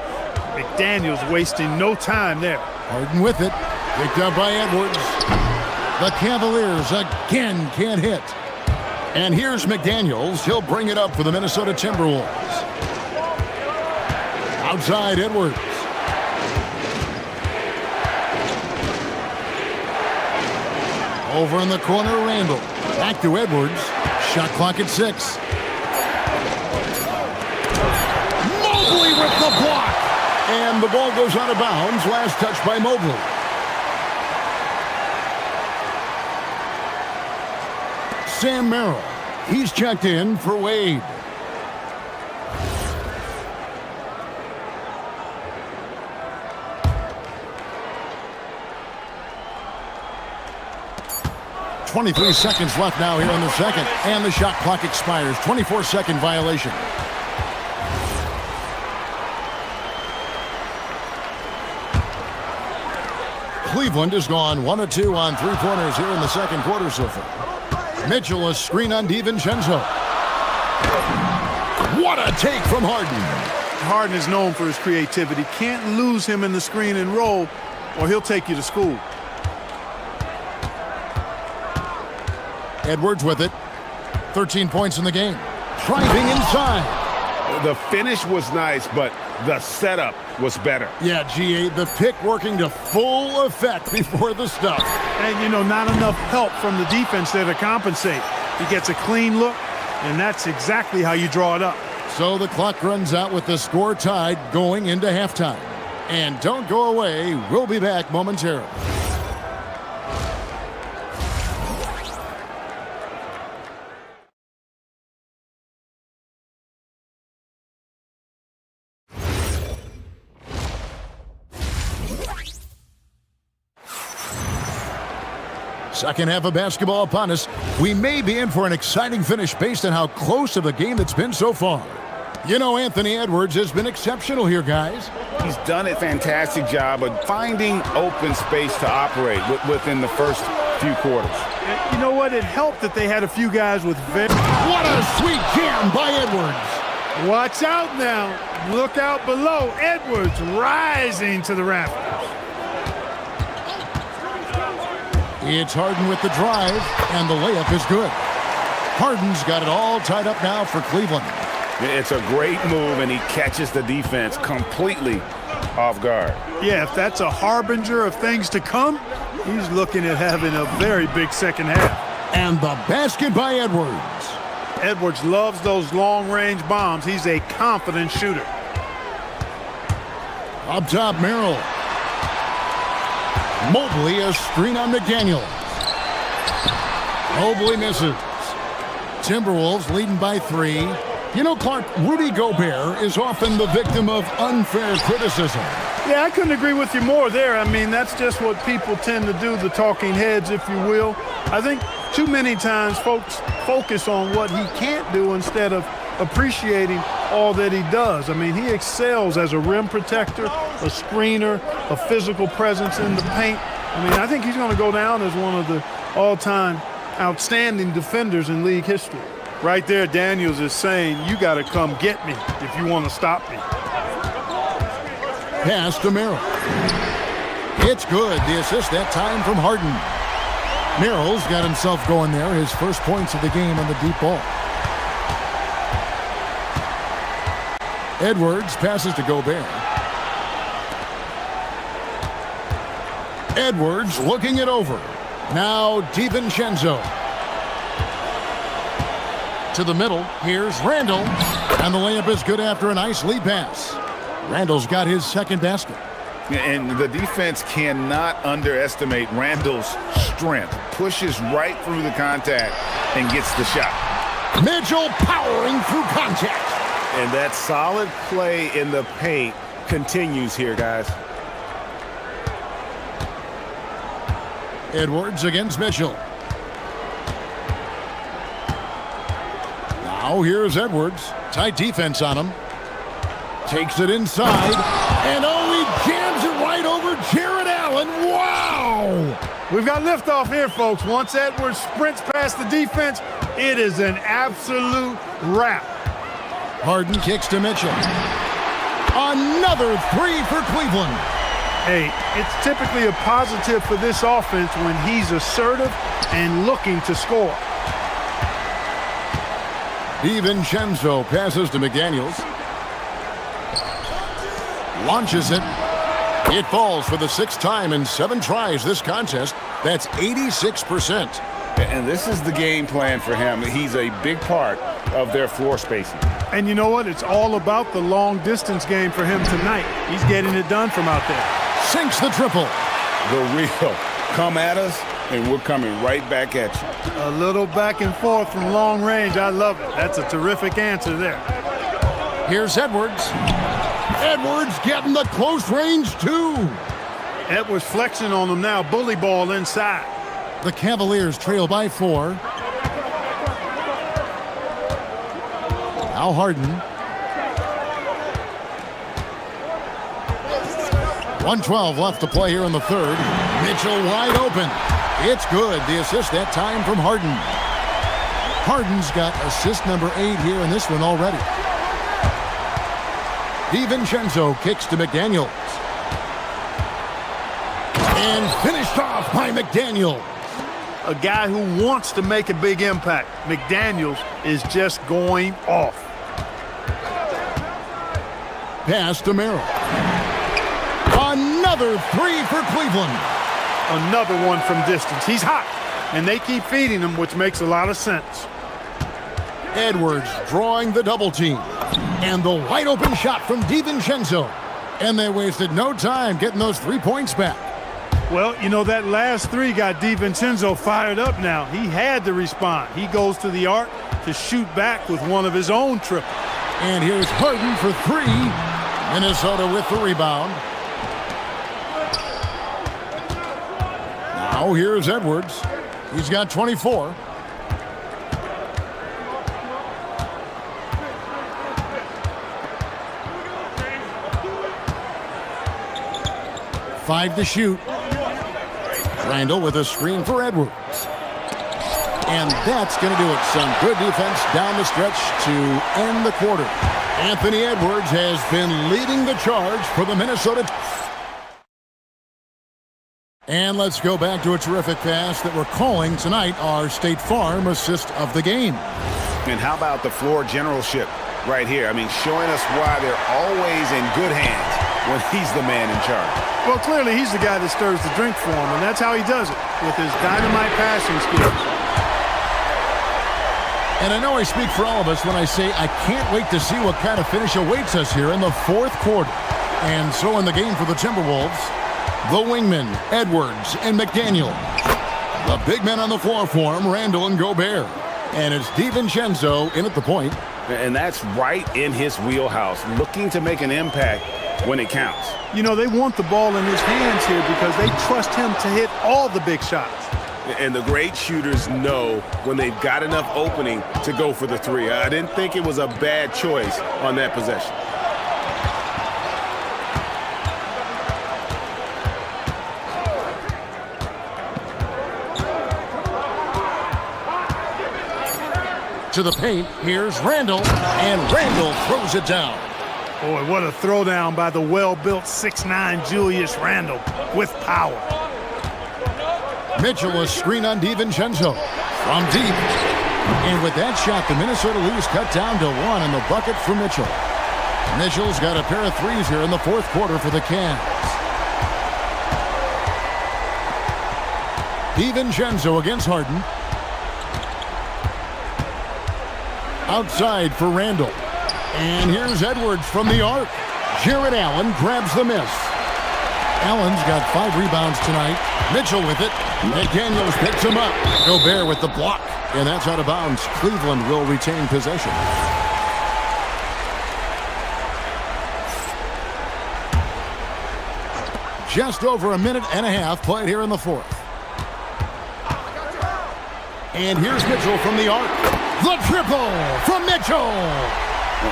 [SPEAKER 13] McDaniels wasting no time there.
[SPEAKER 1] Harden with it. Picked up by Edwards. The Cavaliers again can't hit. And here's McDaniels. He'll bring it up for the Minnesota Timberwolves. Outside Edwards. Over in the corner, Randall. Back to Edwards. Shot clock at 6. Mobley with the block. And the ball goes out of bounds. Last touch by Mobley. Sam Merrill. He's checked in for Wade. .23 seconds left now here in the second. And the shot clock expires. 24-second violation. Cleveland has gone 1 of 2 on three-pointers here in the second quarter so far. Mitchell, a screen on DiVincenzo. What a take from Harden.
[SPEAKER 13] Harden is known for his creativity. Can't lose him in the screen and roll, or he'll take you to school.
[SPEAKER 1] Edwards with it. 13 points in the game. Driving inside.
[SPEAKER 2] The finish was nice, but the setup was better.
[SPEAKER 1] Yeah, GA, the pick working to full effect before the stuff.
[SPEAKER 13] And, you know, not enough help from the defense there to compensate. He gets a clean look, and that's exactly how you draw it up.
[SPEAKER 1] So the clock runs out with the score tied going into halftime. And don't go away. We'll be back momentarily. Second half of basketball upon us. We may be in for an exciting finish based on how close of a game it's been so far. You know, Anthony Edwards has been exceptional here, guys.
[SPEAKER 12] He's done a fantastic job of finding open space to operate within the first few quarters.
[SPEAKER 13] You know what? It helped that they had a few guys with very...
[SPEAKER 1] What a sweet jam by Edwards.
[SPEAKER 13] Watch out now. Look out below. Edwards rising to the rafters.
[SPEAKER 1] It's Harden with the drive, and the layup is good. Harden's got it all tied up now for Cleveland.
[SPEAKER 12] It's a great move, and he catches the defense completely off guard.
[SPEAKER 13] Yeah, if that's a harbinger of things to come, he's looking at having a very big second half.
[SPEAKER 1] And the basket by Edwards.
[SPEAKER 13] Edwards loves those long-range bombs. He's a confident shooter.
[SPEAKER 1] Up top, Merrill. Mobley, a screen on McDaniels. Mobley misses. Timberwolves leading by 3. You know, Clark, Rudy Gobert is often the victim of unfair criticism.
[SPEAKER 13] Yeah, I couldn't agree with you more there. I mean, that's just what people tend to do, the talking heads, if you will. I think too many times folks focus on what he can't do instead of appreciating all that he does. I mean, he excels as a rim protector, a screener, a physical presence in the paint. I mean, I think he's going to go down as one of the all-time outstanding defenders in league history. Right there, Daniels is saying, you got to come get me if you want to stop me.
[SPEAKER 1] Pass to Merrill. It's good. The assist that time from Harden. Merrill's got himself going there. His first points of the game on the deep ball. Edwards passes to Gobert. Edwards looking it over. Now DiVincenzo. To the middle. Here's Randall. And the layup is good after a nice lead pass. Randall's got his second basket.
[SPEAKER 12] And the defense cannot underestimate Randall's strength. Pushes right through the contact and gets the shot.
[SPEAKER 1] Mitchell powering through contact.
[SPEAKER 12] And that solid play in the paint continues here, guys.
[SPEAKER 1] Edwards against Mitchell. Now here's Edwards. Tight defense on him. Takes it inside. And he jams it right over Jared Allen. Wow!
[SPEAKER 13] We've got liftoff here, folks. Once Edwards sprints past the defense, it is an absolute wrap.
[SPEAKER 1] Harden kicks to Mitchell. Another three for Cleveland.
[SPEAKER 13] Hey, it's typically a positive for this offense when he's assertive and looking to score.
[SPEAKER 1] DiVincenzo passes to McDaniels. Launches it. It falls for the sixth time in 7 tries this contest. That's 86%.
[SPEAKER 12] And this is the game plan for him. He's a big part of their floor spacing.
[SPEAKER 13] And you know what? It's all about the long distance game for him tonight. He's getting it done from out there.
[SPEAKER 1] Sinks the triple.
[SPEAKER 12] The real come at us, and we're coming right back at you.
[SPEAKER 13] A little back and forth from long range. I love it. That's a terrific answer there.
[SPEAKER 1] Here's Edwards. Edwards getting the close range, too.
[SPEAKER 13] Edwards flexing on them now. Bully ball inside.
[SPEAKER 1] The Cavaliers trail by 4. Now Harden. 1:12 left to play here in the third. Mitchell wide open. It's good. The assist that time from Harden. Harden's got assist number 8 here in this one already. DiVincenzo kicks to McDaniels. And finished off by McDaniels.
[SPEAKER 13] A guy who wants to make a big impact. McDaniels is just going off.
[SPEAKER 1] Pass to Merrill. Another three for Cleveland.
[SPEAKER 13] Another one from distance. He's hot, and they keep feeding him, which makes a lot of sense.
[SPEAKER 1] Edwards drawing the double team. And the wide open shot from DiVincenzo. And they wasted no time getting those 3 points back.
[SPEAKER 13] Well, you know, that last three got DiVincenzo fired up now. He had to respond. He goes to the arc to shoot back with one of his own triples.
[SPEAKER 1] And here's Harden for 3. Minnesota with the rebound. Now here's Edwards. He's got 24. Five to shoot. Randall with a screen for Edwards. And that's going to do it. Some good defense down the stretch to end the quarter. Anthony Edwards has been leading the charge for the Minnesota. And let's go back to a terrific pass that we're calling tonight our State Farm assist of the game.
[SPEAKER 12] And how about the floor generalship right here? I mean, showing us why they're always in good hands when he's the man in charge.
[SPEAKER 13] Well, clearly he's the guy that stirs the drink for him, and that's how he does it, with his dynamite passing skills.
[SPEAKER 1] And I know I speak for all of us when I say I can't wait to see what kind of finish awaits us here in the fourth quarter. And so in the game for the Timberwolves, the wingmen, Edwards and McDaniel. The big men on the floor for him, Randall and Gobert. And it's DiVincenzo in at the point.
[SPEAKER 12] And that's right in his wheelhouse, looking to make an impact when it counts.
[SPEAKER 13] You know, they want the ball in his hands here because they trust him to hit all the big shots.
[SPEAKER 12] And the great shooters know when they've got enough opening to go for the three. I didn't think it was a bad choice on that possession.
[SPEAKER 1] To the paint, here's Randall, and Randall throws it down.
[SPEAKER 13] Boy, what a throwdown by the well-built 6'9" Julius Randle with power.
[SPEAKER 1] Mitchell a screen on DiVincenzo from deep. And with that shot, the Minnesota leads cut down to 1 in the bucket for Mitchell. Mitchell's got a pair of threes here in the fourth quarter for the Cavs. DiVincenzo against Harden. Outside for Randall. And here's Edwards from the arc. Jared Allen grabs the miss. Allen's got 5 rebounds tonight. Mitchell with it. McDaniels picks him up. Gobert with the block. And that's out of bounds. Cleveland will retain possession. Just over a minute and a half played here in the fourth. And here's Mitchell from the arc. The triple from Mitchell.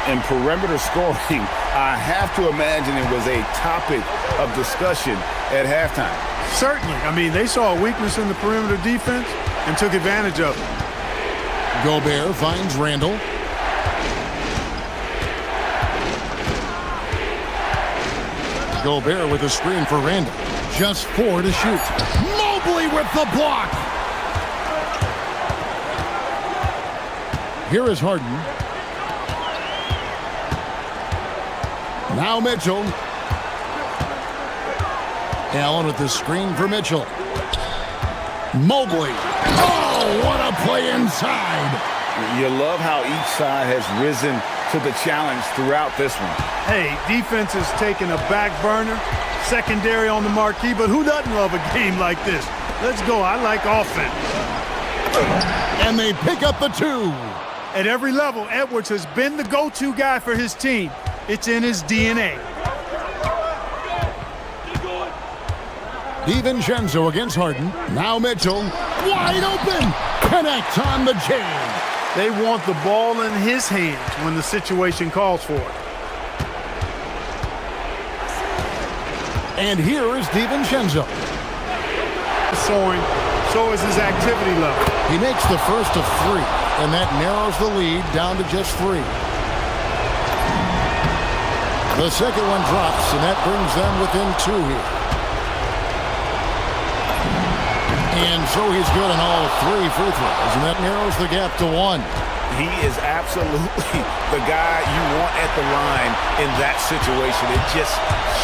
[SPEAKER 12] In perimeter scoring, I have to imagine it was a topic of discussion at halftime.
[SPEAKER 13] Certainly. I mean, they saw a weakness in the perimeter defense and took advantage of it.
[SPEAKER 1] Gobert finds Randall. Gobert with a screen for Randall. Just 4 to shoot. Mobley with the block. Here is Harden. Now Mitchell. Allen with the screen for Mitchell. Mobley. Oh, what a play inside.
[SPEAKER 12] You love how each side has risen to the challenge throughout this one.
[SPEAKER 13] Hey, defense is taking a back burner, secondary on the marquee, but who doesn't love a game like this? Let's go. I like offense.
[SPEAKER 1] And they pick up the 2.
[SPEAKER 13] At every level, Edwards has been the go-to guy for his team. It's in his DNA.
[SPEAKER 1] DiVincenzo against Harden. Now Mitchell. Wide open. Connects on the chain.
[SPEAKER 13] They want the ball in his hands when the situation calls for it.
[SPEAKER 1] And here is DiVincenzo.
[SPEAKER 13] Soaring, so is his activity level.
[SPEAKER 1] He makes the first of 3, and that narrows the lead down to just 3. The second one drops, and that brings them within 2 here. And so he's good on all 3 free throws, and that narrows the gap to 1.
[SPEAKER 12] He is absolutely the guy you want at the line in that situation. It just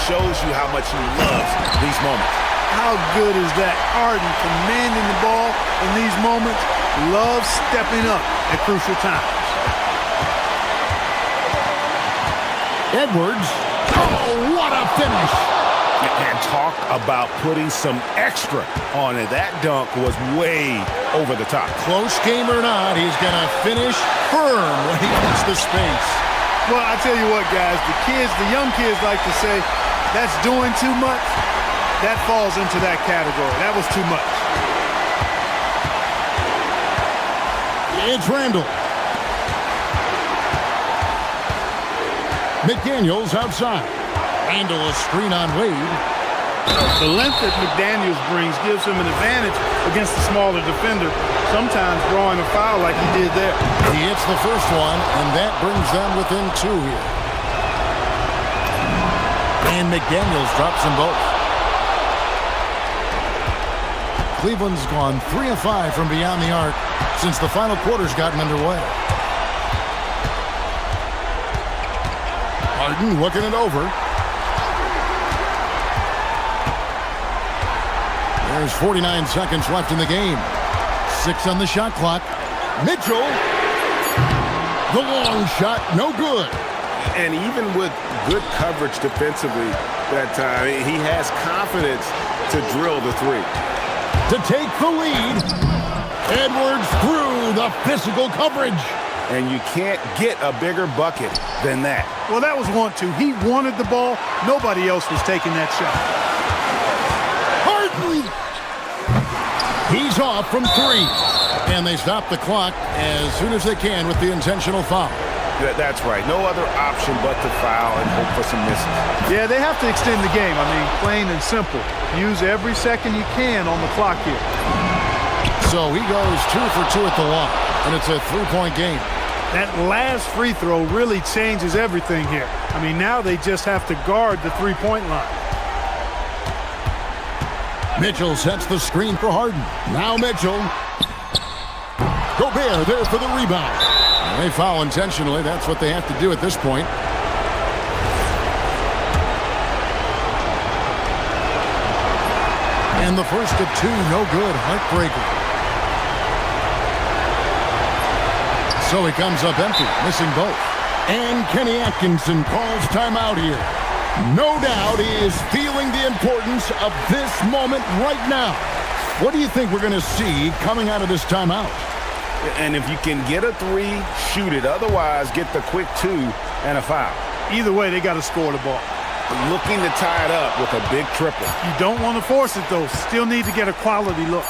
[SPEAKER 12] shows you how much he loves these moments.
[SPEAKER 13] How good is that? Harden commanding the ball in these moments. Loves stepping up at crucial times.
[SPEAKER 1] Edwards. Oh, what a finish.
[SPEAKER 12] And talk about putting some extra on it. That dunk was way over the top.
[SPEAKER 1] Close game or not, he's going to finish firm when he gets the space.
[SPEAKER 13] Well, I tell you what, guys, the young kids like to say, that's doing too much. That falls into that category. That was too much.
[SPEAKER 1] It's Randall. McDaniels outside. Randall a screen on Wade.
[SPEAKER 13] The length that McDaniels brings gives him an advantage against the smaller defender, sometimes drawing a foul like he did there.
[SPEAKER 1] He hits the first one, and that brings them within 2 here. And McDaniels drops them both. Cleveland's gone 3 of 5 from beyond the arc since the final quarter's gotten underway. Harden looking it over. There's 49 seconds left in the game. 6 on the shot clock. Mitchell. The long shot, no good.
[SPEAKER 2] And even with good coverage defensively that time, he has confidence to drill the 3.
[SPEAKER 1] To take the lead. Edwards through the physical coverage.
[SPEAKER 12] And you can't get a bigger bucket than that.
[SPEAKER 13] Well, that was 1-2. He wanted the ball. Nobody else was taking that shot.
[SPEAKER 1] Harden! He's off from 3. And they stop the clock as soon as they can with the intentional foul.
[SPEAKER 12] That's right. No other option but to foul and hope for some misses.
[SPEAKER 13] Yeah, they have to extend the game. I mean, plain and simple. Use every second you can on the clock here.
[SPEAKER 1] So he goes 2 for 2 at the line, and it's a 3-point game.
[SPEAKER 13] That last free throw really changes everything here. I mean, now they just have to guard the 3-point line.
[SPEAKER 1] Mitchell sets the screen for Harden. Now Mitchell. Gobert there for the rebound. And they foul intentionally. That's what they have to do at this point. And And the first of two, no good. Heartbreaker. So he comes up empty, missing both. And Kenny Atkinson calls timeout here. No doubt he is feeling the importance of this moment right now. What do you think we're going to see coming out of this timeout?
[SPEAKER 2] And if you can get a three, shoot it. Otherwise, get the quick two and a foul.
[SPEAKER 13] Either way, they got to score the ball.
[SPEAKER 2] Looking to tie it up with a big triple.
[SPEAKER 13] You don't want to force it, though. Still need to get a quality look.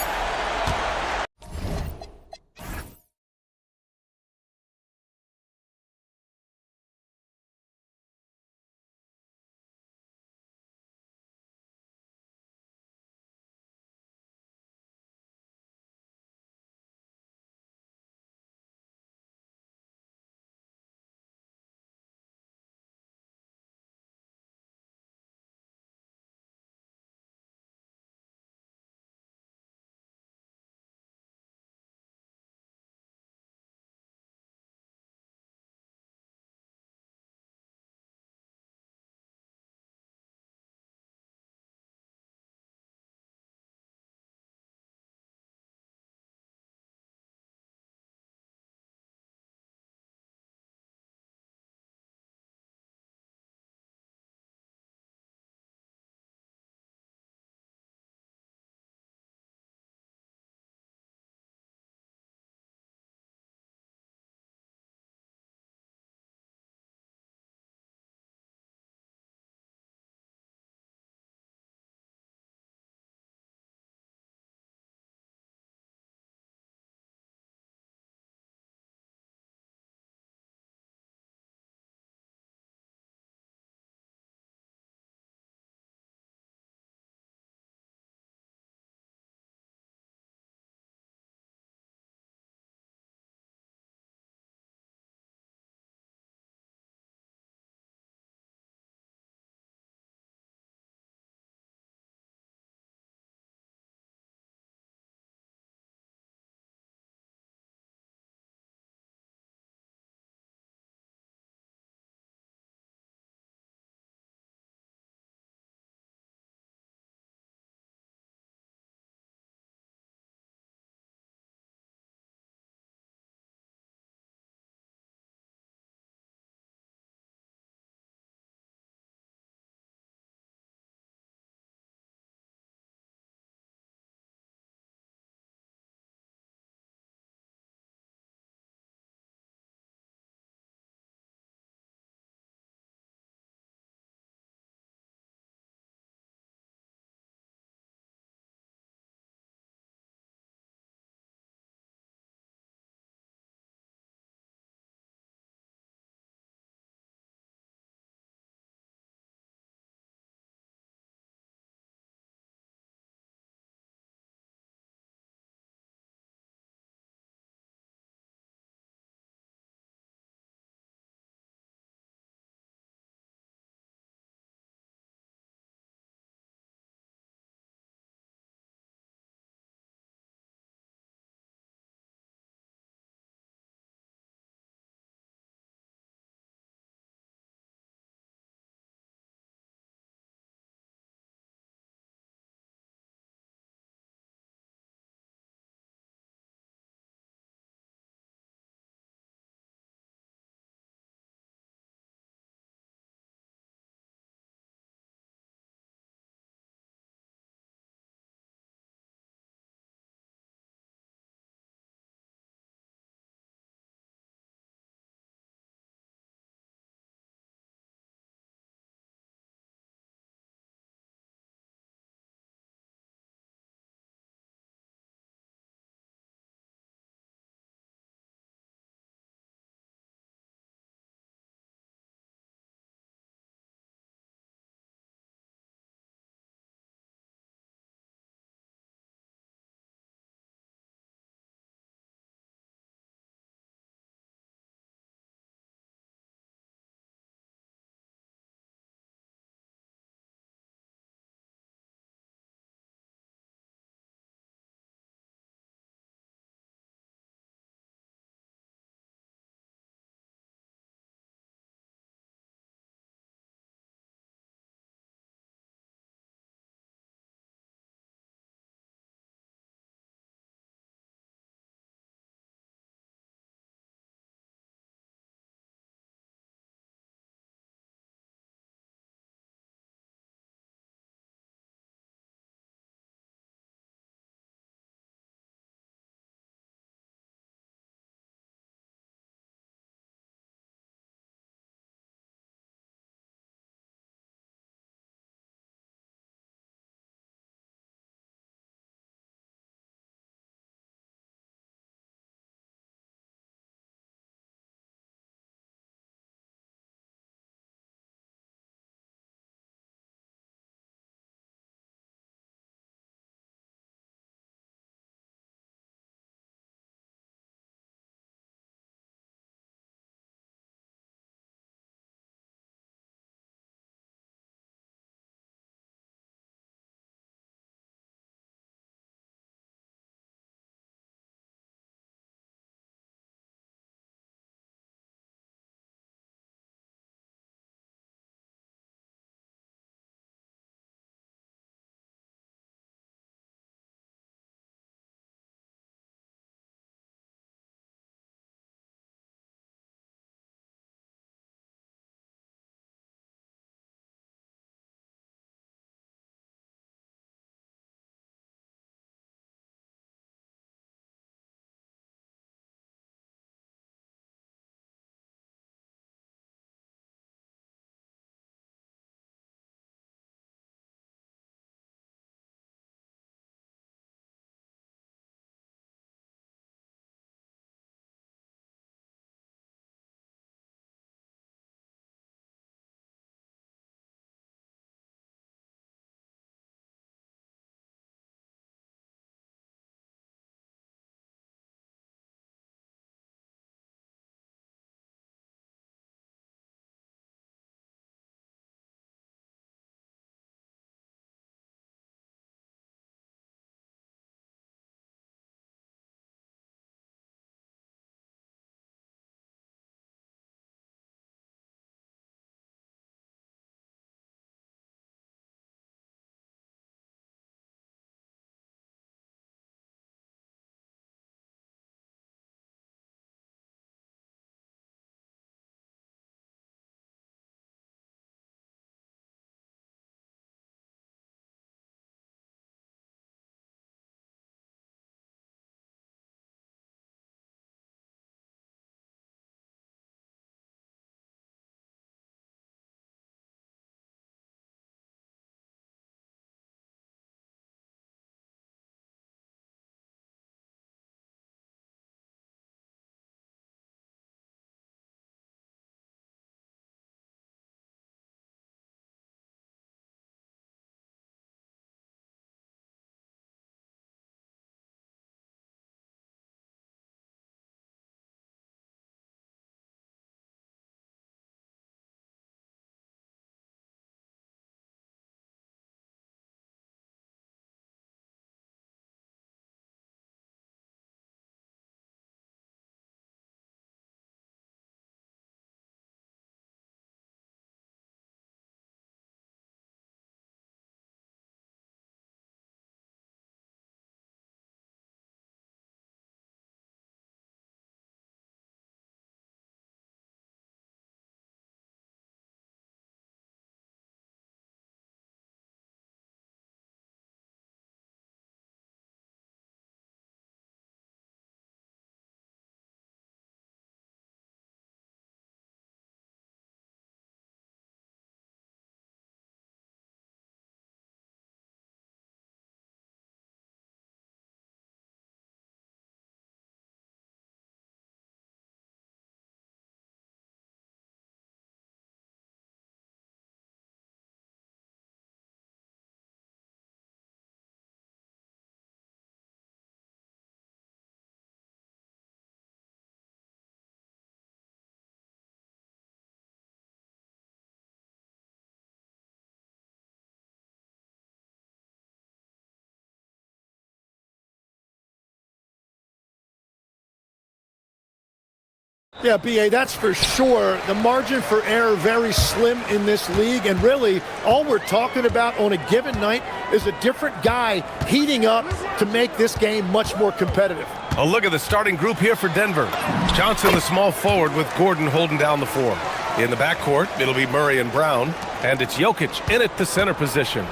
[SPEAKER 14] Yeah, B.A., that's for sure. The margin for error very slim in this league, and really all we're talking about on a given night is a different guy heating up to make this game much more competitive.
[SPEAKER 9] A look at the starting group here for Denver. Johnson, the small forward, with Gordon holding down the four. In the backcourt, it'll be Murray and Brown, and it's Jokic in at the center position.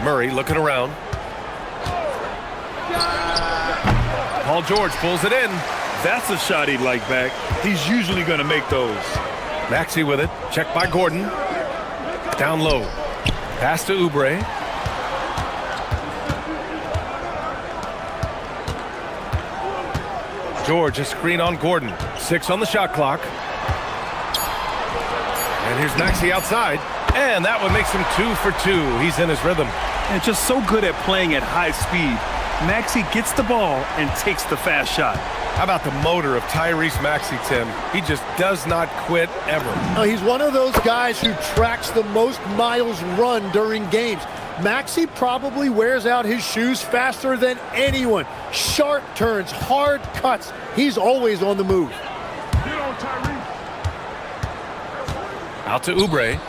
[SPEAKER 9] Murray looking around. Paul George pulls it in.
[SPEAKER 8] That's a shot he'd like back. He's usually going to make those.
[SPEAKER 9] Maxey with it. Checked by Gordon. Down low. Pass to Oubre. George, a screen on Gordon. 6 on the shot clock. And here's Maxey outside. And that one makes him 2 for 2. He's in his rhythm.
[SPEAKER 8] And just so good at playing at high speed. Maxey gets the ball and takes the fast shot.
[SPEAKER 9] How about the motor of Tyrese Maxey, Tim? He just does not quit ever.
[SPEAKER 14] He's one of those guys who tracks the most miles run during games. Maxey probably wears out his shoes faster than anyone. Sharp turns, hard cuts. He's always on the move.
[SPEAKER 13] Get on, Tyrese.
[SPEAKER 9] Out to Oubre.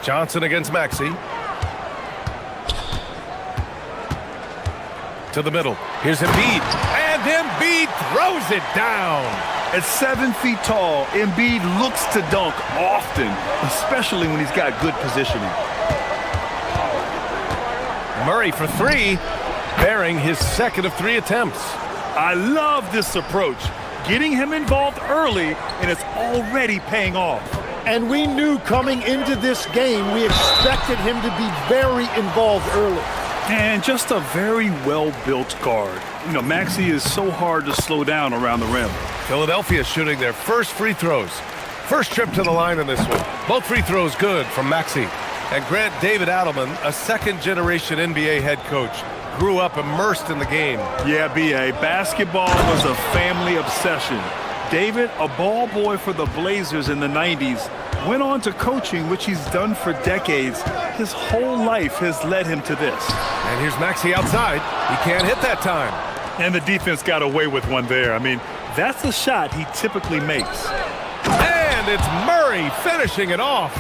[SPEAKER 9] Johnson against Maxey. To the middle. Here's Embiid. And Embiid throws it down.
[SPEAKER 8] At 7 feet tall, Embiid looks to dunk often, especially when he's got good positioning.
[SPEAKER 9] Murray for 3, bearing his second of 3 attempts.
[SPEAKER 8] I love this approach. Getting him involved early, and it's already paying off.
[SPEAKER 14] And we knew coming into this game, we expected him to be very involved early.
[SPEAKER 8] And just a very well-built guard. You know, Maxey is so hard to slow down around the rim.
[SPEAKER 9] Philadelphia shooting their first free throws. First trip to the line in this one. Both free throws good from Maxey. And Grant David Adelman, a second-generation NBA head coach, grew up immersed in the game.
[SPEAKER 8] Yeah, B.A., basketball was a family obsession. David, a ball boy for the Blazers in the 90s, went on to coaching, which he's done for decades. His whole life has led him to this.
[SPEAKER 9] And here's Maxey outside. He can't hit that time.
[SPEAKER 8] And the defense got away with one there. I mean, that's the shot he typically makes.
[SPEAKER 9] And it's Murray finishing it off.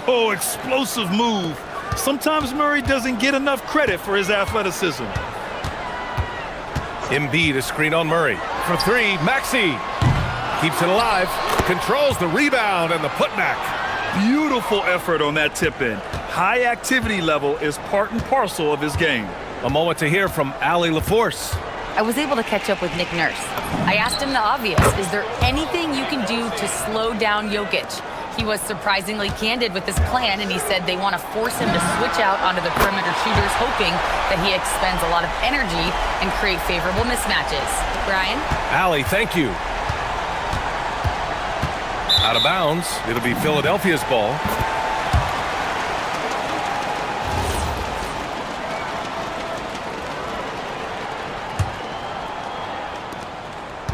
[SPEAKER 8] Oh, explosive move. Sometimes Murray doesn't get enough credit for his athleticism.
[SPEAKER 9] Embiid, a screen on Murray. For 3, Maxey. Keeps it alive, controls the rebound and the putback.
[SPEAKER 8] Beautiful effort on that tip-in. High activity level is part and parcel of his game.
[SPEAKER 9] A moment to hear from Allie LaForce.
[SPEAKER 7] I was able to catch up with Nick Nurse. I asked him the obvious. Is there anything you can do to slow down Jokic? He was surprisingly candid with his plan, and he said they want to force him to switch out onto the perimeter shooters, hoping that he expends a lot of energy and create favorable mismatches. Brian?
[SPEAKER 9] Allie, thank you. Out of bounds. It'll be Philadelphia's ball.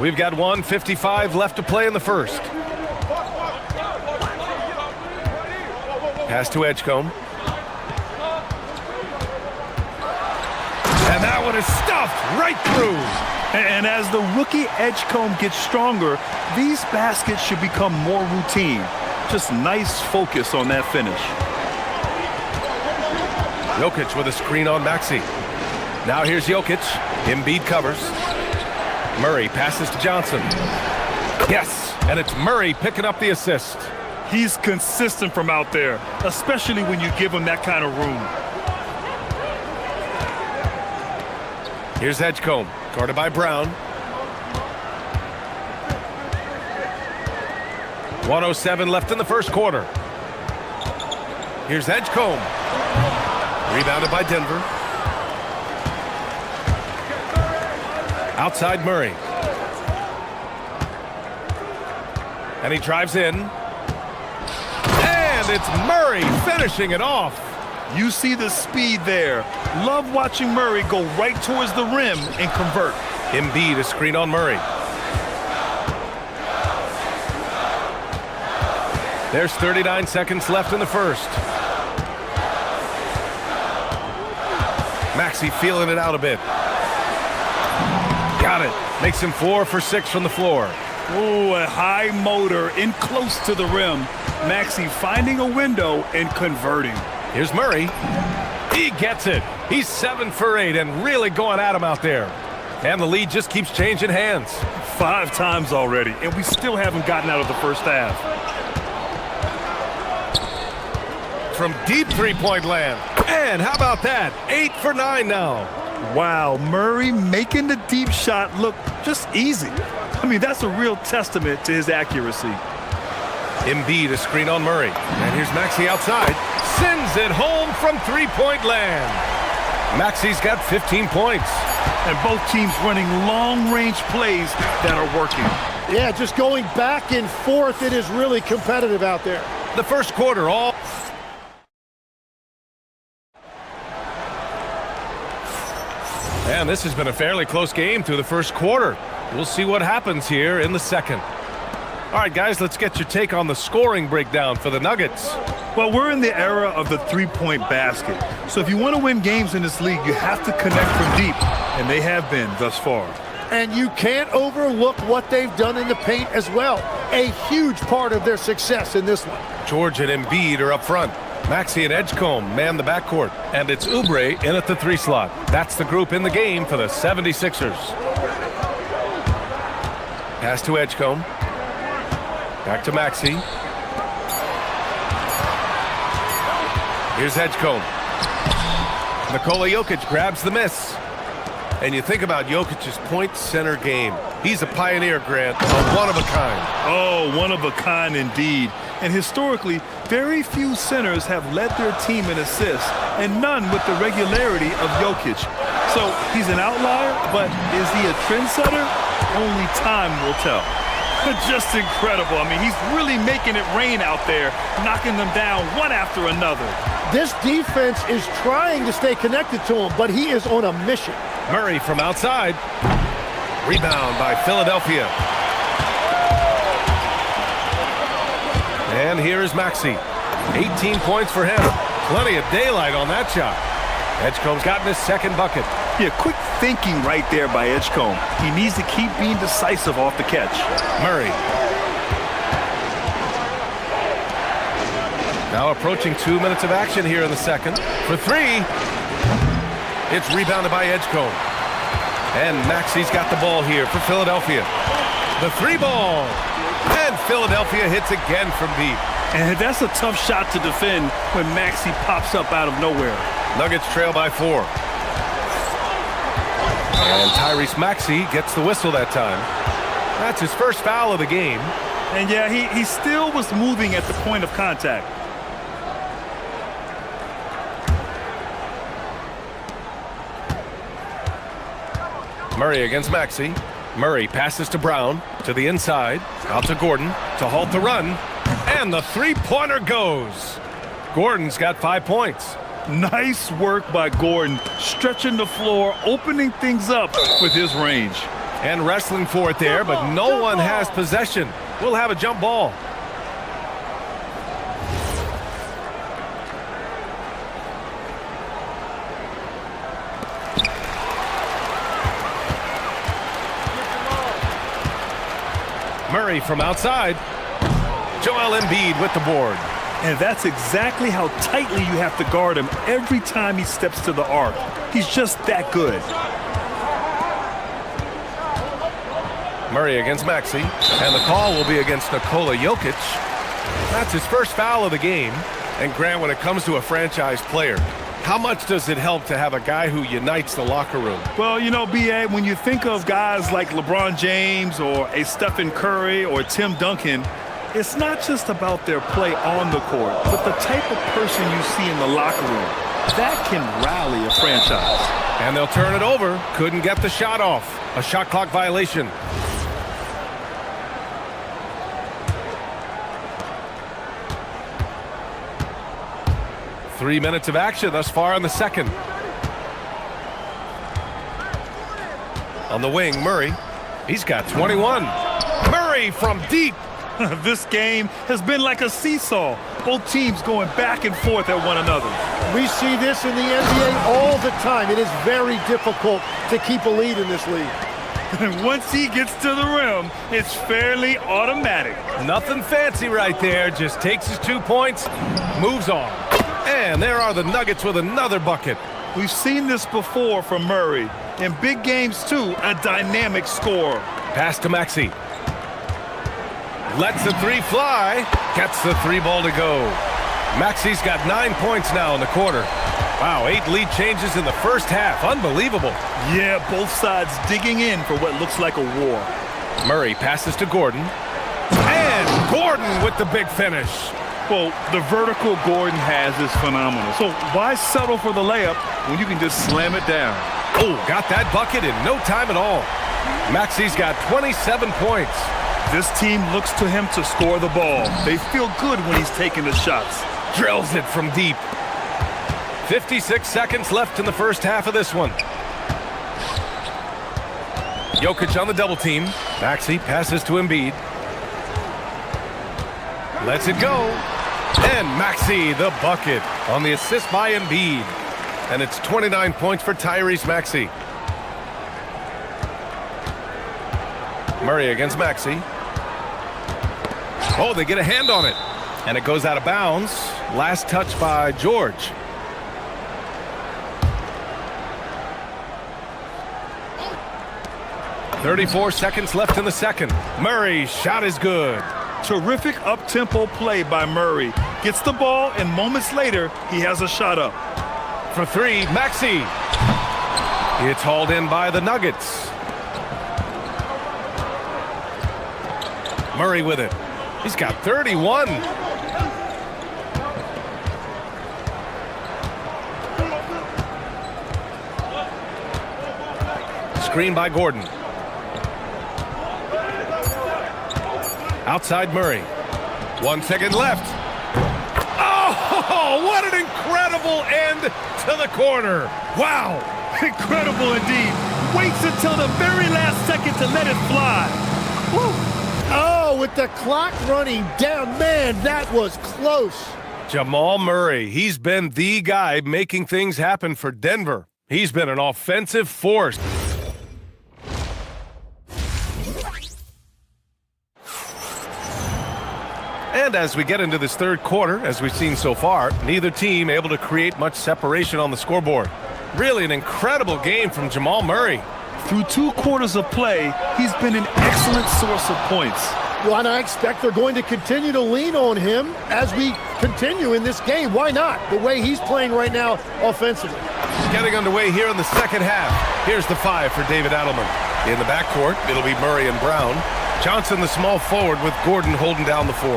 [SPEAKER 9] We've got 1:55 left to play in the first. Pass to Edgecombe. And that one is stuffed right through.
[SPEAKER 8] And as the rookie Edgecombe gets stronger, these baskets should become more routine. Just nice focus on that finish.
[SPEAKER 9] Jokic with a screen on Maxey. Now here's Jokic. Embiid covers. Murray passes to Johnson. Yes, and it's Murray picking up the assist.
[SPEAKER 8] He's consistent from out there, especially when you give him that kind of room.
[SPEAKER 9] Here's Edgecombe, guarded by Brown. 1:07 left in the first quarter. Here's Edgecombe. Rebounded by Denver. Outside Murray. And he drives in. And it's Murray finishing it off.
[SPEAKER 8] You see the speed there. Love watching Murray go right towards the rim and convert.
[SPEAKER 9] Embiid, a screen on Murray. There's 39 seconds left in the first. Maxey feeling it out a bit. Got it. Makes him 4 for 6 from the floor.
[SPEAKER 8] Oh, a high motor in close to the rim. Maxey finding a window and converting.
[SPEAKER 9] Here's Murray. He gets it. He's 7 for 8 and really going at him out there. And the lead just keeps changing hands.
[SPEAKER 8] 5 times already, and we still haven't gotten out of the first half.
[SPEAKER 9] From deep three-point land. And how about that? 8 for 9 now.
[SPEAKER 8] Wow, Murray making the deep shot look just easy. I mean, that's a real testament to his accuracy.
[SPEAKER 9] Embiid a screen on Murray. And here's Maxey outside. Sends it home from three-point land. Maxey's got 15 points.
[SPEAKER 8] And both teams running long-range plays that are working.
[SPEAKER 14] Yeah, just going back and forth. It is really competitive out there.
[SPEAKER 9] The first quarter all. And this has been a fairly close game through the first quarter. We'll see what happens here in the second. All right, guys, let's get your take on the scoring breakdown for the Nuggets.
[SPEAKER 8] Well, we're in the era of the three-point basket. So if you want to win games in this league, you have to connect from deep, and they have been thus far.
[SPEAKER 14] And you can't overlook what they've done in the paint as well. A huge part of their success in this one.
[SPEAKER 9] George and Embiid are up front. Maxey and Edgecombe man the backcourt. And it's Oubre in at the 3 slot. That's the group in the game for the 76ers. Pass to Edgecombe. Back to Maxey. Here's Edgecombe. Nikola Jokic grabs the miss. And you think about Jokic's point center game. He's a pioneer, Grant, a one-of-a-kind.
[SPEAKER 8] Oh, one-of-a-kind indeed. And historically, very few centers have led their team in assists, and none with the regularity of Jokic. So he's an outlier, but is he a trendsetter? Only time will tell. Just incredible. I mean, he's really making it rain out there, knocking them down one after another.
[SPEAKER 14] This defense is trying to stay connected to him, but he is on a mission.
[SPEAKER 9] Murray from outside. Rebound by Philadelphia. And here is Maxey. 18 points for him. Plenty of daylight on that shot. Edgecombe's gotten his second bucket.
[SPEAKER 8] Yeah, quick thinking right there by Edgecombe. He needs to keep being decisive off the catch.
[SPEAKER 9] Murray. Now approaching 2 minutes of action here in the second. For 3. It's rebounded by Edgecombe. And Maxey's got the ball here for Philadelphia. The 3 ball. And Philadelphia hits again from deep.
[SPEAKER 8] And that's a tough shot to defend when Maxey pops up out of nowhere.
[SPEAKER 9] Nuggets trail by 4. And Tyrese Maxey gets the whistle that time. That's his first foul of the game.
[SPEAKER 8] And yeah, he still was moving at the point of contact.
[SPEAKER 9] Murray against Maxey. Murray passes to Brown, to the inside, out to Gordon, to halt the run, and the three-pointer goes. Gordon's got 5 points.
[SPEAKER 8] Nice work by Gordon, stretching the floor, opening things up with his range.
[SPEAKER 9] And wrestling for it there, but no one has possession. We'll have a jump ball. Murray from outside. Joel Embiid with the board.
[SPEAKER 8] And that's exactly how tightly you have to guard him every time he steps to the arc. He's just that good.
[SPEAKER 9] Murray against Maxey. And the call will be against Nikola Jokic. That's his first foul of the game. And Grant, when it comes to a franchise player, how much does it help to have a guy who unites the locker room?
[SPEAKER 8] Well, you know, B.A., when you think of guys like LeBron James or a Stephen Curry or Tim Duncan, it's not just about their play on the court, but the type of person you see in the locker room. That can rally a franchise.
[SPEAKER 9] And they'll turn it over. Couldn't get the shot off. A shot clock violation. Three minutes of action thus far in the second. On the wing, Murray. He's got 21. Murray from deep.
[SPEAKER 8] This game has been like a seesaw. Both teams going back and forth at one another.
[SPEAKER 14] We see this in the NBA all the time. It is very difficult to keep a lead in this league.
[SPEAKER 8] And once he gets to the rim, it's fairly automatic.
[SPEAKER 9] Nothing fancy right there. Just takes his 2 points, moves on. And there are the Nuggets with another bucket.
[SPEAKER 8] We've seen this before from Murray. In big games, too, a dynamic scorer.
[SPEAKER 9] Pass to Maxey. Lets the three fly. Gets the three ball to go. Maxey's got 9 points now in the quarter. Wow, 8 lead changes in the first half. Unbelievable.
[SPEAKER 8] Yeah, both sides digging in for what looks like a war.
[SPEAKER 9] Murray passes to Gordon. And Gordon with the big finish.
[SPEAKER 8] Well, the vertical Gordon has is phenomenal. So why settle for the layup when you can just slam it down?
[SPEAKER 9] Oh, got that bucket in no time at all. Maxey's got 27 points.
[SPEAKER 8] This team looks to him to score the ball. They feel good when he's taking the shots.
[SPEAKER 9] Drills it from deep. 56 seconds left in the first half of this one. Jokic on the double team. Maxey passes to Embiid. Lets it go. And Maxey the bucket on the assist by Embiid. And it's 29 points for Tyrese Maxey. Murray against Maxey. Oh, they get a hand on it. And it goes out of bounds. Last touch by George. .34 seconds left in the second. Murray's shot is good.
[SPEAKER 8] Terrific up-tempo play by Murray. Gets the ball, and moments later, he has a shot up.
[SPEAKER 9] For three, Maxey. It's hauled in by the Nuggets. Murray with it. He's got 31. Screen by Gordon. Outside Murray. 1 second left. Oh, what an incredible end to the quarter.
[SPEAKER 8] Wow, incredible indeed. Waits until the very last second to let it fly.
[SPEAKER 14] Woo. Oh, with the clock running down, man, that was close.
[SPEAKER 9] Jamal Murray, he's been the guy making things happen for Denver. He's been an offensive force. And as we get into this third quarter, as we've seen so far, neither team able to create much separation on the scoreboard. Really an incredible game from Jamal Murray.
[SPEAKER 8] Through 2 quarters of play, he's been an excellent source of points.
[SPEAKER 14] Well, and I expect they're going to continue to lean on him as we continue in this game. Why not? The way he's playing right now offensively.
[SPEAKER 9] Getting underway here in the second half. Here's the 5 for David Adelman. In the backcourt, it'll be Murray and Brown. Johnson, the small forward, with Gordon holding down the 4.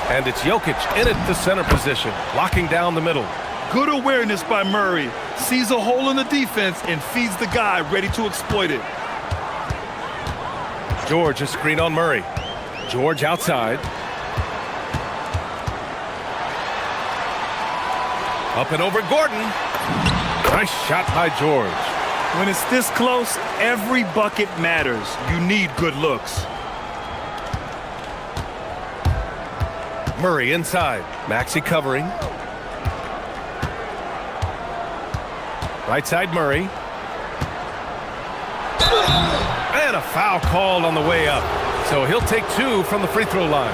[SPEAKER 9] And it's Jokic in at the center position, locking down the middle.
[SPEAKER 8] Good awareness by Murray. Sees a hole in the defense and feeds the guy ready to exploit it.
[SPEAKER 9] George, a screen on Murray. George outside. Up and over Gordon. Nice shot by George.
[SPEAKER 8] When it's this close, every bucket matters. You need good looks.
[SPEAKER 9] Murray inside. Maxey covering. Right side Murray. And a foul called on the way up. So he'll take 2 from the free throw line.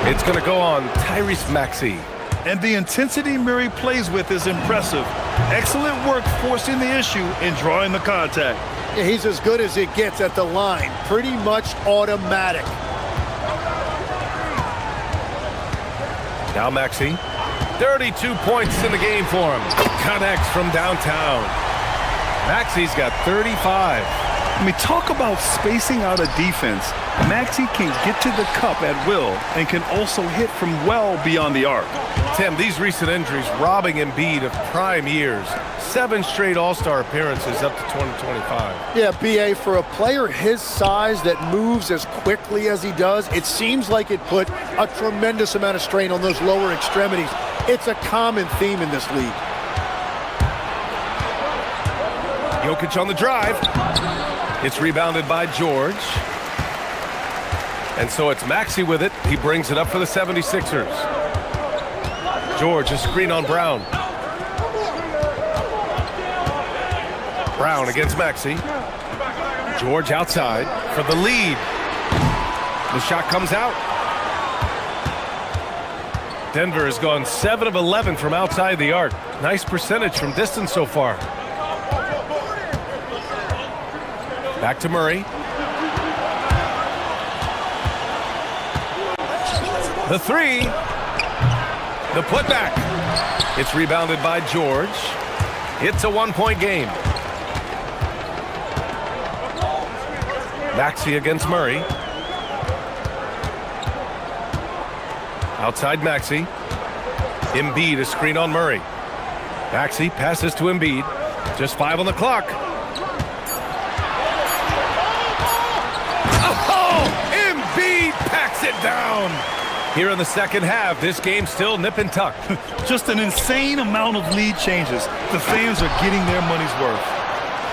[SPEAKER 9] It's going to go on Tyrese Maxey.
[SPEAKER 8] And the intensity Murray plays with is impressive. Excellent work forcing the issue and drawing the contact.
[SPEAKER 14] Yeah, he's as good as it gets at the line. Pretty much automatic.
[SPEAKER 9] Now Maxey. 32 points in the game for him. Connects from downtown. Maxey's got 35.
[SPEAKER 8] I mean, talk about spacing out a defense. Maxey can get to the cup at will and can also hit from well beyond the arc.
[SPEAKER 9] Tim, these recent injuries robbing Embiid of prime years. 7 straight All-Star appearances up to 2025.
[SPEAKER 14] Yeah, BA, for a player his size that moves as quickly as he does, it seems like it put a tremendous amount of strain on those lower extremities. It's a common theme in this league.
[SPEAKER 9] Jokic on the drive. It's rebounded by George. And so it's Maxey with it. He brings it up for the 76ers. George, a screen on Brown. Brown against Maxey. George outside for the lead. The shot comes out. Denver has gone 7 of 11 from outside the arc. Nice percentage from distance so far. Back to Murray. The three. The putback. It's rebounded by George. It's a 1-point game. Maxey against Murray. Outside Maxey. Embiid, a screen on Murray. Maxey passes to Embiid. Just 5 on the clock. Oh! Embiid packs it down. Here in the second half, this game still nip and tuck.
[SPEAKER 8] Just an insane amount of lead changes. The fans are getting their money's worth.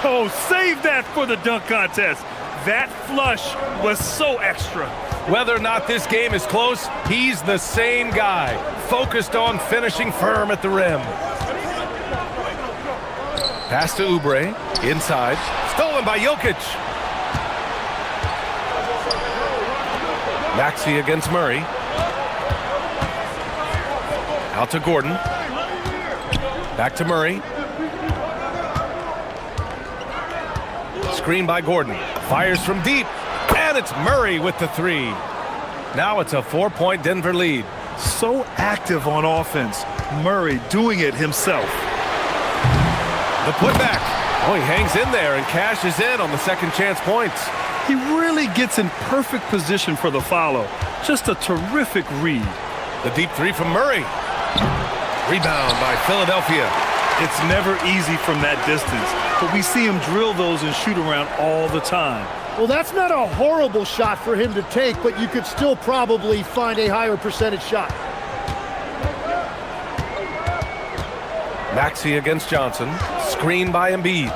[SPEAKER 8] Oh, save that for the dunk contest. That flush was so extra.
[SPEAKER 9] Whether or not this game is close, he's the same guy, focused on finishing firm at the rim. Pass to Oubre, inside, stolen by Jokic. Maxey against Murray. Out to Gordon. Back to Murray. Screen by Gordon. Fires from deep. And it's Murray with the three. Now it's a 4-point Denver lead.
[SPEAKER 8] So active on offense. Murray doing it himself.
[SPEAKER 9] The putback. Oh, he hangs in there and cashes in on the second chance points.
[SPEAKER 8] He really gets in perfect position for the follow. Just a terrific read.
[SPEAKER 9] The deep three from Murray. Rebound by Philadelphia.
[SPEAKER 8] It's never easy from that distance, but we see him drill those and shoot around all the time.
[SPEAKER 14] Well, that's not a horrible shot for him to take, but you could still probably find a higher percentage shot.
[SPEAKER 9] Maxey against Johnson. Screen by Embiid.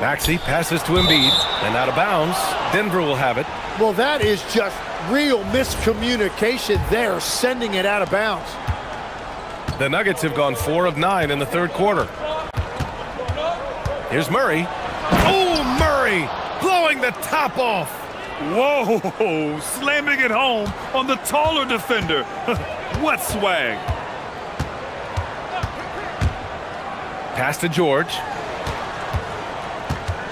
[SPEAKER 9] Maxey passes to Embiid and out of bounds. Denver will have it.
[SPEAKER 14] Well, that is just real miscommunication there, sending it out of bounds.
[SPEAKER 9] The Nuggets have gone 4 of 9 in the third quarter. Here's Murray. Oh, Murray blowing the top off.
[SPEAKER 8] Whoa, slamming it home on the taller defender. What swag.
[SPEAKER 9] Pass to George.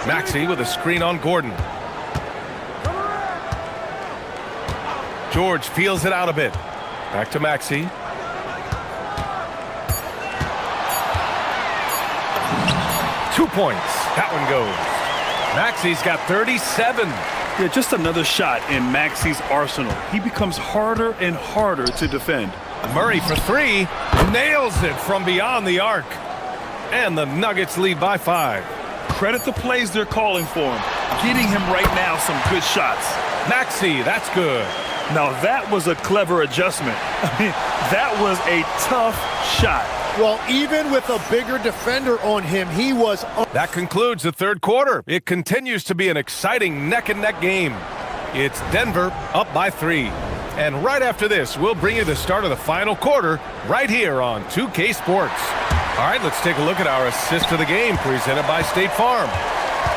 [SPEAKER 9] Maxey with a screen on Gordon. George feels it out a bit. Back to Maxey. Two points. That one goes. Maxey's got 37.
[SPEAKER 8] Yeah, just another shot in Maxey's arsenal. He becomes harder and harder to defend.
[SPEAKER 9] Murray for three. Nails it from beyond the arc. And the Nuggets lead by 5.
[SPEAKER 8] Credit the plays they're calling for him. Getting him right now some good shots.
[SPEAKER 9] Maxey, that's good.
[SPEAKER 8] Now that was a clever adjustment. I mean, that was a tough shot.
[SPEAKER 14] Well, even with a bigger defender on him, he was...
[SPEAKER 9] That concludes the third quarter. It continues to be an exciting neck-and-neck game. It's Denver up by 3. And right after this, we'll bring you the start of the final quarter right here on 2K Sports. All right, let's take a look at our assist of the game presented by State Farm.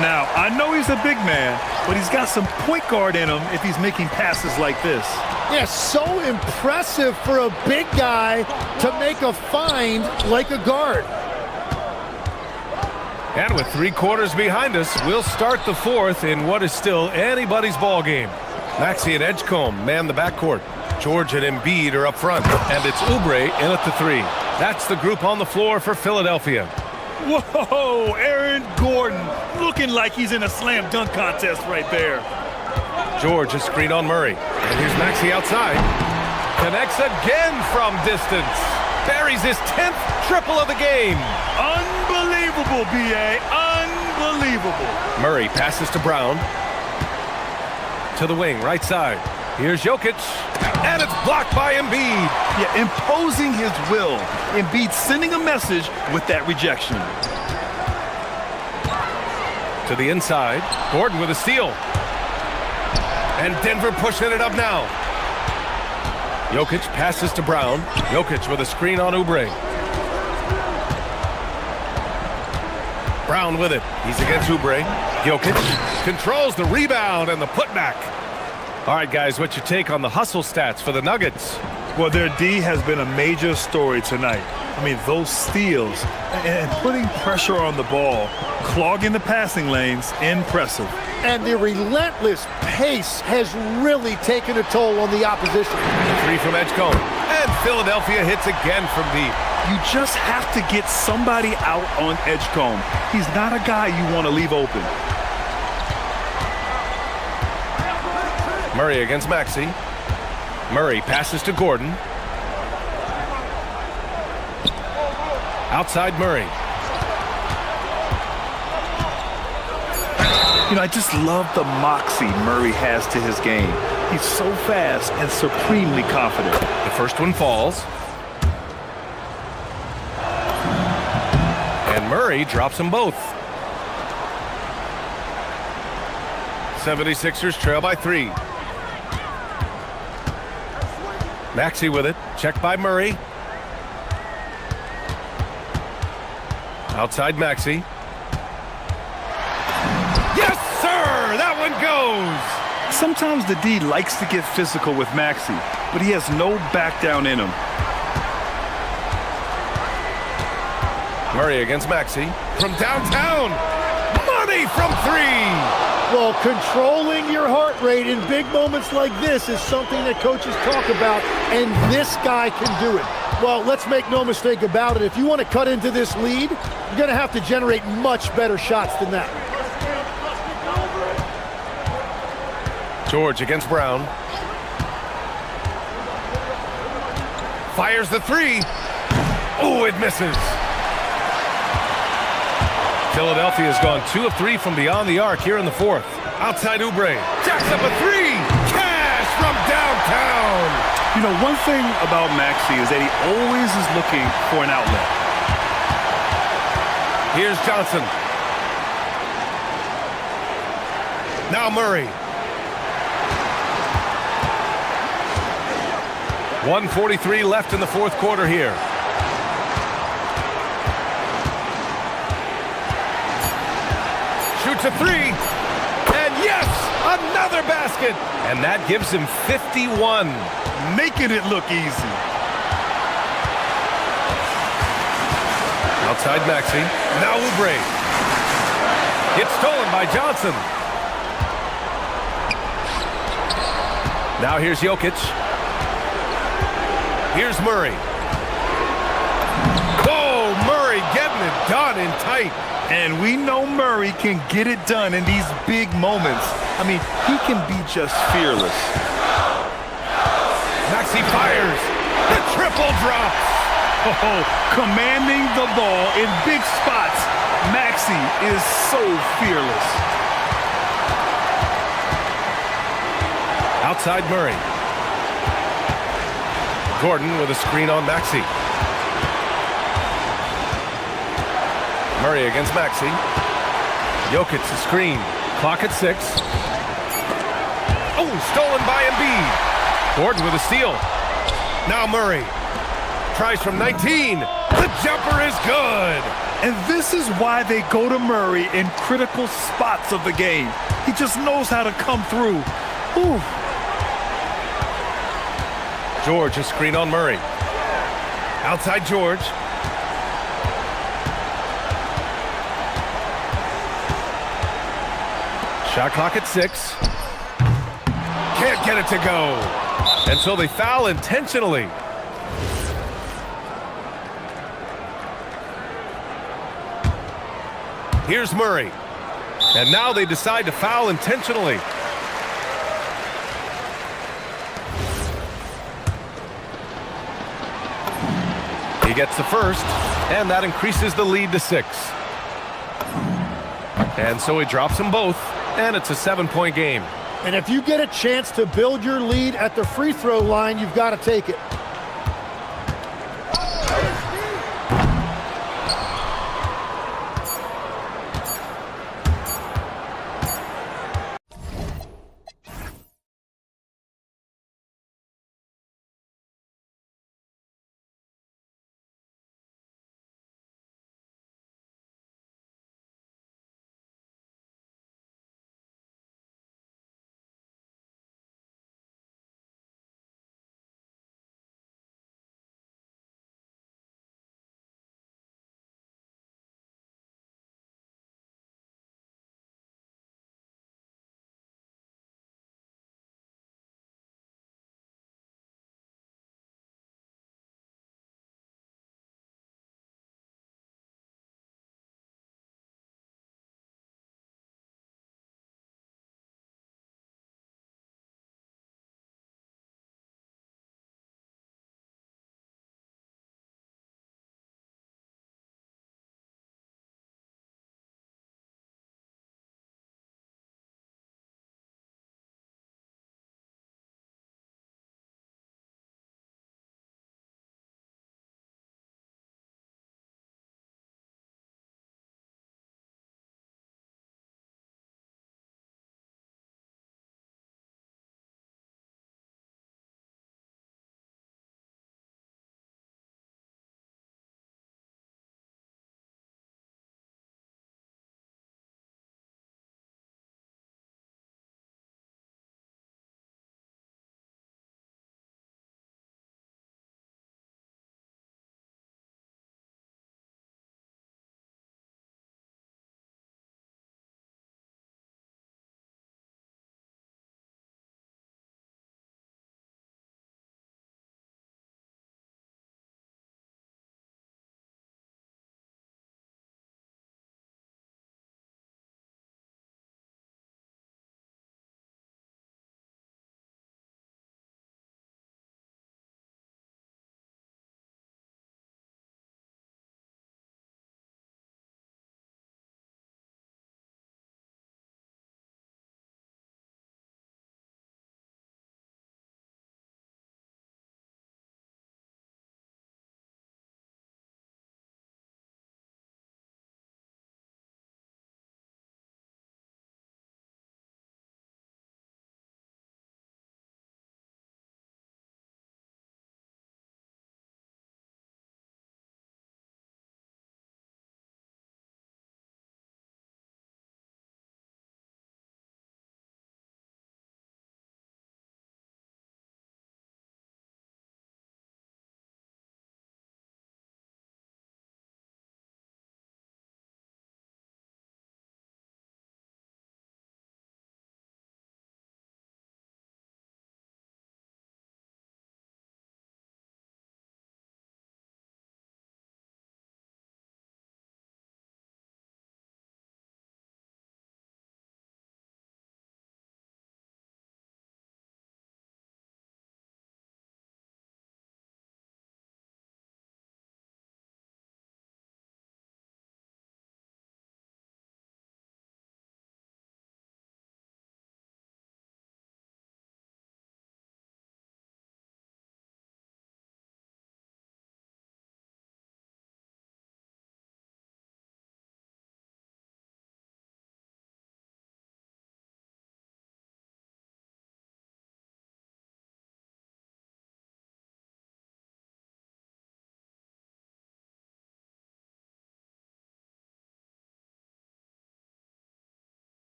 [SPEAKER 8] Now, I know he's a big man, but he's got some point guard in him if he's making passes like this.
[SPEAKER 14] Yeah, so impressive for a big guy to make a find like a guard.
[SPEAKER 9] And with 3 quarters behind us, we'll start the fourth in what is still anybody's ball game. Maxey and Edgecombe man the backcourt. George and Embiid are up front, and it's Oubre in at the 3. That's the group on the floor for Philadelphia.
[SPEAKER 8] Whoa, Aaron Gordon looking like he's in a slam dunk contest right there.
[SPEAKER 9] George, a screen on Murray. And here's Maxey outside. Connects again from distance. Buries his 10th triple of the game.
[SPEAKER 8] Unbelievable, B.A. Unbelievable.
[SPEAKER 9] Murray passes to Brown. To the wing, right side. Here's Jokic. And it's blocked by Embiid.
[SPEAKER 8] Yeah, imposing his will. Embiid sending a message with that rejection.
[SPEAKER 9] To the inside. Gordon with a steal. And Denver pushing it up now. Jokic passes to Brown. Jokic with a screen on Oubre. Brown with it. He's against Oubre. Jokic controls the rebound and the putback. All right, guys, what's your take on the hustle stats for the Nuggets?
[SPEAKER 8] Well, their D has been a major story tonight. I mean, those steals and putting pressure on the ball, clogging the passing lanes, impressive.
[SPEAKER 14] And the relentless pace has really taken a toll on the opposition.
[SPEAKER 9] Three from Edgecombe. And Philadelphia hits again from deep.
[SPEAKER 8] You just have to get somebody out on Edgecombe. He's not a guy you want to leave open.
[SPEAKER 9] Murray against Maxey. Murray passes to Gordon. Outside Murray.
[SPEAKER 8] You know, I just love the moxie Murray has to his game. He's so fast and supremely confident.
[SPEAKER 9] The first one falls. And Murray drops them both. 76ers trail by 3. Maxey with it. Checked by Murray. Outside Maxey. Yes, sir! That one goes!
[SPEAKER 8] Sometimes the D likes to get physical with Maxey, but he has no back down in him.
[SPEAKER 9] Murray against Maxey. From downtown. Money from 3!
[SPEAKER 14] Well, controlling your heart rate in big moments like this is something that coaches talk about, and this guy can do it. Well, let's make no mistake about it. If you want to cut into this lead, you're going to have to generate much better shots than that.
[SPEAKER 9] George against Brown. Fires the 3. Oh, it misses. Philadelphia's gone 2 of 3 from beyond the arc here in the 4th. Outside Oubre. Jacks up a 3. Cash from downtown.
[SPEAKER 8] You know, one thing about Maxey is that he always is looking for an outlet.
[SPEAKER 9] Here's Johnson. Now Murray. 1:43 left in the 4th quarter here. Shoots a 3. And yes, another basket. And that gives him 51.
[SPEAKER 8] Making it look easy.
[SPEAKER 9] Outside Maxey. Now Oubre. It's stolen by Johnson. Now here's Jokic. Here's Murray. Oh, Murray getting it done in tight.
[SPEAKER 8] And we know Murray can get it done in these big moments. I mean, he can be just fearless.
[SPEAKER 9] Maxey fires. The triple drops.
[SPEAKER 8] Oh, commanding the ball in big spots. Maxey is so fearless.
[SPEAKER 9] Outside Murray. Gordon with a screen on Maxey. Murray against Maxey. Jokic the screen. Clock at 6. Oh, stolen by Embiid. Gordon with a steal. Now Murray. Tries from 19. The jumper is good.
[SPEAKER 8] And this is why they go to Murray in critical spots of the game. He just knows how to come through. Ooh.
[SPEAKER 9] George a screen on Murray. Outside George. Shot clock at 6. Can't get it to go. And so they foul intentionally. Here's Murray. And now they decide to foul intentionally. He gets the first, and that increases the lead to 6. And so he drops them both, and it's a 7-point game.
[SPEAKER 14] And if you get a chance to build your lead at the free throw line, you've got to take it.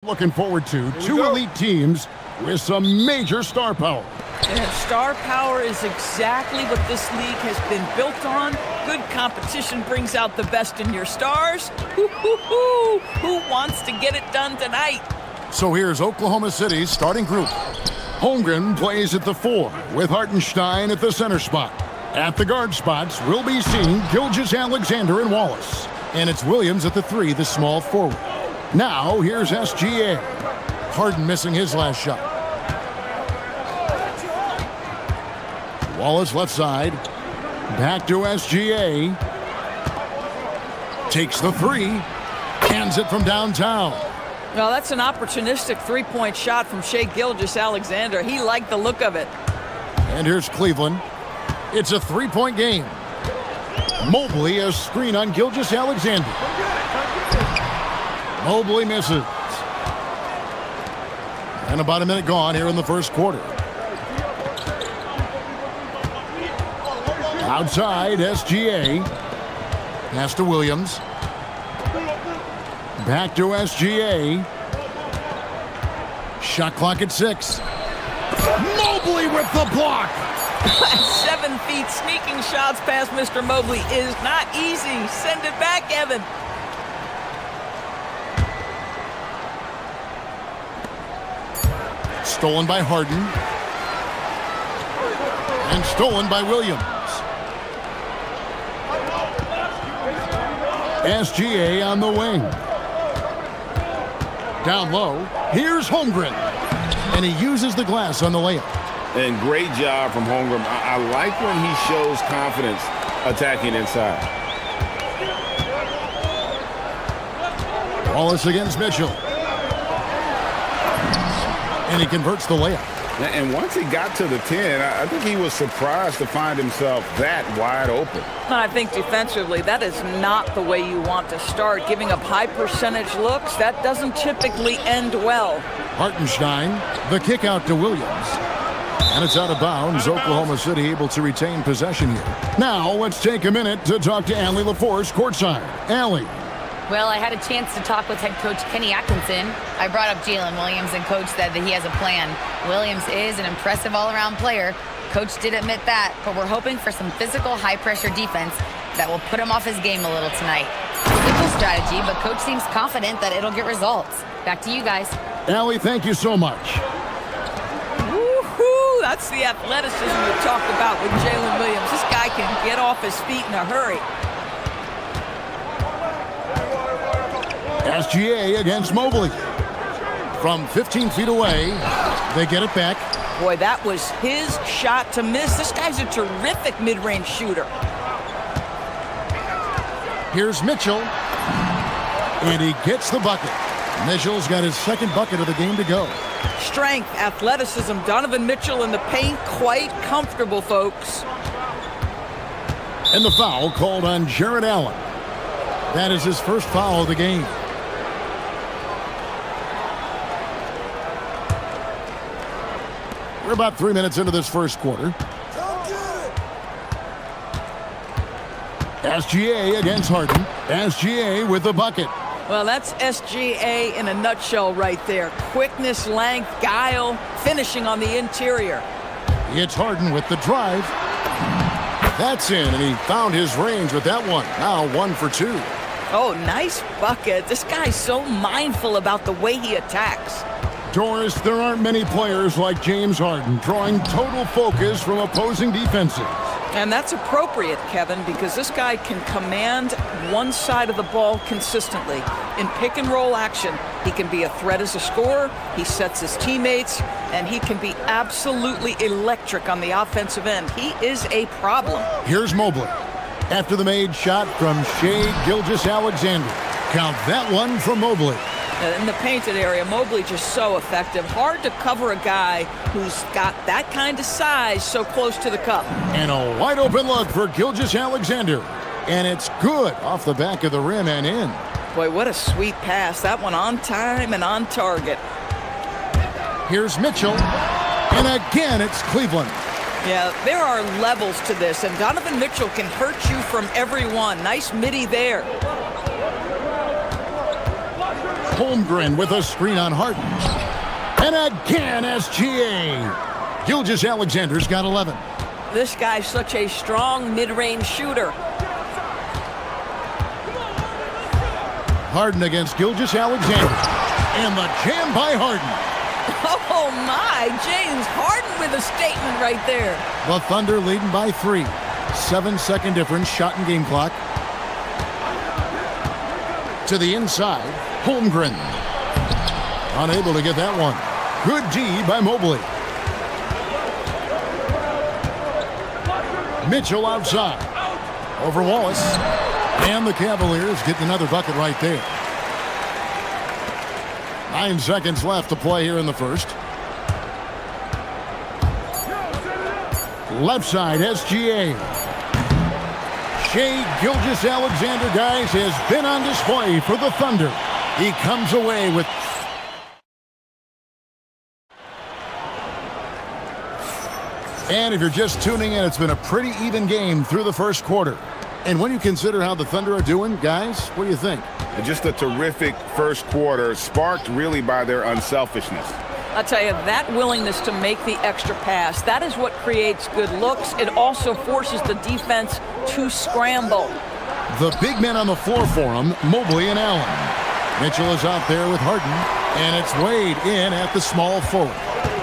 [SPEAKER 1] Looking forward to two elite teams with some major star power.
[SPEAKER 3] And star power is exactly what this league has been built on. Good competition brings out the best in your stars. Who wants to get it done tonight?
[SPEAKER 1] So here's Oklahoma City's starting group. Holmgren plays at the 4, with Hartenstein at the center spot. At the guard spots, we'll be seeing Gilgeous-Alexander and Wallace. And it's Williams at the 3, the small forward. Now, here's SGA. Harden missing his last shot. Wallace left side. Back to SGA. Takes the 3. Hands it from downtown.
[SPEAKER 3] Well, that's an opportunistic three-point shot from Shai Gilgeous-Alexander. He liked the look of it.
[SPEAKER 1] And here's Cleveland. It's a three-point game. Mobley a screen on Gilgeous-Alexander. Mobley misses. And about a minute gone here in the first quarter. Outside, SGA. Pass to Williams. Back to SGA. Shot clock at 6. Mobley with the block.
[SPEAKER 3] 7 feet sneaking shots past Mr. Mobley is not easy. Send it back, Evan.
[SPEAKER 1] Stolen by Harden. And stolen by Williams. SGA on the wing. Down low. Here's Holmgren. And he uses the glass on the layup.
[SPEAKER 12] And great job from Holmgren. I like when he shows confidence attacking inside.
[SPEAKER 1] Wallace against Mitchell. And he converts the layup.
[SPEAKER 12] And once he got to the 10, I think he was surprised to find himself that wide open.
[SPEAKER 3] I think defensively, that is not the way you want to start. Giving up high percentage looks, that doesn't typically end well.
[SPEAKER 1] Hartenstein, the kick out to Williams. And it's out of bounds. Oklahoma City able to retain possession here. Now, let's take a minute to talk to Allie LaForce courtside. Allie.
[SPEAKER 7] Well, I had a chance to talk with head coach Kenny Atkinson. I brought up Jalen Williams, and coach said that he has a plan. Williams is an impressive all-around player. Coach did admit that, but we're hoping for some physical, high-pressure defense that will put him off his game a little tonight. Simple strategy, but coach seems confident that it'll get results. Back to you guys.
[SPEAKER 1] Allie, thank you so much.
[SPEAKER 3] Woohoo! That's the athleticism you talked about with Jalen Williams. This guy can get off his feet in a hurry.
[SPEAKER 1] SGA against Mobley. From 15 feet away, they get it back.
[SPEAKER 3] Boy, that was his shot to miss. This guy's a terrific mid-range shooter.
[SPEAKER 1] Here's Mitchell. And he gets the bucket. Mitchell's got his second bucket of the game to go.
[SPEAKER 3] Strength, athleticism, Donovan Mitchell in the paint, quite comfortable, folks.
[SPEAKER 1] And the foul called on Jared Allen. That is his first foul of the game. We're about 3 minutes into this first quarter. SGA against Harden. SGA with the bucket.
[SPEAKER 3] Well, that's SGA in a nutshell right there. Quickness, length, guile, finishing on the interior.
[SPEAKER 1] It's Harden with the drive. That's in, and he found his range with that one. Now 1 for 2.
[SPEAKER 3] Oh, nice bucket. This guy's so mindful about the way he attacks.
[SPEAKER 1] Doris, there aren't many players like James Harden drawing total focus from opposing defenses.
[SPEAKER 3] And that's appropriate, Kevin, because this guy can command one side of the ball consistently. In pick and roll action, he can be a threat as a scorer, he sets his teammates, and he can be absolutely electric on the offensive end. He is a problem.
[SPEAKER 1] Here's Mobley. After the made shot from Shai Gilgeous-Alexander. Count that one from Mobley.
[SPEAKER 3] In the painted area, Mobley just so effective. Hard to cover a guy who's got that kind of size so close to the cup.
[SPEAKER 1] And a wide open look for Gilgeous-Alexander. And it's good off the back of the rim and in.
[SPEAKER 3] Boy, what a sweet pass. That one on time and on target.
[SPEAKER 1] Here's Mitchell. And again, it's Cleveland.
[SPEAKER 3] Yeah, there are levels to this, and Donovan Mitchell can hurt you from every one. Nice midi there.
[SPEAKER 1] Holmgren with a screen on Harden. And again, SGA. Gilgeous-Alexander's got 11.
[SPEAKER 3] This guy's such a strong mid-range shooter.
[SPEAKER 1] Harden against Gilgeous-Alexander. And the jam by Harden.
[SPEAKER 3] Oh my, James Harden with a statement right there.
[SPEAKER 1] The Thunder leading by 3. 7-second difference, shot and game clock. To the inside, Holmgren. Unable to get that one. Good D by Mobley. Mitchell outside. Over Wallace. And the Cavaliers getting another bucket right there. 9 seconds left to play here in the first. Left side, SGA. Shai Gilgeous-Alexander, guys, has been on display for the Thunder. He comes away with... And if you're just tuning in, it's been a pretty even game through the first quarter. And when you consider how the Thunder are doing, guys, what do you think?
[SPEAKER 2] Just a terrific first quarter, sparked really by their unselfishness.
[SPEAKER 3] I'll tell you, that willingness to make the extra pass, that is what creates good looks. It also forces the defense to scramble.
[SPEAKER 1] The big men on the floor for him, Mobley and Allen. Mitchell is out there with Harden, and it's Wade in at the small forward.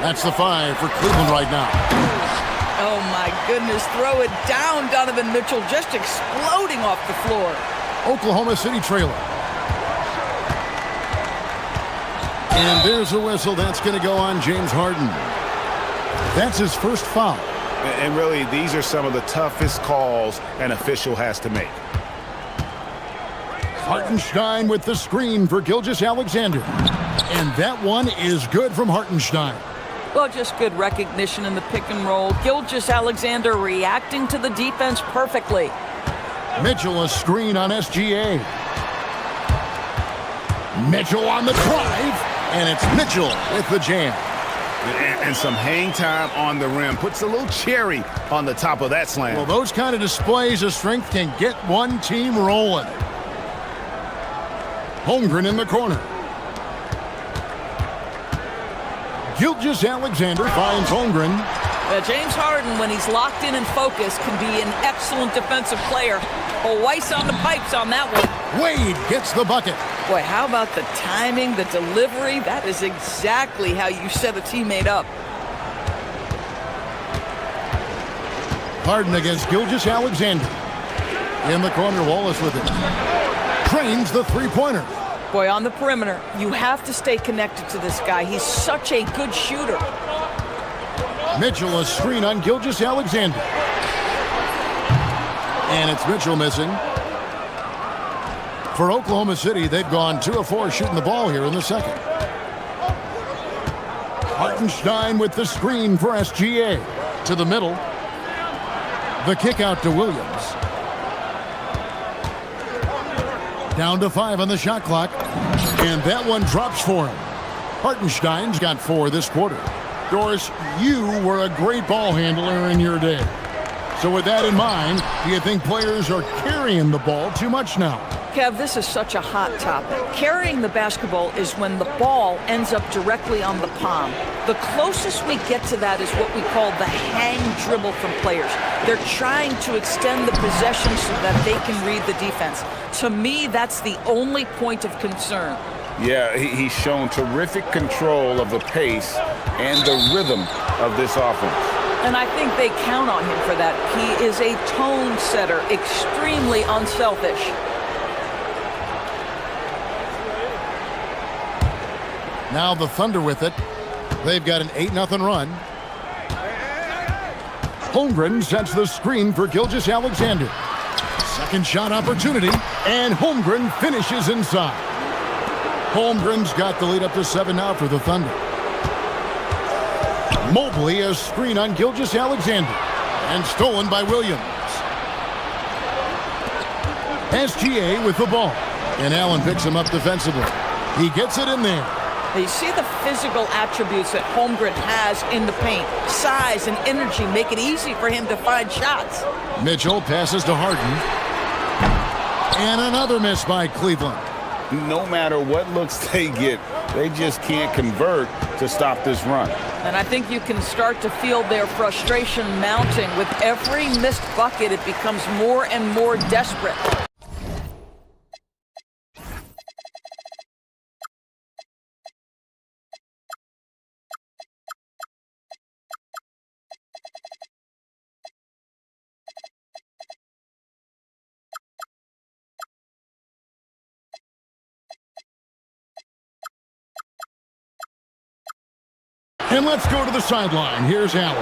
[SPEAKER 1] That's the 5 for Cleveland right now.
[SPEAKER 3] Oh my goodness, throw it down, Donovan Mitchell, just exploding off the floor.
[SPEAKER 1] Oklahoma City trailer. And there's a whistle. That's going to go on James Harden. That's his first foul.
[SPEAKER 2] And really, these are some of the toughest calls an official has to make.
[SPEAKER 1] Hartenstein with the screen for Gilgeous-Alexander. And that one is good from Hartenstein.
[SPEAKER 3] Well, just good recognition in the pick and roll. Gilgeous-Alexander reacting to the defense perfectly.
[SPEAKER 1] Mitchell a screen on SGA. Mitchell on the drive. And it's Mitchell with the jam.
[SPEAKER 2] And some hang time on the rim. Puts a little cherry on the top of that slam.
[SPEAKER 1] Well, those kind of displays of strength can get one team rolling. Holmgren in the corner. Gilgeous-Alexander finds Holmgren.
[SPEAKER 3] James Harden, when he's locked in and focused, can be an excellent defensive player. Oh, Weiss on the pipes on that one.
[SPEAKER 1] Wade gets the bucket.
[SPEAKER 3] Boy, how about the timing, the delivery? That is exactly how you set a teammate up.
[SPEAKER 1] Harden against Gilgeous-Alexander. In the corner, Wallace with it. Trains the three-pointer.
[SPEAKER 3] Boy, on the perimeter, you have to stay connected to this guy. He's such a good shooter.
[SPEAKER 1] Mitchell a screen on Gilgeous-Alexander. And it's Mitchell missing. For Oklahoma City, they've gone 2 of 4 shooting the ball here in the second. Hartenstein with the screen for SGA. To the middle. The kick out to Williams. Down to 5 on the shot clock. And that one drops for him. Hartenstein's got 4 this quarter. Doris, you were a great ball handler in your day. So with that in mind, do you think players are carrying the ball too much now?
[SPEAKER 3] Kev, this is such a hot topic. Carrying the basketball is when the ball ends up directly on the palm. The closest we get to that is what we call the hang dribble from players. They're trying to extend the possession so that they can read the defense. To me, that's the only point of concern.
[SPEAKER 2] Yeah, he's shown terrific control of the pace and the rhythm of this offense.
[SPEAKER 3] And I think they count on him for that. He is a tone setter, extremely unselfish.
[SPEAKER 1] Now the Thunder with it. They've got an 8-0 run. Holmgren sets the screen for Gilgeous-Alexander. Second shot opportunity, and Holmgren finishes inside. Holmgren's got the lead up to 7 now for the Thunder. Mobley a screen on Gilgeous-Alexander, and stolen by Williams. SGA with the ball, and Allen picks him up defensively. He gets it in there.
[SPEAKER 3] You see the physical attributes that Holmgren has in the paint. Size and energy make it easy for him to find shots.
[SPEAKER 1] Mitchell passes to Harden. And another miss by Cleveland.
[SPEAKER 12] no matter what looks they get, they just can't convert to stop this run.
[SPEAKER 3] And I think you can start to feel their frustration mounting. With every missed bucket, it becomes more and more desperate.
[SPEAKER 1] And let's go to the sideline. Here's Allen.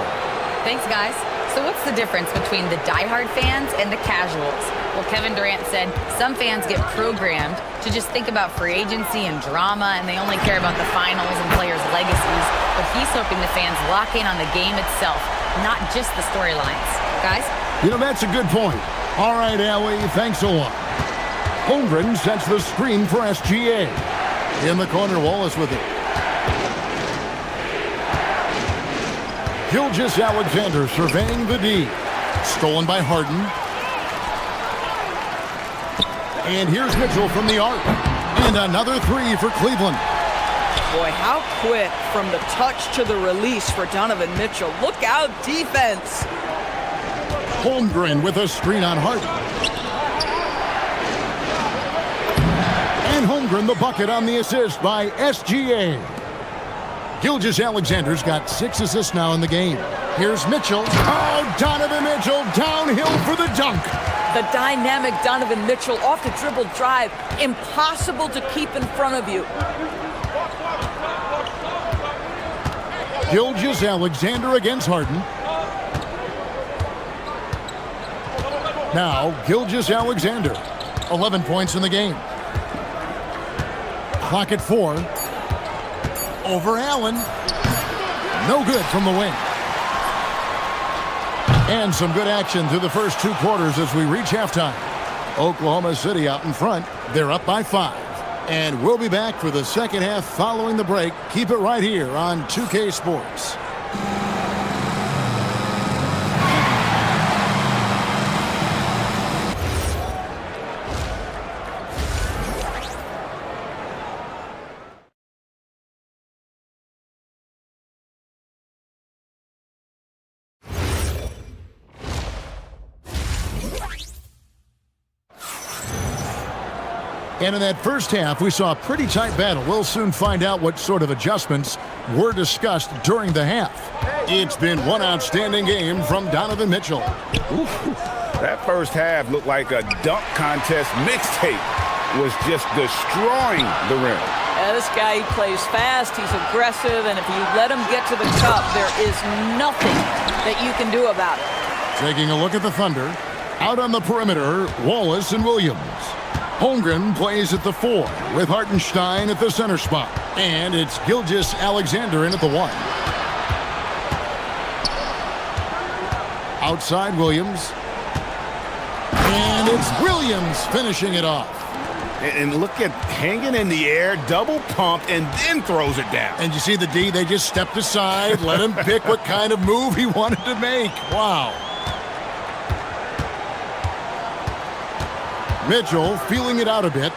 [SPEAKER 7] Thanks, guys. So what's the difference between the diehard fans and the casuals? Well, Kevin Durant said some fans get programmed to just think about free agency and drama, and they only care about the finals and players' legacies. But he's hoping the fans lock in on the game itself, not just the storylines. Guys?
[SPEAKER 1] You know, that's a good point. All right, Allie, thanks a lot. Holmgren sets the screen for SGA. In the corner, Wallace with it. Gilgeous-Alexander surveying the D. Stolen by Harden. And here's Mitchell from the arc. And another three for Cleveland.
[SPEAKER 3] Boy, how quick from the touch to the release for Donovan Mitchell. Look out, defense.
[SPEAKER 1] Holmgren with a screen on Harden. And Holmgren the bucket on the assist by SGA. Gilgeous-Alexander's got 6 assists now in the game. Here's Mitchell. Oh, Donovan Mitchell downhill for the dunk.
[SPEAKER 3] The dynamic Donovan Mitchell off the dribble drive. Impossible to keep in front of you.
[SPEAKER 1] Gilgeous-Alexander against Harden. Now, Gilgeous-Alexander. 11 points in the game. Clock at 4. Over Allen. No good from the wing. And some good action through the first 2 quarters as we reach halftime. Oklahoma City out in front. They're up by 5. And we'll be back for the second half following the break. Keep it right here on 2K Sports. And in that first half, we saw a pretty tight battle. We'll soon find out what sort of adjustments were discussed during the half. It's been one outstanding game from Donovan Mitchell.
[SPEAKER 12] Ooh, that first half looked like a dunk contest mixtape. Was just destroying the rim.
[SPEAKER 3] Yeah, this guy, he plays fast, he's aggressive, and if you let him get to the cup, there is nothing that you can do about it.
[SPEAKER 1] Taking a look at the Thunder. Out on the perimeter, Wallace and Williams. Holmgren plays at the 4 with Hartenstein at the center spot. And it's Gilgeous-Alexander in at the 1. Outside Williams. And it's Williams finishing it off.
[SPEAKER 12] And look at hanging in the air, double pump, and then throws it down.
[SPEAKER 1] And you see the D, they just stepped aside, let him pick what kind of move he wanted to make. Wow. Mitchell feeling it out a bit.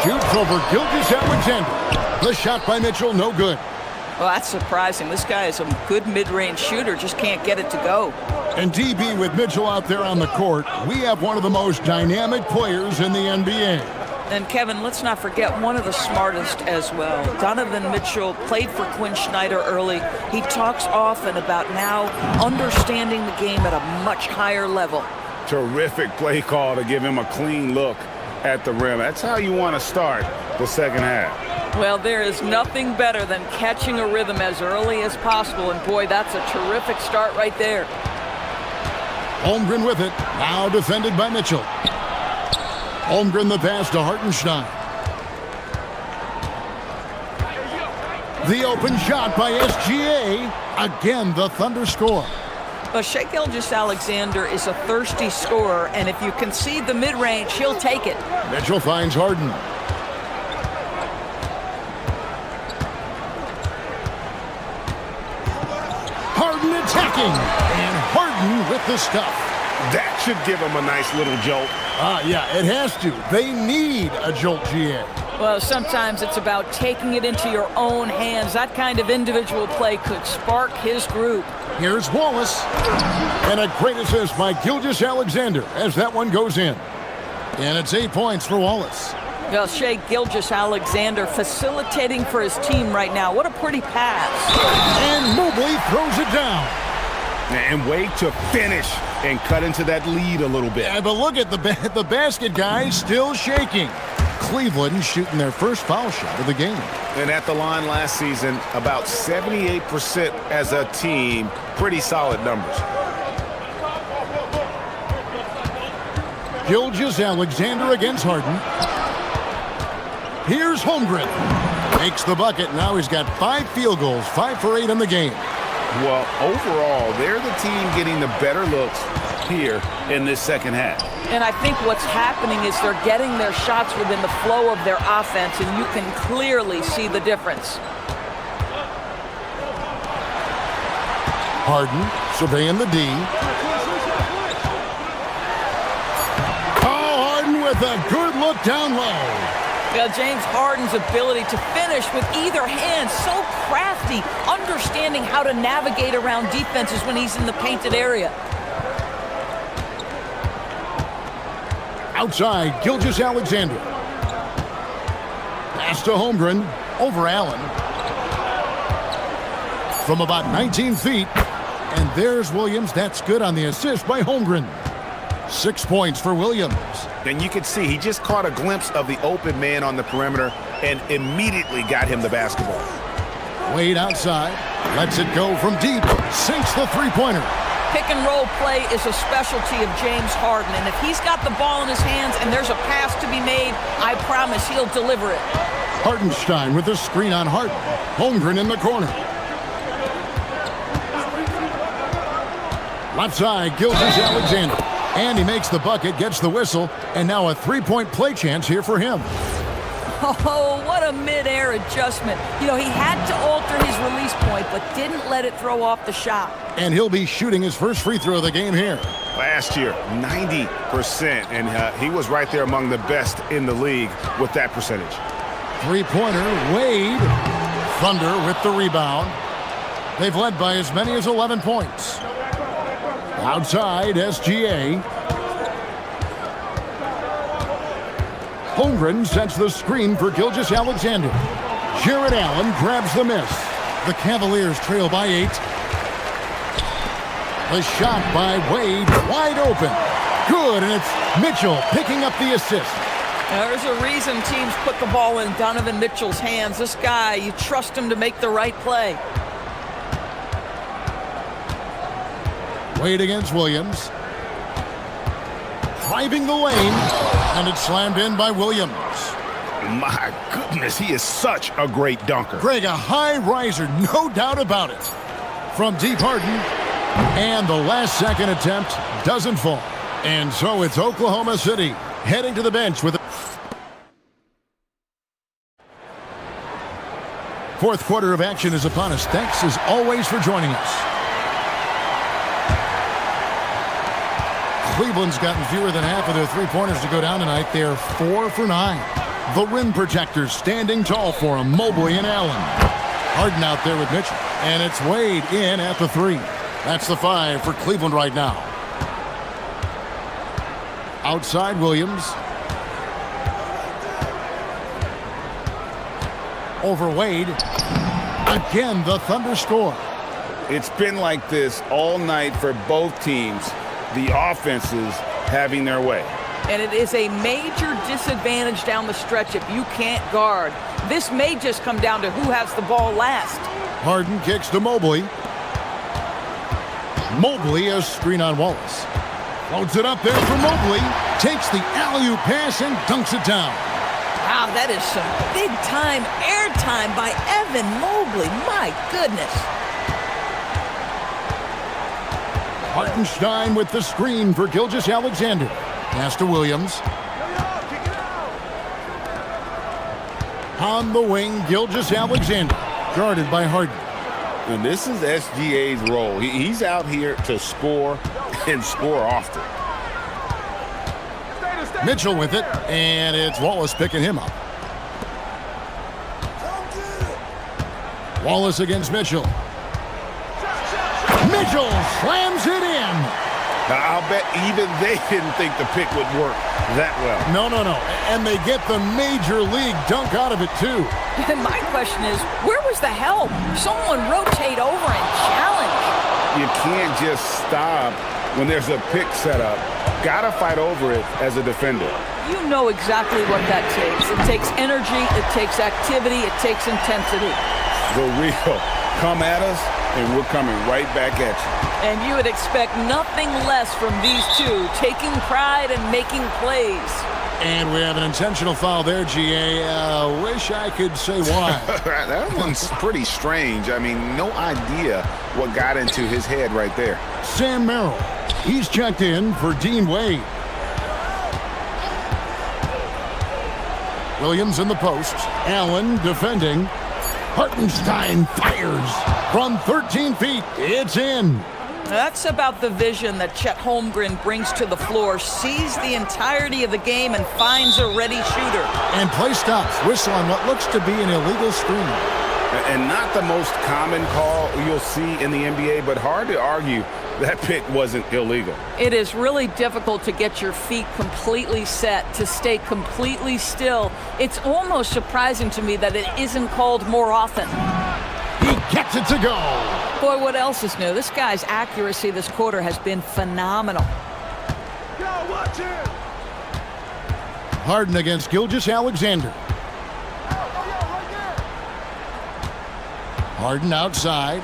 [SPEAKER 1] Shoots over Gilgeous-Alexander. The shot by Mitchell, no good.
[SPEAKER 3] Well, that's surprising. This guy is a good mid-range shooter, just can't get it to go.
[SPEAKER 1] And DB with Mitchell out there on the court, we have one of the most dynamic players in the NBA.
[SPEAKER 3] And Kevin, let's not forget one of the smartest as well. Donovan Mitchell played for Quinn Snyder early. He talks often about now understanding the game at a much higher level.
[SPEAKER 12] Terrific play call to give him a clean look at the rim. That's how you want to start the second half.
[SPEAKER 3] Well, there is nothing better than catching a rhythm as early as possible. And boy, that's a terrific start right there.
[SPEAKER 1] Holmgren with it, now defended by Mitchell. Holmgren the pass to Hartenstein. The open shot by SGA. Again, the Thunder score.
[SPEAKER 3] Well, Shai Gilgeous-Alexander is a thirsty scorer, and if you concede the mid-range, he'll take it.
[SPEAKER 1] Mitchell finds Harden. Harden attacking, and Harden with the stuff.
[SPEAKER 2] That should give them a nice little jolt.
[SPEAKER 1] Yeah, it has to. They need a jolt, GA.
[SPEAKER 3] Well, sometimes it's about taking it into your own hands. That kind of individual play could spark his group.
[SPEAKER 1] Here's Wallace. And a great assist by Gilgeous-Alexander as that one goes in. And it's 8 points for Wallace.
[SPEAKER 3] Well, Shai Gilgeous-Alexander facilitating for his team right now. What a pretty pass.
[SPEAKER 1] And Mobley throws it down.
[SPEAKER 2] And wait to finish and cut into that lead a little bit.
[SPEAKER 1] Yeah, but look at the basket guy still shaking. Cleveland shooting their first foul shot of the game.
[SPEAKER 2] And at the line last season, about 78% as a team. Pretty solid numbers.
[SPEAKER 1] Gilgeous-Alexander against Harden. Here's Holmgren. Makes the bucket. Now he's got 5 field goals, 5 for 8 in the game.
[SPEAKER 2] Well, overall, they're the team getting the better looks here in this second half.
[SPEAKER 3] And I think what's happening is they're getting their shots within the flow of their offense, and you can clearly see the difference.
[SPEAKER 1] Harden surveying the D. Oh, Harden with a good look down low.
[SPEAKER 3] Yeah, James Harden's ability to finish with either hand, so crafty, understanding how to navigate around defenses when he's in the painted area.
[SPEAKER 1] Outside, Gilgeous-Alexander. Pass to Holmgren, over Allen. From about 19 feet, and there's Williams. That's good on the assist by Holmgren. 6 points for Williams.
[SPEAKER 2] And you can see he just caught a glimpse of the open man on the perimeter and immediately got him the basketball.
[SPEAKER 1] Wade outside, lets it go from deep, sinks the three-pointer.
[SPEAKER 3] Pick and roll play is a specialty of James Harden, and if he's got the ball in his hands and there's a pass to be made, I promise he'll deliver it.
[SPEAKER 1] Hartenstein with the screen on Harden. Holmgren in the corner. Left side, Gilgeous-Alexander. And he makes the bucket, gets the whistle, and now a three-point play chance here for him.
[SPEAKER 3] Oh, what a mid-air adjustment. You know, he had to alter his release point, but didn't let it throw off the shot.
[SPEAKER 1] And he'll be shooting his first free throw of the game here.
[SPEAKER 2] Last year, 90%, and he was right there among the best in the league with that percentage.
[SPEAKER 1] Three-pointer, Wade. Thunder with the rebound. They've led by as many as 11 points. Outside, SGA. Holmgren sets the screen for Gilgeous-Alexander. Jared Allen grabs the miss. The Cavaliers trail by 8. The shot by Wade, wide open. Good, and it's Mitchell picking up the assist.
[SPEAKER 3] There's a reason teams put the ball in Donovan Mitchell's hands. This guy, you trust him to make the right play.
[SPEAKER 1] Wade against Williams. Driving the lane, and it's slammed in by Williams.
[SPEAKER 2] My goodness, he is such a great dunker.
[SPEAKER 1] Greg, a high riser, no doubt about it. From deep, Harden, and the last second attempt doesn't fall. And so it's Oklahoma City heading to the bench with fourth quarter of action is upon us. Thanks as always for joining us. Cleveland's gotten fewer than half of their three-pointers to go down tonight. They're 4 for 9. The rim protectors standing tall for him, Mobley and Allen. Harden out there with Mitchell. And it's Wade in at the 3. That's the 5 for Cleveland right now. Outside, Williams. Over Wade. Again, the Thunder score.
[SPEAKER 12] It's been like this all night for both teams. The offenses having their way.
[SPEAKER 3] And it is a major disadvantage down the stretch if you can't guard. This may just come down to who has the ball last.
[SPEAKER 1] Harden kicks to Mobley. Mobley, a screen on Wallace. Loads it up there for Mobley. Takes the alley-oop pass and dunks it down.
[SPEAKER 3] Wow, that is some big-time airtime by Evan Mobley. My goodness.
[SPEAKER 1] Hartenstein with the screen for Gilgeous-Alexander. Pass to Williams. On the wing, Gilgeous-Alexander. Guarded by Harden.
[SPEAKER 12] And this is SGA's role. He's out here to score and score often.
[SPEAKER 1] Mitchell with it, and it's Wallace picking him up. Wallace against Mitchell. Mitchell slams it in.
[SPEAKER 12] Now, I'll bet even they didn't think the pick would work that well.
[SPEAKER 1] No. And they get the major league dunk out of it, too.
[SPEAKER 3] My question is, where was the help? Someone rotate over and challenge.
[SPEAKER 12] You can't just stop when there's a pick set up. Gotta fight over it as a defender.
[SPEAKER 3] You know exactly what that takes. It takes energy, it takes activity, it takes intensity.
[SPEAKER 12] The real come at us, and we're coming right back at you.
[SPEAKER 3] And you would expect nothing less from these two, taking pride and making plays.
[SPEAKER 1] And we have an intentional foul there, GA. Wish I could say why.
[SPEAKER 12] That one's pretty strange. I mean, no idea what got into his head right there.
[SPEAKER 1] Sam Merrill. He's checked in for Dean Wade. Williams in the post. Allen defending. Hartenstein fires from 13 feet. It's in.
[SPEAKER 3] That's about the vision that Chet Holmgren brings to the floor, sees the entirety of the game and finds a ready shooter.
[SPEAKER 1] And play stops, whistle on what looks to be an illegal screen.
[SPEAKER 12] And not the most common call you'll see in the NBA, but hard to argue that pick wasn't illegal.
[SPEAKER 3] It is really difficult to get your feet completely set, to stay completely still. It's almost surprising to me that it isn't called more often.
[SPEAKER 1] He gets it to go.
[SPEAKER 3] Boy, what else is new? This guy's accuracy this quarter has been phenomenal.
[SPEAKER 1] Harden against Gilgeous-Alexander. Harden outside.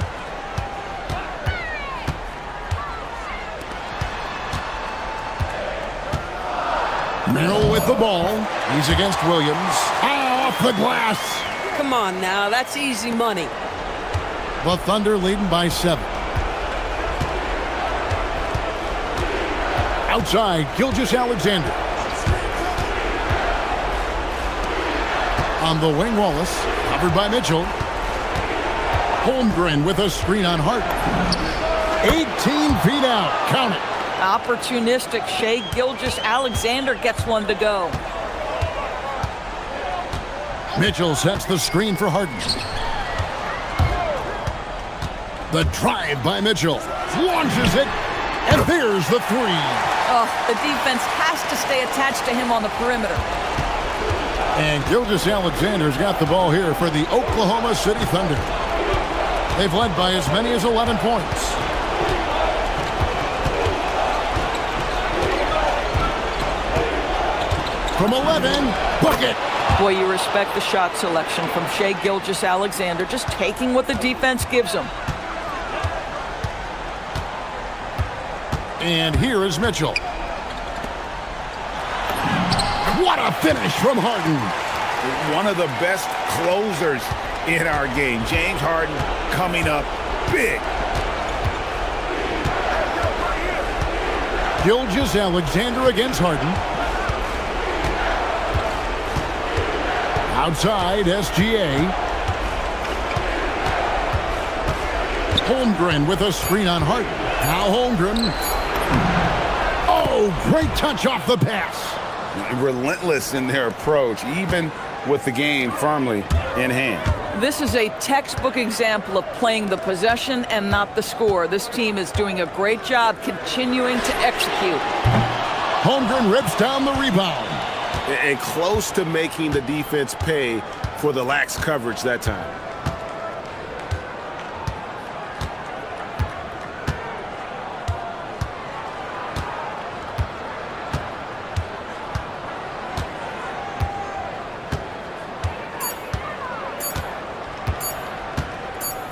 [SPEAKER 1] Merrill with the ball. He's against Williams. Off the glass.
[SPEAKER 5] Come on now, that's easy money.
[SPEAKER 1] The Thunder leading by 7. Outside, Gilgeous-Alexander. On the wing, Wallace. Covered by Mitchell. Holmgren with a screen on Harden. 18 feet out. Count it.
[SPEAKER 3] Opportunistic. Shai Gilgeous-Alexander gets one to go.
[SPEAKER 1] Mitchell sets the screen for Harden. The drive by Mitchell. Launches it. And there's the three.
[SPEAKER 3] Oh, the defense has to stay attached to him on the perimeter.
[SPEAKER 1] And Gilgeous-Alexander's got the ball here for the Oklahoma City Thunder. They've led by as many as 11 points. From 11, bucket.
[SPEAKER 3] Boy, you respect the shot selection from Shai Gilgeous-Alexander, just taking what the defense gives him.
[SPEAKER 1] And here is Mitchell. What a finish from Harden.
[SPEAKER 12] One of the best closers in our game. James Harden coming up big.
[SPEAKER 1] Gilgeous-Alexander against Harden. Outside, SGA. Holmgren with a screen on Harden. Now Holmgren. Oh, great touch off the pass.
[SPEAKER 12] Relentless in their approach, even with the game firmly in hand.
[SPEAKER 3] This is a textbook example of playing the possession and not the score. This team is doing a great job continuing to execute.
[SPEAKER 1] Holmgren rips down the rebound.
[SPEAKER 12] And close to making the defense pay for the lax coverage that time.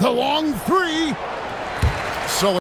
[SPEAKER 1] The long three. So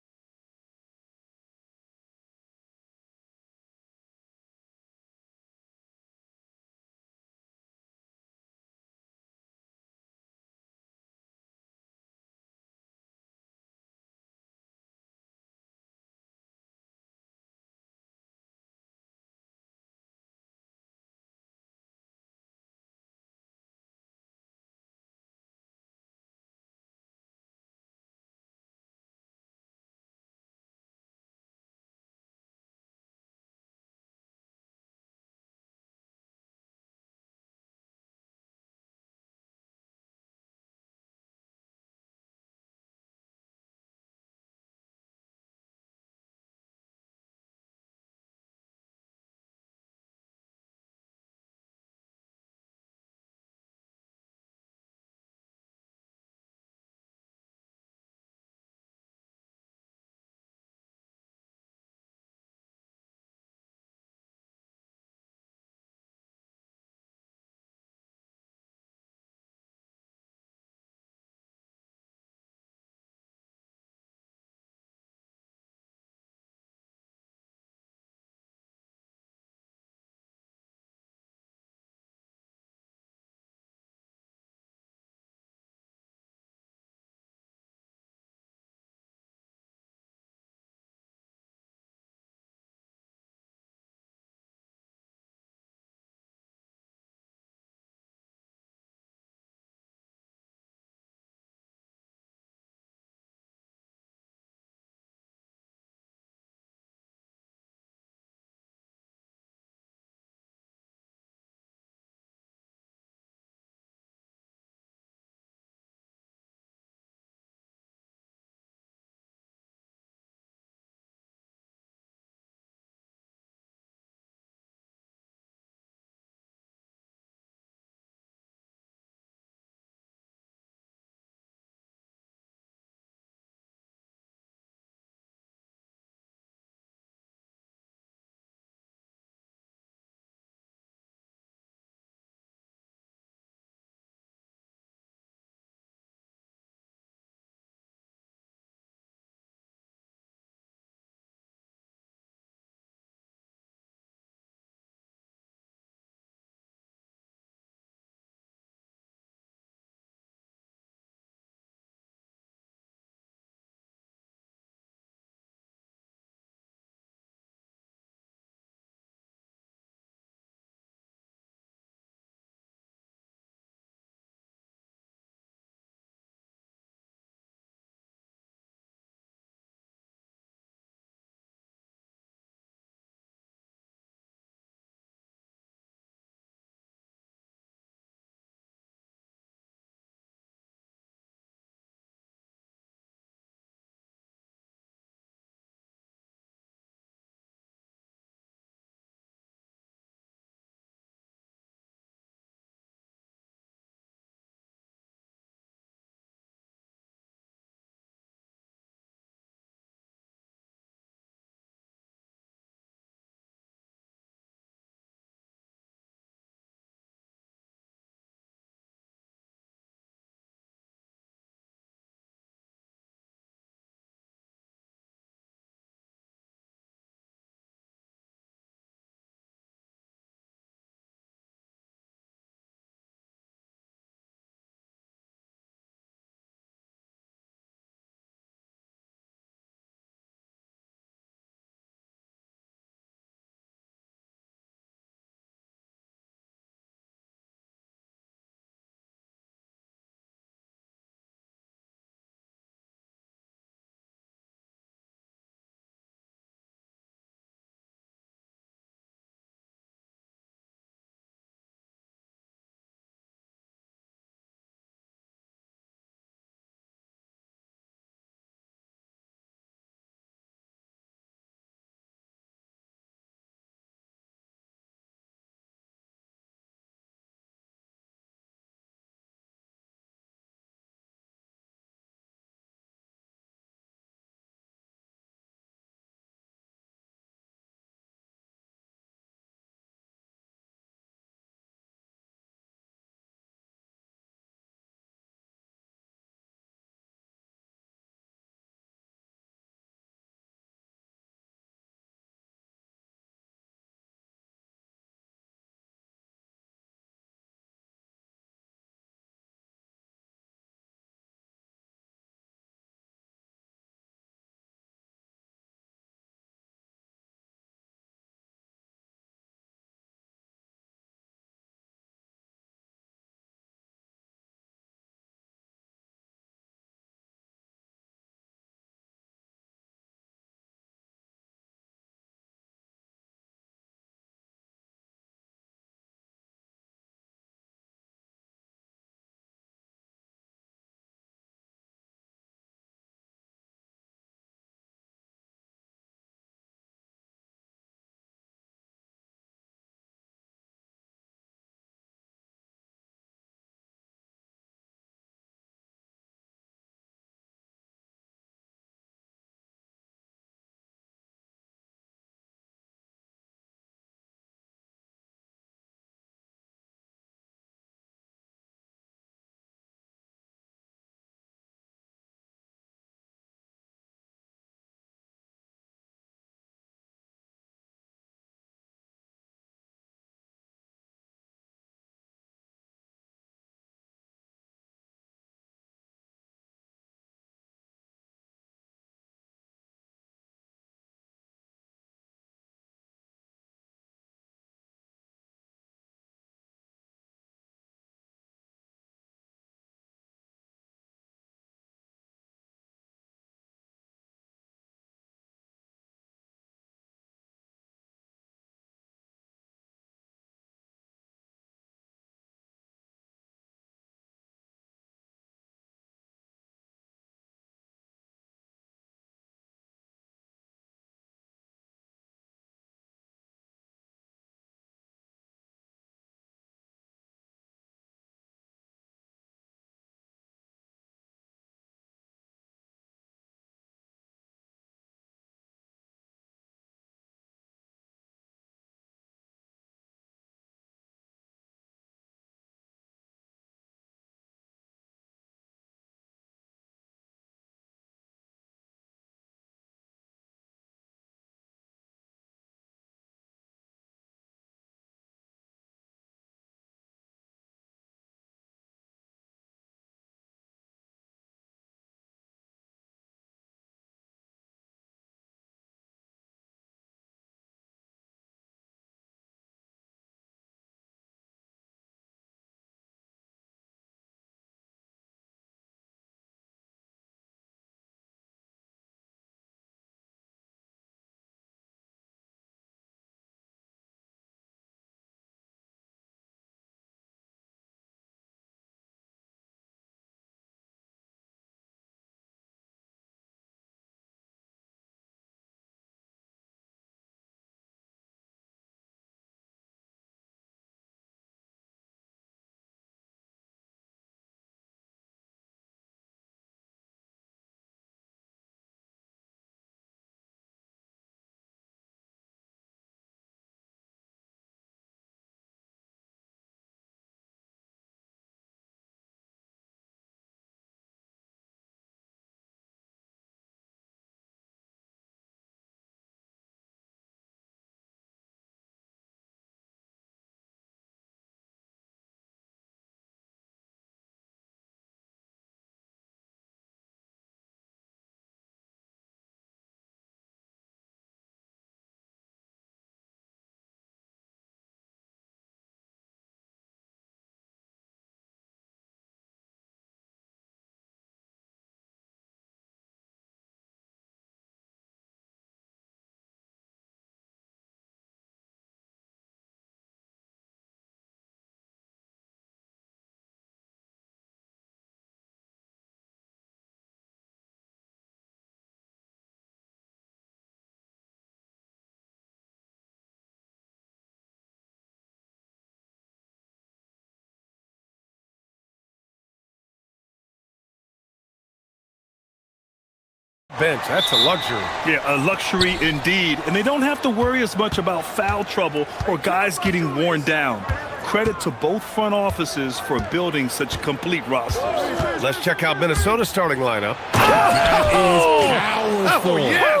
[SPEAKER 9] bench. That's a luxury.
[SPEAKER 8] Yeah, a luxury indeed. And they don't have to worry as much about foul trouble or guys getting worn down. Credit to both front offices for building such complete rosters.
[SPEAKER 9] Let's check out Minnesota's starting lineup.
[SPEAKER 10] That is powerful.
[SPEAKER 9] Oh, yes!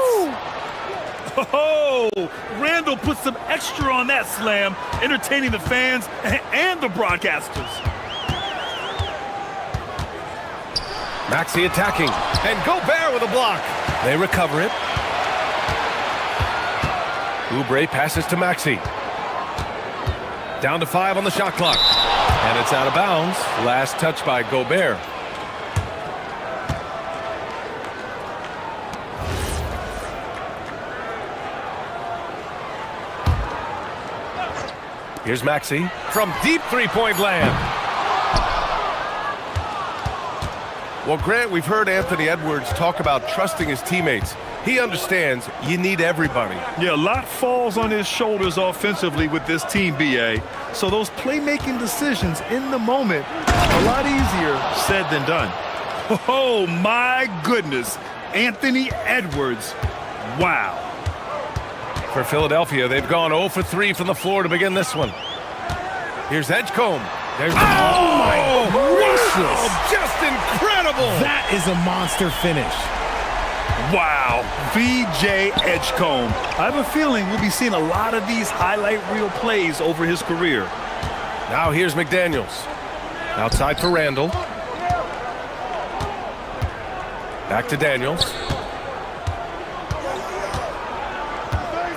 [SPEAKER 8] Oh, Randall put some extra on that slam, entertaining the fans and the broadcasters.
[SPEAKER 9] Maxey attacking, and Gobert with a block. They recover it. Oubre passes to Maxey. Down to 5 on the shot clock. And it's out of bounds. Last touch by Gobert. Here's Maxey from deep three-point land. Well, Grant, we've heard Anthony Edwards talk about trusting his teammates. He understands you need everybody.
[SPEAKER 8] Yeah, a lot falls on his shoulders offensively with this team, BA. So those playmaking decisions in the moment are a lot easier said than done. Oh, my goodness. Anthony Edwards. Wow.
[SPEAKER 9] For Philadelphia, they've gone 0 for 3 from the floor to begin this one. Here's Edgecombe. There's
[SPEAKER 10] my gracious.
[SPEAKER 9] Oh, just incredible.
[SPEAKER 10] That is a monster finish.
[SPEAKER 8] Wow, VJ Edgecombe. I have a feeling we'll be seeing a lot of these highlight reel plays over his career.
[SPEAKER 9] Now here's McDaniels. Outside for Randall. Back to Daniels.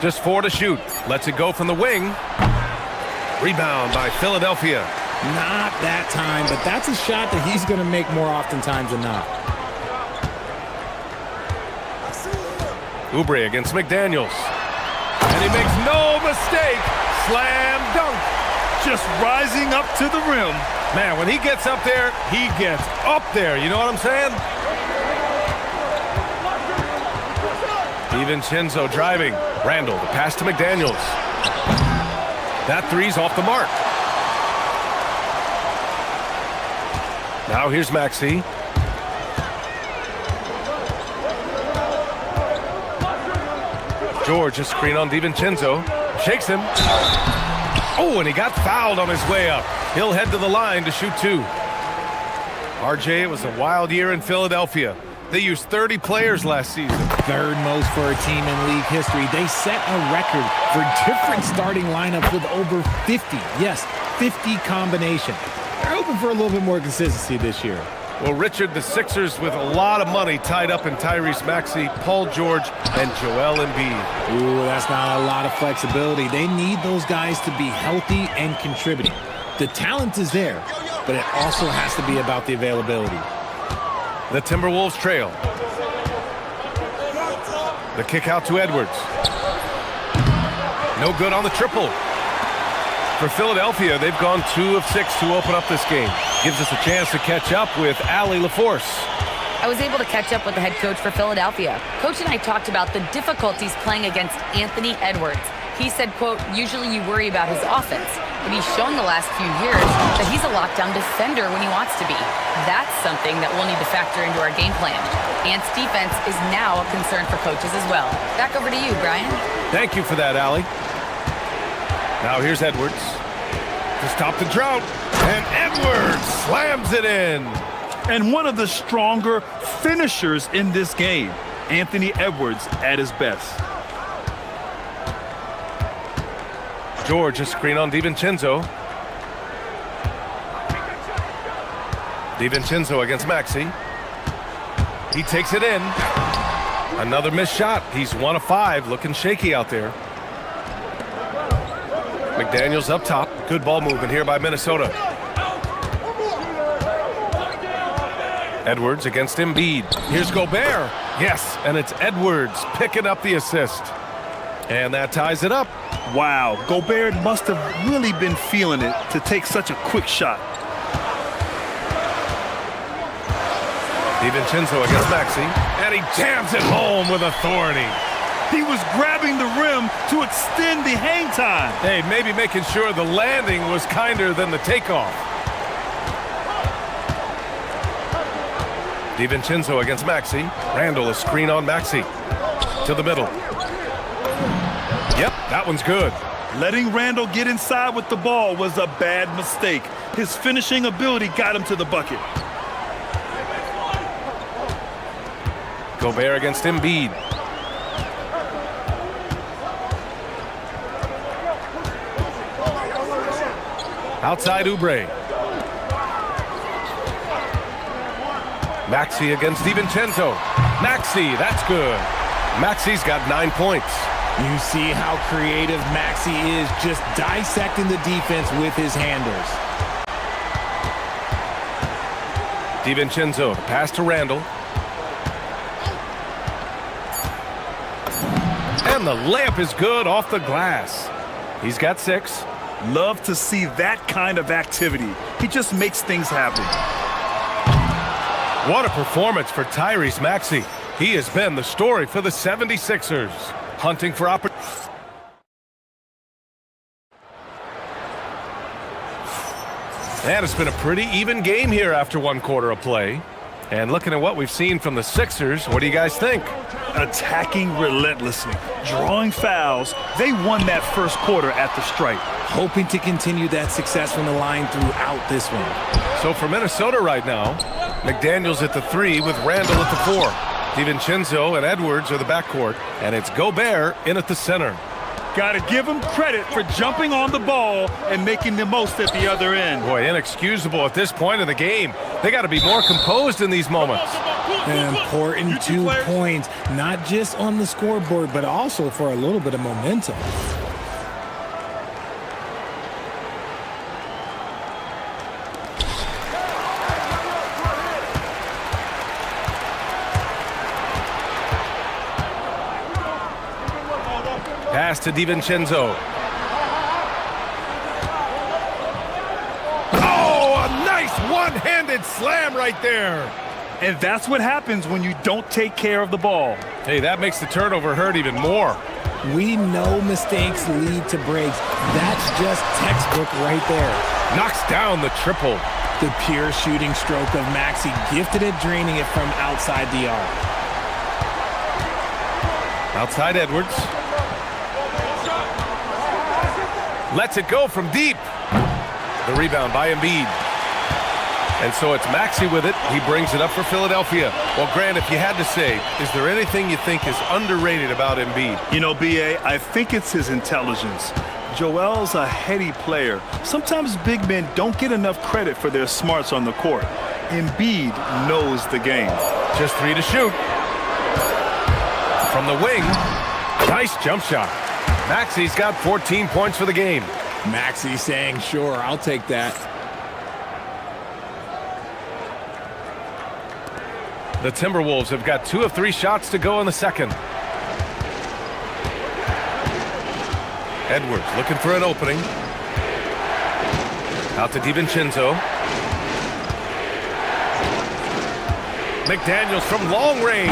[SPEAKER 9] Just 4 to shoot. Lets it go from the wing. Rebound by Philadelphia.
[SPEAKER 10] Not that time, but that's a shot that he's going to make more oftentimes than not.
[SPEAKER 9] Oubre against McDaniels. And he makes no mistake. Slam dunk.
[SPEAKER 8] Just rising up to the rim.
[SPEAKER 9] Man, when he gets up there, he gets up there. You know what I'm saying? DiVincenzo driving. Randall, the pass to McDaniels. That three's off the mark. Now here's Maxey. George, a screen on DiVincenzo. Shakes him. Oh, and he got fouled on his way up. He'll head to the line to shoot 2. RJ, it was a wild year in Philadelphia. They used 30 players last season.
[SPEAKER 10] Third most for a team in league history. They set a record for different starting lineups with over 50. Yes, 50 combination. They're hoping for a little bit more consistency this year.
[SPEAKER 9] Well, Richard, the Sixers with a lot of money tied up in Tyrese Maxey, Paul George, and Joel Embiid.
[SPEAKER 10] Ooh, that's not a lot of flexibility. They need those guys to be healthy and contributing. The talent is there, but it also has to be about the availability.
[SPEAKER 9] The Timberwolves trail. The kick out to Edwards. No good on the triple. For Philadelphia, they've gone 2 of 6 to open up this game. Gives us a chance to catch up with Allie LaForce.
[SPEAKER 7] I was able to catch up with the head coach for Philadelphia. Coach and I talked about the difficulties playing against Anthony Edwards. He said, quote, usually you worry about his offense, but he's shown the last few years that he's a lockdown defender when he wants to be. That's something that we'll need to factor into our game plan. Ant's defense is now a concern for coaches as well. Back over to you, Brian.
[SPEAKER 9] Thank you for that, Allie. Now here's Edwards to stop the drought, and Edwards slams it in.
[SPEAKER 8] And one of the stronger finishers in this game, Anthony Edwards at his best.
[SPEAKER 9] George, a screen on DiVincenzo. DiVincenzo against Maxey. He takes it in. Another missed shot. He's 1 of 5, looking shaky out there. McDaniels up top. Good ball movement here by Minnesota. Edwards against Embiid. Here's Gobert. Yes, and it's Edwards picking up the assist. And that ties it up.
[SPEAKER 8] Wow, Gobert must have really been feeling it to take such a quick shot.
[SPEAKER 9] DiVincenzo against Maxey, and he jams it home with authority.
[SPEAKER 8] He was grabbing the rim to extend the hang time.
[SPEAKER 9] Hey, maybe making sure the landing was kinder than the takeoff. DiVincenzo against Maxey. Randall, a screen on Maxey. To the middle. Yep, that one's good.
[SPEAKER 8] Letting Randall get inside with the ball was a bad mistake. His finishing ability got him to the bucket.
[SPEAKER 9] Gobert against Embiid. Outside Oubre. Maxey against DiVincenzo. Maxey, that's good. Maxey's got 9 points.
[SPEAKER 10] You see how creative Maxey is, just dissecting the defense with his handles.
[SPEAKER 9] DiVincenzo, pass to Randall. And the layup is good off the glass. He's got 6.
[SPEAKER 8] Love to see that kind of activity. He just makes things happen.
[SPEAKER 9] What a performance for Tyrese Maxey. He has been the story for the 76ers. Hunting for opportunity. And it's been a pretty even game here after 1 quarter of play. And looking at what we've seen from the Sixers, what do you guys think?
[SPEAKER 8] Attacking relentlessly, drawing fouls. They won that first quarter at the stripe.
[SPEAKER 10] Hoping to continue that success from the line throughout this one.
[SPEAKER 9] So for Minnesota right now, McDaniels at the 3 with Randall at the 4. DiVincenzo and Edwards are the backcourt, and it's Gobert in at the center.
[SPEAKER 8] Got to give him credit for jumping on the ball and making the most at the other end.
[SPEAKER 9] Boy, inexcusable at this point in the game. They got to be more composed in these moments.
[SPEAKER 10] An important 2 points, not just on the scoreboard, but also for a little bit of momentum.
[SPEAKER 9] Pass to DiVincenzo. Oh, a nice one-handed slam right there.
[SPEAKER 8] And that's what happens when you don't take care of the ball.
[SPEAKER 9] Hey, that makes the turnover hurt even more.
[SPEAKER 10] We know mistakes lead to breaks. That's just textbook right there.
[SPEAKER 9] Knocks down the triple.
[SPEAKER 10] The pure shooting stroke of Maxey, gifted at draining it from outside the arc.
[SPEAKER 9] Outside Edwards. Lets it go from deep. The rebound by Embiid. And so it's Maxey with it. He brings it up for Philadelphia. Well, Grant, if you had to say, is there anything you think is underrated about Embiid?
[SPEAKER 8] You know, B.A., I think it's his intelligence. Joel's a heady player. Sometimes big men don't get enough credit for their smarts on the court. Embiid knows the game.
[SPEAKER 9] Just 3 to shoot. From the wing. Nice jump shot. Maxey's got 14 points for the game.
[SPEAKER 10] Maxey saying, sure, I'll take that.
[SPEAKER 9] The Timberwolves have got 2 of 3 shots to go in the second. Edwards looking for an opening. Out to DiVincenzo. McDaniels from long range.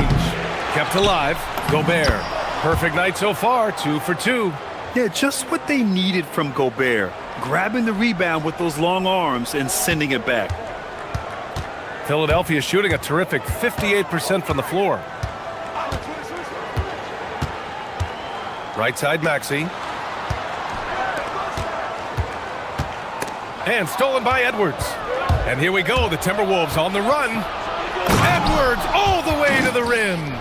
[SPEAKER 9] Kept alive. Gobert. Perfect night so far, 2 for 2.
[SPEAKER 8] Yeah, just what they needed from Gobert. Grabbing the rebound with those long arms and sending it back.
[SPEAKER 9] Philadelphia shooting a terrific 58% from the floor. Right side Maxey. And stolen by Edwards. And here we go, the Timberwolves on the run. Edwards all the way to the rim.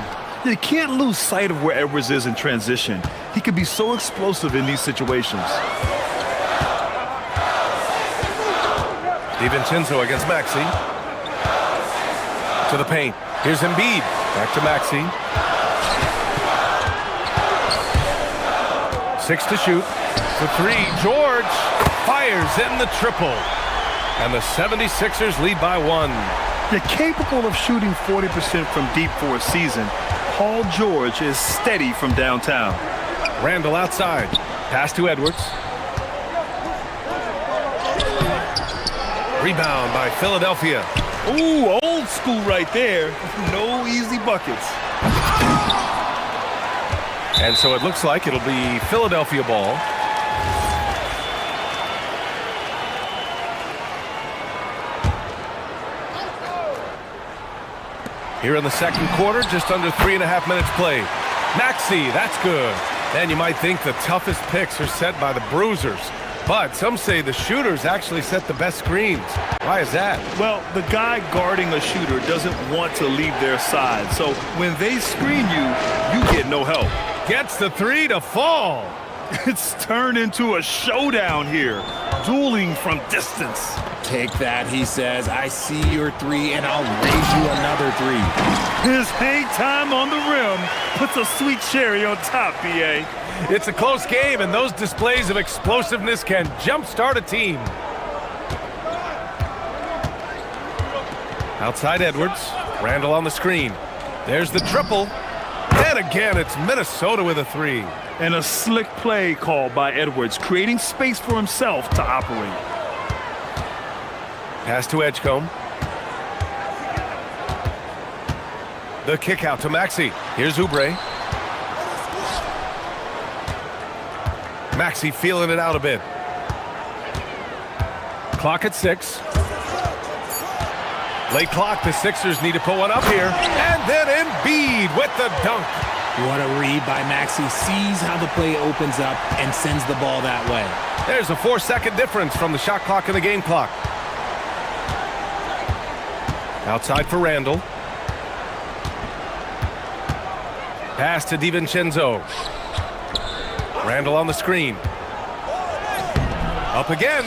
[SPEAKER 8] You can't lose sight of where Edwards is in transition. He can be so explosive in these situations.
[SPEAKER 9] DiVincenzo against Maxey. To the paint. Here's Embiid. Back to Maxey. 6 to shoot. For 3. George fires in the triple. And the 76ers lead by 1.
[SPEAKER 8] You're capable of shooting 40% from deep for a season. Paul George is steady from downtown.
[SPEAKER 9] Randall outside. Pass to Edwards. Rebound by Philadelphia.
[SPEAKER 8] Ooh, old school right there. No easy buckets.
[SPEAKER 9] And so it looks like it'll be Philadelphia ball. Here in the second quarter, just under 3.5 minutes played. Maxey, that's good. And you might think the toughest picks are set by the bruisers. But some say the shooters actually set the best screens. Why is that?
[SPEAKER 8] Well, the guy guarding a shooter doesn't want to leave their side. So when they screen you, you get no help.
[SPEAKER 9] Gets the three to fall.
[SPEAKER 8] It's turned into a showdown here. Dueling from distance.
[SPEAKER 10] Take that, he says. I see your three, and I'll raise you another three.
[SPEAKER 8] His hang time on the rim puts a sweet cherry on top, BA.
[SPEAKER 9] It's a close game, and those displays of explosiveness can jumpstart a team. Outside Edwards. Randall on the screen. There's the triple. And again, it's Minnesota with a three.
[SPEAKER 8] And a slick play called by Edwards, creating space for himself to operate.
[SPEAKER 9] Pass to Edgecombe. The kick out to Maxey. Here's Oubre. Maxey feeling it out a bit. Clock at 6. Late clock, the Sixers need to put one up here. And then Embiid with the dunk.
[SPEAKER 10] What a read by Maxey. Sees how the play opens up and sends the ball that way.
[SPEAKER 9] There's a 4-second difference from the shot clock and the game clock. Outside for Randall. Pass to DiVincenzo. Randall on the screen. Up again.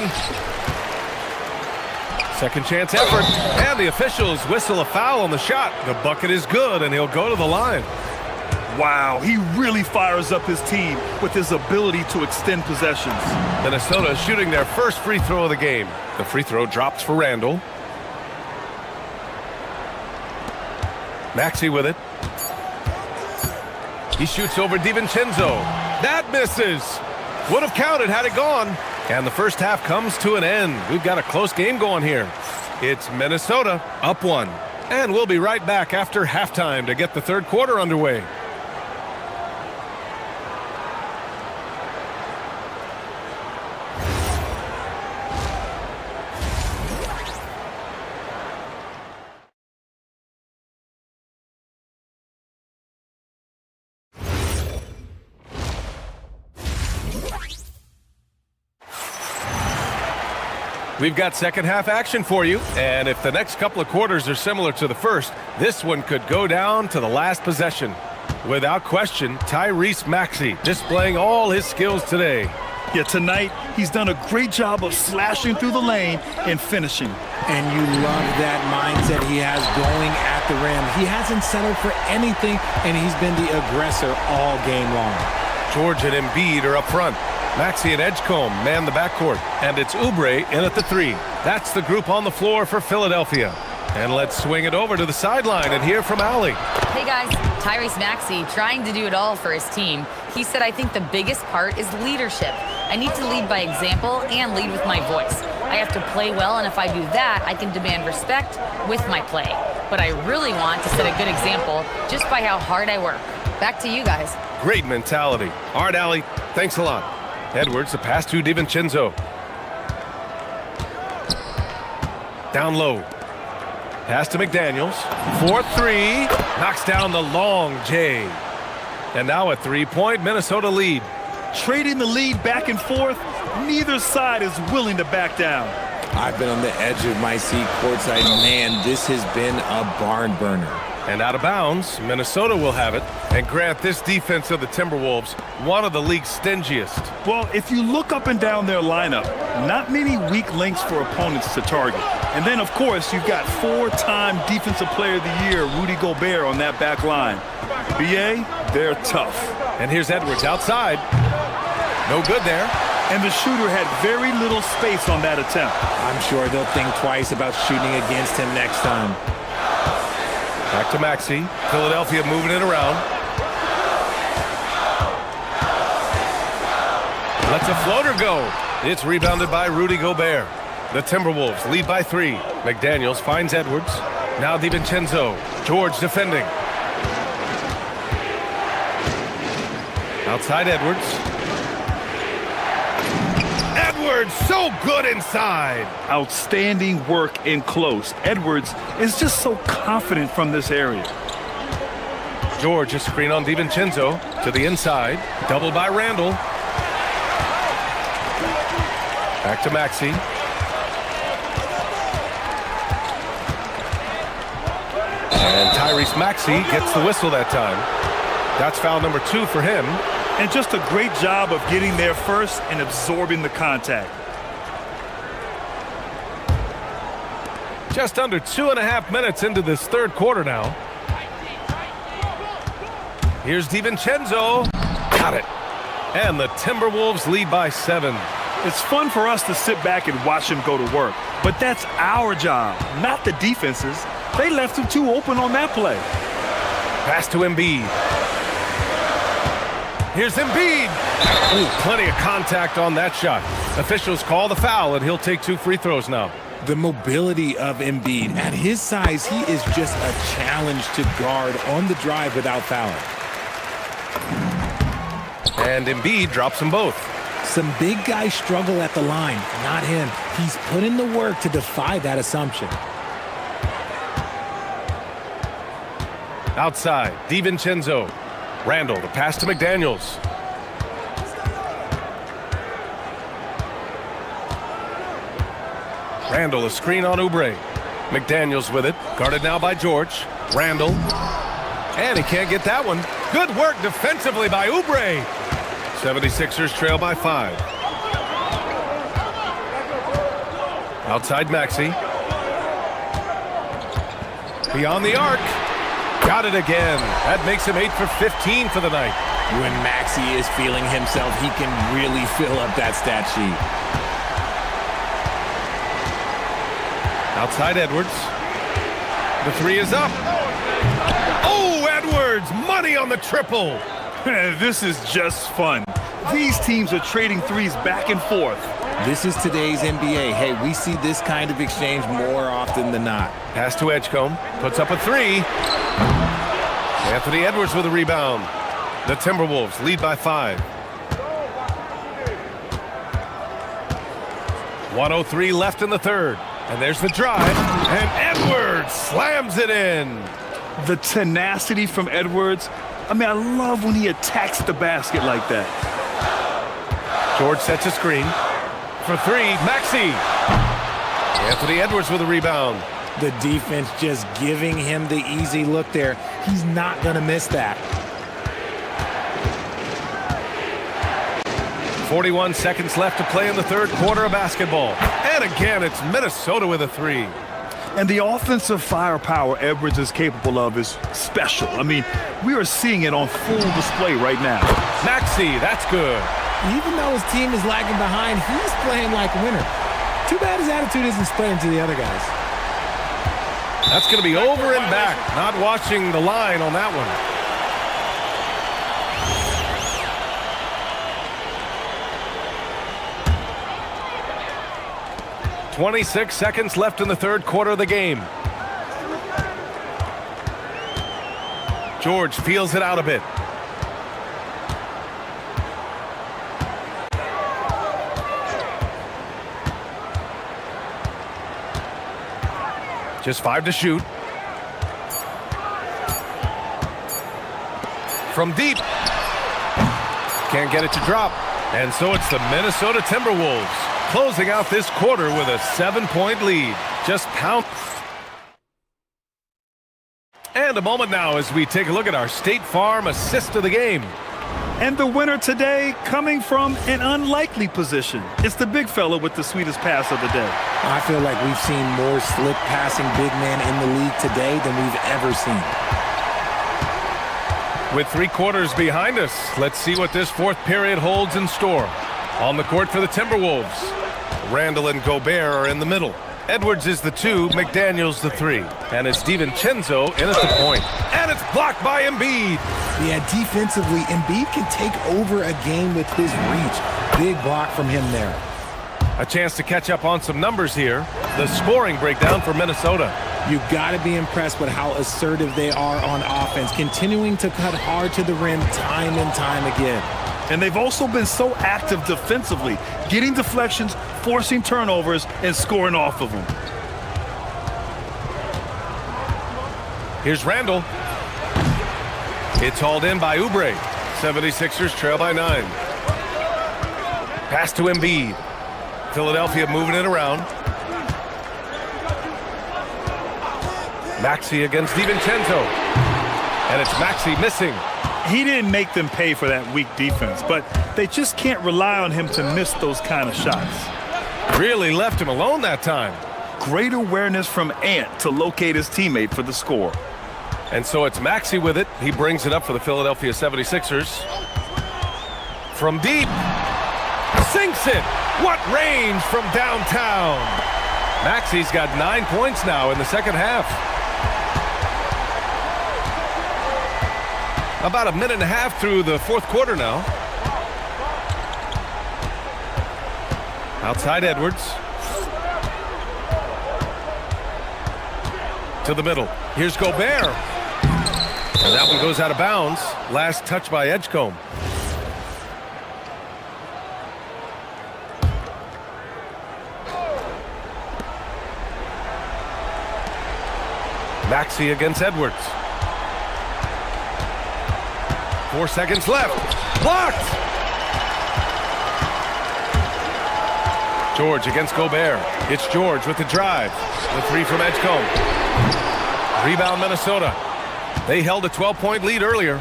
[SPEAKER 9] Second chance effort. And the officials whistle a foul on the shot. The bucket is good, and he'll go to the line.
[SPEAKER 8] Wow, he really fires up his team with his ability to extend possessions.
[SPEAKER 9] Minnesota shooting their first free throw of the game. The free throw drops for Randall. Maxey with it. He shoots over DiVincenzo. That misses. Would have counted had it gone. And the first half comes to an end. We've got a close game going here. It's Minnesota up 1. And we'll be right back after halftime to get the third quarter underway. We've got second half action for you, and if the next couple of quarters are similar to the first, this one could go down to the last possession. Without question, Tyrese Maxey displaying all his skills today.
[SPEAKER 8] Yeah, tonight he's done a great job of slashing through the lane and finishing.
[SPEAKER 10] And you love that mindset he has going at the rim. He hasn't settled for anything, and he's been the aggressor all game long.
[SPEAKER 9] George and Embiid are up front. Maxey and Edgecombe man the backcourt. And it's Oubre in at the 3. That's the group on the floor for Philadelphia. And let's swing it over to the sideline and hear from Allie.
[SPEAKER 7] Hey guys, Tyrese Maxey trying to do it all for his team. He said, I think the biggest part is leadership. I need to lead by example and lead with my voice. I have to play well, and if I do that, I can demand respect with my play. But I really want to set a good example just by how hard I work. Back to you guys.
[SPEAKER 9] Great mentality. All right, Allie, thanks a lot. Edwards, the pass to DiVincenzo. Down low. Pass to McDaniels. 4-3. Knocks down the long J. And now a three-point Minnesota lead.
[SPEAKER 8] Trading the lead back and forth, neither side is willing to back down.
[SPEAKER 10] I've been on the edge of my seat courtside. Man, this has been a barn burner.
[SPEAKER 9] And out of bounds, Minnesota will have it. And grant this defense of the Timberwolves, one of the league's stingiest.
[SPEAKER 8] Well, if you look up and down their lineup, not many weak links for opponents to target. And then, of course, you've got 4-time Defensive Player of the Year, Rudy Gobert, on that back line. BA, they're tough.
[SPEAKER 9] And here's Edwards outside. No good there.
[SPEAKER 8] And the shooter had very little space on that attempt.
[SPEAKER 10] I'm sure they'll think twice about shooting against him next time.
[SPEAKER 9] Back to Maxey. Philadelphia moving it around. Lets a floater go. It's rebounded by Rudy Gobert. The Timberwolves lead by 3. McDaniels finds Edwards. Now DiVincenzo. George defending. Outside Edwards. Edwards, so good inside.
[SPEAKER 8] Outstanding work in close. Edwards is just so confident from this area.
[SPEAKER 9] George, a screen on DiVincenzo to the inside. Doubled by Randall. Back to Maxey. And Tyrese Maxey gets the whistle that time. That's foul number 2 for him.
[SPEAKER 8] And just a great job of getting there first and absorbing the contact.
[SPEAKER 9] Just under 2.5 minutes into this third quarter now. Here's DiVincenzo. Got it. And the Timberwolves lead by 7.
[SPEAKER 8] It's fun for us to sit back and watch him go to work. But that's our job, not the defense's. They left him too open on that play.
[SPEAKER 9] Pass to Embiid. Here's Embiid. Ooh, plenty of contact on that shot. Officials call the foul, and he'll take 2 free throws now.
[SPEAKER 10] The mobility of Embiid. At his size, he is just a challenge to guard on the drive without fouling.
[SPEAKER 9] And Embiid drops them both.
[SPEAKER 10] Some big guys struggle at the line, not him. He's put in the work to defy that assumption.
[SPEAKER 9] Outside, DiVincenzo. Randall, the pass to McDaniels. Randall, a screen on Oubre. McDaniels with it, guarded now by George. Randall. And he can't get that one. Good work defensively by Oubre. 76ers trail by 5. Outside Maxey. Beyond the arc. Got it again. That makes him 8 for 15 for the night.
[SPEAKER 10] When Maxey is feeling himself, he can really fill up that stat sheet.
[SPEAKER 9] Outside Edwards. The 3 is up. Oh, Edwards! Money on the triple.
[SPEAKER 8] This is just fun. These teams are trading threes back and forth.
[SPEAKER 10] This is today's NBA. Hey, we see this kind of exchange more often than not.
[SPEAKER 9] Pass to Edgecombe. Puts up a 3. Anthony Edwards with a rebound. The Timberwolves lead by 5. 1:03 left in the third. And there's the drive. And Edwards slams it in.
[SPEAKER 8] The tenacity from Edwards. I mean, I love when he attacks the basket like that.
[SPEAKER 9] George sets a screen. For 3, Maxey. Anthony Edwards with a rebound.
[SPEAKER 10] The defense just giving him the easy look there. He's not going to miss that.
[SPEAKER 9] 41 seconds left to play in the third quarter of basketball. And again, it's Minnesota with a 3.
[SPEAKER 8] And the offensive firepower Edwards is capable of is special. I mean, we are seeing it on full display right now.
[SPEAKER 9] Maxey, that's good.
[SPEAKER 10] Even though his team is lagging behind, he's playing like a winner. Too bad his attitude isn't spreading to the other guys.
[SPEAKER 9] That's going to be over and back. Not watching the line on that one. .26 seconds left in the third quarter of the game. George feels it out a bit. Just 5 to shoot. From deep. Can't get it to drop. And so it's the Minnesota Timberwolves closing out this quarter with a 7-point lead. Just pound. And a moment now as we take a look at our State Farm assist of the game.
[SPEAKER 8] And the winner today coming from an unlikely position. It's the big fella with the sweetest pass of the day.
[SPEAKER 10] I feel like we've seen more slick passing big men in the league today than we've ever seen.
[SPEAKER 9] With 3 quarters behind us, let's see what this fourth period holds in store. On the court for the Timberwolves, Randall and Gobert are in the middle. Edwards is the 2, McDaniels the 3. And it's DiVincenzo in at the point. And it's blocked by Embiid.
[SPEAKER 10] Yeah, defensively, Embiid can take over a game with his reach. Big block from him there.
[SPEAKER 9] A chance to catch up on some numbers here. The scoring breakdown for Minnesota.
[SPEAKER 10] You've got to be impressed with how assertive they are on offense, continuing to cut hard to the rim time and time again.
[SPEAKER 8] And they've also been so active defensively, getting deflections, forcing turnovers, and scoring off of them.
[SPEAKER 9] Here's Randall. It's hauled in by Oubre. 76ers trail by 9. Pass to Embiid. Philadelphia moving it around. Maxey against DiVincenzo. And it's Maxey missing.
[SPEAKER 8] He didn't make them pay for that weak defense, but they just can't rely on him to miss those kind of shots.
[SPEAKER 9] Really left him alone that time.
[SPEAKER 8] Great awareness from Ant to locate his teammate for the score.
[SPEAKER 9] And so it's Maxey with it. He brings it up for the Philadelphia 76ers. From deep. Sinks it. What range from downtown. Maxey's got 9 points now in the second half. About a minute and a half through the fourth quarter now. Outside Edwards. To the middle. Here's Gobert. And that one goes out of bounds. Last touch by Edgecombe. Maxey against Edwards. 4 seconds left. Blocked! George against Gobert. It's George with the drive. The three from Edgecombe. Rebound Minnesota. They held a 12-point lead earlier.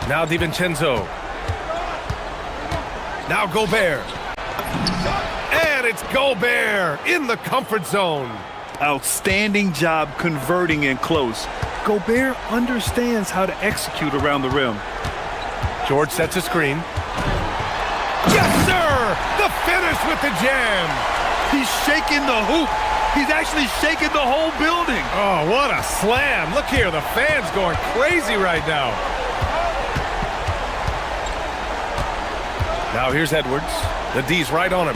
[SPEAKER 9] Now DiVincenzo. Now Gobert. And it's Gobert in the comfort zone.
[SPEAKER 8] Outstanding job converting in close. Gobert understands how to execute around the rim.
[SPEAKER 9] George sets a screen. Yes, sir! The finish with the jam.
[SPEAKER 8] He's shaking the hoop. He's actually shaking the whole building.
[SPEAKER 9] Oh, what a slam. Look here, the fans going crazy right now. Now here's Edwards. The D's right on him.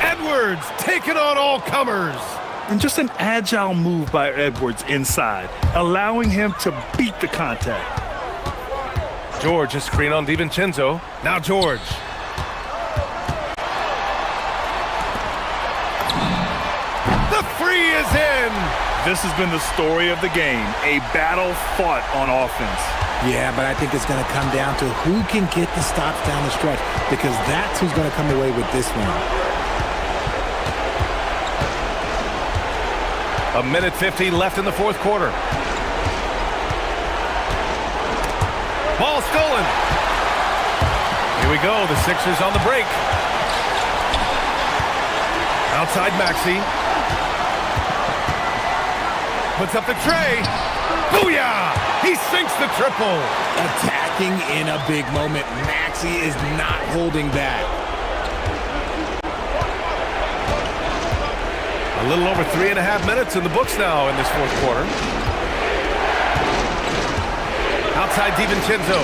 [SPEAKER 9] Edwards taking on all comers.
[SPEAKER 8] And just an agile move by Edwards inside, allowing him to beat the contact.
[SPEAKER 9] George, a screen on DiVincenzo. Now George. The three is in.
[SPEAKER 8] This has been the story of the game, a battle fought on offense.
[SPEAKER 10] Yeah, but I think it's going to come down to who can get the stops down the stretch, because that's who's going to come away with this one.
[SPEAKER 9] A minute 50 left in the fourth quarter. Ball stolen. Here we go, the Sixers on the break. Outside Maxey. Puts up the tray. Booyah! He sinks the triple.
[SPEAKER 10] Attacking in a big moment. Maxey is not holding back.
[SPEAKER 9] A little over 3.5 minutes in the books now in this fourth quarter. Outside DiVincenzo.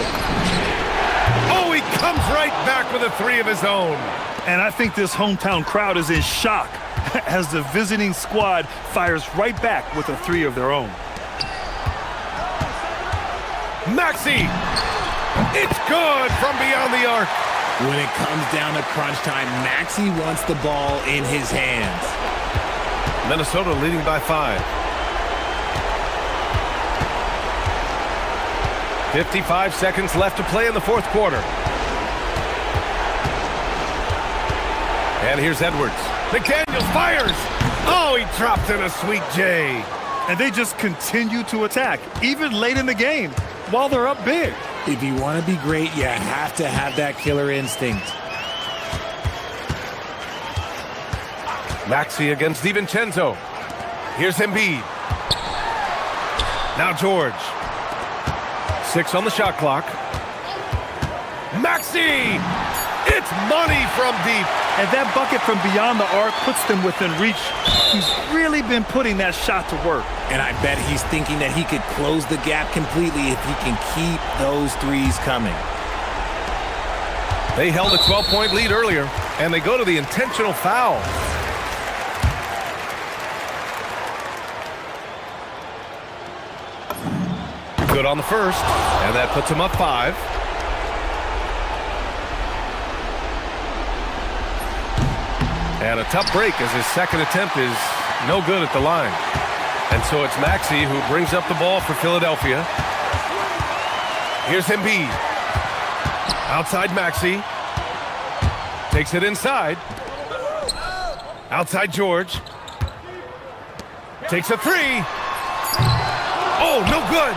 [SPEAKER 9] Oh, he comes right back with a three of his own.
[SPEAKER 8] And I think this hometown crowd is in shock as the visiting squad fires right back with a three of their own.
[SPEAKER 9] Maxey! It's good from beyond the arc.
[SPEAKER 10] When it comes down to crunch time, Maxey wants the ball in his hands.
[SPEAKER 9] Minnesota leading by 5. 55 seconds left to play in the fourth quarter. And here's Edwards. McDaniels fires. Oh, he dropped in a sweet J.
[SPEAKER 8] And they just continue to attack, even late in the game, while they're up big.
[SPEAKER 10] If you want to be great, you have to have that killer instinct.
[SPEAKER 9] Maxey against DiVincenzo. Here's Embiid. Now George. 6 on the shot clock. Maxey! It's money from deep.
[SPEAKER 8] And that bucket from beyond the arc puts them within reach. He's really been putting that shot to work.
[SPEAKER 10] And I bet he's thinking that he could close the gap completely if he can keep those threes coming.
[SPEAKER 9] They held a 12-point lead earlier, and they go to the intentional foul. Good on the first, and that puts him up 5. And a tough break as his second attempt is no good at the line. And so it's Maxey who brings up the ball for Philadelphia. Here's Embiid. Outside Maxey. Takes it inside. Outside George. Takes a 3. Oh, no good.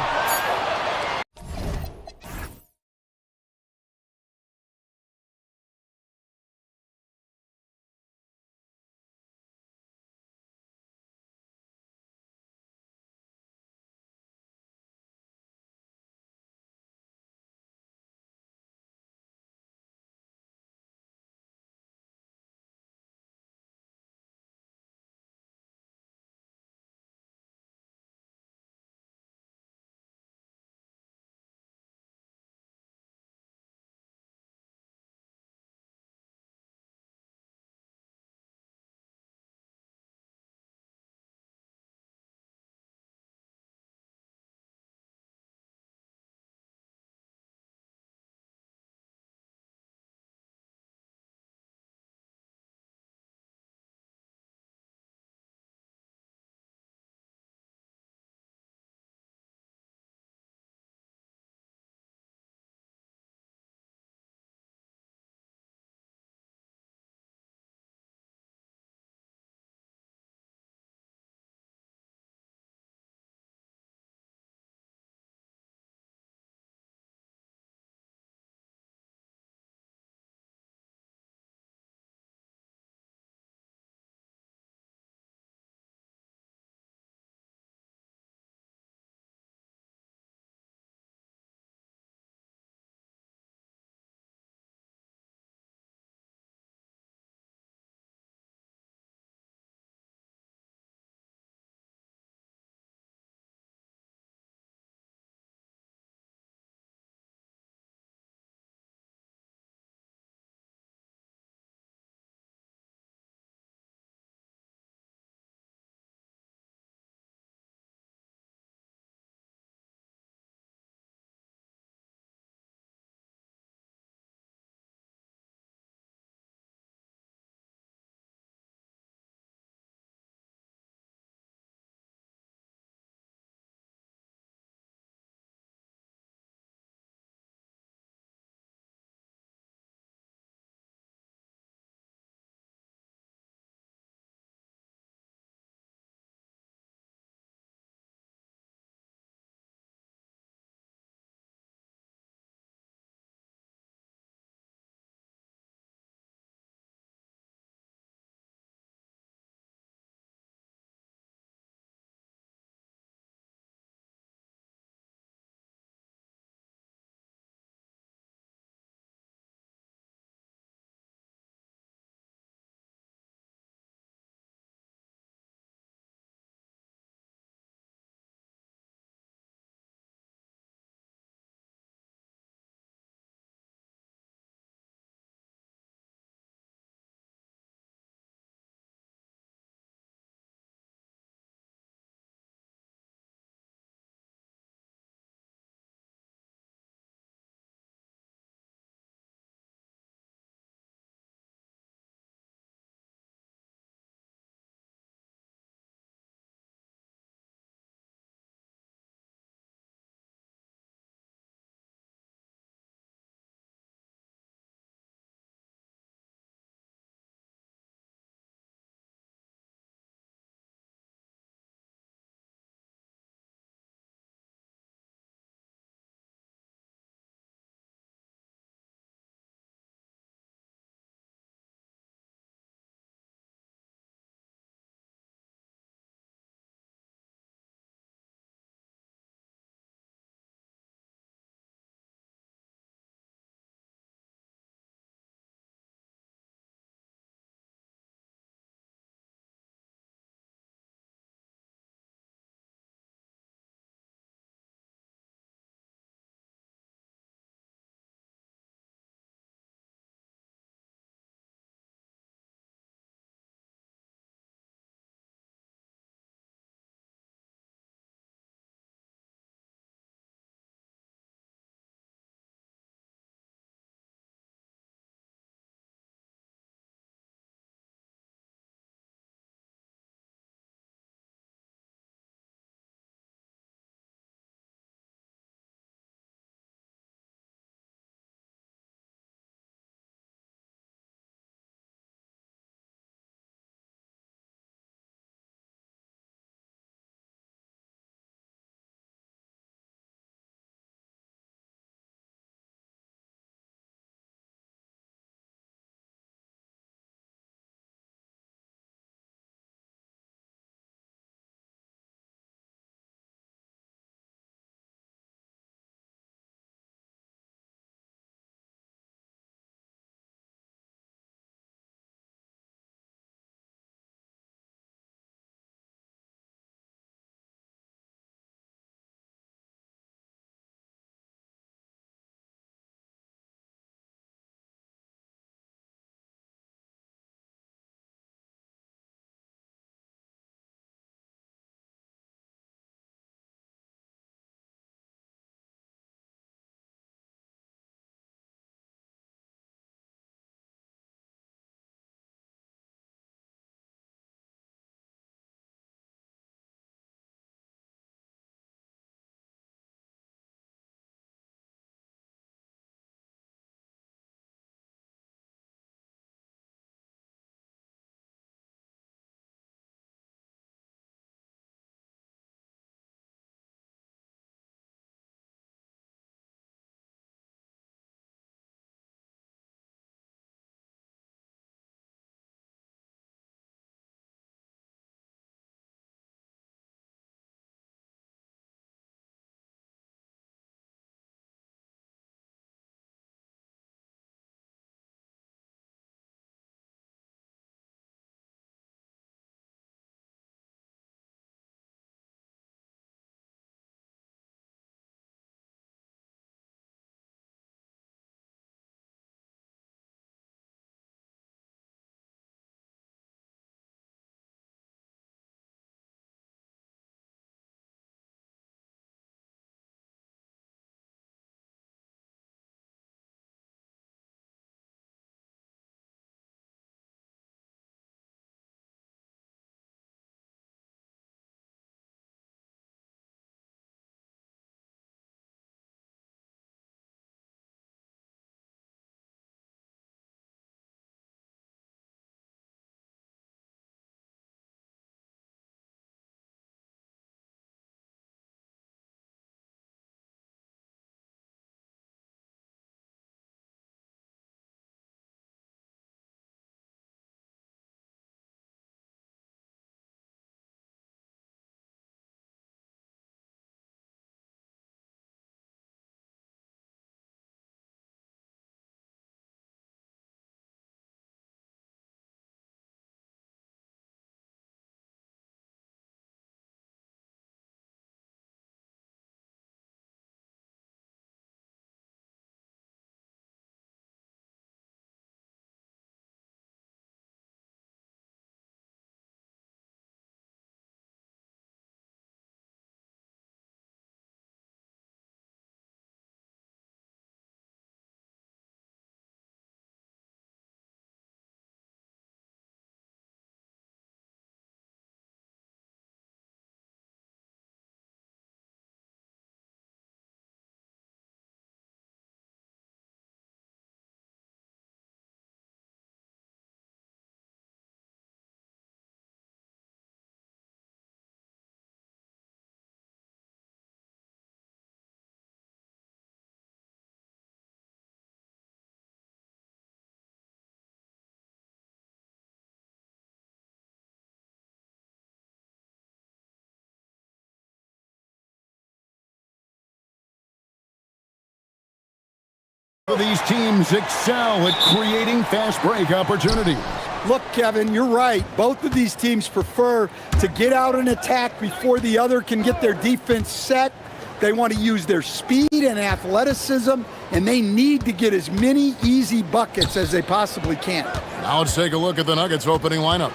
[SPEAKER 1] These teams excel at creating fast break opportunities.
[SPEAKER 11] Look, Kevin, you're right. Both of these teams prefer to get out and attack before the other can get their defense set. They want to use their speed and athleticism, and they need to get as many easy buckets as they possibly can.
[SPEAKER 1] Now let's take a look at the Nuggets opening lineup.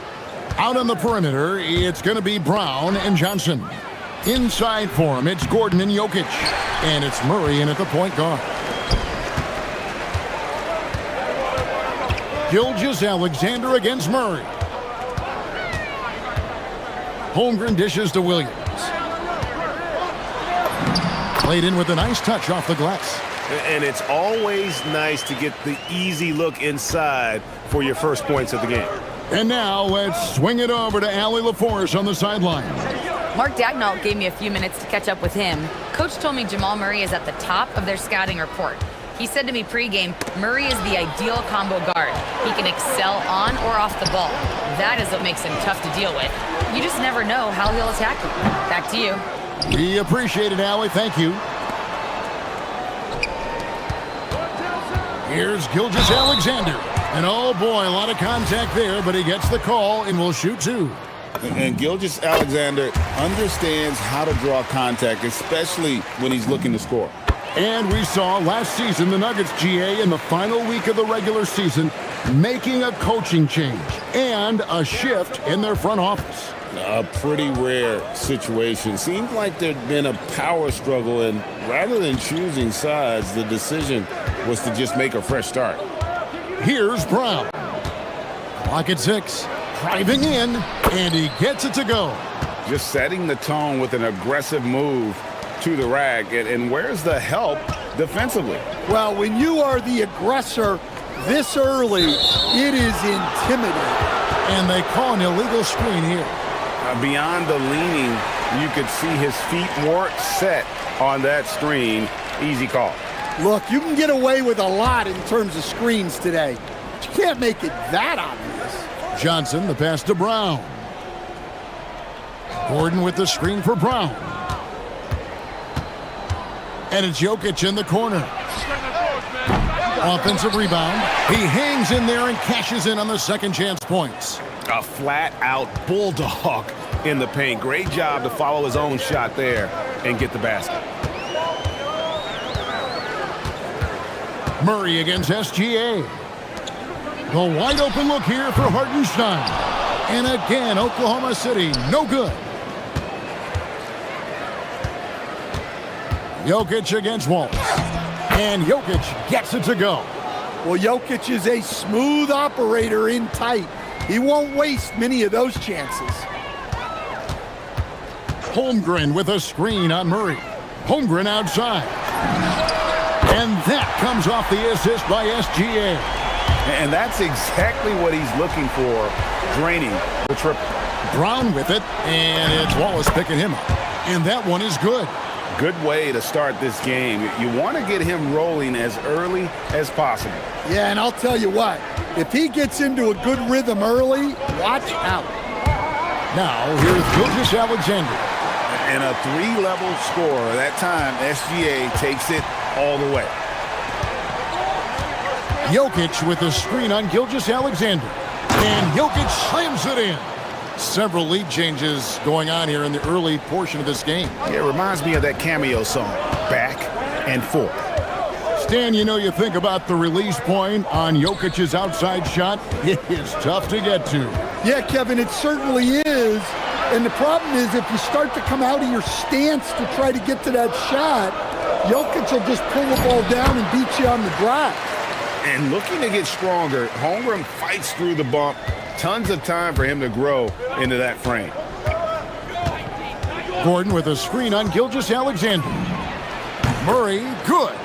[SPEAKER 1] Out on the perimeter, it's going to be Brown and Johnson. Inside for him, it's Gordon and Jokic. And it's Murray in at the point guard. Gilgeous-Alexander against Murray. Holmgren dishes to Williams. Played in with a nice touch off the glass.
[SPEAKER 2] And it's always nice to get the easy look inside for your first points of the game.
[SPEAKER 1] And now let's swing it over to Allie LaForce on the sideline.
[SPEAKER 7] Mark Dagnall gave me a few minutes to catch up with him. Coach told me Jamal Murray is at the top of their scouting report. He said to me pregame, Murray is the ideal combo guard. He can excel on or off the ball. That is what makes him tough to deal with. You just never know how he'll attack you. Back to you.
[SPEAKER 1] We appreciate it, Allie. Thank you. Here's Gilgeous-Alexander. And oh boy, a lot of contact there, but he gets the call and will shoot two.
[SPEAKER 12] And Gilgeous-Alexander understands how to draw contact, especially when he's looking to score.
[SPEAKER 1] And we saw last season the Nuggets, GA, in the final week of the regular season, making a coaching change and a shift in their front office.
[SPEAKER 12] A pretty rare situation. Seemed like there'd been a power struggle, and rather than choosing sides, the decision was to just make a fresh start.
[SPEAKER 1] Here's Brown. Clock at 6. Driving in, and he gets it to go.
[SPEAKER 2] Just setting the tone with an aggressive move to the rack. And where's the help defensively?
[SPEAKER 11] Well, when you are the aggressor this early, it is intimidating.
[SPEAKER 1] And they call an illegal screen here.
[SPEAKER 2] Beyond the leaning, you could see his feet more set on that screen. Easy call.
[SPEAKER 11] Look, you can get away with a lot in terms of screens today. But you can't make it that obvious.
[SPEAKER 1] Johnson, the pass to Brown. Gordon with the screen for Brown. And it's Jokic in the corner. Offensive rebound. He hangs in there and cashes in on the second chance points.
[SPEAKER 2] A flat-out bulldog in the paint. Great job to follow his own shot there and get the basket.
[SPEAKER 1] Murray against SGA. The wide open look here for Hartenstein. And again, Oklahoma City, no good. Jokic against Wallace. And Jokic gets it to go.
[SPEAKER 11] Well, Jokic is a smooth operator in tight. He won't waste many of those chances.
[SPEAKER 1] Holmgren with a screen on Murray. Holmgren outside. And that comes off the assist by SGA.
[SPEAKER 2] And that's exactly what he's looking for, draining the triple.
[SPEAKER 1] Brown with it, and it's Wallace picking him up. And that one is good.
[SPEAKER 2] Good way to start this game. You want to get him rolling as early as possible.
[SPEAKER 11] Yeah, and I'll tell you what, if he gets into a good rhythm early, watch out.
[SPEAKER 1] Now, here's Gilgeous-Alexander.
[SPEAKER 2] And a three-level score. That time, SGA takes it all the way.
[SPEAKER 1] Jokic with a screen on Gilgeous-Alexander. And Jokic slams it in. Several lead changes going on here in the early portion of this game.
[SPEAKER 2] Yeah, it reminds me of that Cameo song, Back and Forth.
[SPEAKER 1] Stan, you know, you think about the release point on Jokic's outside shot. It is tough to get to.
[SPEAKER 11] Yeah, Kevin, it certainly is. And the problem is if you start to come out of your stance to try to get to that shot, Jokic will just pull the ball down and beat you on the drive.
[SPEAKER 2] And looking to get stronger, Holmgren fights through the bump. Tons of time for him to grow into that frame.
[SPEAKER 1] Gordon with a screen on Gilgeous-Alexander. Murray, good.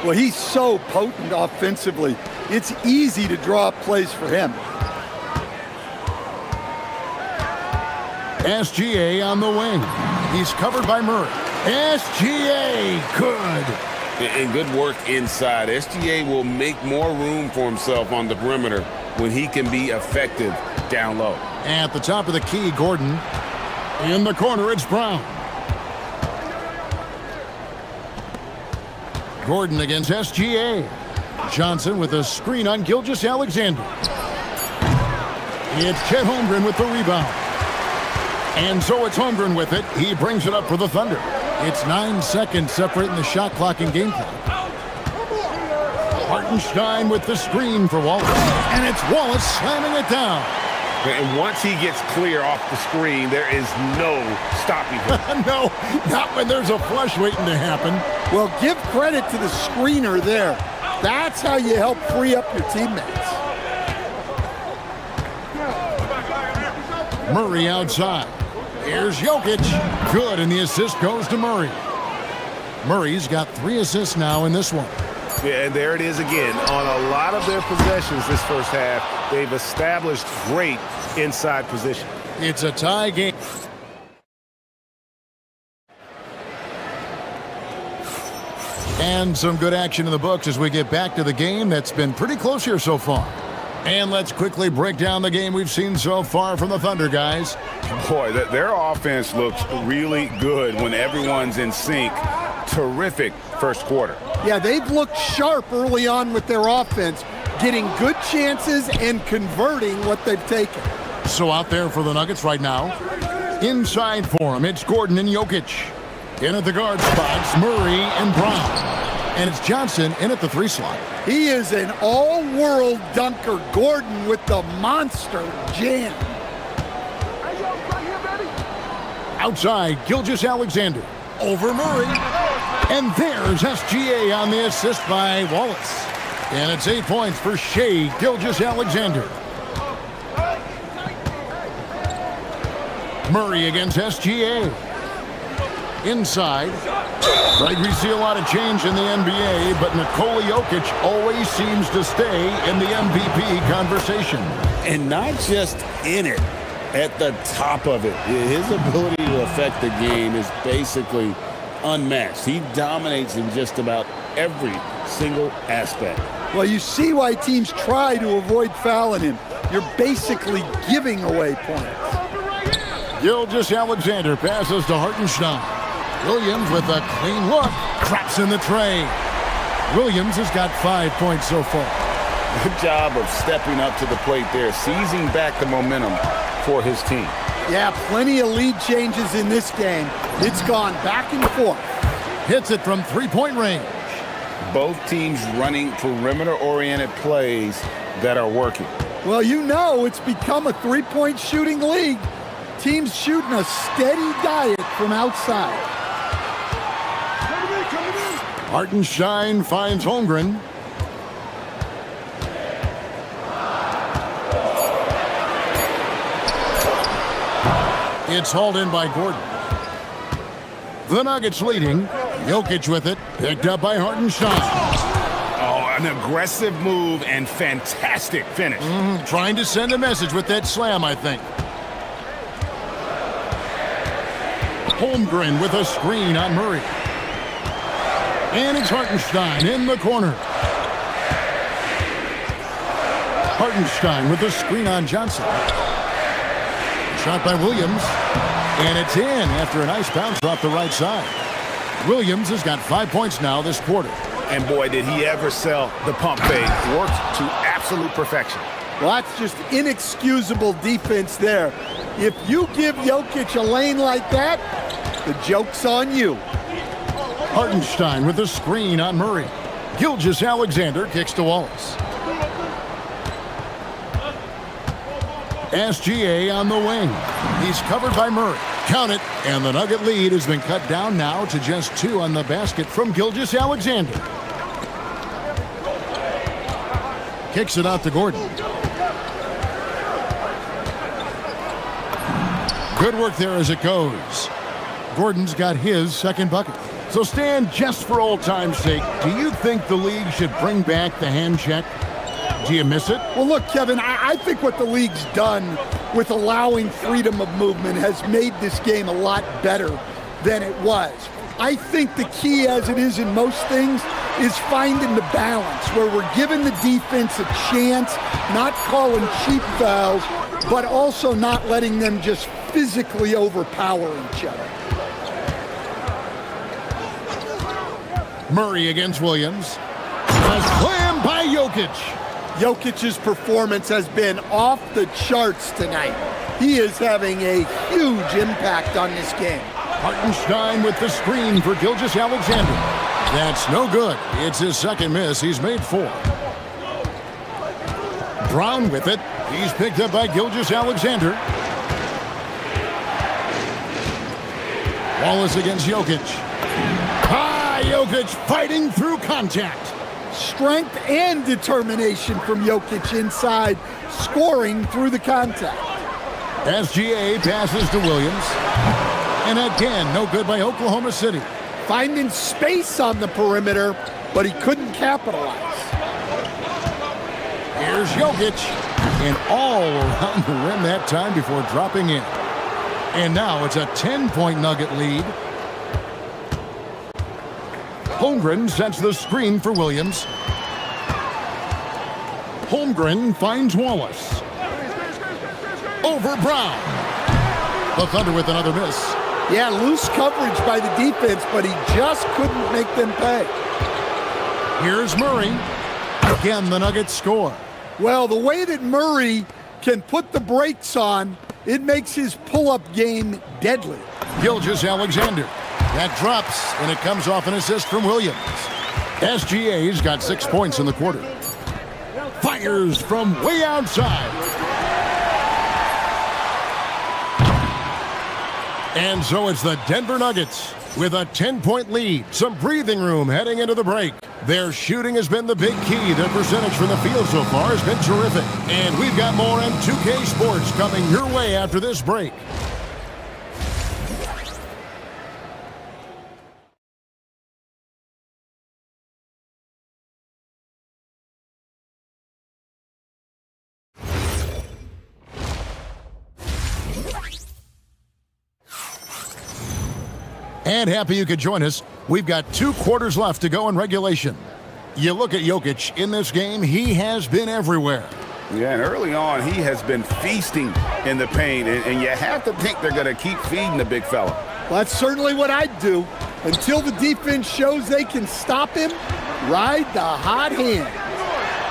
[SPEAKER 11] Well, he's so potent offensively. It's easy to draw up plays for him.
[SPEAKER 1] SGA on the wing. He's covered by Murray. SGA, good.
[SPEAKER 12] And good work inside. SGA will make more room for himself on the perimeter when he can be effective down low.
[SPEAKER 1] At the top of the key, Gordon. In the corner, it's Brown. Gordon against SGA. Johnson with a screen on Gilgeous-Alexander. It's Chet Holmgren with the rebound. And so it's Holmgren with it. He brings it up for the Thunder. It's 9 seconds separating the shot clock and game clock. Hartenstein with the screen for Wallace. And it's Wallace slamming it down.
[SPEAKER 2] And once he gets clear off the screen, there is no stopping him.
[SPEAKER 1] No, not when there's a flush waiting to happen.
[SPEAKER 11] Well, give credit to the screener there. That's how you help free up your teammates.
[SPEAKER 1] Murray outside. Here's Jokic. Good, and the assist goes to Murray. Murray's got 3 assists now in this one.
[SPEAKER 2] Yeah, and there it is again. On a lot of their possessions this first half, they've established great inside position.
[SPEAKER 1] It's a tie game. And some good action in the books as we get back to the game that's been pretty close here so far. And let's quickly break down the game we've seen so far from the Thunder, guys.
[SPEAKER 2] Boy, their offense looks really good when everyone's in sync. Terrific first quarter.
[SPEAKER 11] Yeah, they've looked sharp early on with their offense, getting good chances and converting what they've taken.
[SPEAKER 1] So out there for the Nuggets right now, inside for him, it's Gordon and Jokic. In at the guard spots, Murray and Brown. And it's Johnson in at the 3 slot.
[SPEAKER 11] He is an all-world dunker. Gordon with the monster jam.
[SPEAKER 1] Outside, Gilgeous-Alexander. Over Murray. And there's SGA on the assist by Wallace. And it's 8 points for Shea Gilgeous-Alexander. Murray against SGA. Inside. Right, we see a lot of change in the NBA, but Nikola Jokic always seems to stay in the MVP conversation.
[SPEAKER 12] And not just in it, at the top of it. His ability to affect the game is basically unmatched. He dominates in just about every single aspect.
[SPEAKER 11] Well, you see why teams try to avoid fouling him. You're basically giving away points.
[SPEAKER 1] Gilgeous-Alexander passes to Hartenstein. Williams with a clean look, traps in the tray. Williams has got 5 points so far.
[SPEAKER 12] Good job of stepping up to the plate there, seizing back the momentum for his team.
[SPEAKER 11] Yeah, plenty of lead changes in this game. It's gone back and forth.
[SPEAKER 1] Hits it from 3-point range.
[SPEAKER 12] Both teams running perimeter-oriented plays that are working.
[SPEAKER 11] Well, you know it's become a 3-point shooting league. Teams shooting a steady diet from outside.
[SPEAKER 1] Hartenstein finds Holmgren. It's hauled in by Gordon. The Nuggets leading. Jokic with it. Picked up by Hartenstein.
[SPEAKER 2] Oh, an aggressive move and fantastic finish.
[SPEAKER 1] Trying to send a message with that slam, I think. Holmgren with a screen on Murray. And it's Hartenstein in the corner. Hartenstein with a screen on Johnson. Shot by Williams. And it's in after a nice bounce off the right side. Williams has got 5 points now this quarter.
[SPEAKER 2] And boy, did he ever sell the pump fake. Worked to absolute perfection.
[SPEAKER 11] Well, that's just inexcusable defense there. If you give Jokic a lane like that, the joke's on you.
[SPEAKER 1] Hartenstein with a screen on Murray. Gilgeous-Alexander kicks to Wallace. SGA on the wing. He's covered by Murray. Count it, and the Nugget lead has been cut down now to just 2 on the basket from Gilgeous-Alexander. Kicks it out to Gordon. Good work there as it goes. Gordon's got his second bucket. So Stan, just for old time's sake, do you think the league should bring back the hand check? Do you miss it?
[SPEAKER 11] Well, look, Kevin, I think what the league's done with allowing freedom of movement has made this game a lot better than it was. I think the key, as it is in most things, is finding the balance where we're giving the defense a chance, not calling cheap fouls, but also not letting them just physically overpower each other.
[SPEAKER 1] Murray against Williams. A slam by Jokic.
[SPEAKER 11] Jokic's performance has been off the charts tonight. He is having a huge impact on this game.
[SPEAKER 1] Hartenstein with the screen for Gilgeous-Alexander. That's no good. It's his second miss. He's made 4. Brown with it. He's picked up by Gilgeous-Alexander. Wallace against Jokic. Jokic fighting through contact.
[SPEAKER 11] Strength and determination from Jokic inside, scoring through the contact.
[SPEAKER 1] SGA passes to Williams. And again, no good by Oklahoma City.
[SPEAKER 11] Finding space on the perimeter, but he couldn't capitalize.
[SPEAKER 1] Here's Jokic. And all around the rim that time before dropping in. And now it's a 10-point Nugget lead. Holmgren sets the screen for Williams. Holmgren finds Wallace. Over Brown. The Thunder with another miss.
[SPEAKER 11] Yeah, loose coverage by the defense, but he just couldn't make them pay.
[SPEAKER 1] Here's Murray. Again, the Nuggets score.
[SPEAKER 11] Well, the way that Murray can put the brakes on, it makes his pull-up game deadly.
[SPEAKER 1] Gilgeous-Alexander. That drops, and it comes off an assist from Williams. SGA's got 6 points in the quarter. Fires from way outside. And so it's the Denver Nuggets with a 10-point lead. Some breathing room heading into the break. Their shooting has been the big key. Their percentage from the field so far has been terrific. And we've got more M2K Sports coming your way after this break. And happy you could join us. We've got 2 quarters left to go in regulation. You look at Jokic in this game, he has been everywhere.
[SPEAKER 12] Yeah, and early on, he has been feasting in the paint, and you have to think they're going to keep feeding the big fella.
[SPEAKER 11] Well, that's certainly what I'd do. Until the defense shows they can stop him, ride the hot hand.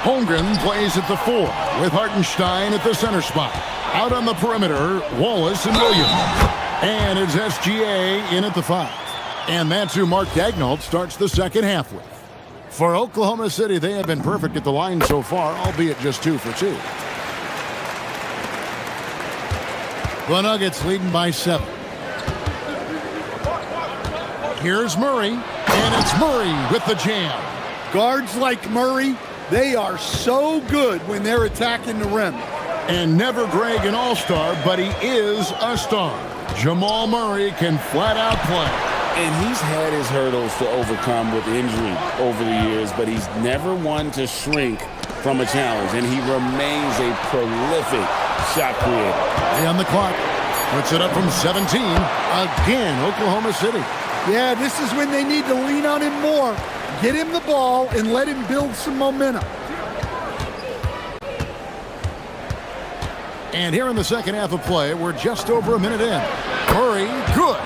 [SPEAKER 1] Holmgren plays at the 4 with Hartenstein at the center spot. Out on the perimeter, Wallace and Williams. And it's SGA in at the 5. And that's who Mark Daignault starts the second half with. For Oklahoma City, they have been perfect at the line so far, albeit just 2 for 2. The Nuggets leading by 7. Here's Murray, and it's Murray with the jam.
[SPEAKER 11] Guards like Murray, they are so good when they're attacking the rim.
[SPEAKER 1] And never Greg an all-star, but he is a star. Jamal Murray can flat out play.
[SPEAKER 12] And he's had his hurdles to overcome with injury over the years, but he's never one to shrink from a challenge, and he remains a prolific shot creator.
[SPEAKER 1] Hey, on the clock. Puts it up from 17. Again, Oklahoma City.
[SPEAKER 11] Yeah, this is when they need to lean on him more. Get him the ball and let him build some momentum.
[SPEAKER 1] And here in the second half of play, we're just over a minute in. Murray, good.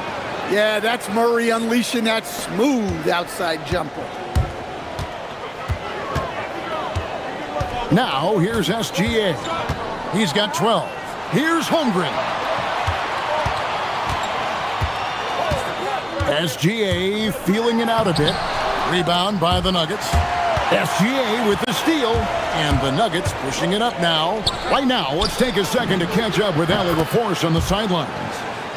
[SPEAKER 11] Yeah, that's Murray unleashing that smooth outside jumper.
[SPEAKER 1] Now, here's SGA. He's got 12. Here's Holmgren. SGA feeling it out a bit. Rebound by the Nuggets. SGA with the steal, and the Nuggets pushing it up now. Right now, let's take a second to catch up with Allie LaForce on the sidelines.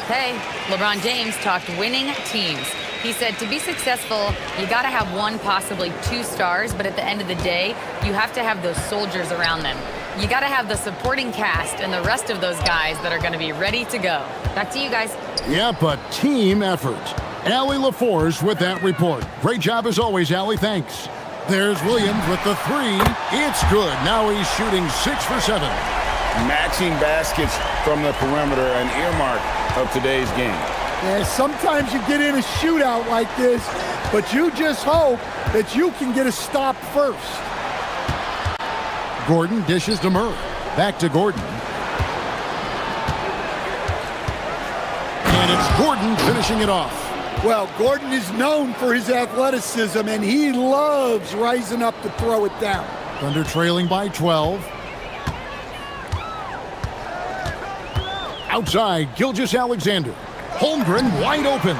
[SPEAKER 7] Hey, LeBron James talked winning teams. He said to be successful, you got to have 1, possibly 2 stars, but at the end of the day, you have to have those soldiers around them. You got to have the supporting cast and the rest of those guys that are going to be ready to go. Back to you guys.
[SPEAKER 1] Yep, a team effort. Allie LaForce with that report. Great job as always, Allie. Thanks. There's Williams with the 3. It's good. Now he's shooting 6 for 7.
[SPEAKER 12] Matching baskets from the perimeter, an earmark of today's game.
[SPEAKER 11] Yeah, sometimes you get in a shootout like this, but you just hope that you can get a stop first.
[SPEAKER 1] Gordon dishes to Murray. Back to Gordon. And it's Gordon finishing it off.
[SPEAKER 11] Well, Gordon is known for his athleticism, and he loves rising up to throw it down.
[SPEAKER 1] Thunder trailing by 12. Outside, Gilgeous-Alexander. Holmgren wide open.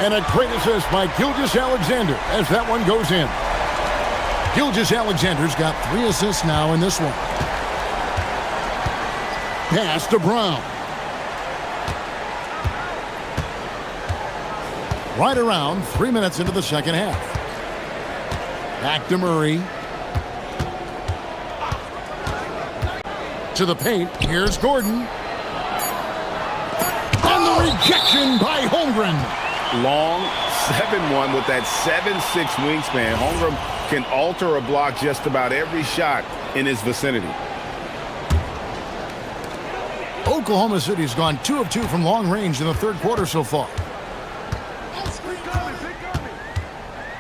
[SPEAKER 1] And a great assist by Gilgeous-Alexander as that one goes in. Gilgeous-Alexander's got 3 assists now in this one. Pass to Brown. Right around 3 minutes into the second half. Back to Murray. To the paint. Here's Gordon. And the rejection by Holmgren.
[SPEAKER 12] Long 7-1 with that 7'6" wingspan. Holmgren can alter a block just about every shot in his vicinity.
[SPEAKER 1] Oklahoma City's gone 2 of 2 from long range in the third quarter so far.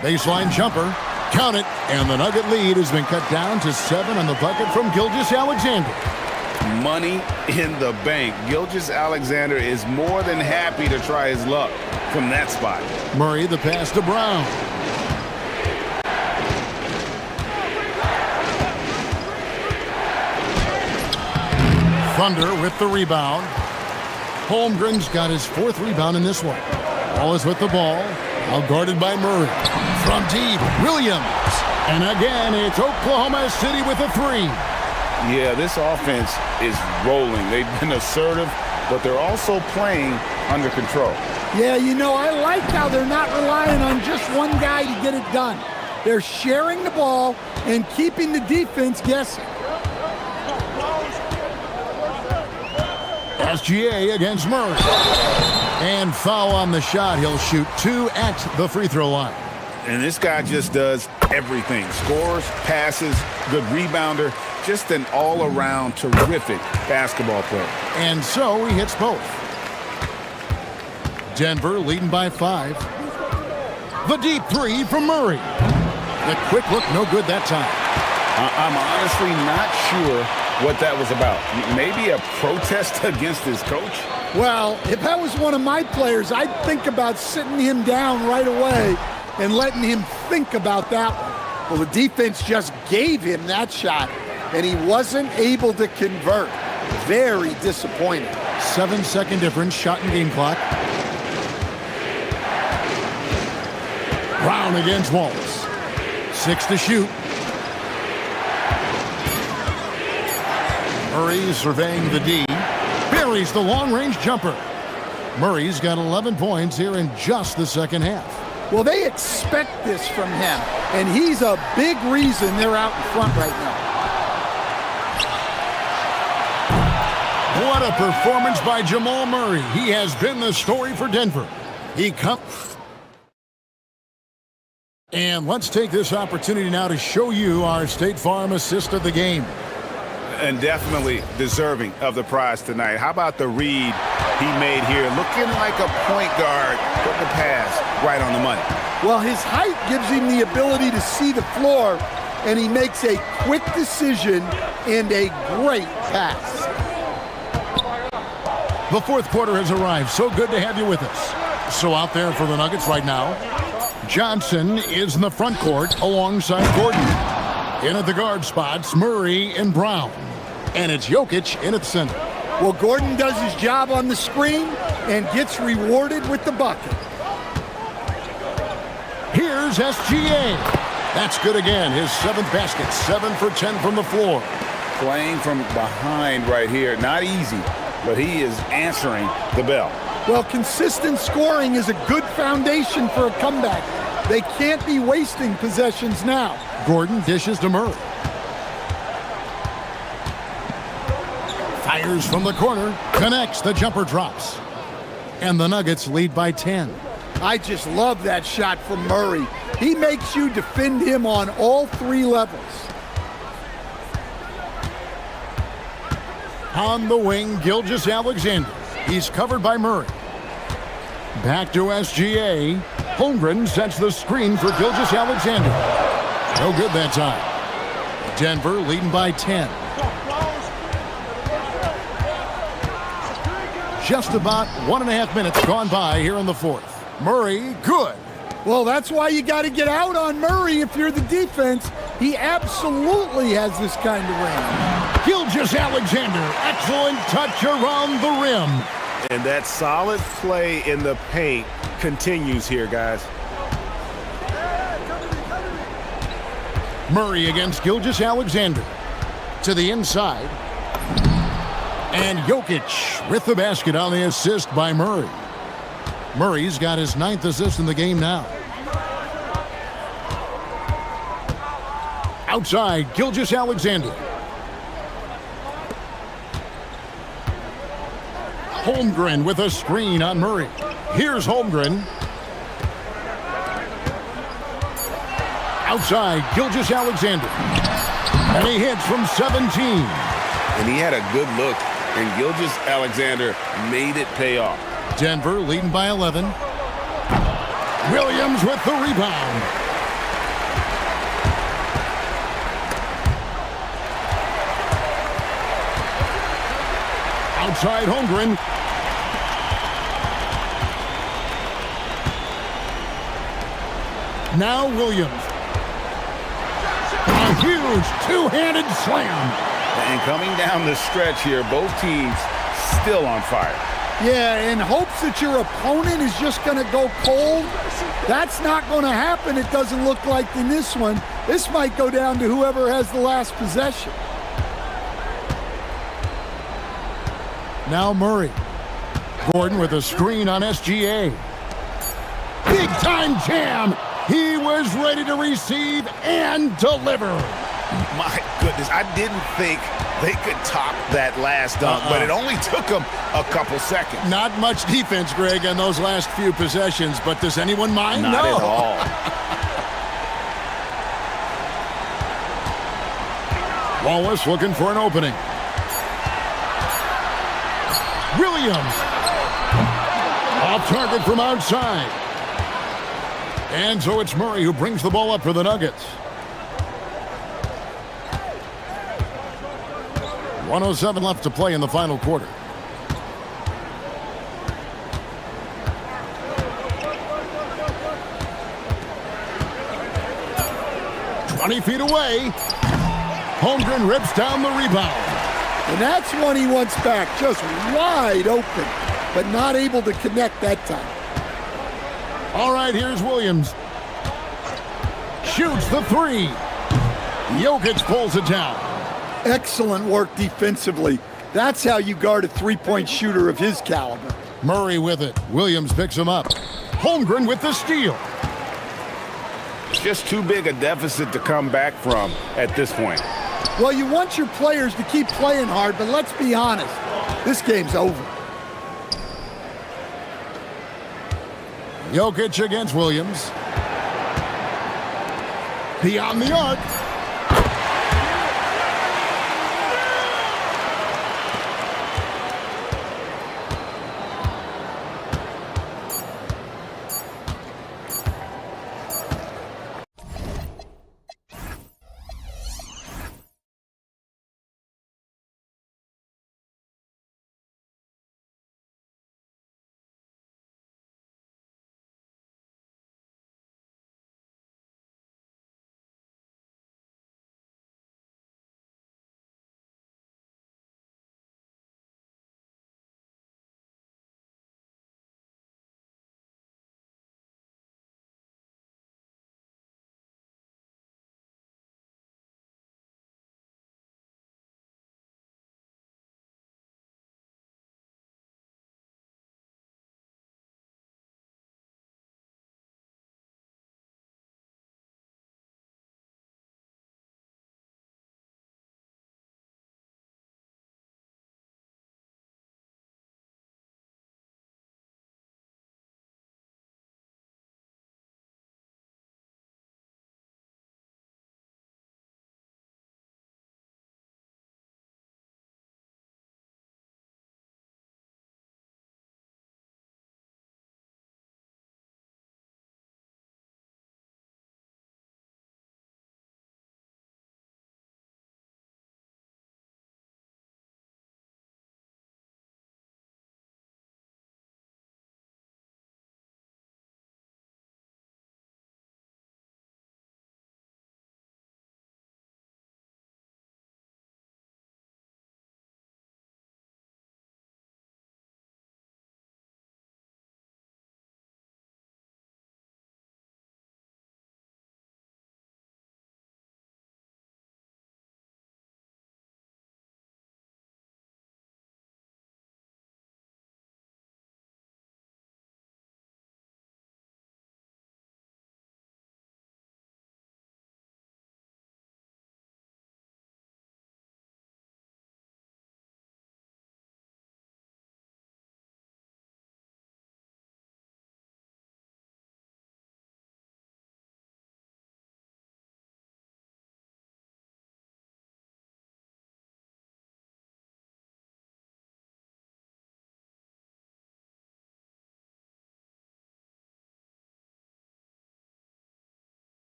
[SPEAKER 1] Baseline jumper. Count it. And the Nugget lead has been cut down to 7 on the bucket from Gilgeous-Alexander.
[SPEAKER 12] Money in the bank. Gilgeous-Alexander is more than happy to try his luck from that spot.
[SPEAKER 1] Murray, the pass to Brown. Thunder with the rebound. Holmgren's got his 4th rebound in this one. Wallace with the ball. Now guarded by Murray. From deep, Williams. And again, it's Oklahoma City with a 3.
[SPEAKER 12] Yeah, this offense is rolling. They've been assertive, but they're also playing under control.
[SPEAKER 11] Yeah, you know, I like how they're not relying on just one guy to get it done. They're sharing the ball and keeping the defense guessing.
[SPEAKER 1] SGA against Murray. And foul on the shot. He'll shoot 2 at the free throw line.
[SPEAKER 12] And this guy just does everything. Scores, passes, good rebounder. Just an all-around terrific basketball player.
[SPEAKER 1] And so he hits both. Denver leading by 5. The deep 3 from Murray. The quick look, no good that time.
[SPEAKER 12] I'm honestly not sure what that was about. Maybe a protest against his coach?
[SPEAKER 11] Well, if that was one of my players, I'd think about sitting him down right away and letting him think about that one. Well, the defense just gave him that shot, and he wasn't able to convert. Very disappointing.
[SPEAKER 1] 7-second difference, shot and game clock. Brown against Wallace. 6 to shoot. Murray surveying the D. Buries the long-range jumper. Murray's got 11 points here in just the second half.
[SPEAKER 11] Well, they expect this from him, and he's a big reason they're out in front right now.
[SPEAKER 1] What a performance by Jamal Murray. He has been the story for Denver. He comes. And let's take this opportunity now to show you our State Farm assist of the game.
[SPEAKER 12] And definitely deserving of the prize tonight. How about the read he made here? Looking like a point guard, put the pass right on the money.
[SPEAKER 11] Well, his height gives him the ability to see the floor, and he makes a quick decision and a great pass.
[SPEAKER 1] The fourth quarter has arrived. So good to have you with us. So out there for the Nuggets right now, Johnson is in the front court alongside Gordon. In at the guard spots, Murray and Brown. And it's Jokic in at the center.
[SPEAKER 11] Well, Gordon does his job on the screen and gets rewarded with the bucket.
[SPEAKER 1] Here's SGA. That's good again. His 7th basket. 7 for 10 from the floor.
[SPEAKER 12] Playing from behind right here. Not easy, but he is answering the bell.
[SPEAKER 11] Well, consistent scoring is a good foundation for a comeback. They can't be wasting possessions now.
[SPEAKER 1] Gordon dishes to Murray. Fires from the corner. Connects. The jumper drops. And the Nuggets lead by 10.
[SPEAKER 11] I just love that shot from Murray. He makes you defend him on all 3 levels.
[SPEAKER 1] On the wing, Gilgeous-Alexander. He's covered by Murray. Back to SGA. Holmgren sets the screen for Gilgeous-Alexander. No good that time. Denver leading by 10. Just about 1.5 minutes gone by here in the fourth. Murray, good.
[SPEAKER 11] Well, that's why you got to get out on Murray if you're the defense. He absolutely has this kind of range.
[SPEAKER 1] Gilgeous-Alexander, excellent touch around the rim.
[SPEAKER 2] And that solid play in the paint continues here, guys.
[SPEAKER 1] Murray against Gilgeous-Alexander. To the inside. And Jokic with the basket on the assist by Murray. Murray's got his 9th assist in the game now. Outside, Gilgeous-Alexander. Holmgren with a screen on Murray. Here's Holmgren. Outside, Gilgeous-Alexander. And he hits from 17.
[SPEAKER 2] And he had a good look, and Gilgeous-Alexander made it pay off.
[SPEAKER 1] Denver leading by 11. Williams with the rebound. Outside Holmgren. Now Williams. A huge two-handed slam.
[SPEAKER 12] And coming down the stretch here, both teams still on fire.
[SPEAKER 11] Yeah, in hopes that your opponent is just going to go cold. That's not going to happen, it doesn't look like in this one. This might go down to whoever has the last possession.
[SPEAKER 1] Now Murray. Gordon with a screen on SGA. Big time jam. He was ready to receive and deliver.
[SPEAKER 2] My goodness, I didn't think they could top that last dunk, but it only took them a couple seconds.
[SPEAKER 1] Not much defense, Greg, on those last few possessions, but does anyone mind?
[SPEAKER 2] Not at all.
[SPEAKER 1] Wallace looking for an opening. Williams. Off target from outside. And so it's Murray who brings the ball up for the Nuggets. 1:07 left to play in the final quarter. "20 feet away. Holmgren rips down the rebound.
[SPEAKER 11] And that's one he wants back, just wide open, but not able to connect that time.
[SPEAKER 1] All right, here's Williams. Shoots the three. Jokic pulls it down.
[SPEAKER 11] Excellent work defensively. That's how you guard a three-point shooter of his caliber.
[SPEAKER 1] Murray with it. Williams picks him up. Holmgren with the steal.
[SPEAKER 2] It's just too big a deficit to come back from at this point.
[SPEAKER 11] Well, you want your players to keep playing hard, but let's be honest. This game's over.
[SPEAKER 1] Jokic against Williams. Beyond the arc.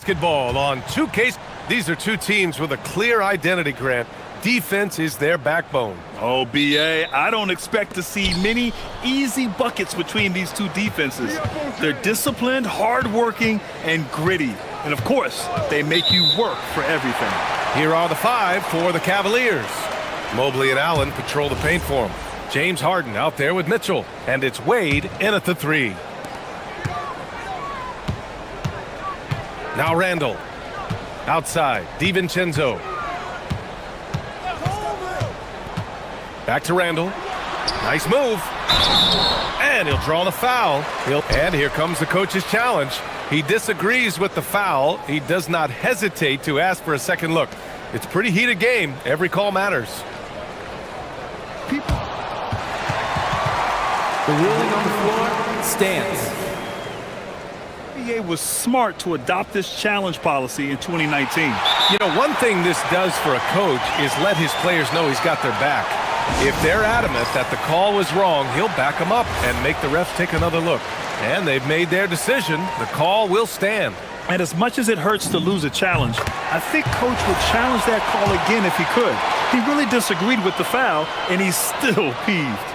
[SPEAKER 9] Basketball on 2K. These are two teams with a clear identity, Grant. Defense is their backbone.
[SPEAKER 8] Oh, BA, I don't expect to see many easy buckets between these two defenses. They're disciplined, hardworking, and gritty. And of course, they make you work for everything.
[SPEAKER 9] Here are the five for the Cavaliers. Mobley and Allen patrol the paint for him. James Harden out there with Mitchell. And it's Wade in at the three. Now Randall. Outside, DiVincenzo. Back to Randall. Nice move. And he'll draw the foul. And here comes the coach's challenge. He disagrees with the foul. He does not hesitate to ask for a second look. It's a pretty heated game. Every call matters.
[SPEAKER 15] The ruling on the floor stands.
[SPEAKER 8] NBA was smart to adopt this challenge policy in 2019.
[SPEAKER 9] You know, one thing this does for a coach is let his players know he's got their back. If they're adamant that the call was wrong, he'll back them up and make the refs take another look. And they've made their decision. The call will stand.
[SPEAKER 8] And as much as it hurts to lose a challenge, I think Coach would challenge that call again if he could. He really disagreed with the foul, and he's still peeved.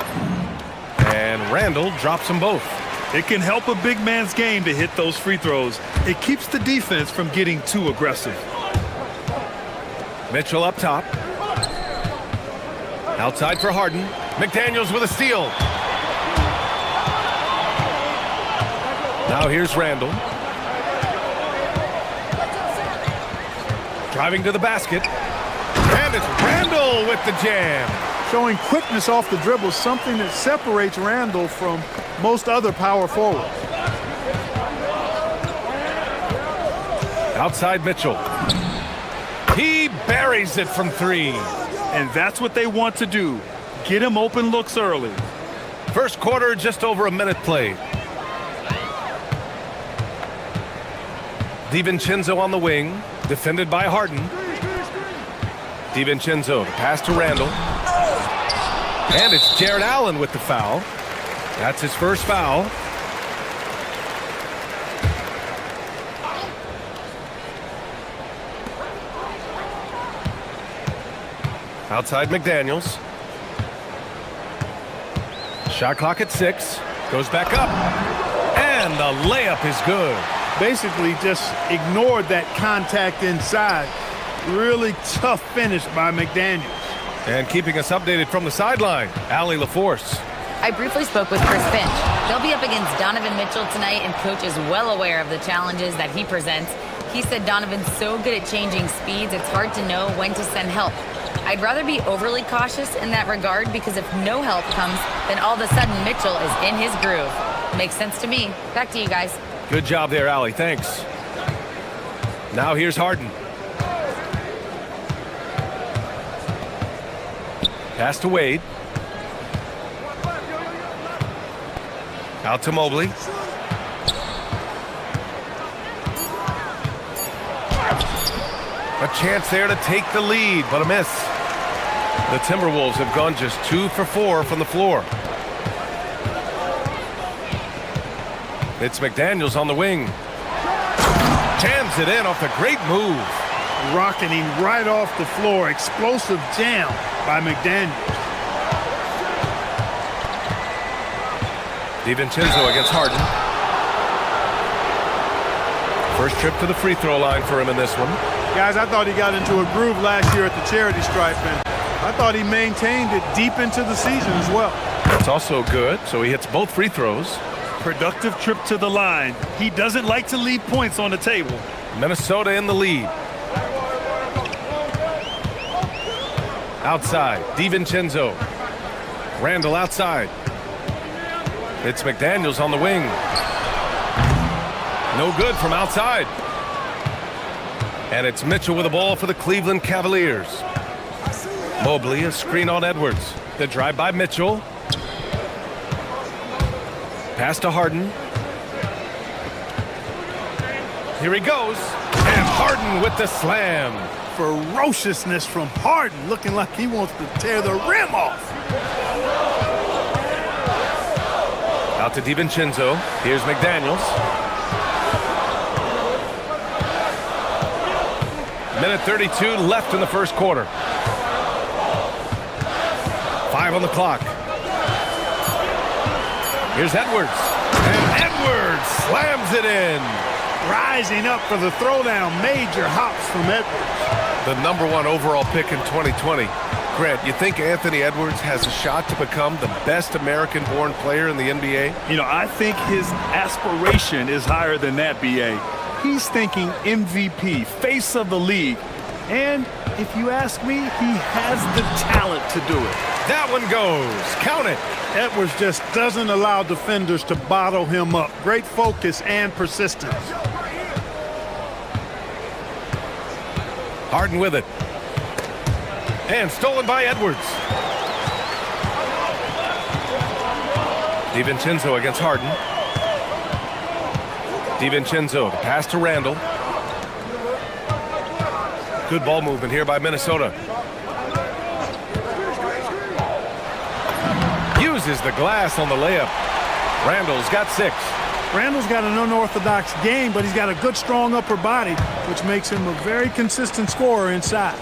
[SPEAKER 9] And Randall drops them both.
[SPEAKER 8] It can help a big man's game to hit those free throws. It keeps the defense from getting too aggressive.
[SPEAKER 9] Mitchell up top. Outside for Harden. McDaniels with a steal. Now here's Randall. Driving to the basket. And it's Randall with the jam.
[SPEAKER 13] Showing quickness off the dribble, something that separates Randall from most other power forwards.
[SPEAKER 9] Outside Mitchell. He buries it from three.
[SPEAKER 8] And that's what they want to do. Get him open looks early.
[SPEAKER 9] First quarter, just over a minute played. DiVincenzo on the wing, defended by Harden. DiVincenzo, the pass to Randall. And it's Jared Allen with the foul. That's his first foul. Outside McDaniels. Shot clock at 6. Goes back up. And the layup is good.
[SPEAKER 13] Basically just ignored that contact inside. Really tough finish by McDaniels.
[SPEAKER 9] And keeping us updated from the sideline, Allie LaForce.
[SPEAKER 7] I briefly spoke with Chris Finch. They'll be up against Donovan Mitchell tonight, and Coach is well aware of the challenges that he presents. He said Donovan's so good at changing speeds, it's hard to know when to send help. I'd rather be overly cautious in that regard, because if no help comes, then all of a sudden Mitchell is in his groove. Makes sense to me. Back to you guys.
[SPEAKER 9] Good job there, Allie. Thanks. Now here's Harden. Pass to Wade. Out to Mobley. A chance there to take the lead, but a miss. The Timberwolves have gone just 2 for 4 from the floor. It's McDaniels on the wing. Jams it in off a great move.
[SPEAKER 13] Rocketing right off the floor. Explosive jam by McDaniels.
[SPEAKER 9] DiVincenzo against Harden. First trip to the free throw line for him in this one.
[SPEAKER 13] Guys, I thought he got into a groove last year at the charity stripe, and I thought he maintained it deep into the season as well.
[SPEAKER 9] That's also good, so he hits both free throws.
[SPEAKER 8] Productive trip to the line. He doesn't like to leave points on the table.
[SPEAKER 9] Minnesota in the lead. Outside, DiVincenzo. Randall outside. It's McDaniels on the wing. No good from outside. And it's Mitchell with the ball for the Cleveland Cavaliers. Mobley, a screen on Edwards. The drive by Mitchell. Pass to Harden. Here he goes. And Harden with the slam.
[SPEAKER 13] Ferociousness from Harden, looking like he wants to tear the rim off.
[SPEAKER 9] Out to DiVincenzo. Here's McDaniels. Minute 32 left in the first quarter. 5 on the clock. Here's Edwards. And Edwards slams it in.
[SPEAKER 13] Rising up for the throwdown. Major hops from Edwards.
[SPEAKER 9] The #1 overall pick in 2020. Grant, you think Anthony Edwards has a shot to become the best American-born player in the NBA?
[SPEAKER 8] You know, I think his aspiration is higher than that, B.A. He's thinking MVP, face of the league. And if you ask me, he has the talent to do it.
[SPEAKER 9] That one goes. Count it.
[SPEAKER 13] Edwards just doesn't allow defenders to bottle him up. Great focus and persistence.
[SPEAKER 9] Harden with it. And stolen by Edwards. DiVincenzo against Harden. DiVincenzo, the pass to Randall. Good ball movement here by Minnesota. Uses the glass on the layup. Randall's got 6.
[SPEAKER 13] Randall's got an unorthodox game, but he's got a good, strong upper body, which makes him a very consistent scorer inside.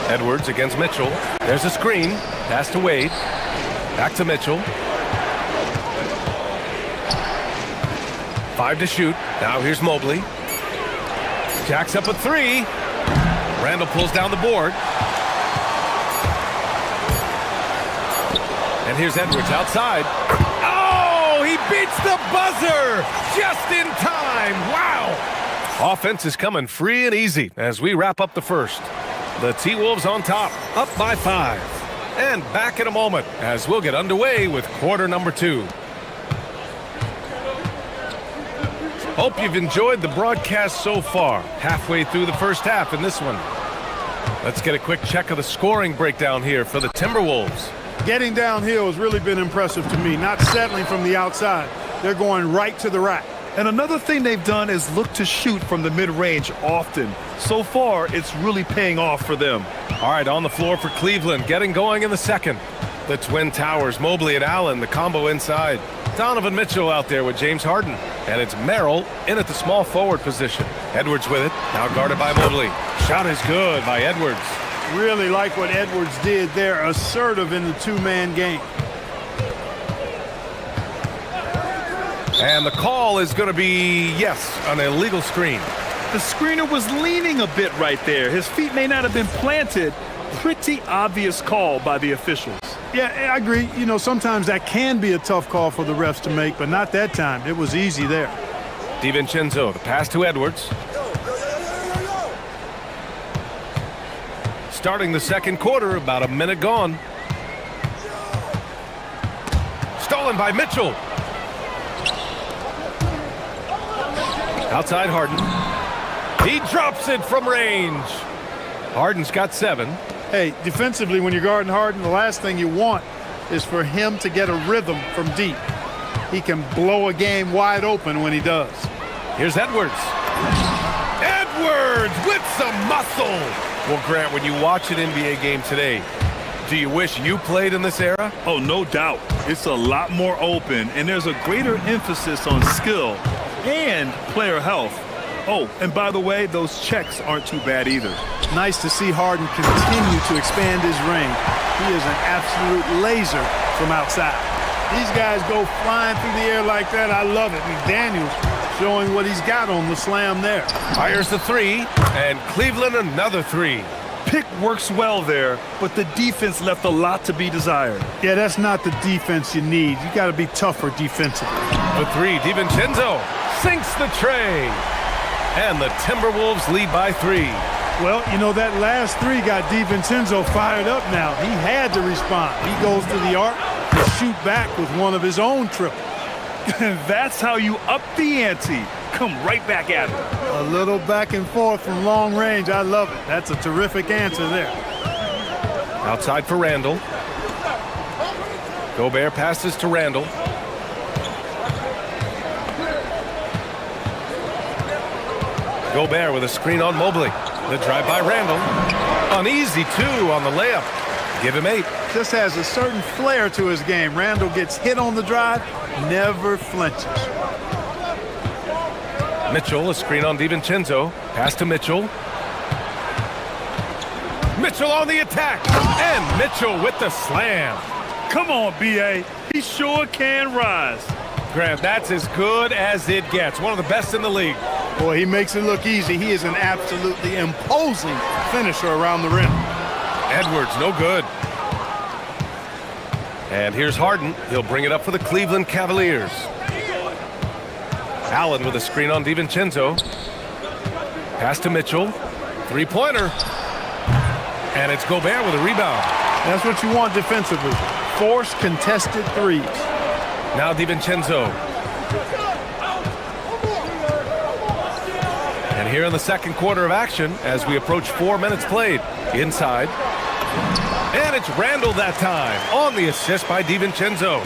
[SPEAKER 9] Edwards against Mitchell. There's a screen. Pass to Wade. Back to Mitchell. 5 to shoot. Now here's Mobley. Jacks up a 3. Randall pulls down the board. And here's Edwards outside. Oh, he beats the buzzer just in time. Wow. Offense is coming free and easy as we wrap up the first. The T-Wolves on top, up by 5. And back in a moment as we'll get underway with quarter number 2. Hope you've enjoyed the broadcast so far. Halfway through the first half in this one. Let's get a quick check of the scoring breakdown here for the Timberwolves.
[SPEAKER 13] Getting downhill has really been impressive to me, not settling from the outside. They're going right to the rack.
[SPEAKER 8] And another thing they've done is look to shoot from the mid-range often. So far, it's really paying off for them.
[SPEAKER 9] All right, on the floor for Cleveland, getting going in the second. The Twin Towers, Mobley and Allen, the combo inside. Donovan Mitchell out there with James Harden. And it's Merrill in at the small forward position. Edwards with it, now guarded by Mobley. Shot is good by Edwards.
[SPEAKER 13] Really like what Edwards did there, assertive in the two-man game.
[SPEAKER 9] And the call is going to be, yes, an illegal screen.
[SPEAKER 8] The screener was leaning a bit right there. His feet may not have been planted. Pretty obvious call by the officials.
[SPEAKER 13] Yeah, I agree. You know, sometimes that can be a tough call for the refs to make, but not that time. It was easy there.
[SPEAKER 9] DiVincenzo, the pass to Edwards. Starting the second quarter, about a minute gone. Stolen by Mitchell. Outside Harden. He drops it from range. Harden's got 7.
[SPEAKER 13] Hey, defensively, when you're guarding Harden, the last thing you want is for him to get a rhythm from deep. He can blow a game wide open when he does.
[SPEAKER 9] Here's Edwards. Edwards with some muscle. Well, Grant, when you watch an NBA game today, do you wish you played in this era?
[SPEAKER 8] Oh, no doubt. It's a lot more open, and there's a greater emphasis on skill and player health. Oh, and by the way, those checks aren't too bad either.
[SPEAKER 13] Nice to see Harden continue to expand his range. He is an absolute laser from outside. These guys go flying through the air like that. I love it. McDaniels showing what he's got on the slam there.
[SPEAKER 9] Fires the 3, and Cleveland another 3.
[SPEAKER 8] Pick works well there, but the defense left a lot to be desired.
[SPEAKER 13] Yeah, that's not the defense you need. You got to be tougher defensively.
[SPEAKER 9] The 3, DiVincenzo sinks the tray. And the Timberwolves lead by 3.
[SPEAKER 13] Well, you know, that last 3 got DiVincenzo fired up now. He had to respond. He goes to the arc to shoot back with one of his own triples.
[SPEAKER 8] That's how you up the ante. Come right back at him.
[SPEAKER 13] A little back and forth from long range. I love it. That's a terrific answer there.
[SPEAKER 9] Outside for Randall. Gobert passes to Randall. Gobert with a screen on Mobley. The drive by Randall. An easy 2 on the layup. Give him 8.
[SPEAKER 13] Just has a certain flair to his game. Randall gets hit on the drive, never flinches.
[SPEAKER 9] Mitchell, a screen on DiVincenzo. Pass to Mitchell. Mitchell on the attack. And Mitchell with the slam.
[SPEAKER 8] Come on, B.A. He sure can rise.
[SPEAKER 9] Grant, that's as good as it gets. One of the best in the league.
[SPEAKER 13] Boy, he makes it look easy. He is an absolutely imposing finisher around the rim.
[SPEAKER 9] Edwards, no good. And here's Harden. He'll bring it up for the Cleveland Cavaliers. Allen with a screen on DiVincenzo. Pass to Mitchell. Three-pointer. And it's Gobert with a rebound.
[SPEAKER 13] That's what you want defensively. Force contested threes.
[SPEAKER 9] Now DiVincenzo. And here in the second quarter of action, as we approach 4 minutes played. Inside. And it's Randle that time on the assist by DiVincenzo.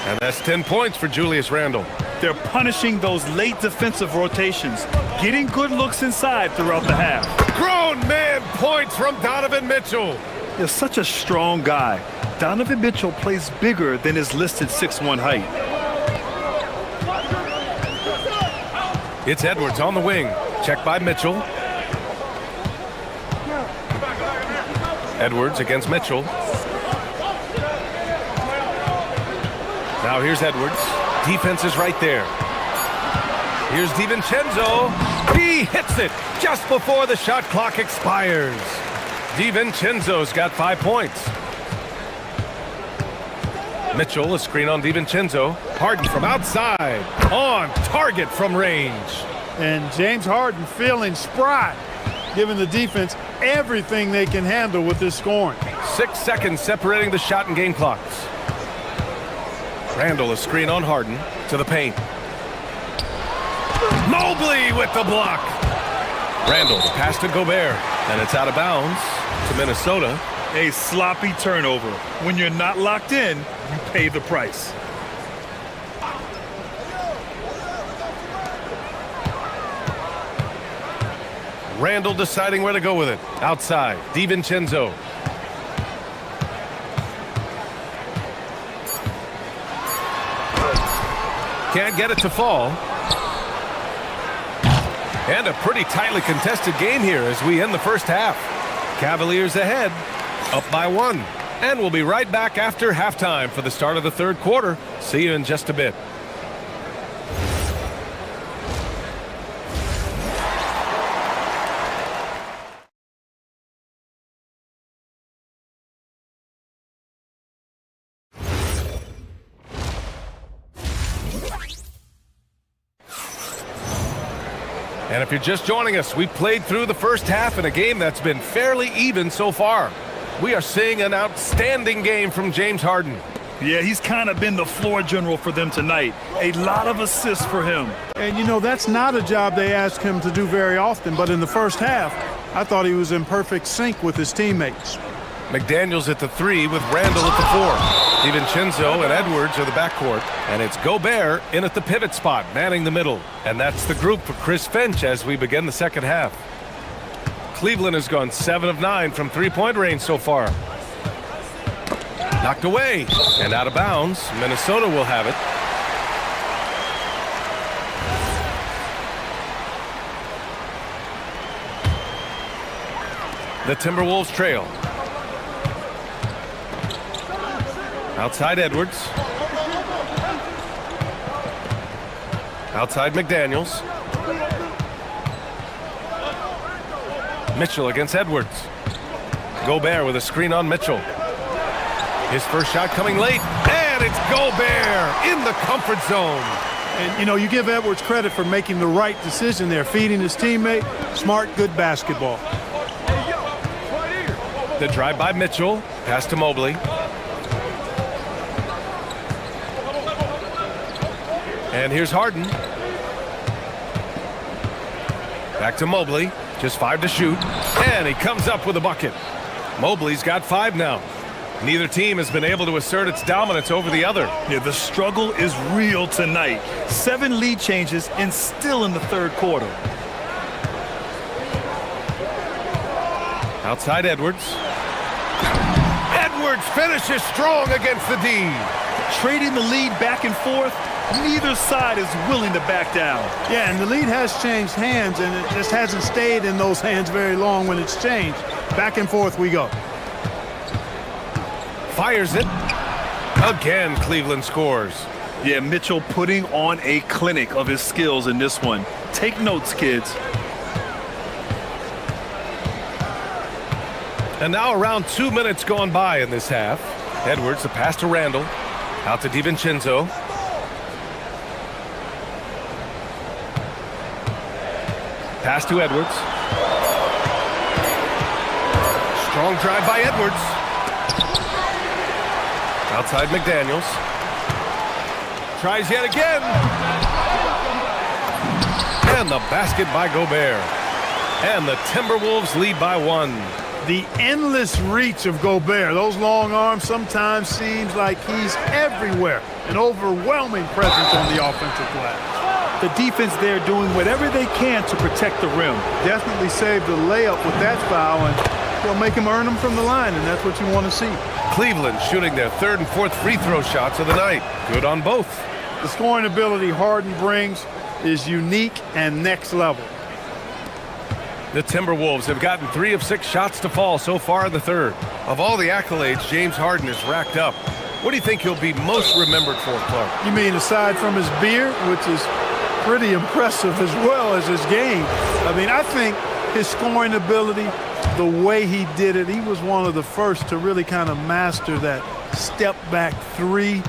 [SPEAKER 9] And that's 10 points for Julius Randle.
[SPEAKER 8] They're punishing those late defensive rotations, getting good looks inside throughout the half.
[SPEAKER 9] Grown man points from Donovan Mitchell.
[SPEAKER 8] You're such a strong guy. Donovan Mitchell plays bigger than his listed 6'1" height.
[SPEAKER 9] It's Edwards on the wing. Checked by Mitchell. Edwards against Mitchell. Now here's Edwards. Defense is right there. Here's DiVincenzo. He hits it just before the shot clock expires. DiVincenzo's got 5 points. Mitchell, a screen on DiVincenzo. Harden from outside. On target from range.
[SPEAKER 13] And James Harden feeling spry, giving the defense everything they can handle with this scoring.
[SPEAKER 9] 6 seconds separating the shot and game clocks. Randle, a screen on Harden to the paint. Mobley with the block. Randle, the pass to Gobert, and it's out of bounds to Minnesota.
[SPEAKER 8] A sloppy turnover. When you're not locked in, you pay the price.
[SPEAKER 9] Randle deciding where to go with it. Outside, DiVincenzo. Can't get it to fall. And a pretty tightly contested game here as we end the first half. Cavaliers ahead, up by 1. And we'll be right back after halftime for the start of the third quarter. See you in just a bit. And if you're just joining us, we played through the first half in a game that's been fairly even so far. We are seeing an outstanding game from James Harden.
[SPEAKER 8] Yeah, he's kind of been the floor general for them tonight. A lot of assists for him.
[SPEAKER 13] And, you know, that's not a job they ask him to do very often, but in the first half, I thought he was in perfect sync with his teammates.
[SPEAKER 9] McDaniels at the 3 with Randle at the 4. DiVincenzo and Edwards are the backcourt. And it's Gobert in at the pivot spot, manning the middle. And that's the group for Chris Finch as we begin the second half. Cleveland has gone 7 of 9 from three-point range so far. Knocked away and out of bounds. Minnesota will have it. The Timberwolves trail. Outside Edwards. Outside McDaniels. Mitchell against Edwards. Gobert with a screen on Mitchell. His first shot coming late, and it's Gobert in the comfort zone.
[SPEAKER 13] And, you know, you give Edwards credit for making the right decision there, feeding his teammate. Smart, good basketball.
[SPEAKER 9] The drive by Mitchell, pass to Mobley. And here's Harden. Back to Mobley. Just 5 to shoot. And he comes up with a bucket. Mobley's got 5 now. Neither team has been able to assert its dominance over the other.
[SPEAKER 8] Yeah, the struggle is real tonight. 7 lead changes and still in the third quarter.
[SPEAKER 9] Outside Edwards. Edwards finishes strong against the D.
[SPEAKER 8] Trading the lead back and forth, neither side is willing to back down.
[SPEAKER 13] Yeah, and the lead has changed hands, and it just hasn't stayed in those hands very long when it's changed. Back and forth we go.
[SPEAKER 9] Fires it. Again, Cleveland scores.
[SPEAKER 8] Yeah, Mitchell putting on a clinic of his skills in this one. Take notes, kids.
[SPEAKER 9] And now around 2 minutes gone by in this half. Edwards, the pass to Randall. Out to DiVincenzo. Pass to Edwards. Strong drive by Edwards. Outside McDaniels. Tries yet again. And the basket by Gobert. And the Timberwolves lead by 1.
[SPEAKER 13] The endless reach of Gobert. Those long arms sometimes seems like he's everywhere. An overwhelming presence on the offensive glass.
[SPEAKER 8] The defense there doing whatever they can to protect the rim.
[SPEAKER 13] Definitely saved the layup with that foul, and will make him earn them from the line, and that's what you want to see.
[SPEAKER 9] Cleveland shooting their 3rd and 4th free throw shots of the night. Good on both.
[SPEAKER 13] The scoring ability Harden brings is unique and next level.
[SPEAKER 9] The Timberwolves have gotten 3 of 6 shots to fall so far in the 3rd. Of all the accolades James Harden has racked up, what do you think he'll be most remembered for, Clark?
[SPEAKER 13] You mean aside from his beard, which is pretty impressive, as well as his game? I mean, I think his scoring ability, the way he did it, he was one of the first to really kind of master that step-back 3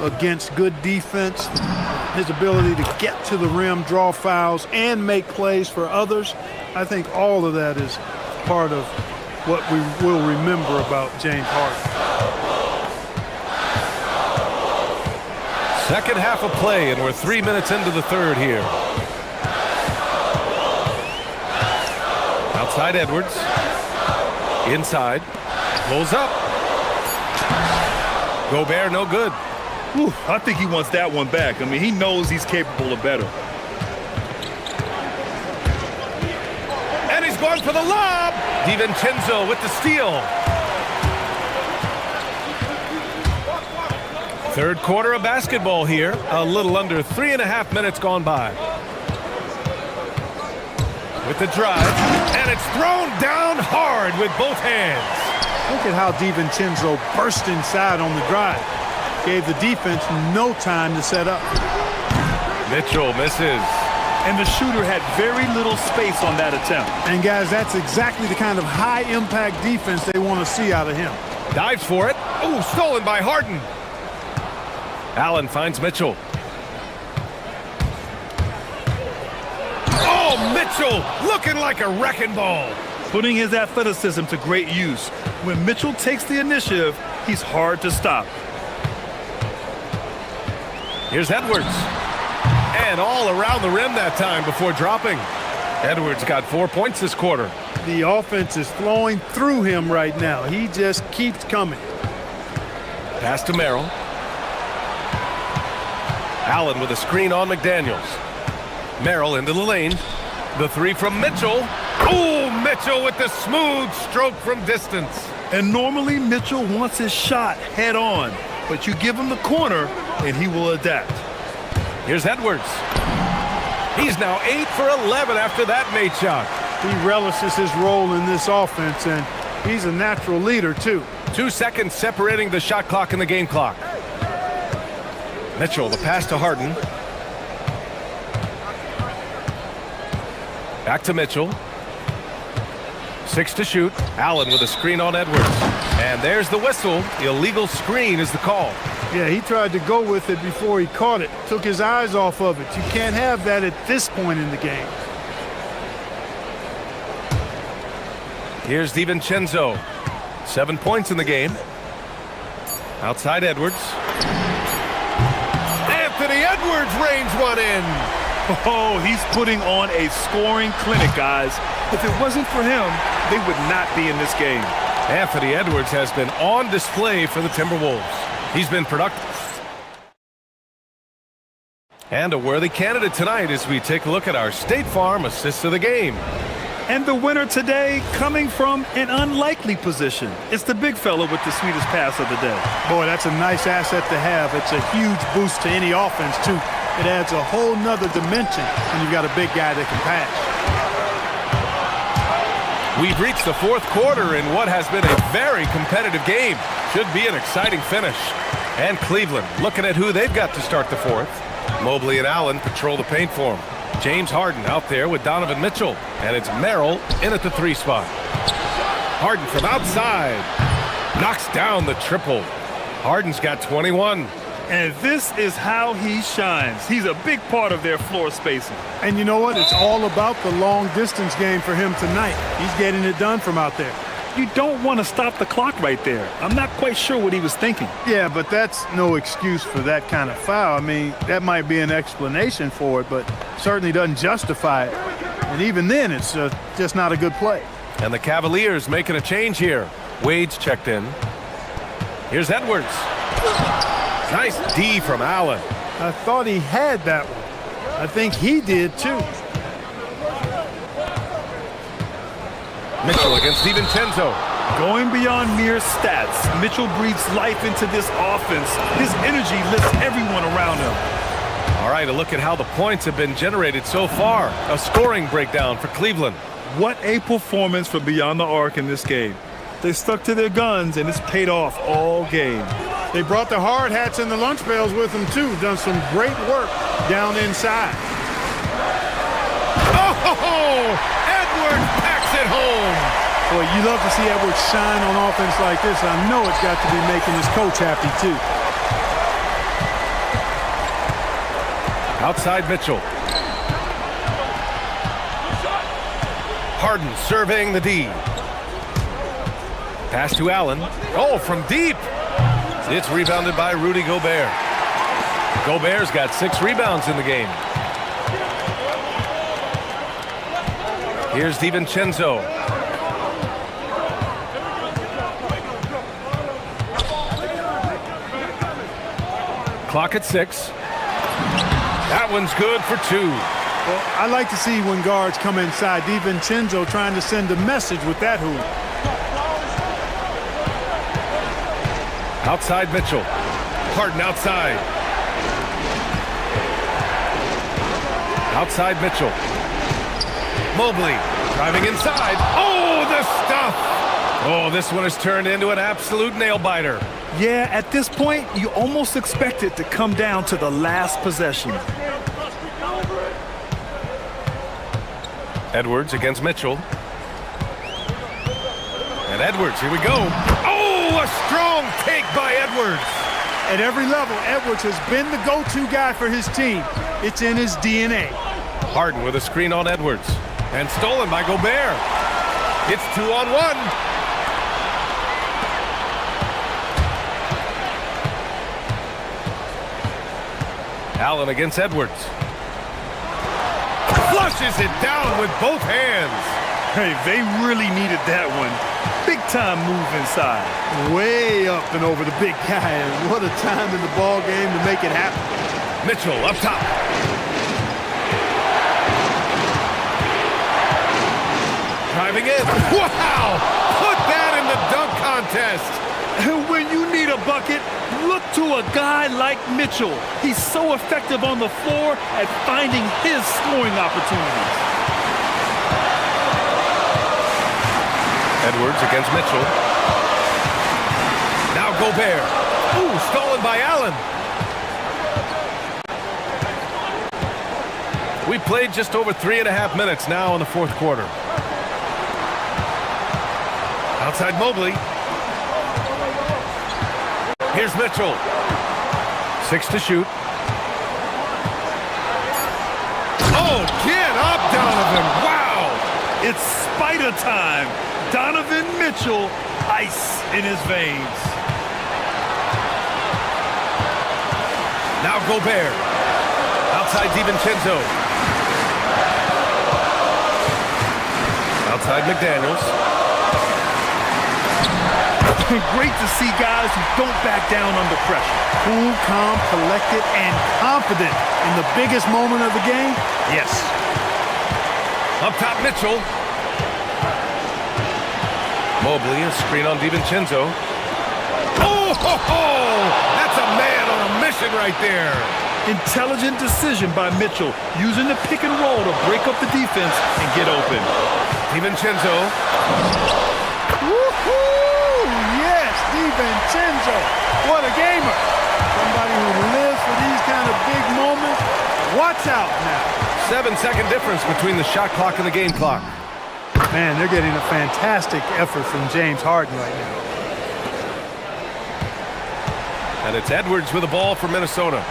[SPEAKER 13] against good defense. His ability to get to the rim, draw fouls, and make plays for others. I think all of that is part of what we will remember about James Harden.
[SPEAKER 9] Second half of play, and we're 3 minutes into the 3rd here. Outside Edwards. Inside. Pulls up. Gobert no good.
[SPEAKER 8] Whew, I think he wants that one back. I mean, he knows he's capable of better.
[SPEAKER 9] And he's going for the lob. DiVincenzo with the steal. 3rd quarter of basketball here. A little under 3.5 minutes gone by. With the drive. And it's thrown down hard with both hands.
[SPEAKER 13] Look at how DiVincenzo burst inside on the drive. Gave the defense no time to set up.
[SPEAKER 9] Mitchell misses.
[SPEAKER 8] And the shooter had very little space on that attempt.
[SPEAKER 13] And guys, that's exactly the kind of high-impact defense they want to see out of him.
[SPEAKER 9] Dives for it. Oh, stolen by Harden. Allen finds Mitchell. Oh, Mitchell looking like a wrecking ball.
[SPEAKER 8] Putting his athleticism to great use. When Mitchell takes the initiative, he's hard to stop.
[SPEAKER 9] Here's Edwards. And all around the rim that time before dropping. Edwards got 4 points this quarter.
[SPEAKER 13] The offense is flowing through him right now. He just keeps coming.
[SPEAKER 9] Pass to Merrill. Allen with a screen on McDaniels. Merrill into the lane. The 3 from Mitchell. Oh, Mitchell with the smooth stroke from distance.
[SPEAKER 8] And normally Mitchell wants his shot head on. But you give him the corner, and he will adapt.
[SPEAKER 9] Here's Edwards. He's now 8 for 11 after that made shot.
[SPEAKER 13] He relishes his role in this offense, and he's a natural leader, too.
[SPEAKER 9] 2 seconds separating the shot clock and the game clock. Mitchell, the pass to Harden. Back to Mitchell. 6 to shoot. Allen with a screen on Edwards. And there's the whistle. Illegal screen is the call.
[SPEAKER 13] Yeah, he tried to go with it before he caught it. Took his eyes off of it. You can't have that at this point in the game.
[SPEAKER 9] Here's DiVincenzo. 7 points in the game. Outside Edwards. Anthony Edwards rains one in.
[SPEAKER 8] Oh, he's putting on a scoring clinic, guys. If it wasn't for him, they would not be in this game.
[SPEAKER 9] Anthony Edwards has been on display for the Timberwolves. He's been productive. And a worthy candidate tonight as we take a look at our State Farm assists of the game.
[SPEAKER 8] And the winner today coming from an unlikely position. It's the big fella with the sweetest pass of the day.
[SPEAKER 13] Boy, that's a nice asset to have. It's a huge boost to any offense, too. It adds a whole nother dimension when you've got a big guy that can pass.
[SPEAKER 9] We've reached the fourth quarter in what has been a very competitive game. Should be an exciting finish. And Cleveland looking at who they've got to start the fourth. Mobley and Allen patrol the paint for him. James Harden out there with Donovan Mitchell. And it's Merrill in at the 3 spot. Harden from outside. Knocks down the triple. Harden's got 21.
[SPEAKER 8] And this is how he shines. He's a big part of their floor spacing.
[SPEAKER 13] And you know what? It's all about the long distance game for him tonight. He's getting it done from out there.
[SPEAKER 8] You don't want to stop the clock right there. I'm not quite sure what he was thinking.
[SPEAKER 13] Yeah, but that's no excuse for that kind of foul. I mean, that might be an explanation for it, but certainly doesn't justify it. And even then, it's just not a good play.
[SPEAKER 9] And the Cavaliers making a change here. Wade's checked in. Here's Edwards. Nice D from Allen.
[SPEAKER 13] I thought he had that one. I think he did, too.
[SPEAKER 9] Mitchell against DiVincenzo.
[SPEAKER 8] Going beyond mere stats, Mitchell breathes life into this offense. His energy lifts everyone around him.
[SPEAKER 9] All right, a look at how the points have been generated so far. A scoring breakdown for Cleveland.
[SPEAKER 8] What a performance for Beyond the Arc in this game. They stuck to their guns, and it's paid off all game.
[SPEAKER 13] They brought the hard hats and the lunch pails with them, too. Done some great work down inside.
[SPEAKER 9] Oh, Edwards packs it home.
[SPEAKER 13] Boy, you love to see Edwards shine on offense like this. I know it's got to be making his coach happy, too.
[SPEAKER 9] Outside Mitchell. Harden surveying the D. Pass to Allen. Oh, from deep. It's rebounded by Rudy Gobert. Gobert's got 6 rebounds in the game. Here's DiVincenzo. Clock at 6. That one's good for 2.
[SPEAKER 13] Well, I like to see when guards come inside. DiVincenzo trying to send a message with that hoop.
[SPEAKER 9] Outside Mitchell. Harden outside. Outside Mitchell. Mobley driving inside. Oh, the stuff! Oh, this one has turned into an absolute nail-biter.
[SPEAKER 8] Yeah, at this point, you almost expect it to come down to the last possession.
[SPEAKER 9] Edwards against Mitchell. And Edwards, here we go. Oh, a strong take by Edwards.
[SPEAKER 13] At every level, Edwards has been the go-to guy for his team. It's in his DNA.
[SPEAKER 9] Harden with a screen on Edwards. And stolen by Gobert. It's 2-on-1. Allen against Edwards. Flushes it down with both hands.
[SPEAKER 8] Hey, they really needed that one. Big time move inside.
[SPEAKER 13] Way up and over the big guy. And what a time in the ball game to make it happen.
[SPEAKER 9] Mitchell up top. Driving in. Wow! Put that in the dunk contest.
[SPEAKER 8] When you need a bucket, look to a guy like Mitchell. He's so effective on the floor at finding his scoring opportunities.
[SPEAKER 9] Edwards against Mitchell. Now Gobert. Ooh, stolen by Allen. We played just over 3.5 minutes now in the fourth quarter. Outside Mobley. Here's Mitchell. 6 to shoot. Oh, get up, Donovan. Wow.
[SPEAKER 8] It's spider time. Donovan Mitchell, ice in his veins.
[SPEAKER 9] Now Gobert. Outside DiVincenzo. Outside McDaniels.
[SPEAKER 8] Great to see guys who don't back down under pressure.
[SPEAKER 13] Cool, calm, collected, and confident in the biggest moment of the game. Yes.
[SPEAKER 9] Up top, Mitchell. Mobley, a screen on DiVincenzo. Oh, ho, ho! That's a man on a mission right there.
[SPEAKER 8] Intelligent decision by Mitchell, using the pick and roll to break up the defense and get open.
[SPEAKER 9] DiVincenzo.
[SPEAKER 13] Woohoo! Yes, DiVincenzo. What a gamer. Somebody who lives for these kind of big moments. Watch out now.
[SPEAKER 9] 7-second difference between the shot clock and the game clock.
[SPEAKER 13] Man, they're getting a fantastic effort from James Harden right now.
[SPEAKER 9] And it's Edwards with the ball for Minnesota.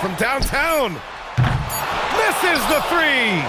[SPEAKER 9] From downtown. Misses the three.